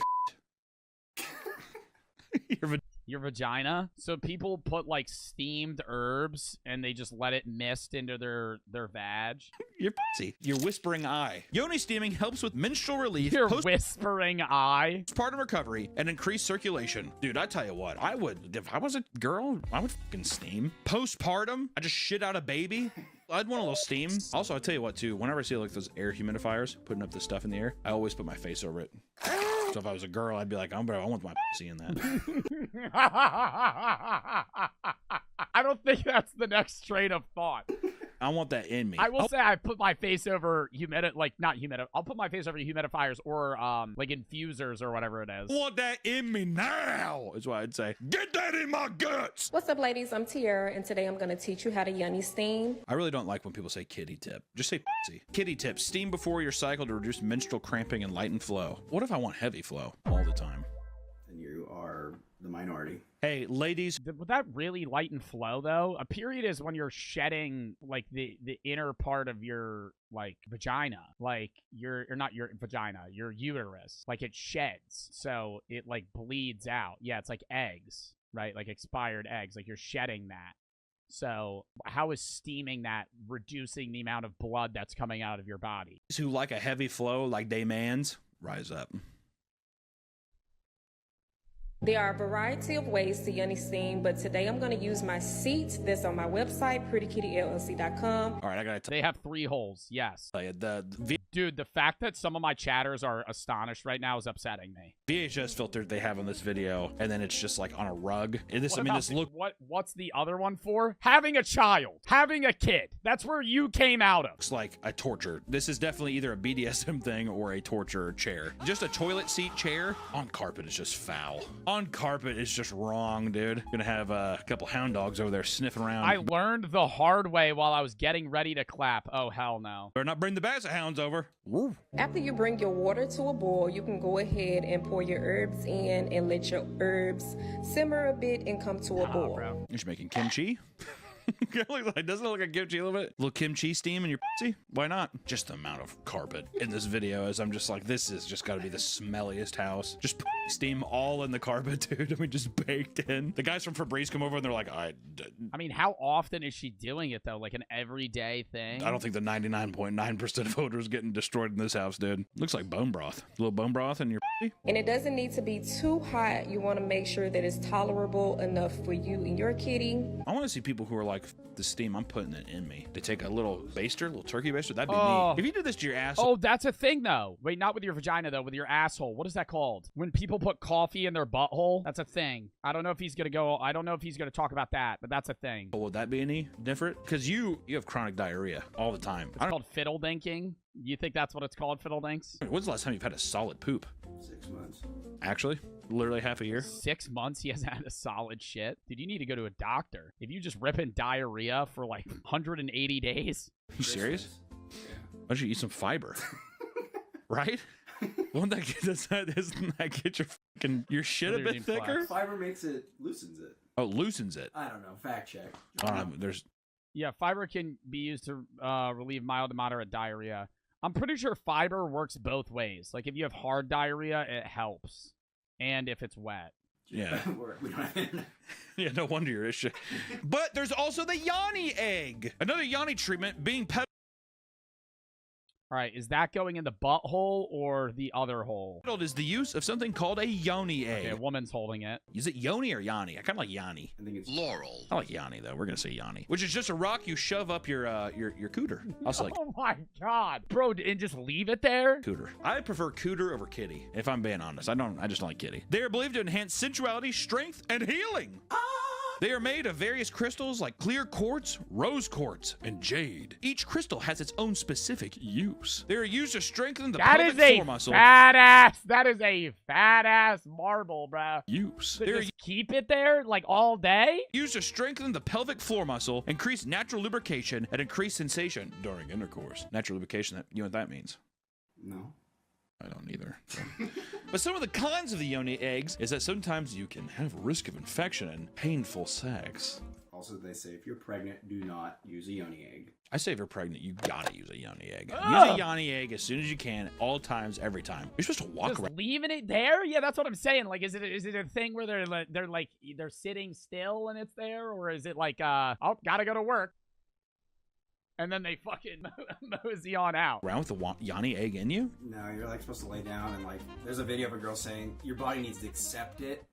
your vagina. So people put like steamed herbs and they just let it mist into their vag. Your pussy. Your whispering eye. Yoni steaming helps with menstrual relief. Your whispering eye. Postpartum recovery and increased circulation. Dude, I tell you what, I would, if I was a girl, I would fucking steam. Postpartum, I just shit out a baby. I'd want a little steam. Also, I tell you what too, whenever I see like those air humidifiers putting up this stuff in the air, I always put my face over it. So if I was a girl, I'd be like, I want my pussy in that. I don't think that's the next train of thought. I want that in me. I will say I put my face over I'll put my face over humidifiers or like infusers or whatever it is. I want that in me now, is what I'd say. Get that in my guts. What's up, ladies? I'm Tiara, and today I'm going to teach you how to yoni steam. I really don't like when people say kitty tip. Just say pussy. Kitty tip, steam before your cycle to reduce menstrual cramping and lighten flow. What if I want heavy flow all the time? Then you are the minority. Hey, ladies. Would that really lighten flow, though? A period is when you're shedding, like, the inner part of your, like, vagina. Like, or not your vagina, your uterus. Like, it sheds, so it, like, bleeds out. Yeah, it's like eggs, right? Like, expired eggs. Like, you're shedding that. So, how is steaming that reducing the amount of blood that's coming out of your body? Who like a heavy flow, like they mans, rise up. There are a variety of ways to yoni steam, but today I'm going to use my seat that's on my website, prettykittyllc.com. All right, I got to. They have 3 holes, yes. Dude, the fact that some of my chatters are astonished right now is upsetting me. VHS filter they have on this video, and then it's just like on a rug. And this, what's the other one for? Having a child, having a kid. That's where you came out of. Looks like a torture. This is definitely either a BDSM thing or a torture chair. Just a toilet seat chair on carpet is just foul. On carpet is just wrong, dude. Gonna have a couple hound dogs over there sniffing around. I learned the hard way while I was getting ready to clap. Oh, hell no. Better not bring the basset hounds over. Woo. After you bring your water to a boil, you can go ahead and pour your herbs in and let your herbs simmer a bit and come to a boil. Bro. You're making kimchi? Doesn't it look like kimchi a little bit? A little kimchi steam in your pussy? Why not? Just the amount of carpet in this video is I'm just like, this is just got to be the smelliest house. Just steam all in the carpet, dude. I mean, just baked in. The guys from Febreze come over and they're like, I mean, how often is she doing it, though? Like an everyday thing? I don't think the 99.9% of odor is getting destroyed in this house, dude. Looks like bone broth. A little bone broth in your pussy. And it doesn't need to be too hot. You want to make sure that it's tolerable enough for you and your kitty. I want to see people who are like, the steam, I'm putting it in me. They take a little baster, a little turkey baster. That'd be me. If you did this to your asshole. Oh, that's a thing, though. Wait, not with your vagina, though. With your asshole. What is that called? When people put coffee in their butthole? That's a thing. I don't know if he's going to talk about that, but that's a thing. Well, would that be any different? Because you have chronic diarrhea all the time. It's called fiddle dinking. You think that's what it's called, fiddle dinks? When's the last time you've had a solid poop? 6 months. Actually? Literally half a year? 6 months he hasn't had a solid shit? Dude, you need to go to a doctor. If you just rip in diarrhea for like 180 days. You serious? Yeah. Why don't you eat some fiber? Right? Won't that doesn't that get your shit a bit thicker? Fiber loosens it. Oh, loosens it. I don't know. Fact check. Yeah, fiber can be used to relieve mild to moderate diarrhea. I'm pretty sure fiber works both ways. Like if you have hard diarrhea, it helps. And if it's wet. Yeah. Yeah, no wonder you're issue. But there's also the yoni egg. Another yoni treatment being All right, is that going in the butthole or the other hole? Is the use of something called a yoni egg. Okay, a woman's holding it. Is it yoni or yanni? I kind of like yanni. I think it's Laurel. I like yanni though. We're gonna say yanni, which is just a rock you shove up your cooter. Also like. Oh my god, bro! And just leave it there. Cooter. I prefer cooter over kitty. If I'm being honest, I just don't like kitty. They are believed to enhance sensuality, strength, and healing. They are made of various crystals like clear quartz, rose quartz, and jade. Each crystal has its own specific use. They are used to strengthen the pelvic floor muscle. That is a fat ass marble, bro. Use. So just keep it there like all day? Used to strengthen the pelvic floor muscle, increase natural lubrication, and increase sensation during intercourse. Natural lubrication, you know what that means? No. I don't either. But some of the cons of the yoni eggs is that sometimes you can have risk of infection and painful sex. Also, they say if you're pregnant, do not use a yoni egg. I say if you're pregnant, you gotta use a yoni egg. Use a yoni egg as soon as you can, all times, every time. You're supposed to walk Just around. leaving it there? Yeah, that's what I'm saying. Like, is it a thing where they're sitting still and it's there, or is it like oh, gotta go to work, and then they fucking mosey on out? Around with a yoni egg in you? No, you're like supposed to lay down and like there's a video of a girl saying your body needs to accept it.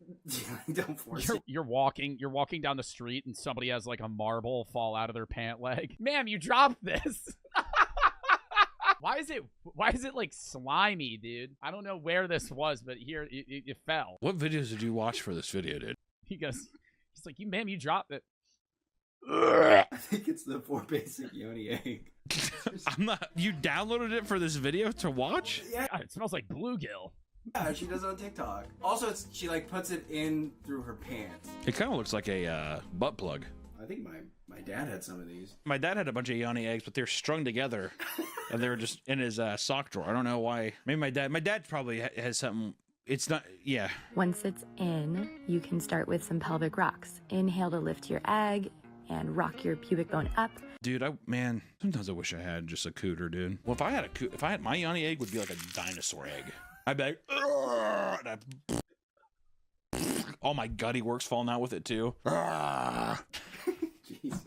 Don't force it. You're walking down the street and somebody has like a marble fall out of their pant leg. Ma'am, you dropped this. Why is it like slimy, dude? I don't know where this was, but here it fell. What videos did you watch for this video, dude? He's like, ma'am, you dropped it. I think it's the 4 basic yoni egg. You downloaded it for this video to watch? Yeah. God, it smells like bluegill. Yeah, she does it on TikTok. Also, she like puts it in through her pants. It kind of looks like a butt plug. I think my dad had some of these. My dad had a bunch of yoni eggs, but they're strung together, and they were just in his sock drawer. I don't know why. Maybe my dad probably has something. It's not, yeah. Once it's in, you can start with some pelvic rocks. Inhale to lift your egg and rock your pubic bone up. Dude, sometimes I wish I had just a cooter, dude. Well, if I had my yoni egg, would be like a dinosaur egg. I'd be like, all my gutty works falling out with it too. Jesus.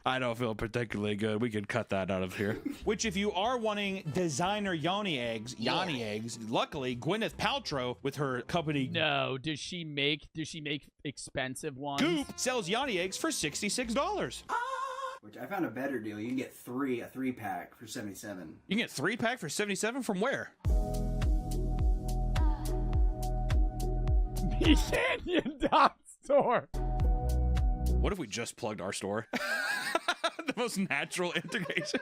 I don't feel particularly good. We could cut that out of here. Which, if you are wanting designer yoni eggs, luckily Gwyneth Paltrow with her company. No, does she make expensive ones? Goop sells yoni eggs for $66. Which I found a better deal. You can get a 3-pack for $77. You can get 3-pack for $77 from where? Store. What if we just plugged our store? The most natural integration.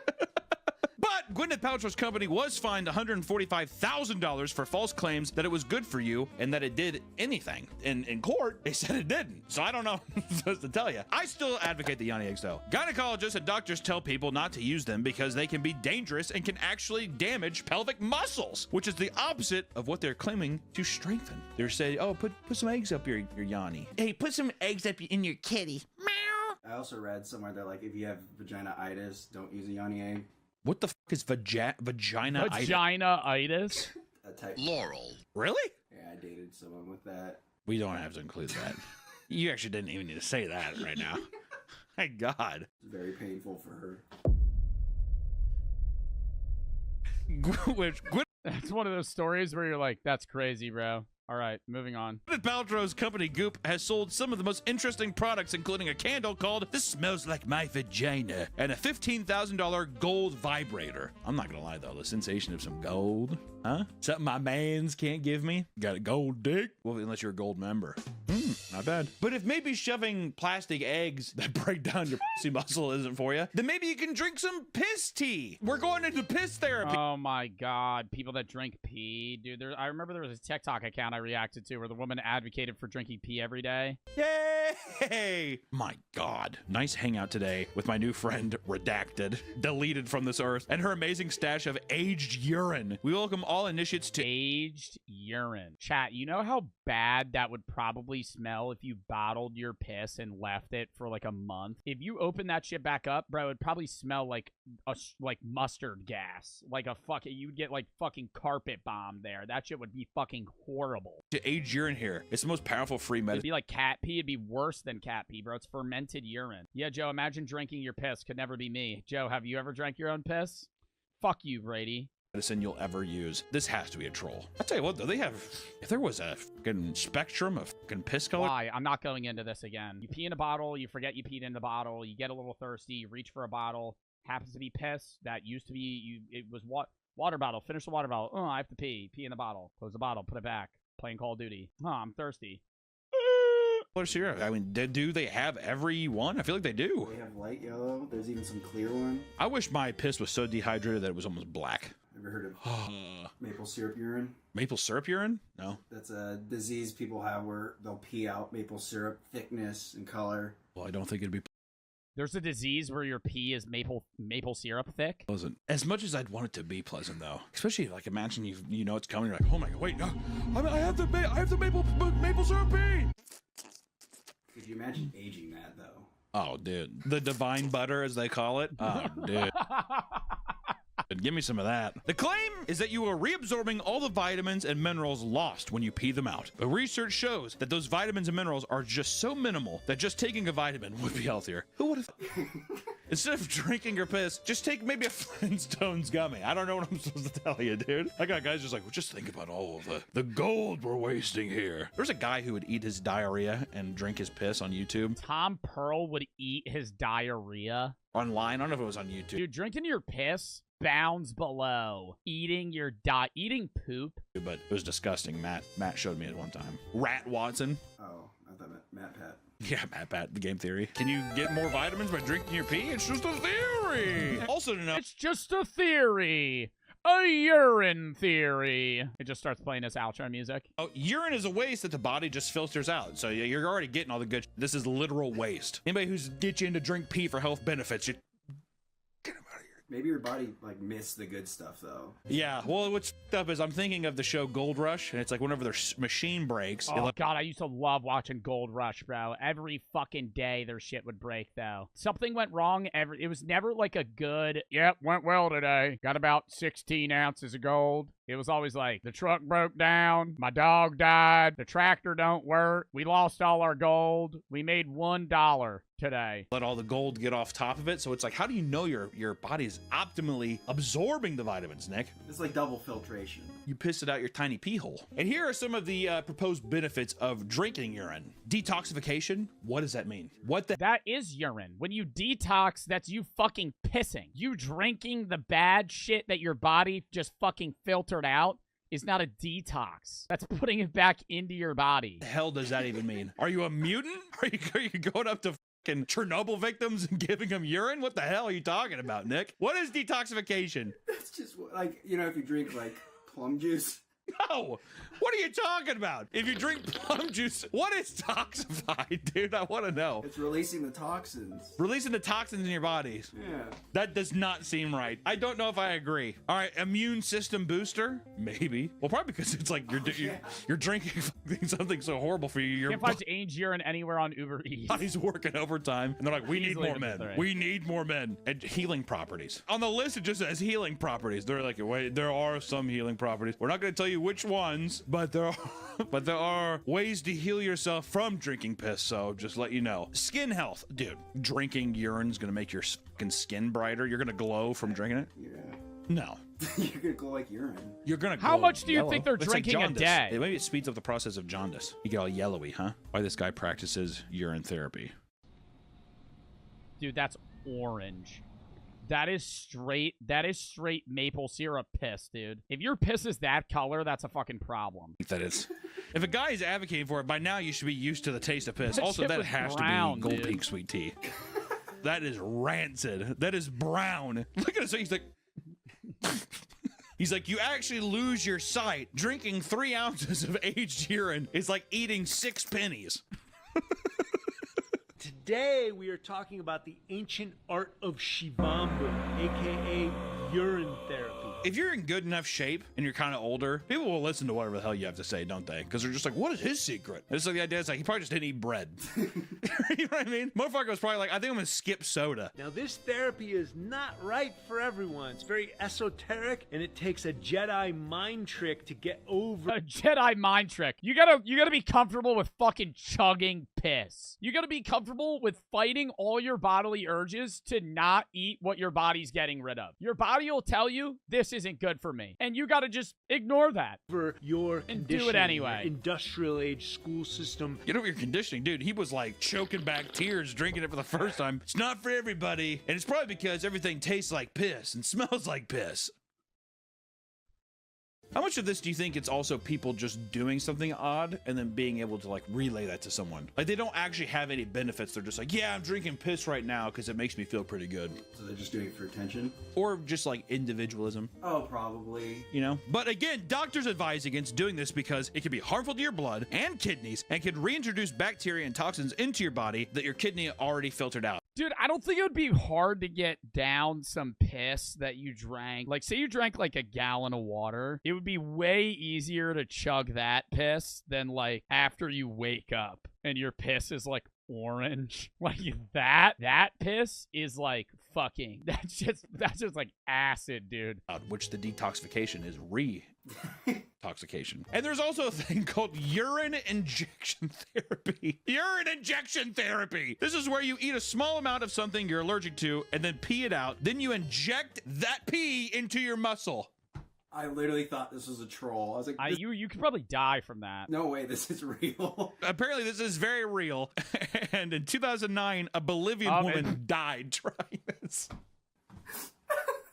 But Gwyneth Paltrow's company was fined $145,000 for false claims that it was good for you and that it did anything. In court, they said it didn't. So I don't know what I'm supposed to tell you. I still advocate the yoni eggs, though. Gynecologists and doctors tell people not to use them because they can be dangerous and can actually damage pelvic muscles, which is the opposite of what they're claiming to strengthen. They're saying, oh, put some eggs up your yoni. Hey, put some eggs up in your kitty. I also read somewhere that like if you have vagina-itis, don't use a yoni egg. What the fuck is vagina-itis? Vagina-itis? A type. Laurel. Really? Yeah, I dated someone with that. We don't have to include that. You actually didn't even need to say that right now. My God. It's very painful for her. That's one of those stories where you're like, that's crazy, bro. All right, moving on. Gwyneth Paltrow's company Goop has sold some of the most interesting products, including a candle called This Smells Like My Vagina and a $15,000 gold vibrator. I'm not gonna lie though, the sensation of some gold, huh? Something my mans can't give me. Got a gold dick? Well, unless you're a gold member. Not bad. But if maybe shoving plastic eggs that break down your pussy muscle isn't for you, then maybe you can drink some piss tea. We're going into piss therapy. Oh my God, people that drink pee, dude. I remember there was a TikTok account I reacted to where the woman advocated for drinking pee every day. Yay! My God. Nice hangout today with my new friend, Redacted, deleted from this earth, and her amazing stash of aged urine. We welcome all initiates to aged urine. Chat, you know how bad that would probably smell if you bottled your piss and left it for like a month? If you open that shit back up, bro, it'd probably smell like mustard gas. Like you'd get like fucking carpet bomb there. That shit would be fucking horrible. To aged urine here. It's the most powerful free medicine. It'd be like cat pee. It'd be worse than cat pee, bro. It's fermented urine. Yeah, Joe, imagine drinking your piss. Could never be me. Joe, have you ever drank your own piss? Fuck you, Brady. Medicine you'll ever use. This has to be a troll. I'll tell you what, though, they have, if there was a fucking spectrum of fucking piss color. Why? I'm not going into this again. You pee in a bottle, you forget you peed in the bottle, you get a little thirsty, you reach for a bottle, happens to be piss, that used to be, it was water bottle, finish the water bottle, oh, I have to pee in the bottle, close the bottle, put it back, playing Call of Duty, I'm thirsty. syrup? I mean, do they have every one? I feel like they do. They have light yellow. There's even some clear one. I wish my piss was so dehydrated that it was almost black. Ever heard of maple syrup urine? Maple syrup urine? No. That's a disease people have where they'll pee out maple syrup thickness and color. Well, I don't think it'd be There's a disease where your pee is maple syrup thick. pleasant. As much as I'd want it to be pleasant, though. Especially like imagine you know it's coming. You're like, oh my god, wait, no, I have the maple syrup pee. Could you imagine aging that though? Oh, dude, the divine butter, as they call it. Oh, dude. Give me some of that. The claim is that you are reabsorbing all the vitamins and minerals lost when you pee them out. But research shows that those vitamins and minerals are just so minimal that just taking a vitamin would be healthier. Who would have? Instead of drinking your piss, just take maybe a Flintstones gummy. I don't know what I'm supposed to tell you, dude. I got guys just like, well, just think about all of the gold we're wasting here. There's a guy who would eat his diarrhea and drink his piss on YouTube. Tom Pearl would eat his diarrhea. Online? I don't know if it was on YouTube. Dude, drinking your piss bounds below eating poop. But it was disgusting. Matt showed me it one time. Rat Watson. Oh, I thought Matt Pat. Yeah, Matt Pat, the game theory. Can you get more vitamins by drinking your pee? It's just a theory. Also to know, it's just a theory. A urine theory. It just starts playing this outro music. Oh, urine is a waste that the body just filters out. So you're already getting all the good. This is literal waste. Anybody who's get you in to drink pee for health benefits, you get them out of here. Maybe your body like missed the good stuff though. Yeah. Well, what's up is I'm thinking of the show Gold Rush, and it's like whenever their machine breaks. Oh god, I used to love watching Gold Rush, bro. Every fucking day their shit would break though. Something went wrong. It was never like a good. Yep, went well today. Got about 16 ounces of gold. It was always like, the truck broke down, my dog died, the tractor don't work, we lost all our gold, we made $1 today. Let all the gold get off top of it. So it's like, how do you know your body is optimally absorbing the vitamins, Nick? It's like double filtration. You pissed it out your tiny pee hole. And here are some of the proposed benefits of drinking urine. Detoxification. What does that mean? That is urine. When you detox, that's you fucking pissing. You drinking the bad shit that your body just fucking filtered out is not a detox. That's putting it back into your body. The hell does that even mean? Are you a mutant? Are you going up to fucking Chernobyl victims and giving them urine? What the hell are you talking about, Nick? What is detoxification? That's just like, you know, if you drink like plum juice. No! What are you talking about? If you drink plum juice, what is toxified, dude? I want to know. It's releasing the toxins. Releasing the toxins in your bodies. Yeah. That does not seem right. I don't know if I agree. All right, immune system booster? Maybe. Well, probably because it's like you're drinking something so horrible for you. Can't find Ange urine anywhere on Uber Eats. Body's working overtime. And they're like, we need more men. We need more men. And healing properties. On the list, it just says healing properties. They're like, wait, there are some healing properties. We're not going to tell you which ones, but there are ways to heal yourself from drinking piss, so just let you know. Skin health. Dude, drinking urine's gonna make your fucking skin brighter. You're gonna glow from drinking it? Yeah. No. You're gonna glow like urine. You're gonna glow How much do you yellow. think they're It's drinking like a day? Maybe it speeds up the process of jaundice. You get all yellowy, huh? Why this guy practices urine therapy. Dude, that's orange. That is straight maple syrup piss, dude. If your piss is that color, that's a fucking problem. That is. If a guy is advocating for it, by now you should be used to the taste of piss. That Also, shit that was has brown, to be Gold dude. Peak sweet tea. That is rancid. That is brown. Look at his face. He's like... He's like, you actually lose your sight. Drinking 3 ounces of aged urine is like eating 6 pennies. Today we are talking about the ancient art of Shivambu, aka urine therapy. If you're in good enough shape and you're kind of older, people will listen to whatever the hell you have to say, don't they? Because they're just like, what is his secret? And it's like the idea is like, he probably just didn't eat bread. You know what I mean? Motherfucker was probably like, I think I'm going to skip soda. Now this therapy is not right for everyone. It's very esoteric and it takes a Jedi mind trick to get over. A Jedi mind trick. You gotta be comfortable with fucking chugging piss. You gotta be comfortable with fighting all your bodily urges to not eat what your body's getting rid of. Your body will tell you, this isn't good for me. And you gotta just ignore that. For your and do it anyway. Your industrial age school system. You know what you're conditioning, dude? He was like choking back tears, drinking it for the first time. It's not for everybody. And it's probably because everything tastes like piss and smells like piss. How much of this do you think it's also people just doing something odd and then being able to like relay that to someone? Like they don't actually have any benefits. They're just like, yeah, I'm drinking piss right now because it makes me feel pretty good. So they're just doing it for attention? Or just like individualism. Oh, probably. You know? But again, doctors advise against doing this because it can be harmful to your blood and kidneys and could reintroduce bacteria and toxins into your body that your kidney already filtered out. Dude, I don't think it would be hard to get down some piss that you drank. Like, say you drank like a gallon of water. It would be way easier to chug that piss than like after you wake up and your piss is like orange. Like that piss is like fucking, that's just like acid, dude. Which the detoxification is intoxication. And there's also a thing called urine injection therapy. Urine injection therapy. This is where you eat a small amount of something you're allergic to and then pee it out. Then you inject that pee into your muscle. I literally thought this was a troll. I was like, you could probably die from that. No way, this is real. Apparently this is very real. And in 2009, a Bolivian woman died trying this.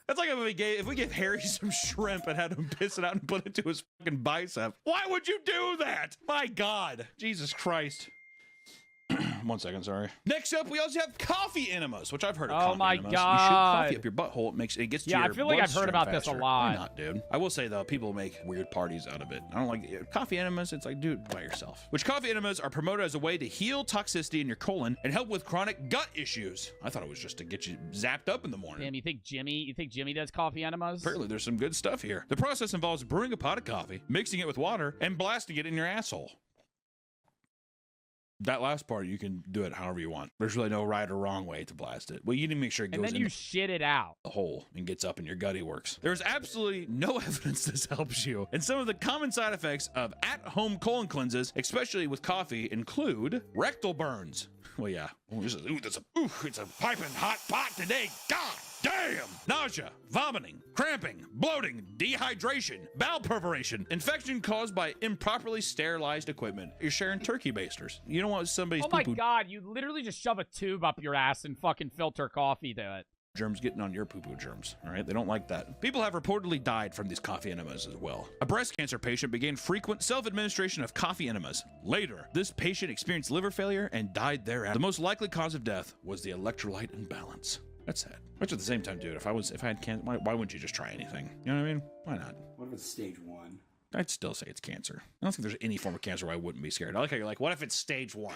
That's like if we gave Harry some shrimp and had him piss it out and put it to his fucking bicep. Why would you do that? My God. Jesus Christ. 1 second, sorry. Next up, we also have coffee enemas, which I've heard of. Oh my God. God. You shoot coffee up your butthole. It gets to your I feel like I've heard about this a lot. Why not, dude? I will say, though, people make weird parties out of it. I don't like coffee enemas. It's like, dude, by yourself. Which coffee enemas are promoted as a way to heal toxicity in your colon and help with chronic gut issues. I thought it was just to get you zapped up in the morning. Damn, you think Jimmy does coffee enemas? Apparently, there's some good stuff here. The process involves brewing a pot of coffee, mixing it with water, and blasting it in your asshole. That last part, you can do it however you want. There's really no right or wrong way to blast it. Well, you need to make sure it goes in. And then you shit it out. The hole and gets up in your gutty works. There's absolutely no evidence this helps you. And some of the common side effects of at-home colon cleanses, especially with coffee, include rectal burns. Well, yeah. It's a piping hot pot today. God damn! Nausea, vomiting, cramping, bloating, dehydration, bowel perforation, infection caused by improperly sterilized equipment. You're sharing turkey basters. You don't want somebody's Oh my God, you literally just shove a tube up your ass and fucking filter coffee to it. Germs getting on your poo-poo germs, all right? They don't like that. People have reportedly died from these coffee enemas as well. A breast cancer patient began frequent self-administration of coffee enemas. Later, this patient experienced liver failure and died thereafter. The most likely cause of death was the electrolyte imbalance. That's sad. Which at the same time, dude, if I had cancer, why wouldn't you just try anything? You know what I mean? Why not? What if it's stage 1? I'd still say it's cancer. I don't think there's any form of cancer where I wouldn't be scared. I like how you're like, what if it's stage 1?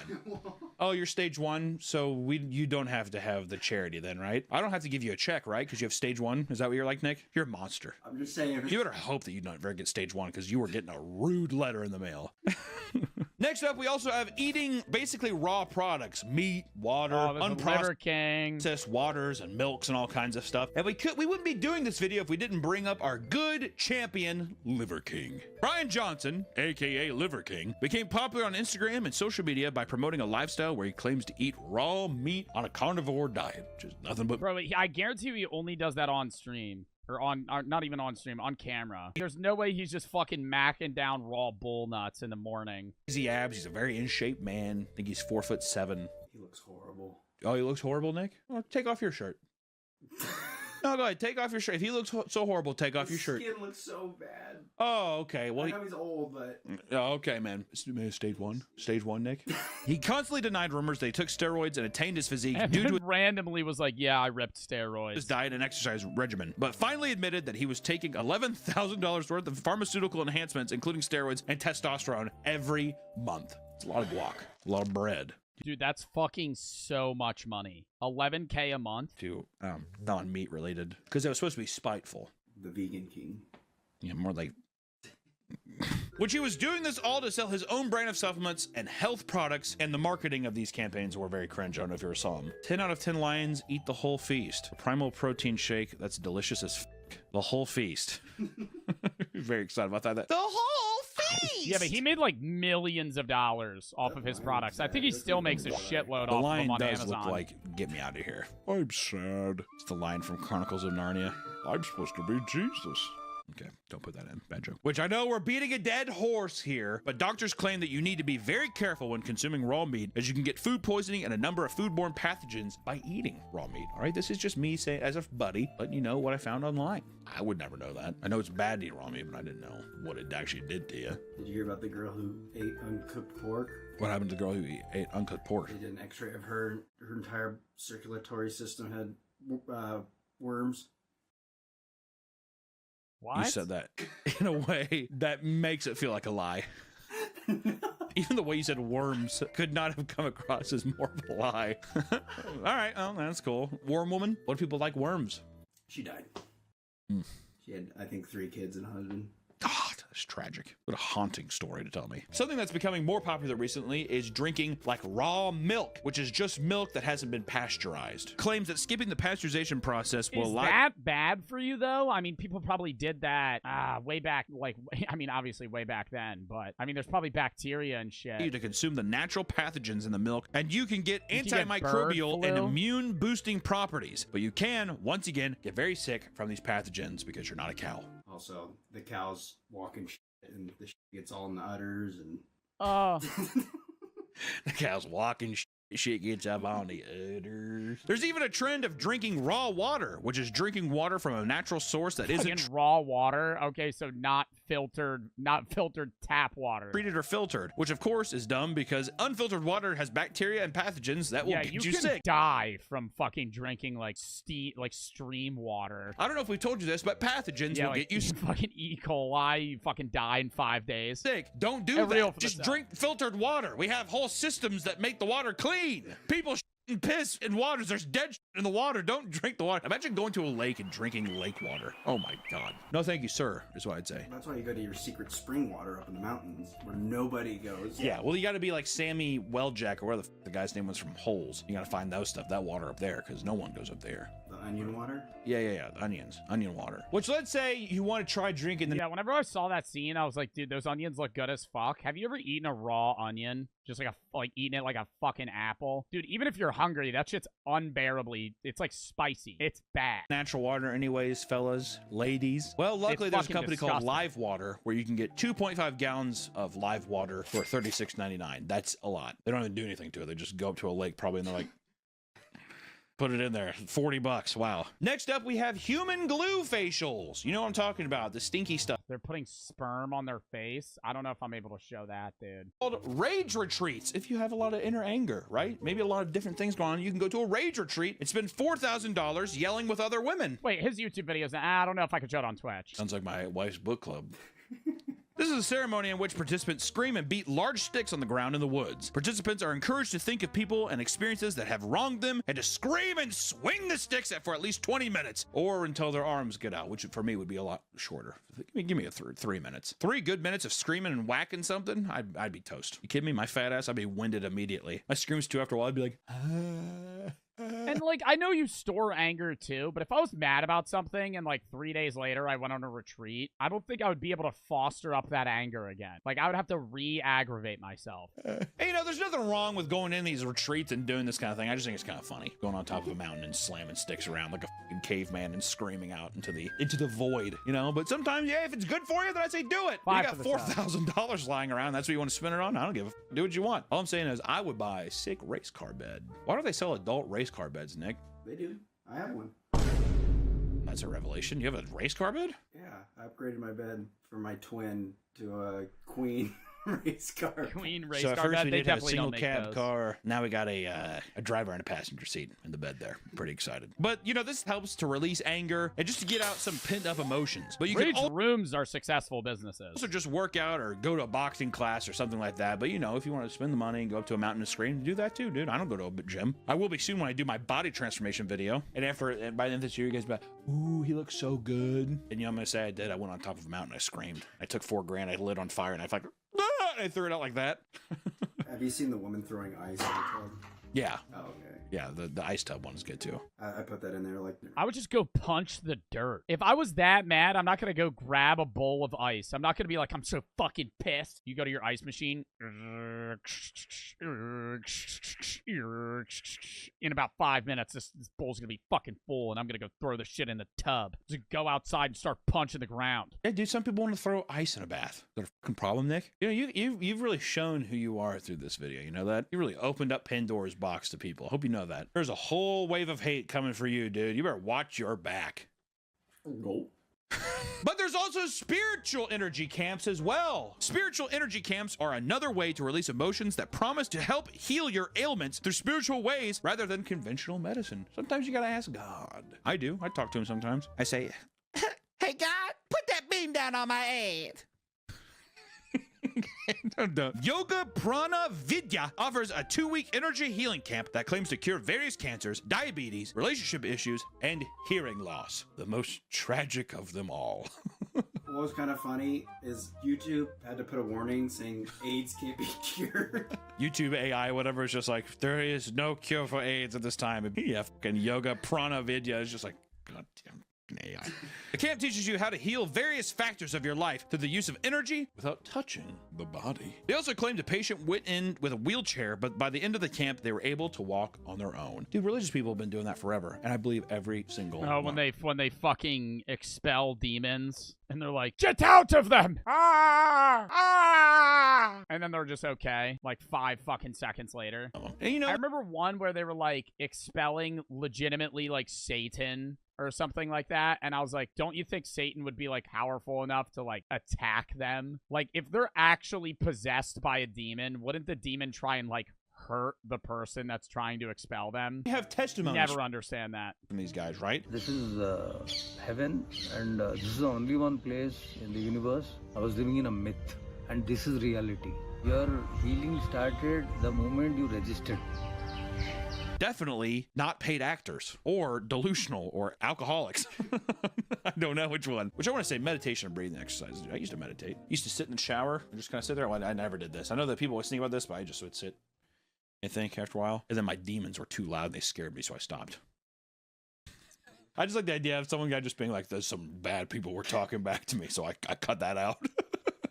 Oh, you're stage 1, so you don't have to have the charity then, right? I don't have to give you a check, right? Because you have stage 1. Is that what you're like, Nick? You're a monster. I'm just saying. You better hope that you don't ever get stage 1 because you were getting a rude letter in the mail. Next up, we also have eating basically raw products, meat, water, unprocessed waters and milks and all kinds of stuff. And we wouldn't be doing this video if we didn't bring up our good champion, Liver King. Brian Johnson, aka Liver King, became popular on Instagram and social media by promoting a lifestyle where he claims to eat raw meat on a carnivore diet, which is nothing but. Bro, I guarantee you he only does that on stream. Or not even on stream, on camera. There's no way he's just fucking macking down raw bull nuts in the morning. Easy abs. He's a very in-shape man. I think he's 4'7". He looks horrible. Oh, he looks horrible, Nick? Well, take off your shirt. No, go ahead. Take off your shirt. If he looks so horrible, take off your shirt. His skin looks so bad. Oh, okay. Well, I know he's old, but... Oh, okay, man. Stage 1. Stage 1, Nick. He constantly denied rumors that he took steroids and attained his physique and due to randomly was like, yeah, I ripped steroids. His diet and exercise regimen, but finally admitted that he was taking $11,000 worth of pharmaceutical enhancements, including steroids and testosterone, every month. It's a lot of guac, a lot of bread. Dude, that's fucking so much money. $11K a month? To non-meat related. Because it was supposed to be spiteful. The vegan king. Yeah, more like... Which he was doing this all to sell his own brand of supplements and health products, and the marketing of these campaigns were very cringe. I don't know if you ever saw them. 10 out of 10 lions eat the whole feast. A primal protein shake that's delicious as f***. The whole feast. Very excited about that. The whole feast! Yeah, but he made like millions of dollars off of his products. I think he still makes a shitload off of them on Amazon. The lion does look like, get me out of here. I'm sad. It's the lion from Chronicles of Narnia. I'm supposed to be Jesus. Okay, don't put that in. Bad joke. Which I know we're beating a dead horse here, but doctors claim that you need to be very careful when consuming raw meat, as you can get food poisoning and a number of foodborne pathogens by eating raw meat. All right, this is just me saying, as a buddy, letting you know what I found online. I would never know that. I know it's bad to eat raw meat, but I didn't know what it actually did to you. Did you hear about the girl who ate uncooked pork? What happened to the girl who ate uncooked pork? They did an x-ray of her entire circulatory system had worms. What? You said that in a way that makes it feel like a lie. Even the way you said worms could not have come across as more of a lie. All right, oh, that's cool. Worm woman? What do people like worms? She died. Mm. She had, I think, 3 kids and a husband. God, that's tragic. What a haunting story to tell me. Something that's becoming more popular recently is drinking like raw milk, which is just milk that hasn't been pasteurized. Claims that skipping the pasteurization process will allow— Is that bad for you, though? I mean, people probably did that way back, like, I mean, obviously way back then, but, I mean, there's probably bacteria and shit. You to consume the natural pathogens in the milk, and you can get You can get antimicrobial bird and flu. immune-boosting properties. But you can, once again, get very sick from these pathogens because you're not a cow. Also, the cows walking shit and the shit gets all in the udders and... The cow's walking shit gets up on the udders. There's even a trend of drinking raw water, which is drinking water from a natural source that isn't Fucking raw water. Okay, so not filtered tap water. treated or filtered, which of course is dumb because unfiltered water has bacteria and pathogens that will get you can sick. Die from fucking drinking like stream water. I don't know if we told you this, but pathogens will get you fucking E. coli. You fucking die in 5 days. sick. Don't do that. Just drink filtered water. We have whole systems that make the water clean. People and piss in waters. There's dead in the water. Don't drink the water. Imagine going to a lake and drinking lake water. Oh my God. No, thank you, sir, is what I'd say. That's why you go to your secret spring water up in the mountains where nobody goes. Yeah, well, you got to be like Sammy Welljack or whatever the guy's name was from Holes. You got to find those stuff, that water up there, because no one goes up there. The onion water? Yeah, onion water. Which, let's say you want to try drinking the— Yeah, whenever I saw that scene, I was like, dude, those onions look good as fuck. Have you ever eaten a raw onion? Just like eating it like a fucking apple? Dude, even if you're hungry, that shit's unbearably, it's like spicy. It's bad. Natural water anyways, fellas, ladies. Well, luckily there's a company called Live Water where you can get 2.5 gallons of live water for $36.99. That's a lot. They don't even do anything to it. They just go up to a lake probably and they're like, put it in there. $40. Wow. Next up, we have human glue facials. You know what I'm talking about. The stinky stuff. They're putting sperm on their face. I don't know if I'm able to show that, dude. Called rage retreats. If you have a lot of inner anger, right? Maybe a lot of different things going on, you can go to a rage retreat and spend $4,000 yelling with other women. Wait, his YouTube videos, I don't know if I could show it on Twitch. Sounds like my wife's book club. This is a ceremony in which participants scream and beat large sticks on the ground in the woods. Participants are encouraged to think of people and experiences that have wronged them and to scream and swing the sticks for at least 20 minutes or until their arms get out, which for me would be a lot shorter. Give me 3 minutes. 3 good minutes of screaming and whacking something, I'd be toast. You kidding me? My fat ass, I'd be winded immediately. My screams too after a while, I'd be like, And, like, I know you store anger, too, but if I was mad about something and, like, 3 days later I went on a retreat, I don't think I would be able to foster up that anger again. Like, I would have to re-aggravate myself. Hey, you know, there's nothing wrong with going in these retreats and doing this kind of thing. I just think it's kind of funny. Going on top of a mountain and slamming sticks around like a fucking caveman and screaming out into the void, you know? But sometimes, yeah, if it's good for you, then I say do it. You got $4,000 lying around. That's what you want to spend it on? I don't give a f. Do what you want. All I'm saying is I would buy a sick race car bed. Why don't they sell adult race car beds, Nick? They do. I have one. That's a revelation. You have a race car bed? Yeah, I upgraded my bed from my twin to a queen race car. Queen race so car at first bed. we They did have a definitely single don't make cab those. car. Now we got a driver and a passenger seat in the bed there. Pretty excited. But you know, this helps to release anger and just to get out some pent up emotions. But you Rage can rooms are successful businesses. also just work out or go to a boxing class or something like that. But you know, if you want to spend the money and go up to a mountain and scream, do that too, dude. I don't go to a gym. I will be soon when I do my body transformation video. And by the end of this year, you guys be like, ooh, he looks so good. And you know, I'm gonna say I did. I went on top of a mountain. I screamed. I took $4,000. I lit on fire and I like, and I threw it out like that. Have you seen the woman throwing ice on the tub? Yeah. Oh, okay. Yeah, the ice tub one is good too. I put that in there like. I would just go punch the dirt. If I was that mad, I'm not gonna go grab a bowl of ice. I'm not gonna be like, I'm so fucking pissed. You go to your ice machine. In about 5 minutes, this bowl's gonna be fucking full, and I'm gonna go throw the shit in the tub. Just go outside and start punching the ground. Yeah, dude, some people want to throw ice in a bath. Is that a fucking problem, Nick? You know, you've really shown who you are through this video. You know that? You really opened up Pandora's box to people. I hope you know that. There's a whole wave of hate coming for you, dude. You better watch your back. No. But there's also spiritual energy camps as well. Spiritual energy camps are another way to release emotions that promise to help heal your ailments through spiritual ways rather than conventional medicine. Sometimes you gotta ask God. I do. I talk to him sometimes. I say, hey God, put that beam down on my head. Yoga Prana Vidya offers a 2-week energy healing camp that claims to cure various cancers, diabetes, relationship issues, and hearing loss. The most tragic of them all. What was kind of funny is YouTube had to put a warning saying AIDS can't be cured. YouTube AI, whatever, is just like, there is no cure for AIDS at this time. And yeah, fucking Yoga Prana Vidya is just like, goddamn. AI. The camp teaches you how to heal various factors of your life through the use of energy without touching the body. They also claimed a patient went in with a wheelchair, but by the end of the camp, they were able to walk on their own. Dude, religious people have been doing that forever, and I believe every single one. When they fucking expel demons, and they're like, get out of them! Ah! Ah! And then they're just okay, like 5 fucking seconds later. And you know, I remember one where they were like expelling legitimately like Satan or something like that, and I was like, don't you think Satan would be like powerful enough to like attack them? Like, if they're actually possessed by a demon, wouldn't the demon try and like hurt the person that's trying to expel them? We have testimonies. Never understand that From these guys, right? This is heaven, and this is the only one place in the universe. I was living in a myth, and this is reality. Your healing started the moment you registered. Definitely not paid actors or delusional or alcoholics. I don't know which one. Which I want to say meditation and breathing exercises. I used to meditate. I used to sit in the shower and just kind of sit there. Well, I never did this. I know that people always think about this, but I just would sit and think after a while. And then my demons were too loud and they scared me, so I stopped. I just like the idea of some guy just being like, there's some bad people were talking back to me, so I cut that out.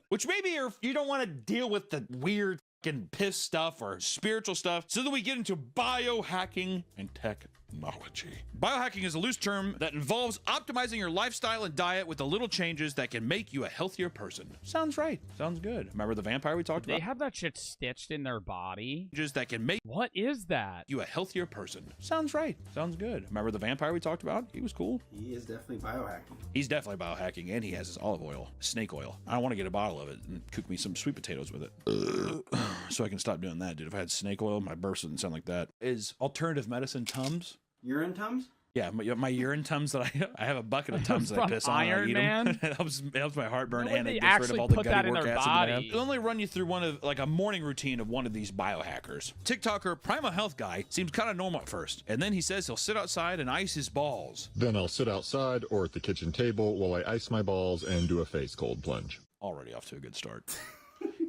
Which maybe you don't want to deal with the weird fucking piss stuff or spiritual stuff, so that we get into biohacking and technology. Biohacking is a loose term that involves optimizing your lifestyle and diet with the little changes that can make you a healthier person. Sounds right. Sounds good. Remember the vampire we talked about? They have that shit stitched in their body. Changes that can make What is that? you a healthier person. Sounds right. Sounds good. Remember the vampire we talked about? He was cool. He is definitely biohacking. He's definitely biohacking, and he has his olive oil, snake oil. I want to get a bottle of it and cook me some sweet potatoes with it. So I can stop doing that, dude. If I had snake oil, my burps wouldn't sound like that. Is alternative medicine Tums? Urine Tums? Yeah, my urine Tums that I have a bucket of Tums that I piss on Iron and I eat Man? them. It helps my heartburn No, and they it gets rid actually of all the put that gutty in work their acid that I have. body. It'll only run you through a morning routine of one of these biohackers. TikToker Primal Health Guy seems kind of normal at first, and then he says he'll sit outside and ice his balls. Then I'll sit outside or at the kitchen table while I ice my balls and do a face cold plunge. Already off to a good start.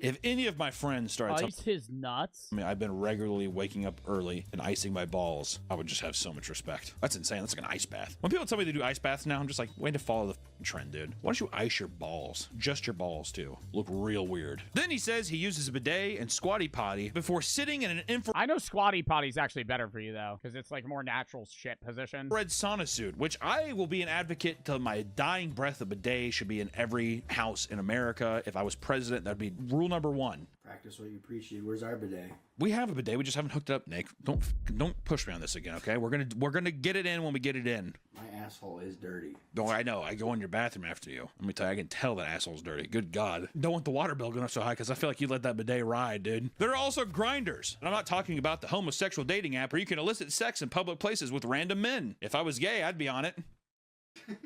If any of my friends started Ice his nuts? I mean, I've been regularly waking up early and icing my balls. I would just have so much respect. That's insane. That's like an ice bath. When people tell me they do ice baths now, I'm just like, way to follow the trend, dude. Why don't you ice your balls? Just your balls, too. Look real weird. Then he says he uses a bidet and squatty potty before sitting in an infrared I know squatty potty's actually better for you, though, because it's like more natural shit position. sauna suit, which I will be an advocate till my dying breath. A bidet should be in every house in America. If I was president, that'd be rule number 1. Practice what you preach, dude. Where's our bidet? We have a bidet. We just haven't hooked it up, Nick. Don't push me on this again, okay? We're gonna get it in when we get it in. My asshole is dirty. No, I know. I go in your bathroom after you. Let me tell you, I can tell that asshole's dirty. Good God. Don't want the water bill going up so high because I feel like you let that bidet ride, dude. There are also grinders. And I'm not talking about the homosexual dating app where you can elicit sex in public places with random men. If I was gay, I'd be on it.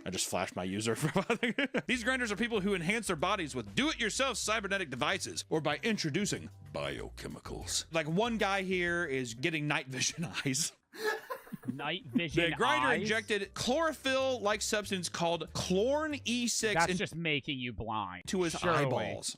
I just flashed my user. These grinders are people who enhance their bodies with do-it-yourself cybernetic devices or by introducing biochemicals. Like one guy here is getting night vision eyes. Night vision The grinder eyes? injected chlorophyll-like substance called Chlorn E6 That's just making you blind. to his Surely. eyeballs.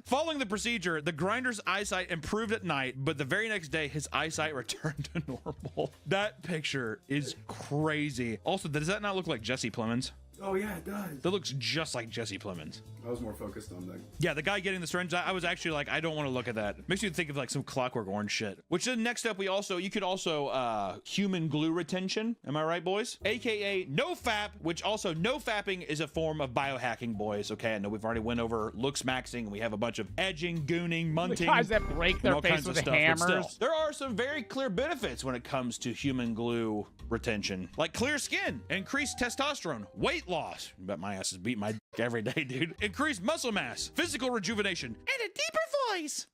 Following the procedure, the grinder's eyesight improved at night, but the very next day, his eyesight returned to normal. That picture is crazy. Also, does that not look like Jesse Plemons? Oh yeah, it does. That looks just like Jesse Plemons. I was more focused on the... Yeah, the guy getting the syringe, I was actually like, I don't want to look at that. Makes me think of like some Clockwork Orange shit. Which then next up, you could also human glue retention. Am I right, boys? AKA no-fap, which also no-fapping is a form of biohacking, boys. Okay, I know we've already went over looks maxing, and we have a bunch of edging, gooning, munting. The guys that break their face with hammers. Still, there are some very clear benefits when it comes to human glue retention. Like clear skin, increased testosterone, weight loss. I bet my ass is beating my dick every day, dude. Increased muscle mass, physical rejuvenation, and a deeper voice.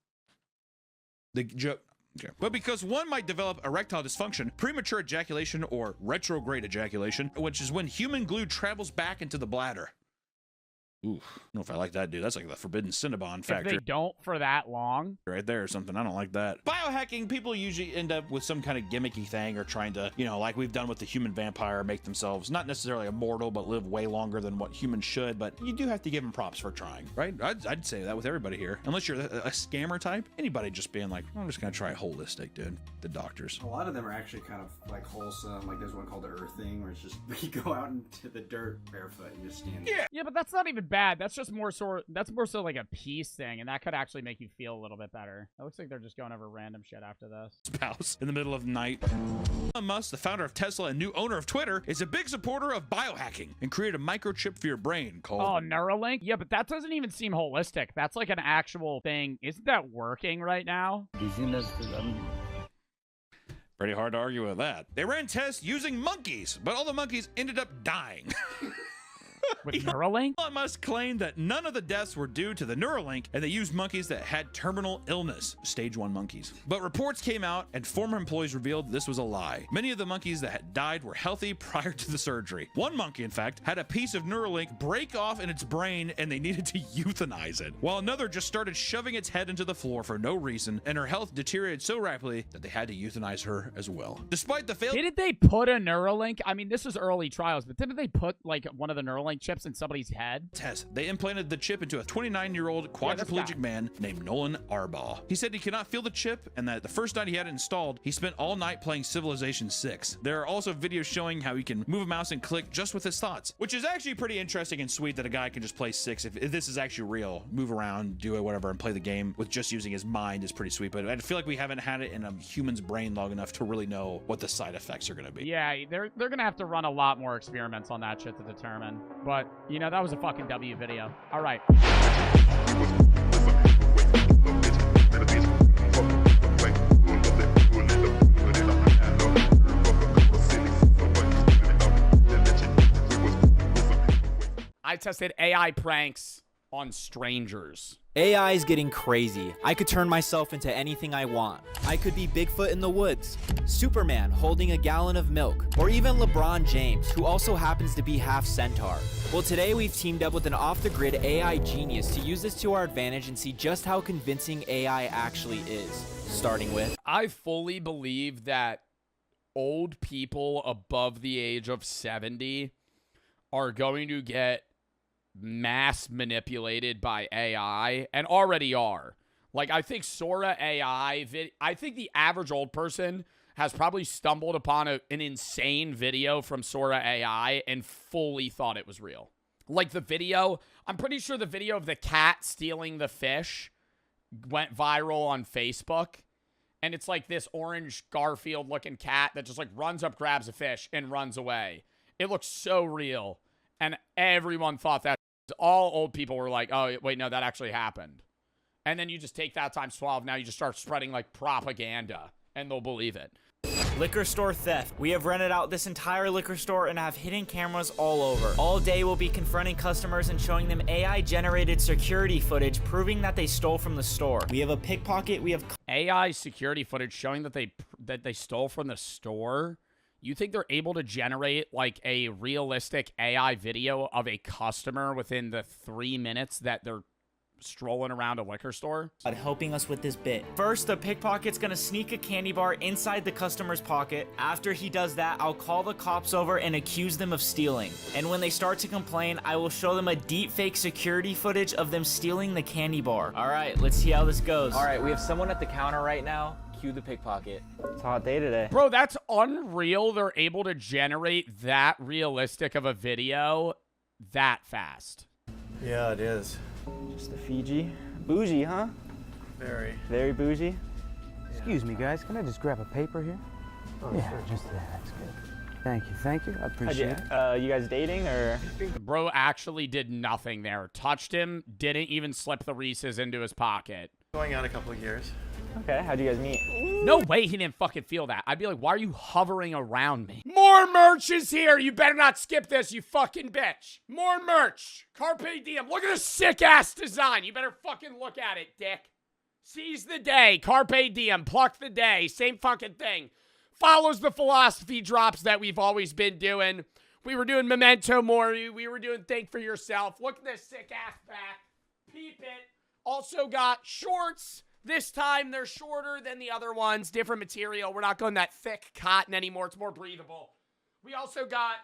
The joke. Okay. But because one might develop erectile dysfunction, premature ejaculation, or retrograde ejaculation, which is when human glue travels back into the bladder. Ooh, I don't know if I like that, dude. That's like the forbidden Cinnabon factor. If they don't for that long. Right there or something. I don't like that. Biohacking, people usually end up with some kind of gimmicky thing or trying to, you know, like we've done with the human vampire, make themselves not necessarily immortal, but live way longer than what humans should. But you do have to give them props for trying, right? I'd say that with everybody here. Unless you're a scammer type. Anybody just being like, I'm just going to try holistic, dude. The doctors. A lot of them are actually kind of like wholesome. Like there's one called the Earthing, where it's just you go out into the dirt barefoot and just stand there. Yeah, but that's not even bad. That's just more so like a peace thing, and that could actually make you feel a little bit better. It looks like they're just going over random shit after this. Spouse in the middle of the night. Elon Musk, the founder of Tesla and new owner of Twitter, is a big supporter of biohacking and created a microchip for your brain called... Oh, Neuralink? Yeah, but that doesn't even seem holistic. That's like an actual thing. Isn't that working right now? Dizziness, Pretty hard to argue with that. They ran tests using monkeys, but all the monkeys ended up dying. With Neuralink? Elon Musk claimed that none of the deaths were due to the Neuralink, and they used monkeys that had terminal illness, stage 1 monkeys. But reports came out, and former employees revealed this was a lie. Many of the monkeys that had died were healthy prior to the surgery. One monkey, in fact, had a piece of Neuralink break off in its brain, and they needed to euthanize it, while another just started shoving its head into the floor for no reason, and her health deteriorated so rapidly that they had to euthanize her as well. Despite the failure... Didn't they put a Neuralink? I mean, this is early trials, but didn't they put, like, one of the Neuralink chips in somebody's head? Test. They implanted the chip into a 29-year-old quadriplegic man named Nolan Arbaugh. He said he could not feel the chip, and that the first night he had it installed, he spent all night playing Civilization 6. There are also videos showing how he can move a mouse and click just with his thoughts, which is actually pretty interesting and sweet that a guy can just play 6 if this is actually real. Move around, do it, whatever, and play the game with just using his mind is pretty sweet, but I feel like we haven't had it in a human's brain long enough to really know what the side effects are going to be. Yeah, they're going to have to run a lot more experiments on that shit to determine. But, you know, that was a fucking W video. All right. I tested AI pranks on strangers. AI is getting crazy. I could turn myself into anything I want. I could be Bigfoot in the woods, Superman holding a gallon of milk, or even LeBron James, who also happens to be half centaur. Well, today we've teamed up with an off-the-grid AI genius to use this to our advantage and see just how convincing AI actually is. Starting with... I fully believe that old people above the age of 70 are going to get mass manipulated by AI, and already are. Like, I think Sora AI, I think the average old person has probably stumbled upon an insane video from Sora AI and fully thought it was real. Like the video, I'm pretty sure the video of the cat stealing the fish went viral on Facebook. And it's like this orange Garfield looking cat that just like runs up, grabs a fish, and runs away. It looks so real. And everyone thought that. All old people were like, oh, wait, no, that actually happened. And then you just take that times 12. Now you just start spreading like propaganda and they'll believe it. Liquor store theft. We have rented out this entire liquor store and have hidden cameras all over. All day we'll be confronting customers and showing them AI-generated security footage proving that they stole from the store. We have a pickpocket. We have AI security footage showing that they stole from the store. You think they're able to generate like a realistic AI video of a customer within the 3 minutes that they're strolling around a liquor store. Helping us with this bit. First, the pickpocket's gonna sneak a candy bar inside the customer's pocket. After he does that, I'll call the cops over and accuse them of stealing. And when they start to complain, I will show them a deep fake security footage of them stealing the candy bar. All right, let's see how this goes. All right, we have someone at the counter right now. Cue the pickpocket. It's a hot day today. Bro, that's unreal. They're able to generate that realistic of a video that fast. Yeah, it is. Just a Fiji. Bougie, huh? Very. Very bougie. Excuse me, guys. Can I just grab a paper here? Oh, yeah, sure. Just that. That's good. Thank you. Thank you. I appreciate it. You guys dating or? Bro actually did nothing there. Touched him, didn't even slip the Reese's into his pocket. Going out a couple of years. Okay, how'd you guys meet? No way he didn't fucking feel that. I'd be like, why are you hovering around me? More merch is here. You better not skip this, you fucking bitch. More merch. Carpe diem. Look at this sick-ass design. You better fucking look at it, dick. Seize the day. Carpe diem. Pluck the day. Same fucking thing. Follows the philosophy drops that we've always been doing. We were doing Memento Mori. We were doing Think for Yourself. Look at this sick-ass back. Peep it. Also got shorts. This time, they're shorter than the other ones. Different material. We're not going that thick cotton anymore. It's more breathable. We also got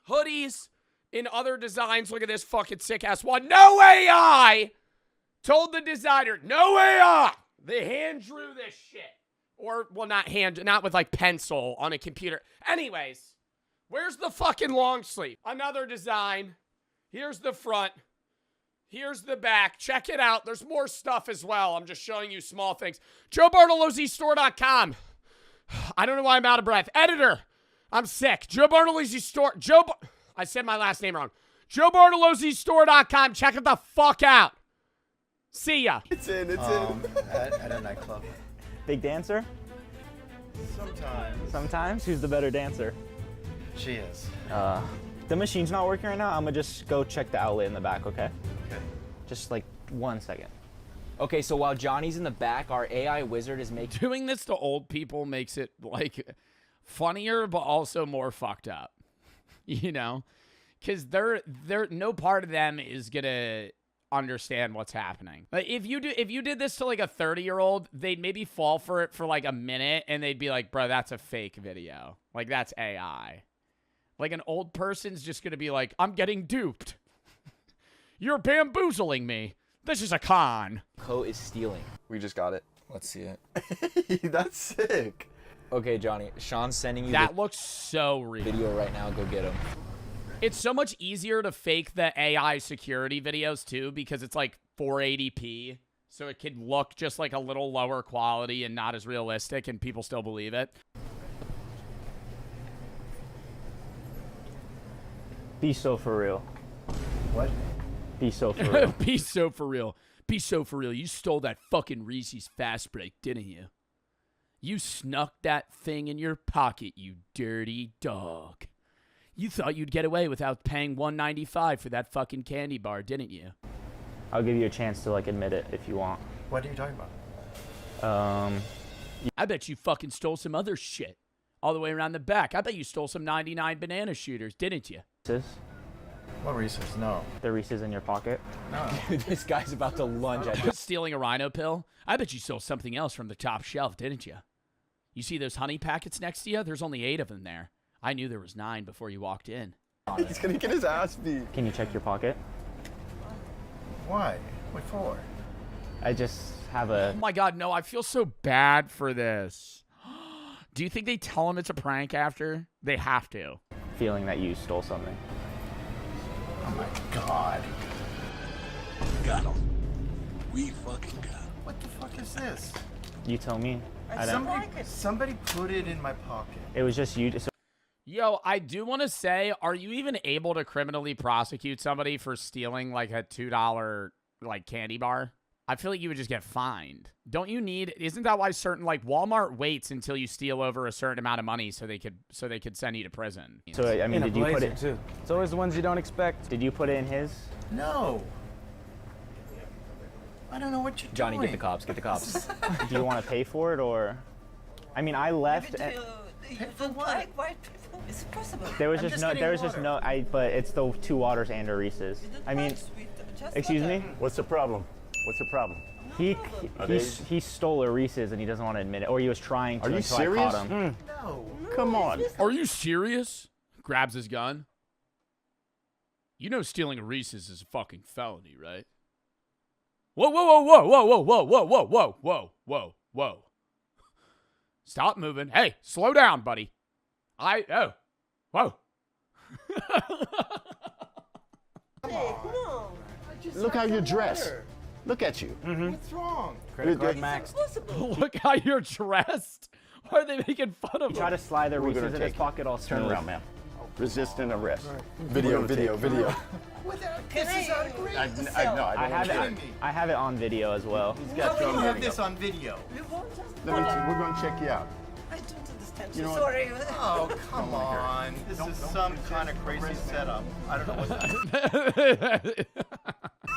hoodies in other designs. Look at this fucking sick-ass one. No AI! Told the designer, no AI! They hand drew this shit. Or, well, not with, like, pencil on a computer. Anyways, where's the fucking long sleeve? Another design. Here's the front. Here's the back. Check it out. There's more stuff as well. I'm just showing you small things. JoeBartoloziStore.com. I don't know why I'm out of breath. Editor. I'm sick. Joe Bartolozzi Store. I said my last name wrong. JoeBartoloziStore.com. Check it the fuck out. See ya. It's in. At a nightclub. Big dancer? Sometimes. Sometimes? Who's the better dancer? She is. The machine's not working right now. I'm gonna just go check the outlet in the back, okay? Okay. Just like 1 second. Okay, so while Johnny's in the back, our AI wizard is making... Doing this to old people makes it, like, funnier, but also more fucked up. You know? Because they're no part of them is gonna understand what's happening. Like, if you did this to, like, a 30-year-old, they'd maybe fall for it for, like, a minute, and they'd be like, bro, that's a fake video. Like, that's AI. Like, an old person's just going to be like, I'm getting duped. You're bamboozling me. This is a con. Co is stealing. We just got it. Let's see it. That's sick. Okay, Johnny. Sean's sending you that looks so real. Video right now. Go get him. It's so much easier to fake the AI security videos, too, because it's, like, 480p. So it could look just, like, a little lower quality and not as realistic, and people still believe it. Be so for real. What? Be so for real. Be so for real. Be so for real. You stole that fucking Reese's Fast Break, didn't you? You snuck that thing in your pocket, you dirty dog. You thought you'd get away without paying $1.95 for that fucking candy bar, didn't you? I'll give you a chance to, like, admit it if you want. What are you talking about? I bet you fucking stole some other shit. All the way around the back. I bet you stole some 99 banana shooters, didn't you? Reese's? What Reese's? No. The Reese's in your pocket? No. Dude, this guy's about to lunge at you. Stealing a rhino pill? I bet you stole something else from the top shelf, didn't you? You see those honey packets next to you? There's only 8 of them there. I knew there was 9 before you walked in. He's gonna get his ass beat. Can you check your pocket? Why? What for? I just have a... Oh my god, no, I feel so bad for this. Do you think they tell him it's a prank after? They have to. Feeling that you stole something. Oh my god. Got him. We fucking got him. What the fuck is this? You tell me. Somebody put it in my pocket. It was just you. Yo, I do want to say, are you even able to criminally prosecute somebody for stealing like a $2 like candy bar? I feel like you would just get fined. Don't you need? Isn't that why certain like Walmart waits until you steal over a certain amount of money so they could send you to prison? So I mean, did you put it? Too. It's always the ones you don't expect. Did you put it in his? No. I don't know what you're Johnny, doing. get the cops. Get the cops. Do you want to pay for it or? I mean, I left. Why? It's possible. There was just no. But it's the 2 waters and a Reese's. I mean, Excuse me? What's the problem? What's the problem? He stole a Reese's and he doesn't want to admit it, or he was trying to. Are you until serious? I caught him. No. Come on. Are you serious? Grabs his gun. You know stealing a Reese's is a fucking felony, right? Whoa, whoa, whoa, whoa, whoa, whoa, whoa, whoa, whoa, whoa, whoa, whoa. Stop moving. Hey, slow down, buddy. Whoa. Look how you're dressed. Look at you. What's wrong? Credit card max. Look how you're dressed. Why are they making fun of him? Try to slide their We're Reese's gonna in his take it. pocket all Turn smooth. around, ma'am. Resisting arrest. Video. This is outrageous. I have it on video as well. He's got you on video. This on video. We're going to check you out. I don't understand. You know what? Sorry. Oh, come on. This is some kind of crazy setup. I don't know what's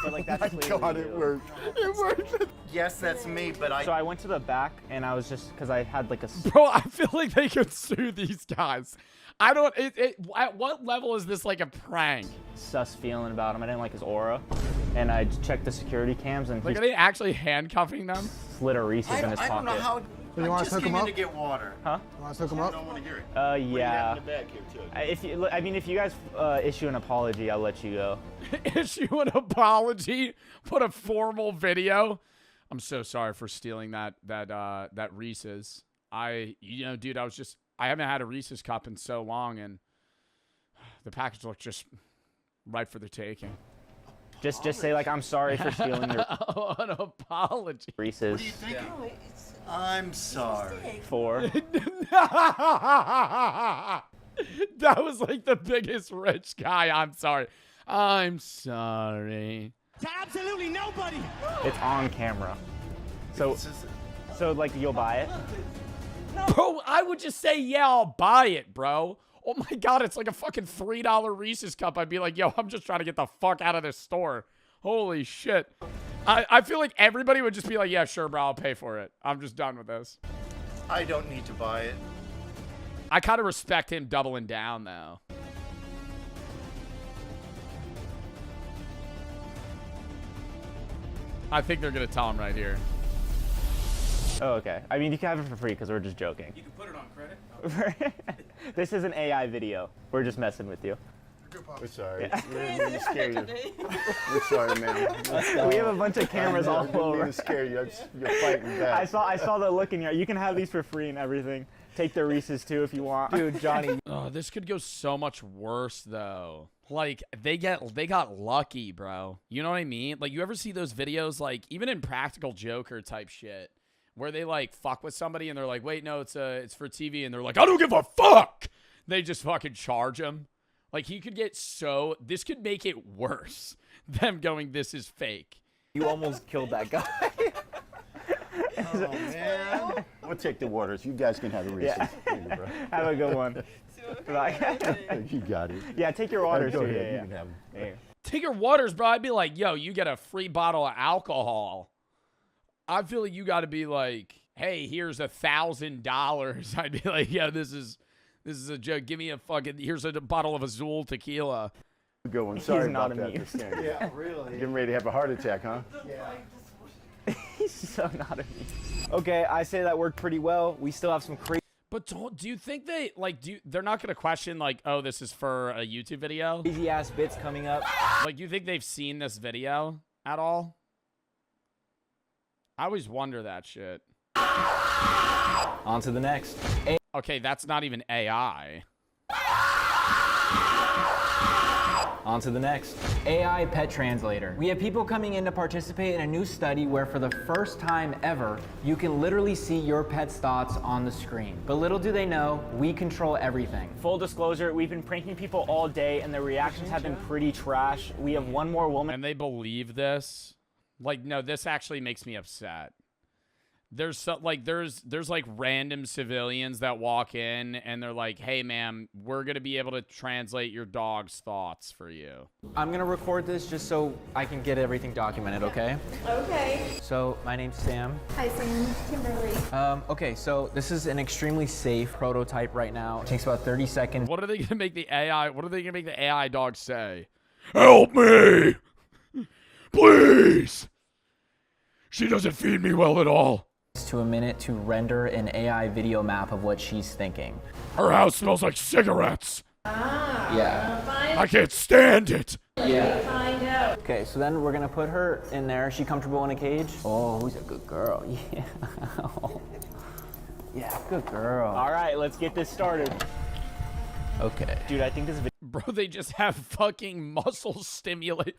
But like that's God, it worked. It worked. Yes, that's me, but So I went to the back and I was just because I had like a. Bro, I feel like they could sue these guys. I don't. At what level is this like a prank? Sus feeling about him. I didn't like his aura, and I checked the security cams and Like, he are they actually handcuffing them? slid a Reese's in his I don't know pocket. how. So you want to hook him up? to get water. Huh? You want to hook him up? I don't want to hear it. Yeah. In the bag here, too. If you guys issue an apology, I'll let you go. Issue an apology. Put a formal video. I'm so sorry for stealing that Reese's. Dude, I haven't had a Reese's cup in so long, and the package looked just right for the taking. Just say like I'm sorry for stealing your an apology. Reese's. What do you think? I'm sorry. For. That was like the biggest rich guy. I'm sorry. I'm sorry. To absolutely nobody. It's on camera. So like you'll buy it? Bro, I would just say, yeah, I'll buy it, bro. Oh my God, it's like a fucking $3 Reese's cup. I'd be like, yo, I'm just trying to get the fuck out of this store. Holy shit. I feel like everybody would just be like, yeah, sure, bro, I'll pay for it. I'm just done with this. I don't need to buy it. I kind of respect him doubling down, though. I think they're going to tell him right here. Oh, okay. I mean, you can have it for free because we're just joking. You can put it on credit. This is an AI video. We're just messing with you. We're sorry. Yeah. We didn't mean to scare you. We're sorry, man. We have a bunch of cameras all over. I didn't mean to scare you. You're fighting back. I saw the look in your. You can have these for free and everything. Take the Reese's too if you want. Dude, Johnny. Oh, this could go so much worse though. Like they got lucky, bro. You know what I mean? Like you ever see those videos, like even in Practical Joker type shit, where they like fuck with somebody and they're like, wait, no, it's for TV, and they're like, I don't give a fuck. They just fucking charge him. Like he could get this could make it worse. Them going, this is fake. You almost killed that guy. Oh, man. We'll take the waters. You guys can have the Reese's. Yeah. Thank you, bro. Have a good one. You got it. Yeah, take your waters Go too. ahead. Yeah, You can have them. yeah. Take your waters, bro. I'd be like, yo, you get a free bottle of alcohol. I feel like you got to be like, hey, here's $1,000. I'd be like, yeah, this is a joke. Give me here's a bottle of Azul tequila. Good one. Sorry not about that. amused. for scaring you. Yeah, really. Getting ready to have a heart attack, huh? Yeah. He's so not amused. Okay, I say that worked pretty well. We still have some crazy. But do you think they're not going to question like, oh, this is for a YouTube video? Crazy ass bits coming up. Like, you think they've seen this video at all? I always wonder that shit. On to the next. Okay, that's not even AI. On to the next. AI pet translator. We have people coming in to participate in a new study where for the first time ever, you can literally see your pet's thoughts on the screen. But little do they know, we control everything. Full disclosure, we've been pranking people all day and the reactions have been pretty trash. We have one more woman. And they believe this? Like, no, this actually makes me upset. There's like random civilians that walk in and they're like, hey, ma'am, we're going to be able to translate your dog's thoughts for you. I'm gonna record this just so I can get everything documented, okay? Okay. So, my name's Sam. Hi, Sam. Kimberly. Okay, so this is an extremely safe prototype right now. It takes about 30 seconds. What are they going to make the AI dog say? Help me! Please! She doesn't feed me well at all. To a minute to render an AI video map of what she's thinking. Her house smells like cigarettes. Yeah. I can't stand it. Yeah. Find out. Okay, so then we're gonna put her in there. Is she comfortable in a cage? Oh, who's a good girl? Yeah. Yeah, good girl. All right, let's get this started. Okay. Dude, I think this video. Bro, they just have fucking muscle stimulate.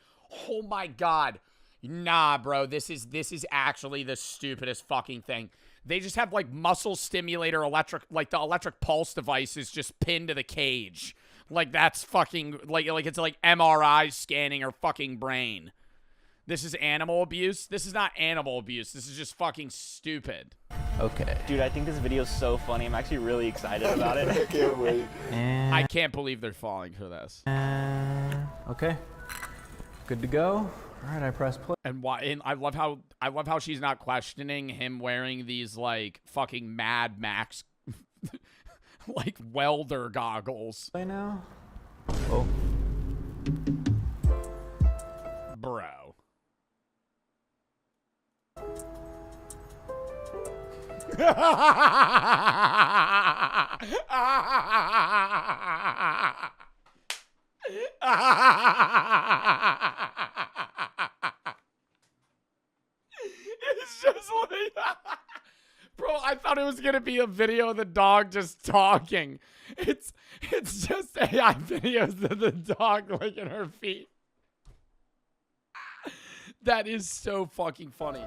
Oh my god. Nah, bro, this is actually the stupidest fucking thing. They just have like muscle stimulator electric, like the electric pulse device is just pinned to the cage. Like that's fucking, like it's like MRI scanning her fucking brain. This is animal abuse? This is not animal abuse. This is just fucking stupid. Okay. Dude, I think this video is so funny. I'm actually really excited about it. I can't wait. I can't believe they're falling for this. Okay. Good to go. All right, I press play. And why? And I love how she's not questioning him wearing these like fucking Mad Max, like welder goggles. Play now. Oh. Bro. It's just like, bro, I thought it was gonna be a video of the dog just talking. It's just AI videos of the dog licking her feet. That is so fucking funny.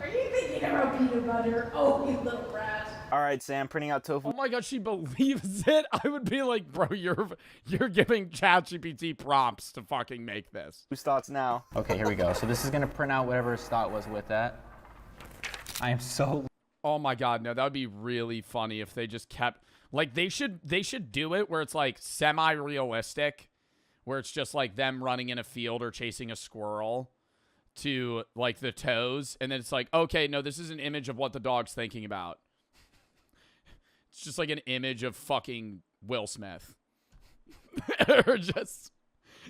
Are you thinking about peanut butter? Oh, you little rat. All right, Sam, printing out tofu. Oh my god, she believes it. I would be like, bro, you're giving ChatGPT prompts to fucking make this. Whose thoughts now? Okay, here we go. So this is gonna print out whatever his thought was with that. I am so. Oh my god, no, that would be really funny if they just kept like they should do it where it's like semi-realistic, where it's just like them running in a field or chasing a squirrel to like the toes, and then it's like, okay, no, this is an image of what the dog's thinking about. It's just like an image of fucking Will Smith. Or just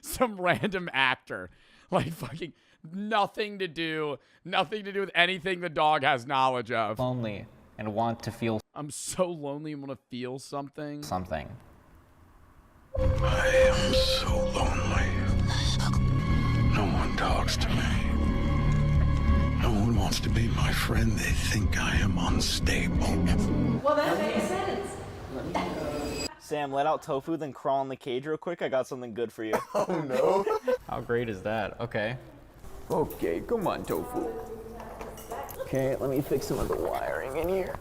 some random actor. Like fucking nothing to do with anything the dog has knowledge of. Lonely and want to feel. I'm so lonely and want to feel something. Something. I am so lonely. No one talks to me. No one wants to be my friend. They think I am unstable. Well, that makes sense. Sam, let out tofu, then crawl in the cage real quick. I got something good for you. Oh no. How great is that? Okay. Okay, come on, tofu. Okay, let me fix some of the wiring in here.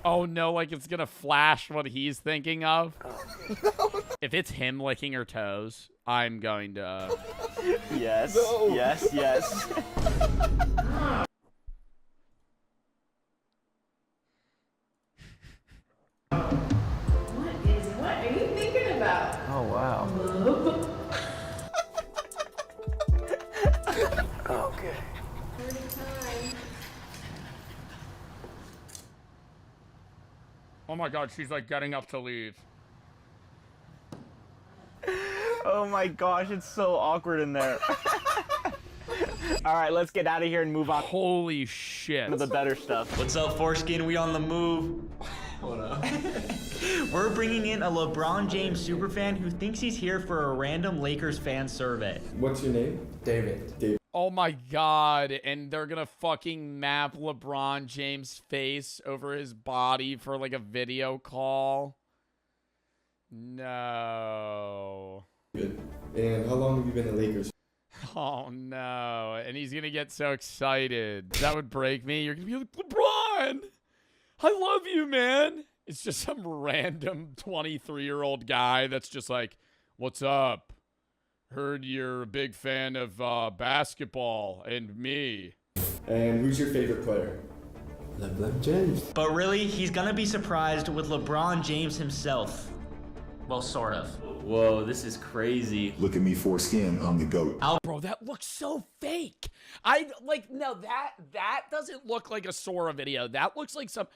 Oh no, like it's gonna flash what he's thinking of. No. If it's him licking her toes, I'm going to. Yes. No. Yes. Yes. What are you thinking about? Oh wow. Okay. Oh my god, she's like getting up to leave. Oh my gosh, it's so awkward in there. All right, let's get out of here and move on. Holy shit. To the better stuff. What's up, Foreskin? We on the move. Hold up. We're bringing in a LeBron James superfan who thinks he's here for a random Lakers fan survey. What's your name? David. Oh my god, and they're gonna fucking map LeBron James' face over his body for like a video call. No. Good. And how long have you been a Lakers? Oh no, and he's gonna get so excited. That would break me. You're gonna be like, LeBron, I love you, man. It's just some random 23-year-old guy that's just like, what's up? Heard you're a big fan of basketball and me. And who's your favorite player? LeBron James. But really, he's gonna be surprised with LeBron James himself. Well, sort of. Whoa, this is crazy. Look at me, foreskin. I'm the GOAT. Bro, that looks so fake. No, that doesn't look like a Sora video. That looks like some.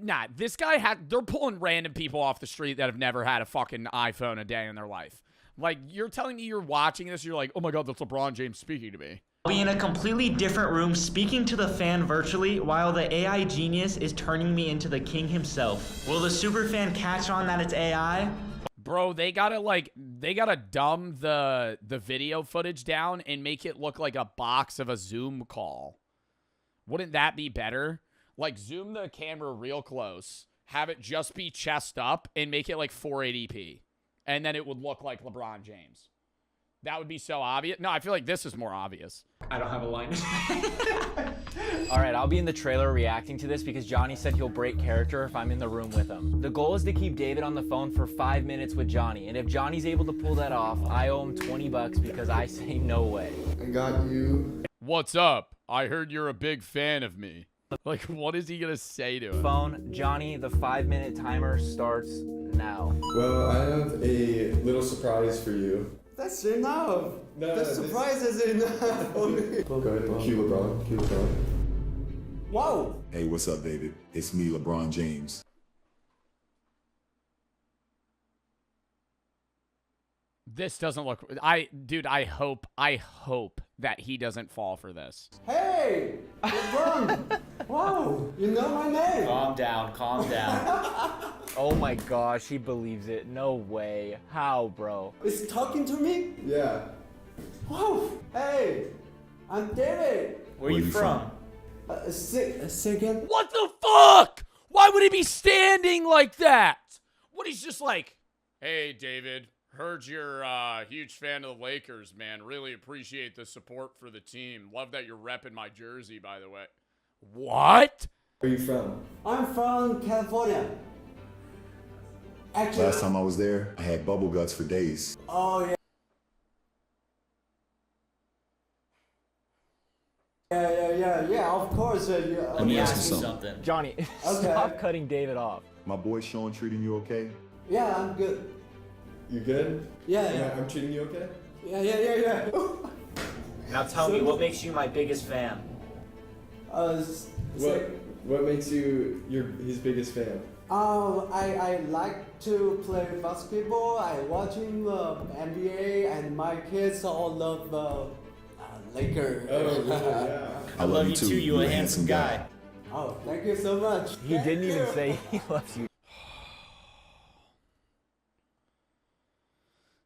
Nah, this guy they're pulling random people off the street that have never had a fucking iPhone a day in their life. Like, you're telling me you're watching this, you're like, oh my god, that's LeBron James speaking to me. I'll be in a completely different room speaking to the fan virtually while the AI genius is turning me into the king himself. Will the super fan catch on that it's AI? Bro, they gotta dumb the video footage down and make it look like a box of a Zoom call. Wouldn't that be better? Like, zoom the camera real close, have it just be chest up, and make it like 480p. And then it would look like LeBron James. That would be so obvious. No, I feel like this is more obvious. I don't have a line. All right, I'll be in the trailer reacting to this because Johnny said he'll break character if I'm in the room with him. The goal is to keep David on the phone for 5 minutes with Johnny, and if Johnny's able to pull that off, I owe him $20 because I say no way. I got you. What's up? I heard you're a big fan of me. Like, what is he gonna say to him? Phone, Johnny, the 5-minute timer starts now. Well, I have a little surprise for you. That's enough. No, the surprise is enough for me. Go ahead. Cue LeBron. Cue LeBron. Wow. Hey, what's up, David? It's me, LeBron James. This doesn't look... Dude, I hope that he doesn't fall for this. Hey, LeBron. Wow, you know my name. Calm down, calm down. Oh my gosh, he believes it. No way. How, bro? Is he talking to me? Yeah. Wow. Hey, I'm David. Where you from? Second. What the fuck? Why would he be standing like that? What, he's just like, hey, David, heard you're a huge fan of the Lakers, man. Really appreciate the support for the team. Love that you're repping my jersey, by the way. What? Where are you from? I'm from California. Actually, Last time I was there, I had bubble guts for days. Oh, yeah. Yeah, of course. Let me ask you something. Johnny, stop cutting David off. My boy Sean treating you okay? Yeah, I'm good. You good? Yeah. I'm treating you okay? Yeah. Now tell me, what makes you my biggest fan? What makes you his biggest fan? I like to play basketball. I watching NBA, and my kids all love Lakers. Oh, really? Yeah. I love you too. You're a handsome guy. Oh, thank you so much. He didn't even say he loves you.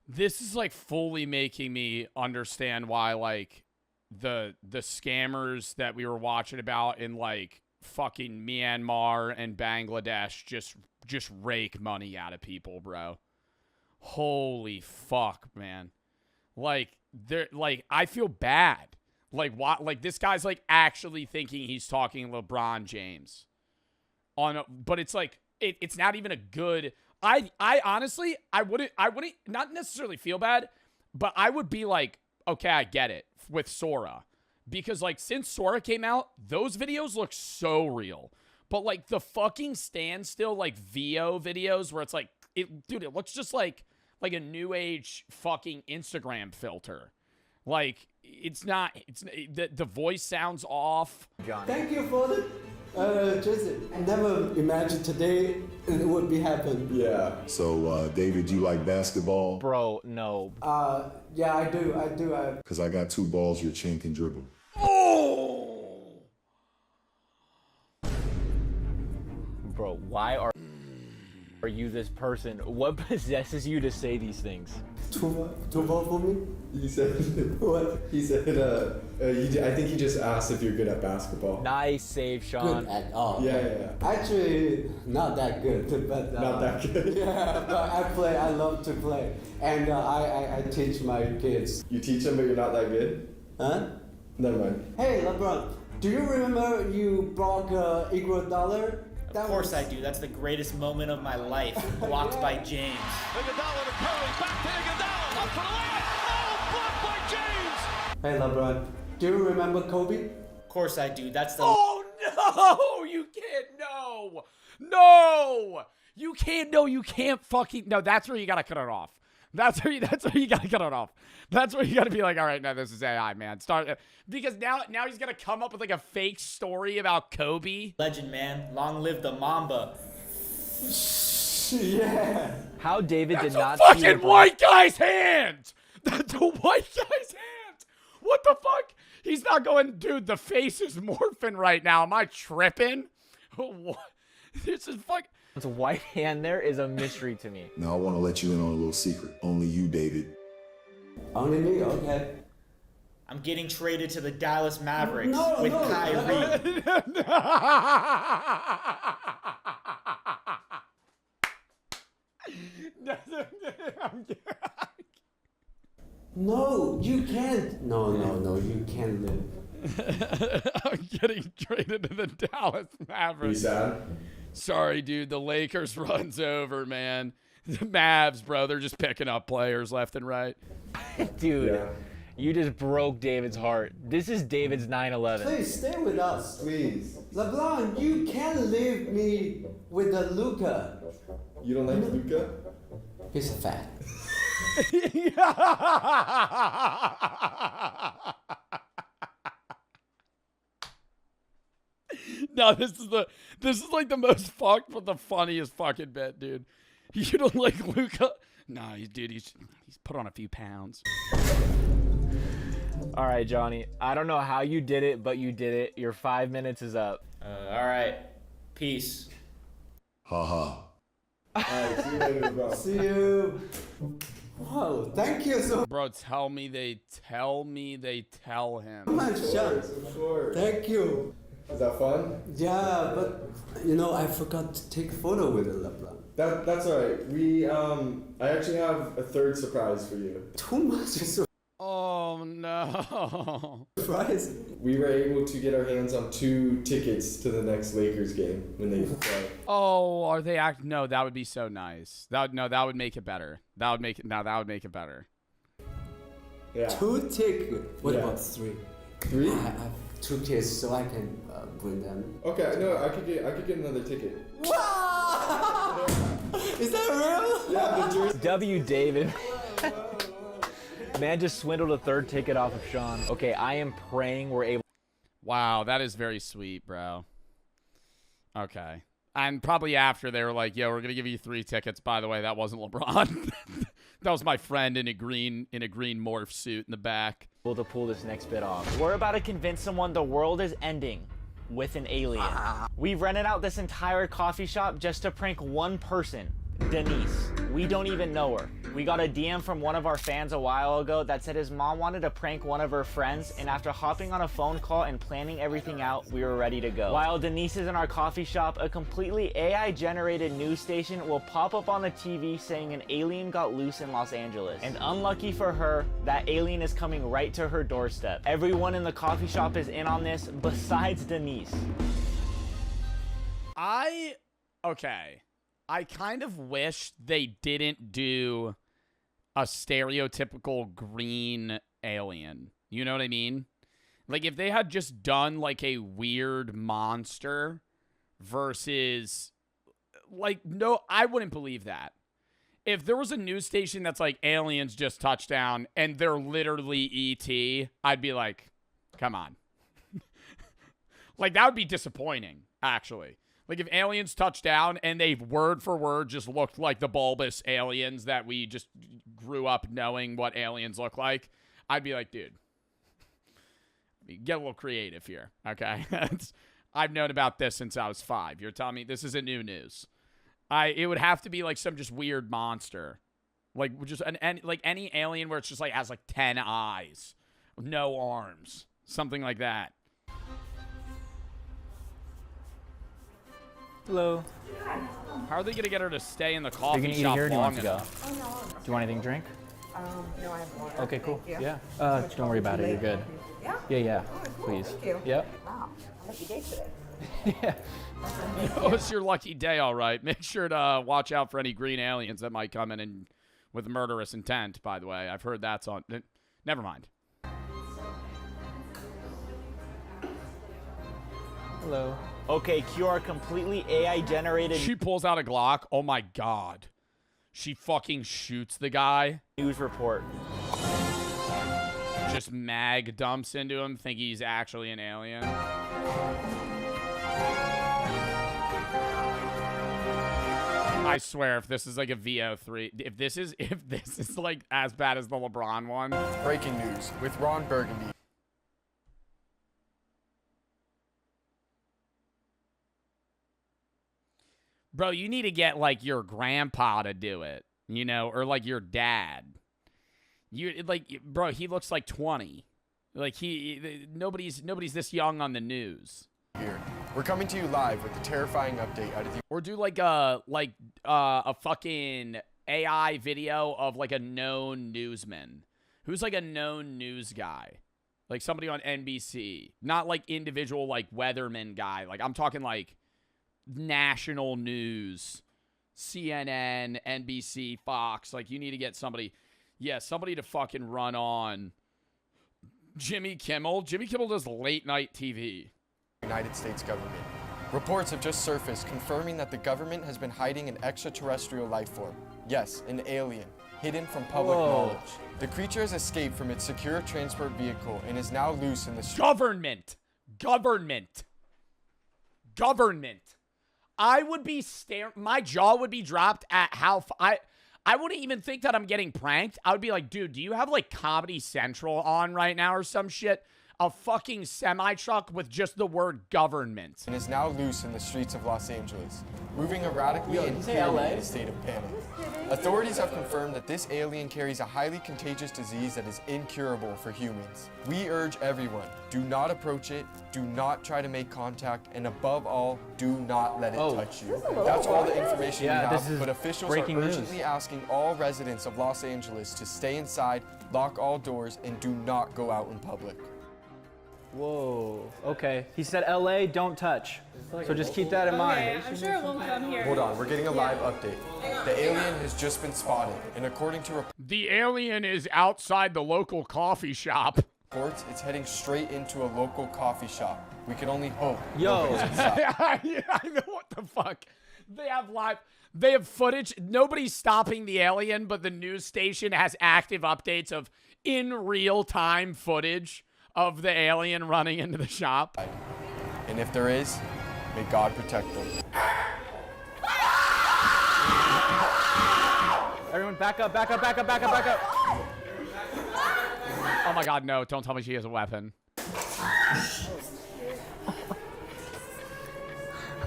This is like fully making me understand why like the scammers that we were watching about in like fucking Myanmar and Bangladesh just rake money out of people, bro. Holy fuck, man. Like they're like, I feel bad. Like what? Like this guy's like actually thinking he's talking LeBron James but it's like it's not even a good. I honestly, I wouldn't not necessarily feel bad, but I would be like, okay, I get it with Sora. Because, like, since Sora came out, those videos look so real. But, like, the fucking standstill, like, VO videos where it's like, dude, it looks just like a new age fucking Instagram filter. Like, the voice sounds off. John. Thank you for the Jason. I never imagined today it would be happen. Yeah. So, David, you like basketball? Bro, no. Yeah, I do. Because I got 2 balls your chin can dribble. Oh! Bro, why are you this person? What possesses you to say these things? Too ball for me? He said, what? He said, I think he just asked if you're good at basketball. Nice save, Sean. Good at all. Yeah. Actually, not that good, but not that good. Yeah, but I love to play, and I teach my kids. You teach them, but you're not that good? Huh? Never mind. Hey, LeBron, do you remember you broke $1? Of course I do. That's the greatest moment of my life. Blocked by James. Iguodala to Curry. Back to Iguodala. Up for the layup. Oh, blocked by James. Hey, LeBron, do you remember Kobe? Of course I do. That's the... Oh, no! You can't. No! You can't. No, you can't fucking... No, that's where you gotta cut it off. That's where you gotta cut it off. That's where you gotta be like, all right, no, this is AI, man. Start because now he's gonna come up with like a fake story about Kobe. Legend, man. Long live the Mamba. Yeah. How David did not Fucking see white guy's hand. That's a white guy's hand. What the fuck? He's not going, dude. The face is morphing right now. Am I tripping? What? This is fuck. It's a white hand there is a mystery to me. Now I want to let you in on a little secret. Only you, David. Only me? Okay. I'm getting traded to the Dallas Mavericks with no. Kyrie. No, you can't. No, you can't live. I'm getting traded to the Dallas Mavericks. You sad? Sorry, dude. The Lakers runs over, man. The Mavs, bro, they're just picking up players left and right. Dude, you just broke David's heart. This is David's 9/11. Please stay with us. Please. LeBron, you can't leave me with the Luca. You don't like Luca? He's a fat. No, this is like the most fucked but the funniest fucking bit, dude. You don't like Luca? Nah, he's put on a few pounds. All right, Johnny. I don't know how you did it, but you did it. Your 5 minutes is up. All right. Peace. Ha ha. Alright, see you later, bro. See you. Wow, thank you so Bro, tell me they tell him. much, Sean. Of course. Thank you. Is that fun? Yeah, but I forgot to take a photo with LeBron. That's alright. I actually have a third surprise for you. Too much Oh no. surprise. We were able to get our hands on 2 tickets to the next Lakers game when they play. Oh, are they No, that would be so nice. That would make it better. That would make it better. Yeah. 2 tickets. What Yeah. about 3? 3? I have 2 kids, so I can bring them. Okay, no, I could get another ticket. Wow! Is that real? Yeah, the jersey. W. David. Man just swindled a 3rd ticket off of Sean. Okay, I am praying we're able. Wow, that is very sweet, bro. Okay. And probably after they were like, yo, we're going to give you 3 tickets. By the way, that wasn't LeBron. That was my friend in a green morph suit in the back. To pull this next bit off. We're about to convince someone the world is ending with an alien. We rented out this entire coffee shop just to prank one person, Denise. We don't even know her. We got a DM from one of our fans a while ago that said his mom wanted to prank one of her friends, and after hopping on a phone call and planning everything out, we were ready to go. While Denise is in our coffee shop, a completely AI-generated news station will pop up on the TV saying an alien got loose in Los Angeles. And unlucky for her, that alien is coming right to her doorstep. Everyone in the coffee shop is in on this, besides Denise. Okay. I kind of wish they didn't do a stereotypical green alien. You know what I mean? Like, if they had just done, like, a weird monster versus, like, no, I wouldn't believe that. If there was a news station that's like, aliens just touched down and they're literally E.T., I'd be like, come on. Like, that would be disappointing, actually. Like, if aliens touched down and they word for word just looked like the bulbous aliens that we just grew up knowing what aliens look like, I'd be like, dude, get a little creative here, okay? I've known about this since I was 5. You're telling me this isn't new news. It would have to be like some just weird monster. Like, just like any alien where it's just like has like 10 eyes, no arms, something like that. Hello. How are they going to get her to stay in the coffee You're gonna eat shop here or do you long want to go? enough? Oh, no. Do you want anything to drink? No, I have water. Okay, cool. Thank you. Yeah. Don't worry about it. You're good. Yeah? Yeah. Oh, cool. Please. Thank you. Yep. Wow. Lucky day today. Yeah. Oh, it's your lucky day, all right. Make sure to watch out for any green aliens that might come in and with murderous intent, by the way. I've heard that's on... Never mind. Hello. Okay, QR completely AI generated. She pulls out a Glock. Oh, my God. She fucking shoots the guy. News report. Just mag dumps into him, think he's actually an alien. I swear, if this is like a VO3, if this is like as bad as the LeBron one. Breaking news with Ron Burgundy. Bro, you need to get like your grandpa to do it, you know, or like your dad. You like, bro, he looks like 20. Like nobody's this young on the news. Here, we're coming to you live with a terrifying update out of the. Or do like a fucking AI video of like a known newsman, who's like a known news guy, like somebody on NBC, not like individual like weatherman guy. Like I'm talking like national news, CNN, NBC, Fox. Like you need to get somebody, somebody to fucking run on Jimmy Kimmel. Jimmy Kimmel does late night TV. United States government. Reports have just surfaced confirming that the government has been hiding an extraterrestrial life form. Yes, an alien, hidden from public knowledge. The creature has escaped from its secure transport vehicle and is now loose in the street. Government. I would be my jaw would be dropped at how I wouldn't even think that I'm getting pranked. I would be like, dude, do you have like Comedy Central on right now or some shit? A fucking semi-truck with just the word government. And is now loose in the streets of Los Angeles, moving erratically and clearly in a state of panic. Authorities have confirmed that this alien carries a highly contagious disease that is incurable for humans. We urge everyone, do not approach it, do not try to make contact, and above all, do not let it touch you. That's all the information we have, but officials are urgently asking all residents of Los Angeles to stay inside, lock all doors, and do not go out in public. Whoa, okay. He said LA, don't touch. So just keep that in mind. I'm sure it won't come here. Hold on, we're getting a live update. The alien has just been spotted, and according to the alien is outside the local coffee shop. Reports, it's heading straight into a local coffee shop. We can only hope. I know what the fuck. They have footage. Nobody's stopping the alien, but the news station has active updates of in real time footage of the alien running into the shop. And if there is, may God protect them. Everyone back up. Oh my God, no, don't tell me she has a weapon.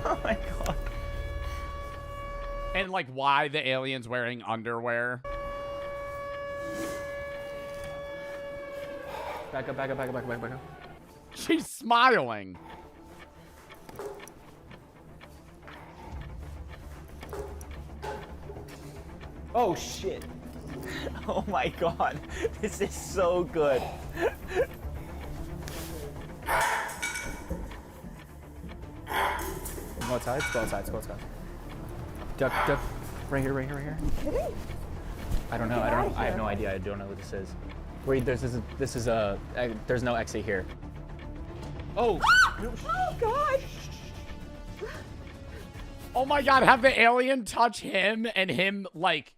Oh my God. And like why the alien's wearing underwear. Back up. She's smiling. Oh shit. Oh my God. This is so good. Go outside. Duck. Right here. I don't know. I have no idea. I don't know what this is. Wait, there's no exit here. Oh! Oh, God! Oh my God, have the alien touch him and him, like...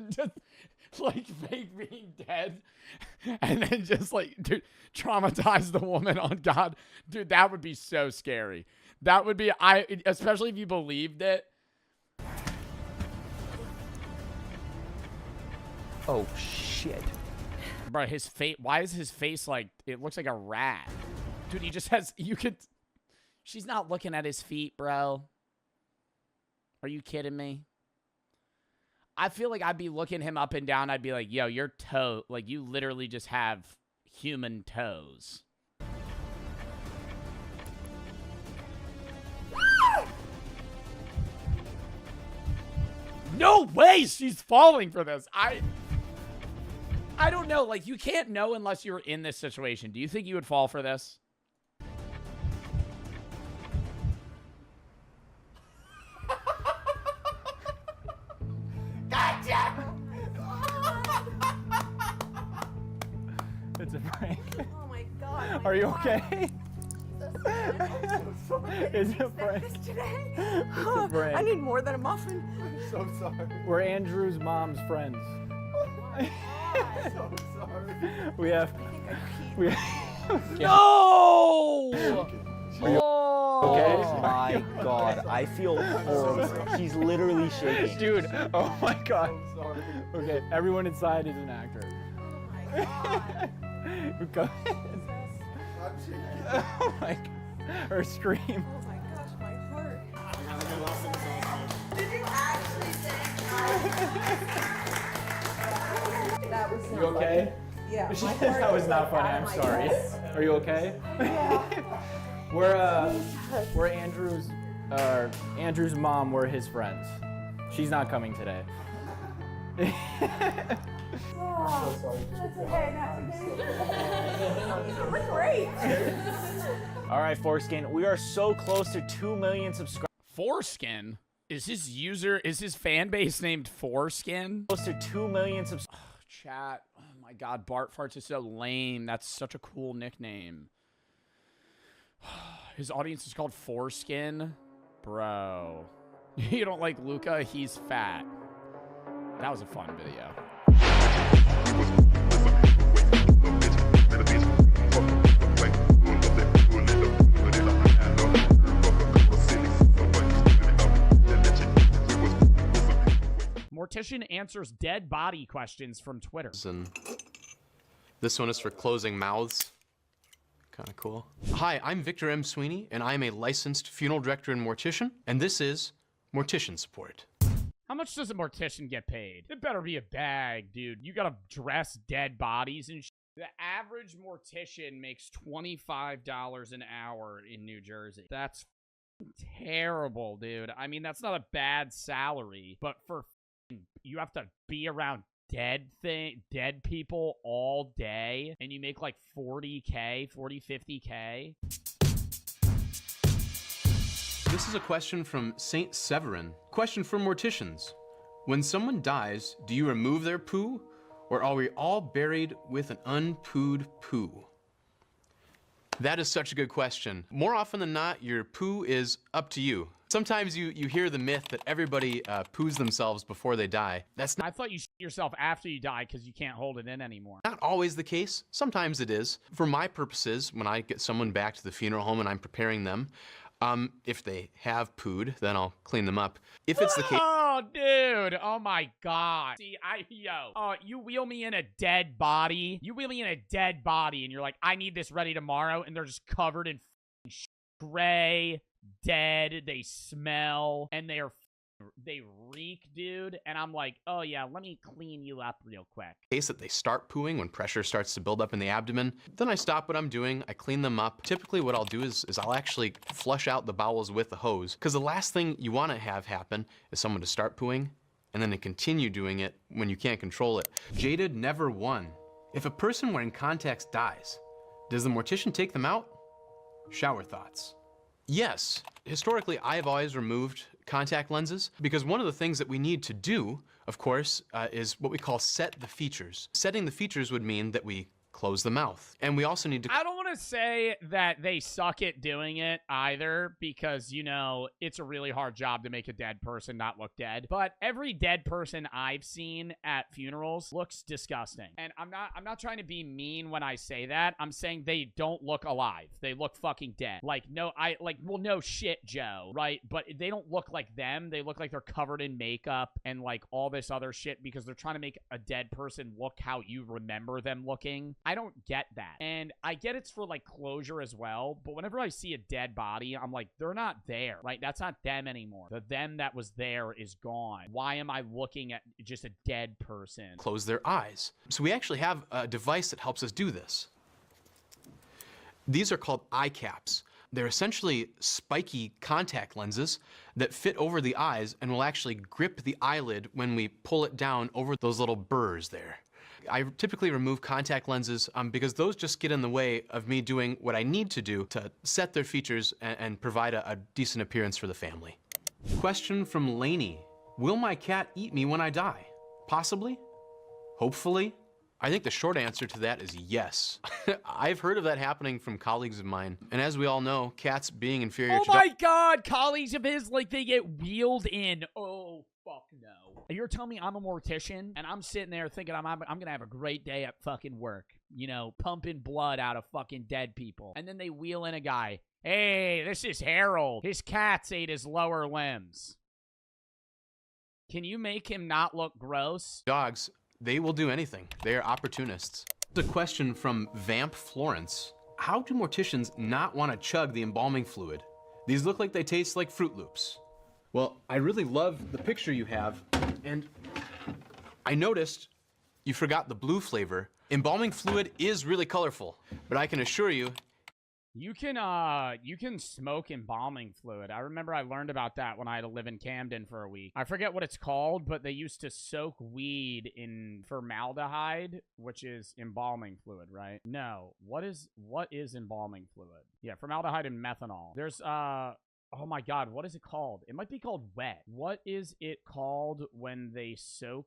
just, like, fake being dead. And then just, like, dude, traumatize the woman on God. Dude, that would be so scary. That would be, especially if you believed it. Oh, shit. Bro, his face, why is his face like, it looks like a rat. Dude, he just has, she's not looking at his feet, bro. Are you kidding me? I feel like I'd be looking him up and down. I'd be like, yo, your toe, like you literally just have human toes. No way she's falling for this. I don't know. Like, you can't know unless you're in this situation. Do you think you would fall for this? Gotcha! It's a prank. Oh my God. Are you okay? It's a prank. It's a prank. I need more than a muffin. I'm so sorry. We're Andrew's mom's friends. I'm so sorry. We have. No! Okay. Oh my god, I feel horrible. He's literally shaking. Dude, oh my god. I'm sorry. Okay, everyone inside is an actor. Go ahead. Oh my god. Her scream. Oh my gosh, my heart. Did you actually say that was not You okay? funny. Yeah. My heart That was is not like funny, out I'm of my sorry. chest. Are you okay? Yeah. We're Andrew's mom, we're his friends. She's not coming today. Oh, that's okay, that's okay. You look great. All right, Foreskin, we are so close to 2 million subscribers. Foreskin? Is his fan base named Foreskin? Close to 2 million subscribers. Chat. Oh my god, Bart Farts is so lame. That's such a cool nickname. His audience is called Foreskin? Bro. You don't like Luca? He's fat. That was a fun video. Mortician answers dead body questions from Twitter. And this one is for closing mouths. Kind of cool. Hi, I'm Victor M. Sweeney, and I'm a licensed funeral director and mortician, and this is Mortician Support. How much does a mortician get paid? It better be a bag, dude. You gotta dress dead bodies and shit. The average mortician makes $25 an hour in New Jersey. That's terrible, dude. I mean, that's not a bad salary, but for you have to be around dead people all day, and you make like 40K, 50K. This is a question from Saint Severin. Question for morticians. When someone dies, do you remove their poo, or are we all buried with an unpooed poo? That is such a good question. More often than not, your poo is up to you. Sometimes you hear the myth that everybody poos themselves before they die. That's not— I thought you shit yourself after you die because you can't hold it in anymore. Not always the case. Sometimes it is. For my purposes, when I get someone back to the funeral home and I'm preparing them, if they have pooed, then I'll clean them up. If it's the case— Oh, dude. Oh, my God. See, you wheel me in a dead body. You wheel me in a dead body, and you're like, I need this ready tomorrow, and they're just covered in gray, dead, they smell, and they reek, dude. And I'm like, oh yeah, let me clean you up real quick. Case that they start pooing when pressure starts to build up in the abdomen, then I stop what I'm doing, I clean them up. Typically what I'll do is I'll actually flush out the bowels with the hose, because the last thing you want to have happen is someone to start pooing and then to continue doing it when you can't control it. Jaded never won. If a person wearing contacts dies, does the mortician take them out? Shower thoughts. Yes, historically I've always removed contact lenses because one of the things that we need to do, of course, is what we call set the features. Setting the features would mean that we close the mouth. And we also need to— I don't want to say that they suck at doing it either because, you know, it's a really hard job to make a dead person not look dead. But every dead person I've seen at funerals looks disgusting. And I'm not trying to be mean when I say that. I'm saying they don't look alive. They look fucking dead. Like, no shit, Joe, right? But they don't look like them. They look like they're covered in makeup and like all this other shit because they're trying to make a dead person look how you remember them looking. I don't get that. And I get it's for like closure as well, but whenever I see a dead body, I'm like, they're not there, right? That's not them anymore. The them that was there is gone. Why am I looking at just a dead person? Close their eyes. So we actually have a device that helps us do this. These are called eye caps. They're essentially spiky contact lenses that fit over the eyes and will actually grip the eyelid when we pull it down over those little burrs there. I typically remove contact lenses because those just get in the way of me doing what I need to do to set their features and provide a decent appearance for the family. Question from Lainey. Will my cat eat me when I die? Possibly. Hopefully. I think the short answer to that is yes. I've heard of that happening from colleagues of mine. And as we all know, cats being inferior Oh to my God, colleagues of his, like they get wheeled in. Oh, fuck no. You're telling me I'm a mortician and I'm sitting there thinking I'm going to have a great day at fucking work, you know, pumping blood out of fucking dead people. And then they wheel in a guy. Hey, this is Harold. His cats ate his lower limbs. Can you make him not look gross? Dogs, they will do anything. They are opportunists. The question from Vamp Florence. How do morticians not want to chug the embalming fluid? These look like they taste like Fruit Loops. Well, I really love the picture you have, and I noticed you forgot the blue flavor. Embalming fluid is really colorful, but I can assure you, You can smoke embalming fluid. I remember I learned about that when I had to live in Camden for a week. I forget what it's called, but they used to soak weed in formaldehyde, which is embalming fluid, right? No. What is embalming fluid? Yeah, formaldehyde and methanol. There's oh my God, what is it called? It might be called wet. What is it called when they soak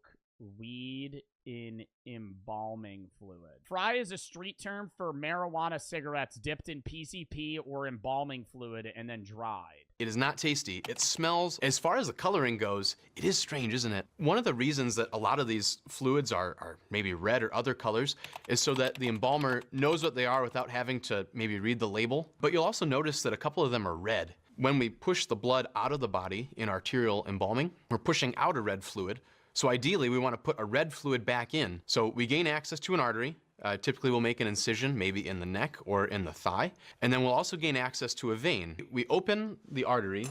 weed in embalming fluid? Fry is a street term for marijuana cigarettes dipped in PCP or embalming fluid and then dried. it is not tasty. It smells, as far as the coloring goes, it is strange, isn't it? One of the reasons that a lot of these fluids are maybe red or other colors is so that the embalmer knows what they are without having to maybe read the label. But you'll also notice that a couple of them are red. When we push the blood out of the body in arterial embalming, we're pushing out a red fluid. So ideally, we want to put a red fluid back in. So we gain access to an artery. Typically, we'll make an incision, maybe in the neck or in the thigh. And then we'll also gain access to a vein. We open the artery.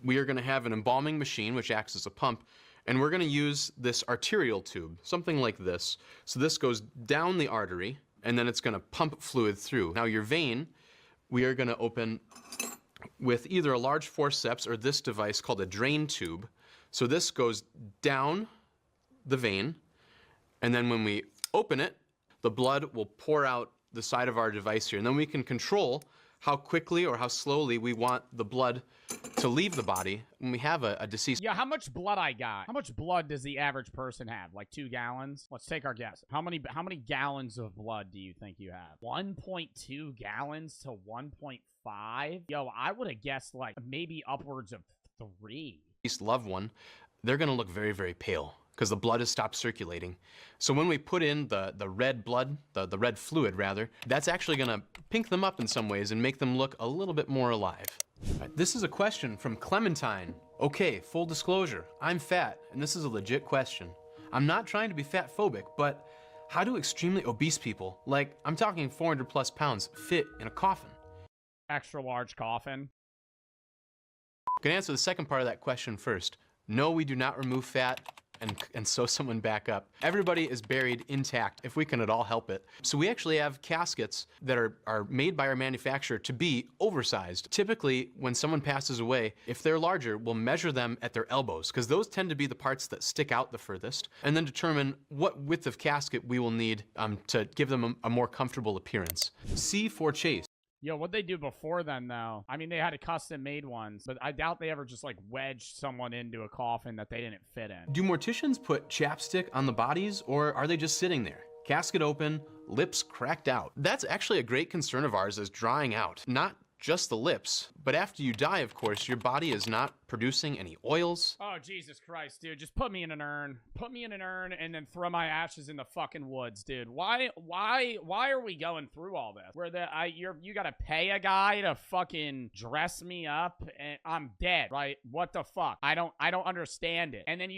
We are going to have an embalming machine, which acts as a pump. And we're going to use this arterial tube, something like this. So this goes down the artery, and then it's going to pump fluid through. Now your vein, we are going to open with either a large forceps or this device called a drain tube. So this goes down the vein, and then when we open it, the blood will pour out the side of our device here. And then we can control how quickly or how slowly we want the blood to leave the body when we have a deceased. Yeah, how much blood I got? How much blood does the average person have? Like 2 gallons? Let's take our guess. How many gallons of blood do you think you have? 1.2 gallons to 1.5? Yo, I would have guessed like maybe upwards of 3. Loved one, they're going to look very, very pale because the blood has stopped circulating. So when we put in the red blood, the red fluid rather, that's actually going to pink them up in some ways and make them look a little bit more alive. Right, this is a question from Clementine. Okay, full disclosure, I'm fat, and this is a legit question. I'm not trying to be fat phobic, but how do extremely obese people, like I'm talking 400 plus pounds, fit in a coffin? Extra large coffin. I'm gonna answer the second part of that question first. No, we do not remove fat and sew someone back up. Everybody is buried intact if we can at all help it. So we actually have caskets that are made by our manufacturer to be oversized. Typically, when someone passes away, if they're larger, we'll measure them at their elbows because those tend to be the parts that stick out the furthest, and then determine what width of casket we will need to give them a more comfortable appearance. C for Chase. Yo, what'd they do before then, though? I mean, they had a custom-made ones, but I doubt they ever just, like, wedged someone into a coffin that they didn't fit in. Do morticians put chapstick on the bodies, or are they just sitting there? Casket open, lips cracked out. That's actually a great concern of ours, is drying out. Not just the lips, but after you die, of course, your body is not producing any oils. Oh, Jesus Christ, dude. Just put me in an urn. Put me in an urn and then throw my ashes in the fucking woods, dude. Why are we going through all this? Where you gotta pay a guy to fucking dress me up and I'm dead, right? What the fuck? I don't understand it. And then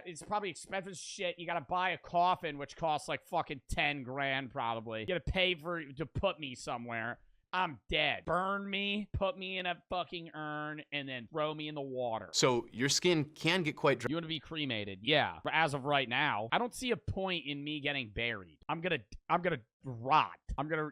it's probably expensive as shit. You gotta buy a coffin, which costs like fucking 10 grand probably. You gotta pay to put me somewhere. I'm dead. Burn me, put me in a fucking urn, and then throw me in the water. So your skin can get quite dry. You want to be cremated? Yeah. But as of right now, I don't see a point in me getting buried. I'm gonna rot.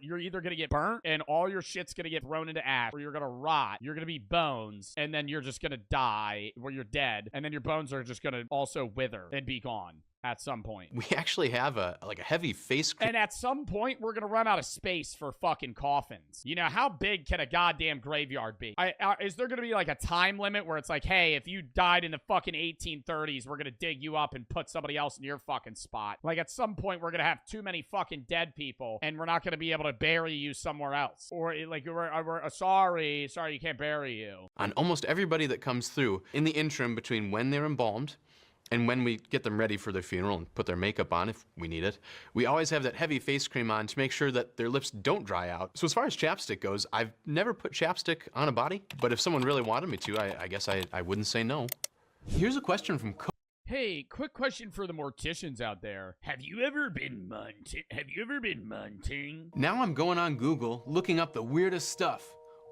You're either gonna get burnt and all your shit's gonna get thrown into ash, or you're gonna rot. You're gonna be bones, and then you're just gonna die where you're dead, and then your bones are just gonna also wither and be gone at some point. We actually have a heavy face cream. And at some point, we're gonna run out of space for fucking coffins. You know, how big can a goddamn graveyard be? Is there gonna be like a time limit where it's like, hey, if you died in the fucking 1830s, we're gonna dig you up and put somebody else in your fucking spot? Like, at some point, we're gonna have too many fucking dead people, and we're not gonna be able to bury you somewhere else. Or, like, we're sorry, you can't bury you. On almost everybody that comes through, in the interim between when they're embalmed and when we get them ready for their funeral and put their makeup on if we need it, we always have that heavy face cream on to make sure that their lips don't dry out. So as far as chapstick goes, I've never put chapstick on a body, but if someone really wanted me to, I guess I wouldn't say no. Here's a question from Hey, quick question for the morticians out there. Have you ever been munting? Now I'm going on Google, looking up the weirdest stuff.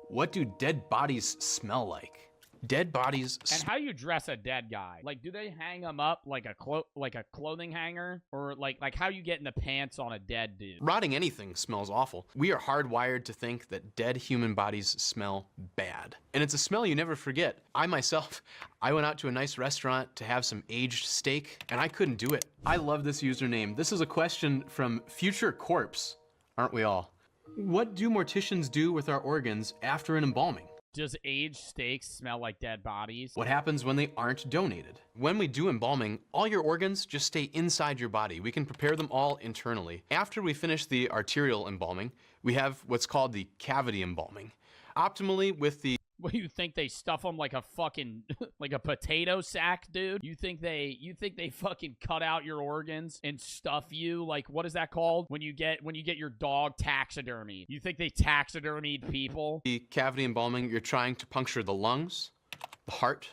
What do dead bodies smell like? Dead bodies. And how you dress a dead guy? Like, do they hang them up like a clothing hanger, or like how you get in the pants on a dead dude? Rotting anything smells awful. We are hardwired to think that dead human bodies smell bad, and it's a smell you never forget. I went out to a nice restaurant to have some aged steak, and I couldn't do it. I love this username. This is a question from Future Corpse, aren't we all? What do morticians do with our organs after an embalming? Does aged steaks smell like dead bodies? What happens when they aren't donated? When we do embalming, all your organs just stay inside your body. We can prepare them all internally. After we finish the arterial embalming, we have what's called the cavity embalming. Optimally with the... What, you think they stuff them like a fucking, like a potato sack, dude? You think they fucking cut out your organs and stuff you? Like, what is that called? When you get your dog taxidermy. You think they taxidermied people? The cavity embalming, you're trying to puncture the lungs, the heart,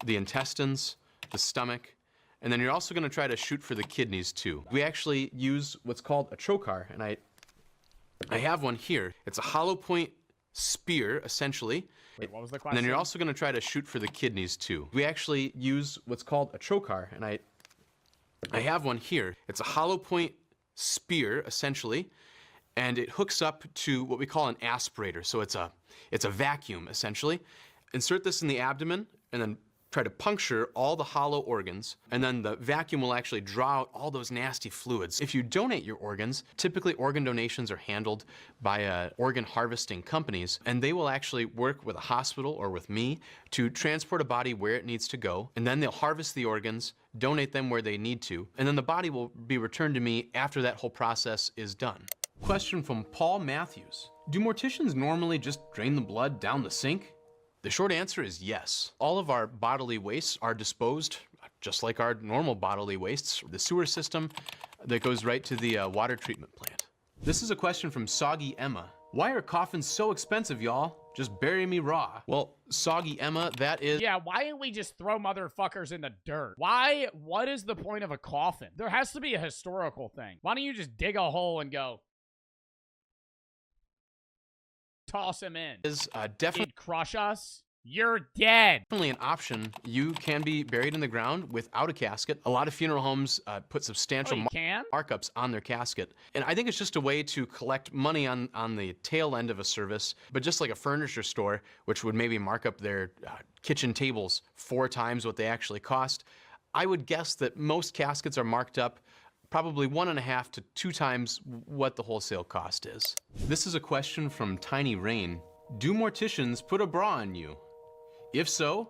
the intestines, the stomach, and then you're also gonna try to shoot for the kidneys too. We actually use what's called a trocar, and I have one here. It's a hollow point spear, essentially. Wait, what was the question? And then you're also going to try to shoot for the kidneys too. We actually use what's called a trocar, and I have one here. It's a hollow point spear, essentially, and it hooks up to what we call an aspirator. So it's a vacuum, essentially. Insert this in the abdomen, and then try to puncture all the hollow organs, and then the vacuum will actually draw out all those nasty fluids. If you donate your organs, typically organ donations are handled by organ harvesting companies, and they will actually work with a hospital or with me to transport a body where it needs to go, and then they'll harvest the organs, donate them where they need to, and then the body will be returned to me after that whole process is done. Question from Paul Matthews. Do morticians normally just drain the blood down the sink? The short answer is yes. All of our bodily wastes are disposed just like our normal bodily wastes, the sewer system that goes right to the water treatment plant. This is a question from Soggy Emma. Why are coffins so expensive, y'all? Just bury me raw. Well, Soggy Emma, that is... Yeah, why didn't we just throw motherfuckers in the dirt? Why? What is the point of a coffin? There has to be a historical thing. Why don't you just dig a hole and go... toss him in? Is definitely... It'd crush us? You're dead. Definitely an option. You can be buried in the ground without a casket. A lot of funeral homes put substantial markups on their casket. And I think it's just a way to collect money on the tail end of a service. But just like a furniture store, which would maybe mark up their kitchen tables 4 times what they actually cost, I would guess that most caskets are marked up probably 1.5 to 2 times what the wholesale cost is. This is a question from Tiny Rain. Do morticians put a bra on you? If so,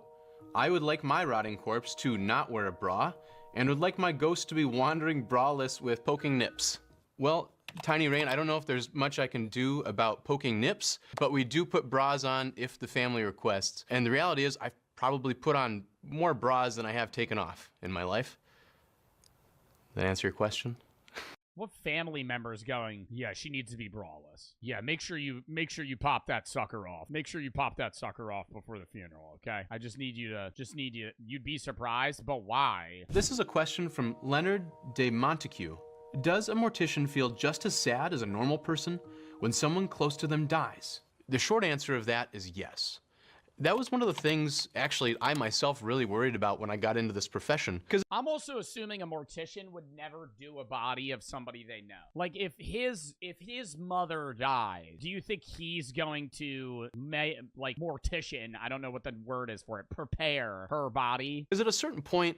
I would like my rotting corpse to not wear a bra, and would like my ghost to be wandering braless with poking nips. Well, Tiny Rain, I don't know if there's much I can do about poking nips, but we do put bras on if the family requests. And the reality is, I've probably put on more bras than I have taken off in my life. That answer your question? What family member is going, yeah, she needs to be braless. Yeah, make sure you pop that sucker off. Make sure you pop that sucker off before the funeral, okay? I just need you, you'd be surprised, but why? This is a question from Leonard de Montague. Does a mortician feel just as sad as a normal person when someone close to them dies? The short answer of that is yes. That was one of the things, actually, I myself really worried about when I got into this profession. Because I'm also assuming a mortician would never do a body of somebody they know. Like, if his mother died, do you think he's going to, mortician, I don't know what the word is for it, prepare her body? Because at a certain point,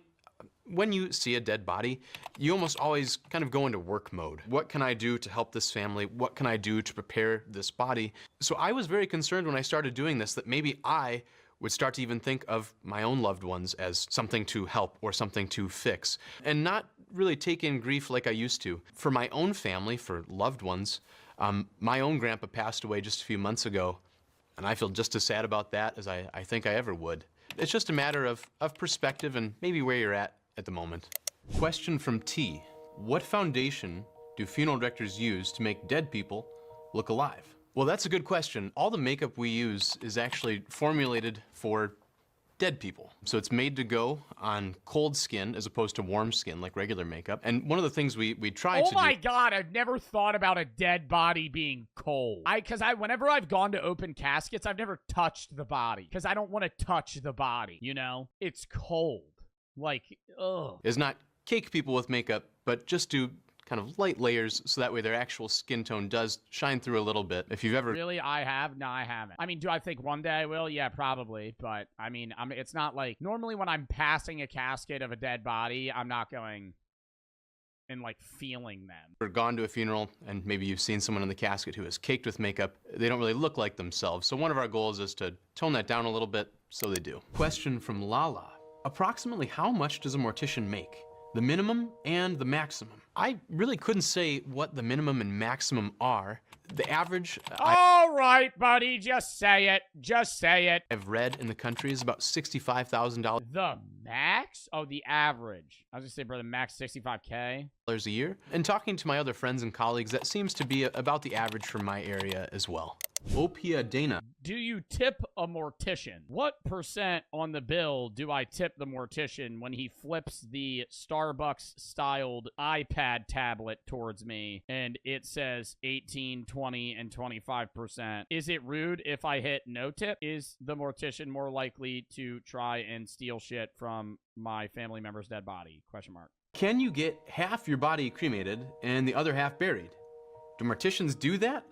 when you see a dead body, you almost always kind of go into work mode. What can I do to help this family? What can I do to prepare this body? So I was very concerned when I started doing this that maybe I would start to even think of my own loved ones as something to help or something to fix, and not really take in grief like I used to. For my own family, for loved ones, my own grandpa passed away just a few months ago, and I feel just as sad about that as I think I ever would. It's just a matter of perspective and maybe where you're at the moment. Question from T. What foundation do funeral directors use to make dead people look alive? Well, that's a good question. All the makeup we use is actually formulated for dead people. So it's made to go on cold skin as opposed to warm skin like regular makeup. And one of the things we try to do— Oh my God, I've never thought about a dead body being cold. Whenever I've gone to open caskets, I've never touched the body because I don't want to touch the body, you know? It's cold. Like, ugh. Is not cake people with makeup, but just do kind of light layers so that way their actual skin tone does shine through a little bit. If you've ever— Really? I have? No, I haven't. I mean, do I think one day I will? Yeah, probably. But, I mean, it's not like— Normally when I'm passing a casket of a dead body, I'm not going and, like, feeling them. Or gone to a funeral and maybe you've seen someone in the casket who is caked with makeup, they don't really look like themselves. So one of our goals is to tone that down a little bit, so they do. Question from Lala. Approximately how much does a mortician make? The minimum and the maximum. I really couldn't say what the minimum and maximum are. The average— All right, buddy, just say it. Just say it. I've read in the country is about $65,000. The max? Oh, the average. I was gonna say, brother, max $65K. A year. And talking to my other friends and colleagues, that seems to be about the average for my area as well. Opia Dana. Do you tip a mortician? What % on the bill do I tip the mortician when he flips the Starbucks-styled iPad tablet towards me and it says 18, 20, and 25%? Is it rude if I hit no tip? Is the mortician more likely to try and steal shit from my family member's dead body? Question mark. Can you get half your body cremated and the other half buried? Do morticians do that?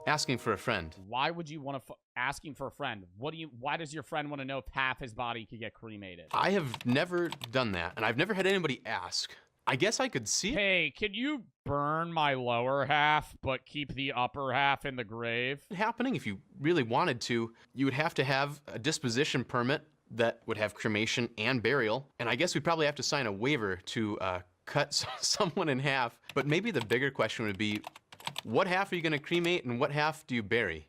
Asking for a friend. Why would you want to asking for a friend? Why does your friend want to know if half his body could get cremated? I have never done that, and I've never had anybody ask. I guess I could see— Hey, can you burn my lower half, but keep the upper half in the grave? Happening if you really wanted to, you would have to have a disposition permit that would have cremation and burial, and I guess we'd probably have to sign a waiver to cut someone in half. But maybe the bigger question would be, what half are you going to cremate and what half do you bury?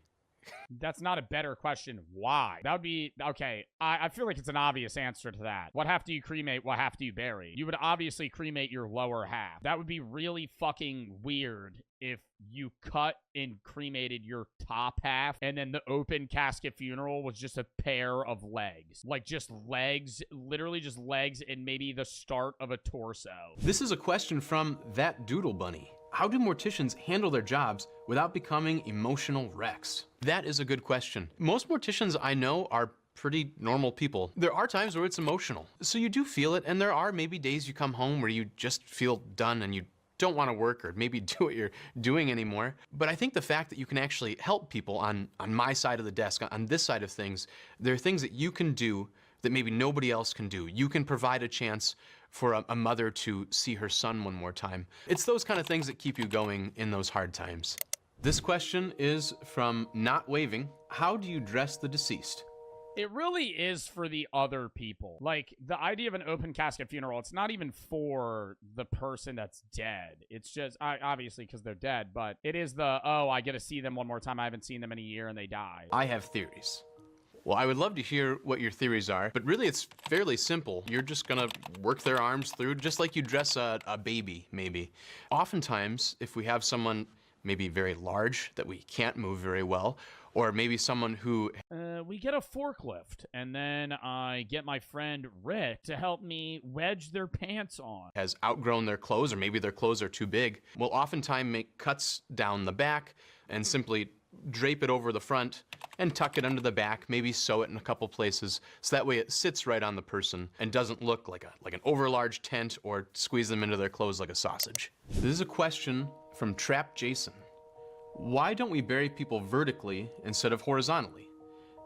That's not a better question. Why? That would be— okay, I feel like it's an obvious answer to that. What half do you cremate? What half do you bury? You would obviously cremate your lower half. That would be really fucking weird if you cut and cremated your top half and then the open casket funeral was just a pair of legs. Like, just legs, literally just legs and maybe the start of a torso. This is a question from That Doodle Bunny. How do morticians handle their jobs without becoming emotional wrecks? That is a good question. Most morticians I know are pretty normal people. There are times where it's emotional, so you do feel it, and there are maybe days you come home where you just feel done and you don't want to work or maybe do what you're doing anymore. But I think the fact that you can actually help people on my side of the desk, on this side of things, there are things that you can do that maybe nobody else can do. You can provide a chance for a mother to see her son one more time. It's those kind of things that keep you going in those hard times. This question is from Not Waving. How do you dress the deceased? It really is for the other people. Like, the idea of an open casket funeral, it's not even for the person that's dead. It's just, obviously, because they're dead, but it is oh, I get to see them one more time. I haven't seen them in a year and they die. I have theories. Well, I would love to hear what your theories are, but really it's fairly simple. You're just gonna work their arms through just like you dress a baby, maybe. Oftentimes, if we have someone maybe very large that we can't move very well, or maybe someone who— we get a forklift, and then I get my friend Rick to help me wedge their pants on. Has outgrown their clothes, or maybe their clothes are too big, we'll oftentimes make cuts down the back and simply drape it over the front and tuck it under the back, maybe sew it in a couple places, so that way it sits right on the person and doesn't look like an overlarge tent or squeeze them into their clothes like a sausage. This is a question from Trap Jason. Why don't we bury people vertically instead of horizontally?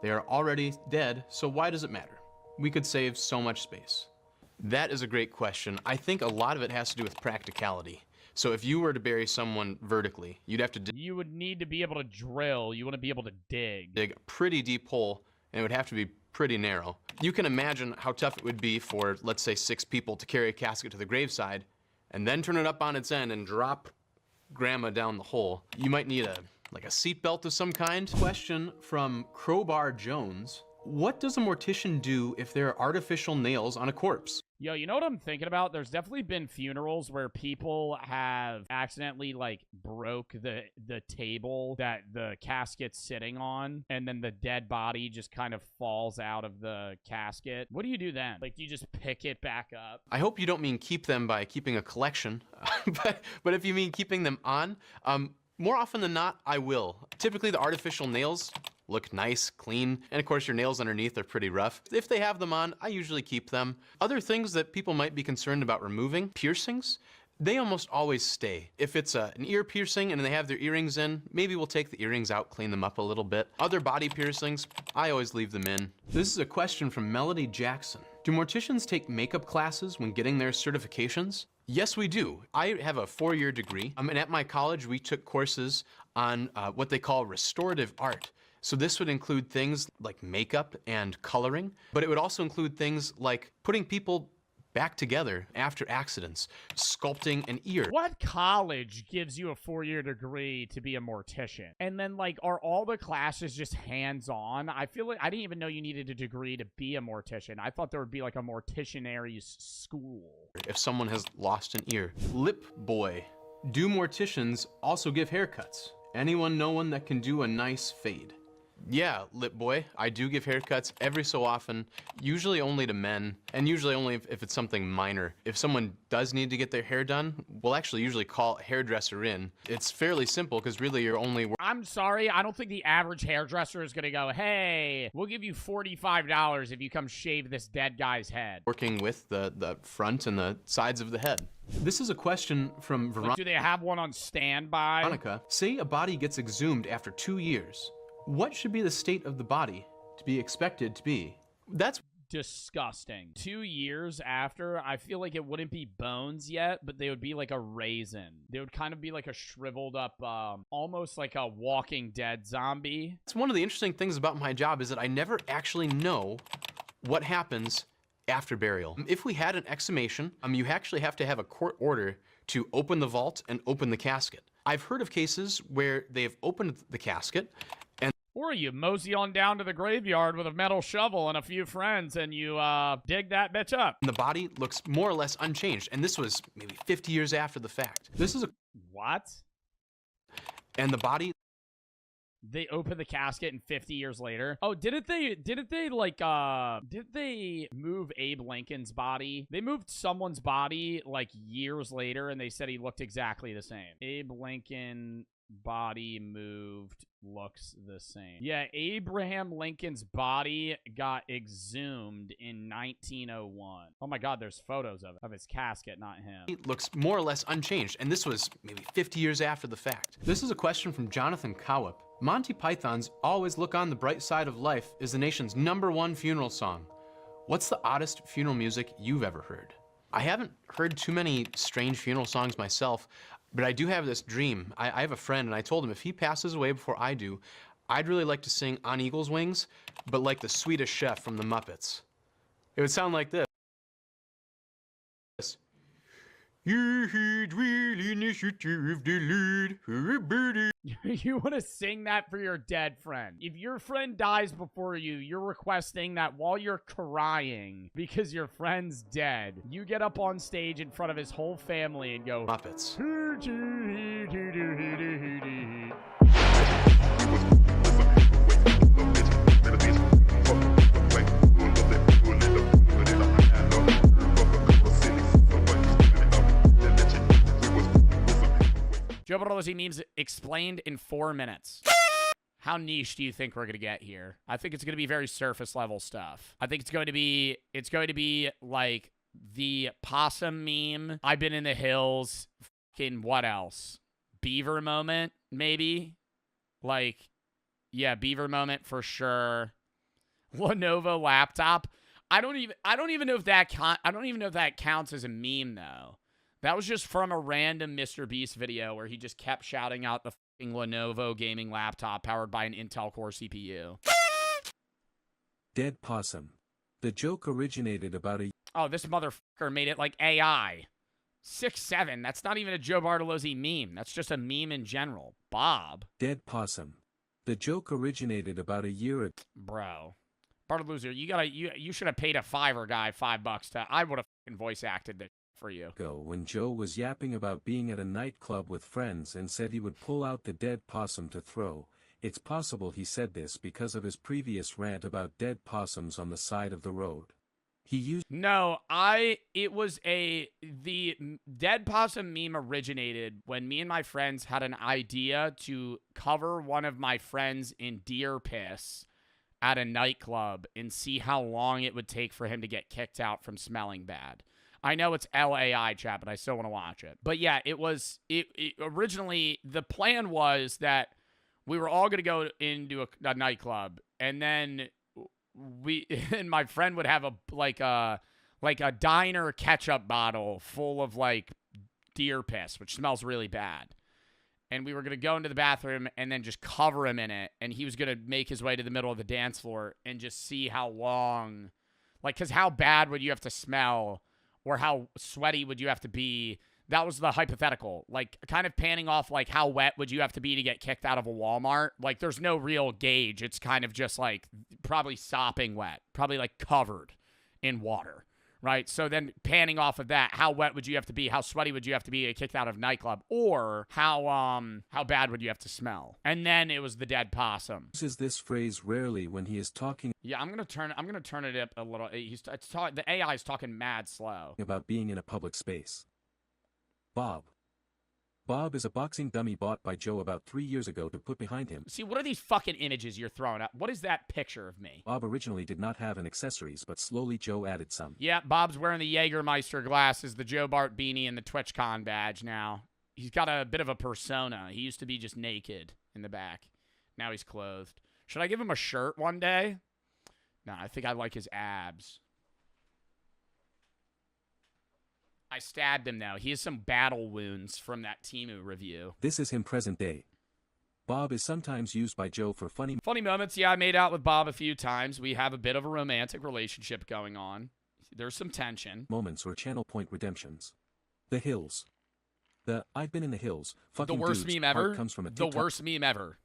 They are already dead, so why does it matter? We could save so much space. That is a great question. I think a lot of it has to do with practicality. So if you were to bury someone vertically, you'd have to You would need to be able to drill. You want to be able to dig. dig a pretty deep hole, and it would have to be pretty narrow. You can imagine how tough it would be for, let's say, 6 people to carry a casket to the graveside and then turn it up on its end and drop grandma down the hole. You might need a seatbelt of some kind. Question from Crowbar Jones. What does a mortician do if there are artificial nails on a corpse? Yo, you know what I'm thinking about? There's definitely been funerals where people have accidentally, like, broke the table that the casket's sitting on, and then the dead body just kind of falls out of the casket. What do you do then? Like, do you just pick it back up? I hope you don't mean keep them by keeping a collection, but if you mean keeping them on, more often than not, I will. Typically, the artificial nails look nice, clean, and of course your nails underneath are pretty rough. If they have them on, I usually keep them. Other things that people might be concerned about removing, piercings, they almost always stay. If it's an ear piercing and they have their earrings in, maybe we'll take the earrings out, clean them up a little bit. Other body piercings, I always leave them in. This is a question from Melody Jackson. Do morticians take makeup classes when getting their certifications? Yes, we do. I have a 4-year degree, and at my college we took courses on what they call restorative art. So this would include things like makeup and coloring, but it would also include things like putting people back together after accidents, sculpting an ear. What college gives you a 4-year degree to be a mortician? And then, like, are all the classes just hands-on? I feel like I didn't even know you needed a degree to be a mortician. I thought there would be, like, a morticianary school. If someone has lost an ear. Lip boy. Do morticians also give haircuts? Anyone know one that can do a nice fade? Yeah, Lip Boy, I do give haircuts every so often, usually only to men, and usually only if it's something minor. If someone does need to get their hair done, we'll actually usually call a hairdresser in. It's fairly simple because really you're only... I'm sorry, I don't think the average hairdresser is gonna go, hey, we'll give you $45 if you come shave this dead guy's head. Working with the front and the sides of the head. This is a question from Veronica. Like, do they have one on standby? Veronica, say a body gets exhumed after 2 years. What should be the state of the body to be expected to be? That's disgusting. 2 years after, I feel like it wouldn't be bones yet, but they would be like a raisin. They would kind of be like a shriveled up, almost like a Walking Dead zombie. That's one of the interesting things about my job is that I never actually know what happens after burial. If we had an exhumation, you actually have to have a court order to open the vault and open the casket. I've heard of cases where they've opened the casket and or you mosey on down to the graveyard with a metal shovel and a few friends and you dig that bitch up. The body looks more or less unchanged, and this was maybe 50 years after the fact. This is a... What? And the body... They opened the casket and 50 years later. Oh, didn't they move Abe Lincoln's body? They moved someone's body like years later and they said he looked exactly the same. Abe Lincoln body moved, looks the same. Yeah, Abraham Lincoln's body got exhumed in 1901. Oh my god, there's photos of his casket, not him. He looks more or less unchanged, and this was maybe 50 years after the fact. This is a question from Jonathan Cowip. Monty Python's Always Look on the Bright Side of Life is the nation's #1 funeral song. What's the oddest funeral music you've ever heard? I haven't heard too many strange funeral songs myself, but I do have this dream. I have a friend, and I told him if he passes away before I do, I'd really like to sing On Eagle's Wings, but like the Swedish Chef from the Muppets. It would sound like this. You want to sing that for your dead friend. If your friend dies before you, you're requesting that while you're crying because your friend's dead, you get up on stage in front of his whole family and go, Muppets. Joe Bartolozzi memes explained in 4 minutes. How niche do you think we're going to get here? I think it's going to be very surface level stuff. I think it's going to be like the possum meme. I've been in the hills. Fucking what else? Beaver moment, maybe? Like, yeah, beaver moment for sure. Lenovo laptop. I don't even know if that counts as a meme though. That was just from a random Mr. Beast video where he just kept shouting out the fucking Lenovo gaming laptop powered by an Intel Core CPU. Dead possum. The joke originated about a... Oh, this motherfucker made it like AI. 6'7". That's not even a Joe Bartolozzi meme. That's just a meme in general. Bob. Dead possum. The joke originated about a year ago. Bro. Bartolozzi, you should have paid a Fiverr guy $5 to... I would have fucking voice acted this for you. When Joe was yapping about being at a nightclub with friends and said he would pull out the dead possum to throw. It's possible he said this because of his previous rant about dead possums on the side of the road. He used... No, the dead possum meme originated when me and my friends had an idea to cover one of my friends in deer piss at a nightclub and see how long it would take for him to get kicked out from smelling bad. I know it's LAI, chat, but I still want to watch it. But yeah, it originally, the plan was that we were all going to go into a nightclub, and then and my friend would have a diner ketchup bottle full of like deer piss, which smells really bad. And we were going to go into the bathroom and then just cover him in it. And he was going to make his way to the middle of the dance floor and just see how long, like, because how bad would you have to smell or how sweaty would you have to be? That was the hypothetical, like kind of panning off like how wet would you have to be to get kicked out of a Walmart? Like there's no real gauge. It's kind of just like probably sopping wet, probably like covered in water. Right, so then panning off of that, how wet would you have to be? How sweaty would you have to be to get kicked out of a nightclub? Or how bad would you have to smell? And then it was the dead possum. Uses this phrase rarely when he is talking. Yeah, I'm gonna turn it up a little. The AI is talking mad slow About being in a public space. Bob is a boxing dummy bought by Joe about 3 years ago to put behind him. See, what are these fucking images you're throwing up? What is that picture of me? Bob originally did not have an accessories, but slowly Joe added some. Yeah, Bob's wearing the Jägermeister glasses, the Joe Bart beanie, and the TwitchCon badge now. He's got a bit of a persona. He used to be just naked in the back. Now he's clothed. Should I give him a shirt one day? No, I think I like his abs. I stabbed him, though. He has some battle wounds from that Temu review. This is him present day. Bob is sometimes used by Joe for funny moments. Yeah, I made out with Bob a few times. We have a bit of a romantic relationship going on. There's some tension. Moments or channel point redemptions. The hills. The I've been in the hills. Fucking the worst dudes meme ever. Comes from a TikTok. The worst meme ever.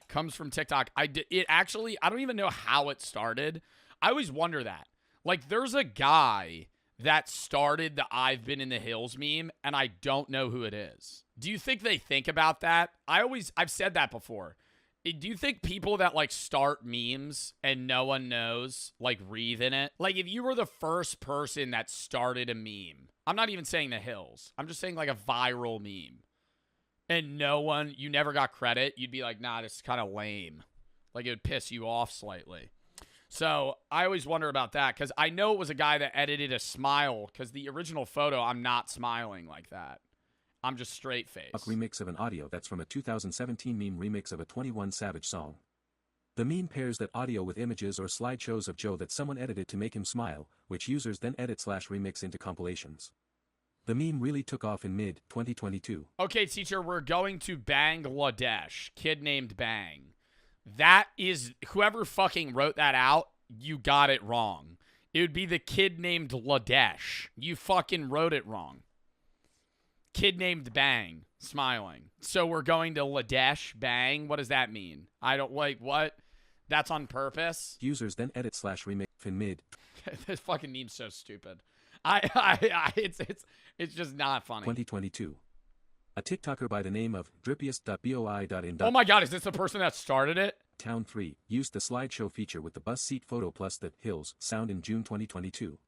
Comes from TikTok. I don't even know how it started. I always wonder that. Like, there's a guy that started the I've been in the hills meme, and I don't know who it is. Do you think they think about that? I've said that before. Do you think people that, like, start memes and no one knows, like, breathe in it? Like, if you were the first person that started a meme, I'm not even saying the hills. I'm just saying, like, a viral meme. And you never got credit, you'd be like, nah, this is kind of lame. Like, it would piss you off slightly. So I always wonder about that because I know it was a guy that edited a smile because the original photo, I'm not smiling like that. I'm just straight face. A remix of an audio that's from a 2017 meme remix of a 21 Savage song. The meme pairs that audio with images or slideshows of Joe that someone edited to make him smile, which users then edit/remix into compilations. The meme really took off in mid-2022. Okay, teacher, we're going to Bangladesh. Kid named Bang. That is, whoever fucking wrote that out, you got it wrong. It would be the kid named Ladesh. You fucking wrote it wrong. Kid named Bang, smiling. So we're going to Ladesh, Bang? What does that mean? I don't, like, what? That's on purpose? Users then edit/remix in mid. This fucking meme's so stupid. It's just not funny. 2022. A TikToker by the name of drippiest.boi.in. Oh my god, is this the person that started it? Town 3 used the slideshow feature with the bus seat photo plus the hills sound in June 2022.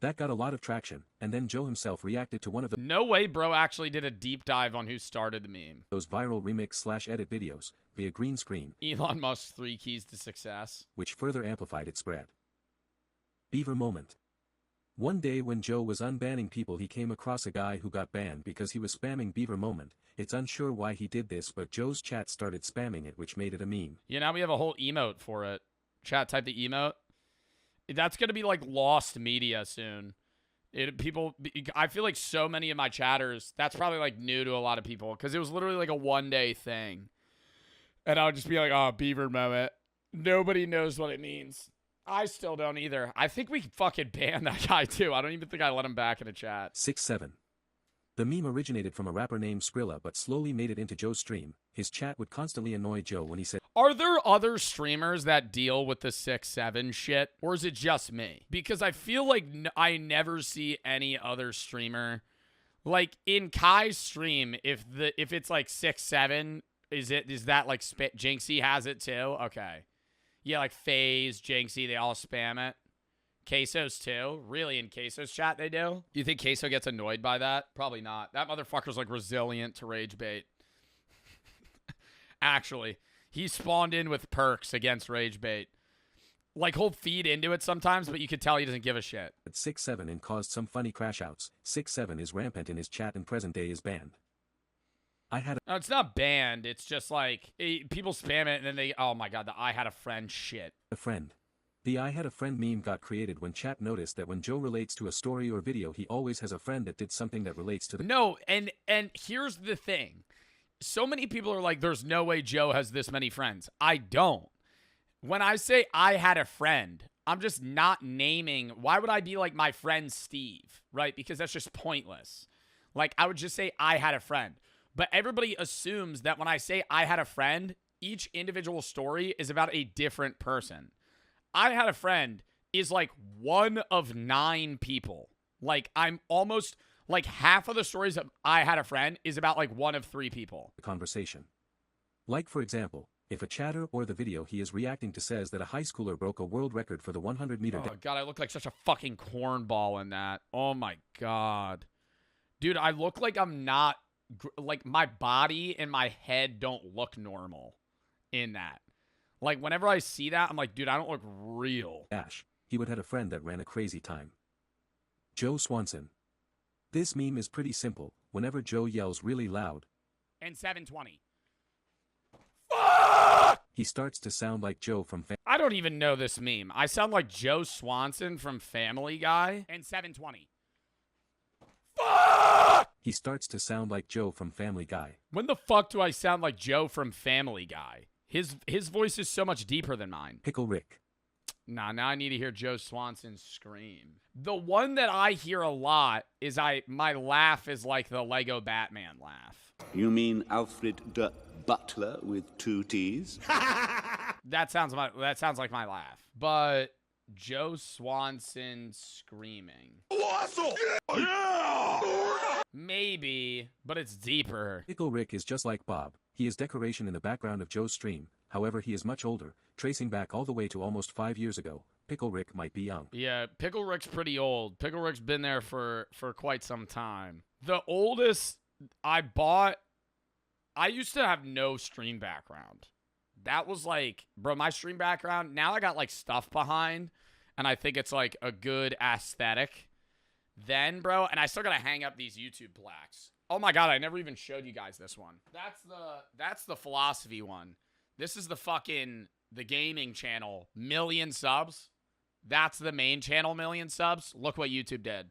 That got a lot of traction, and then Joe himself reacted to one of No way bro actually did a deep dive on who started the meme. those viral remix/edit videos, via green screen, Elon Musk's 3 keys to success. which further amplified its spread. Beaver moment. One day when Joe was unbanning people, he came across a guy who got banned because he was spamming Beaver moment. It's unsure why he did this, but Joe's chat started spamming it, which made it a meme. Yeah, now we have a whole emote for it. Chat, type the emote. That's going to be like lost media soon. I feel like so many of my chatters, that's probably like new to a lot of people because it was literally like a one-day thing. And I would just be like, oh, Beaver moment. Nobody knows what it means. I still don't either. I think we fucking banned that guy too. I don't even think I let him back in a chat. 6-7. The meme originated from a rapper named Skrilla but slowly made it into Joe's stream. His chat would constantly annoy Joe when he said, Are there other streamers that deal with the 6-7 shit? Or is it just me? Because I feel like I never see any other streamer. Like in Kai's stream, if it's like 6-7, is that like Jinxie has it too? Okay. Yeah, like FaZe, Jinxie, they all spam it. Queso's too? Really, in Queso's chat they do? Do you think Queso gets annoyed by that? Probably not. That motherfucker's like resilient to rage bait. Actually, he spawned in with perks against rage bait. Like, he'll feed into it sometimes, but you could tell he doesn't give a shit. 6-7 and caused some funny crash outs. 6-7 is rampant in his chat and present day is banned. No, it's not banned. It's just like, people spam it and then they, oh my god, the I had a friend shit. A friend. The I had a friend meme got created when chat noticed that when Joe relates to a story or video, he always has a friend that did something that relates to the— No, and here's the thing. So many people are like, there's no way Joe has this many friends. I don't. When I say I had a friend, I'm just not naming, why would I be like my friend Steve, right? Because that's just pointless. Like, I would just say I had a friend. But everybody assumes that when I say I had a friend, each individual story is about a different person. I had a friend is like one of 9 people. Like, I'm almost, like, half of the stories of I had a friend is about like one of 3 people. Conversation. Like, for example, if a chatter or the video he is reacting to says that a high schooler broke a world record for the 100-meter— Oh god, I look like such a fucking cornball in that. Oh my god. Dude, I look like I'm not, like, my body and my head don't look normal in that. Like, whenever I see that, I'm like, dude, I don't look real. Ash. He would have a friend that ran a crazy time. Joe Swanson. This meme is pretty simple. Whenever Joe yells really loud, And 720. he starts to sound like Joe from I don't even know this meme. I sound like Joe Swanson from Family Guy. And 720. He starts to sound like Joe from Family Guy. When the fuck do I sound like Joe from Family Guy? His voice is so much deeper than mine. Pickle Rick. Nah, now I need to hear Joe Swanson scream. The one that I hear a lot is my laugh is like the Lego Batman laugh. You mean Alfred the Butler with 2 T's? That sounds like my laugh. But Joe Swanson screaming. Awesome! Yeah! Maybe, but it's deeper. Pickle Rick is just like Bob. He is decoration in the background of Joe's stream. However, he is much older, tracing back all the way to almost 5 years ago. Pickle Rick might be young. Yeah, Pickle Rick's pretty old. Pickle Rick's been there for quite some time. The oldest I bought, I used to have no stream background. That was like, bro, my stream background, now I got like stuff behind, and I think it's like a good aesthetic. Then, bro, and I still gotta hang up these YouTube plaques. Oh my god, I never even showed you guys this one. That's the philosophy one. This is the gaming channel, 1,000,000 subs. That's the main channel, 1,000,000 subs. Look what YouTube did.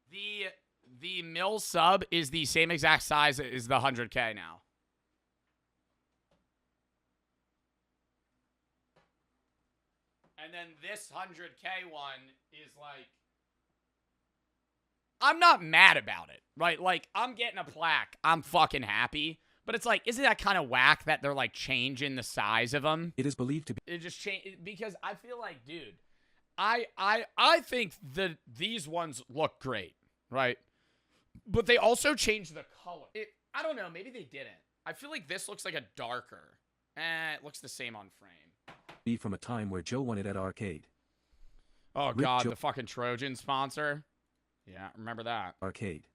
The mil sub is the same exact size as the 100K now. And then this 100K one is like, I'm not mad about it, right? Like, I'm getting a plaque. I'm fucking happy. But it's like, isn't that kind of whack that they're like changing the size of them? It is believed to be. It just changed because I feel like, dude, I think that these ones look great, right? But they also changed the color. I don't know. Maybe they didn't. I feel like this looks like a darker. It looks the same on frame. Be from a time where Joe won it at arcade. Oh, Rip God, Joe the fucking Trojan sponsor. Yeah, remember that. Arcade.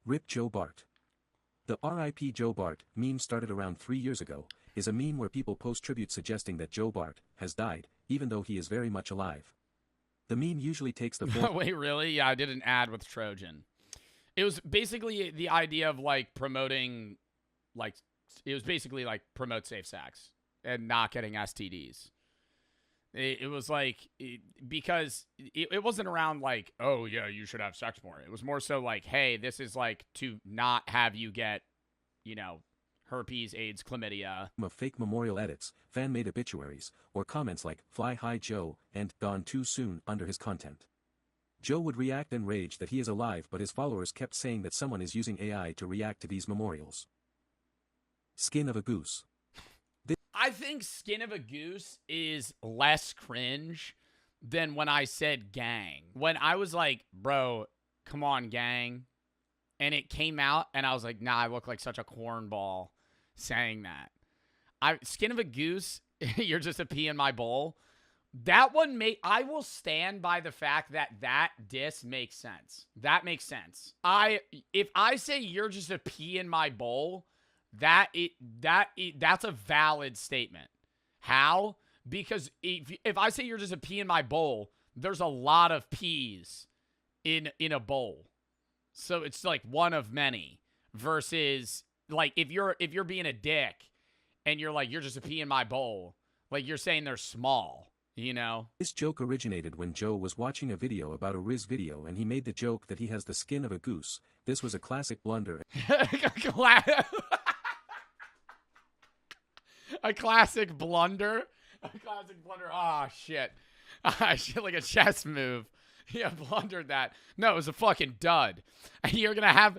Rip Joe Bart. The RIP Joe Bart meme started around 3 years ago, is a meme where people post tributes suggesting that Joe Bart has died, even though he is very much alive. The meme usually takes the form. Wait, really? Yeah, I did an ad with Trojan. It was basically the idea of, like, promoting, like, it was basically, like, promote safe sex and not getting STDs. It was like, because it wasn't around like, oh, yeah, you should have sex more. It was more so like, hey, this is like to not have you get, you know, herpes, AIDS, chlamydia. Of fake memorial edits, fan-made obituaries, or comments like, fly high Joe, and gone too soon under his content. Joe would react and rage that he is alive, but his followers kept saying that someone is using AI to react to these memorials. Skin of a goose. I think skin of a goose is less cringe than when I said gang. When I was like, bro, come on, gang. And it came out, and I was like, nah, I look like such a cornball saying that. Skin of a goose, you're just a pea in my bowl. That one I will stand by the fact that diss makes sense. That makes sense. If I say you're just a pea in my bowl, that's a valid statement. How? Because if I say you're just a pea in my bowl, there's a lot of peas in a bowl. So it's like one of many versus like if you're being a dick and you're like, you're just a pea in my bowl, like you're saying they're small, you know? This joke originated when Joe was watching a video about a Riz video and he made the joke that he has the skin of a goose. This was a classic blunder. A classic blunder. A classic blunder. Oh, shit. Shit, like a chess move. Yeah, blundered that. No, it was a fucking dud. And you're gonna have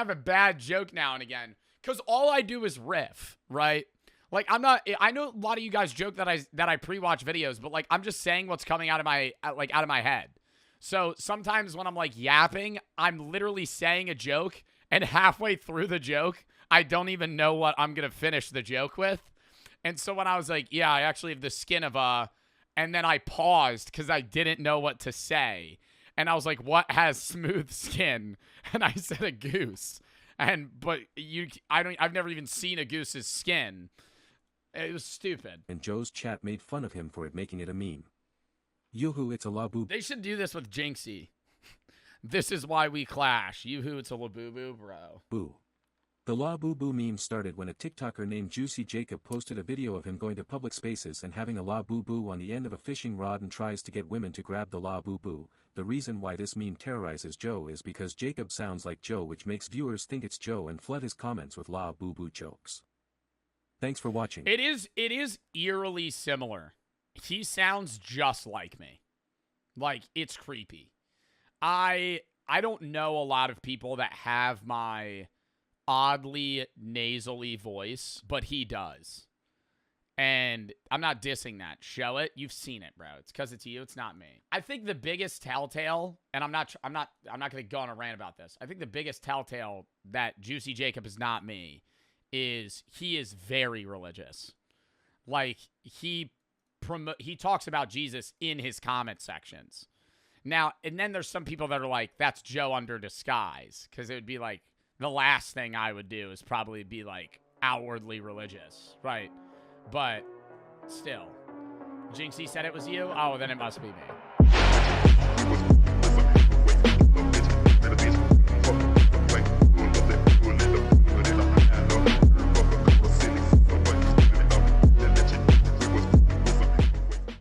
a bad joke now and again. Because all I do is riff, right? Like, I know a lot of you guys joke that I pre-watch videos, but like I'm just saying what's coming out of my head. So sometimes when I'm like yapping, I'm literally saying a joke, and halfway through the joke, I don't even know what I'm going to finish the joke with. And so when I was like, yeah, I actually have the skin of a, and then I paused because I didn't know what to say. And I was like, what has smooth skin? And I said a goose. But I've never even seen a goose's skin. It was stupid. And Joe's chat made fun of him for it, making it a meme. Yoo-hoo, it's a la boo. They should do this with Jinxie. This is why we clash. Yoo-hoo, it's a la boo boo, bro. Boo. The La Boo Boo meme started when a TikToker named Juicy Jacob posted a video of him going to public spaces and having a La Boo Boo on the end of a fishing rod and tries to get women to grab the La Boo Boo. The reason why this meme terrorizes Joe is because Jacob sounds like Joe, which makes viewers think it's Joe and flood his comments with La Boo Boo jokes. Thanks for watching. It is eerily similar. He sounds just like me. Like, it's creepy. I don't know a lot of people that have my oddly nasally voice, but he does. And I'm not dissing that. Show it. You've seen it, bro. It's because it's you. It's not me. I think the biggest telltale, and I'm not going to go on a rant about this. I think the biggest telltale that Juicy Jacob is not me is he is very religious. Like, he talks about Jesus in his comment sections. Now, and then there's some people that are like, that's Joe under disguise. Because it would be like, the last thing I would do is probably be like outwardly religious. Right. But still. Jinxie said it was you? Oh, then it must be me.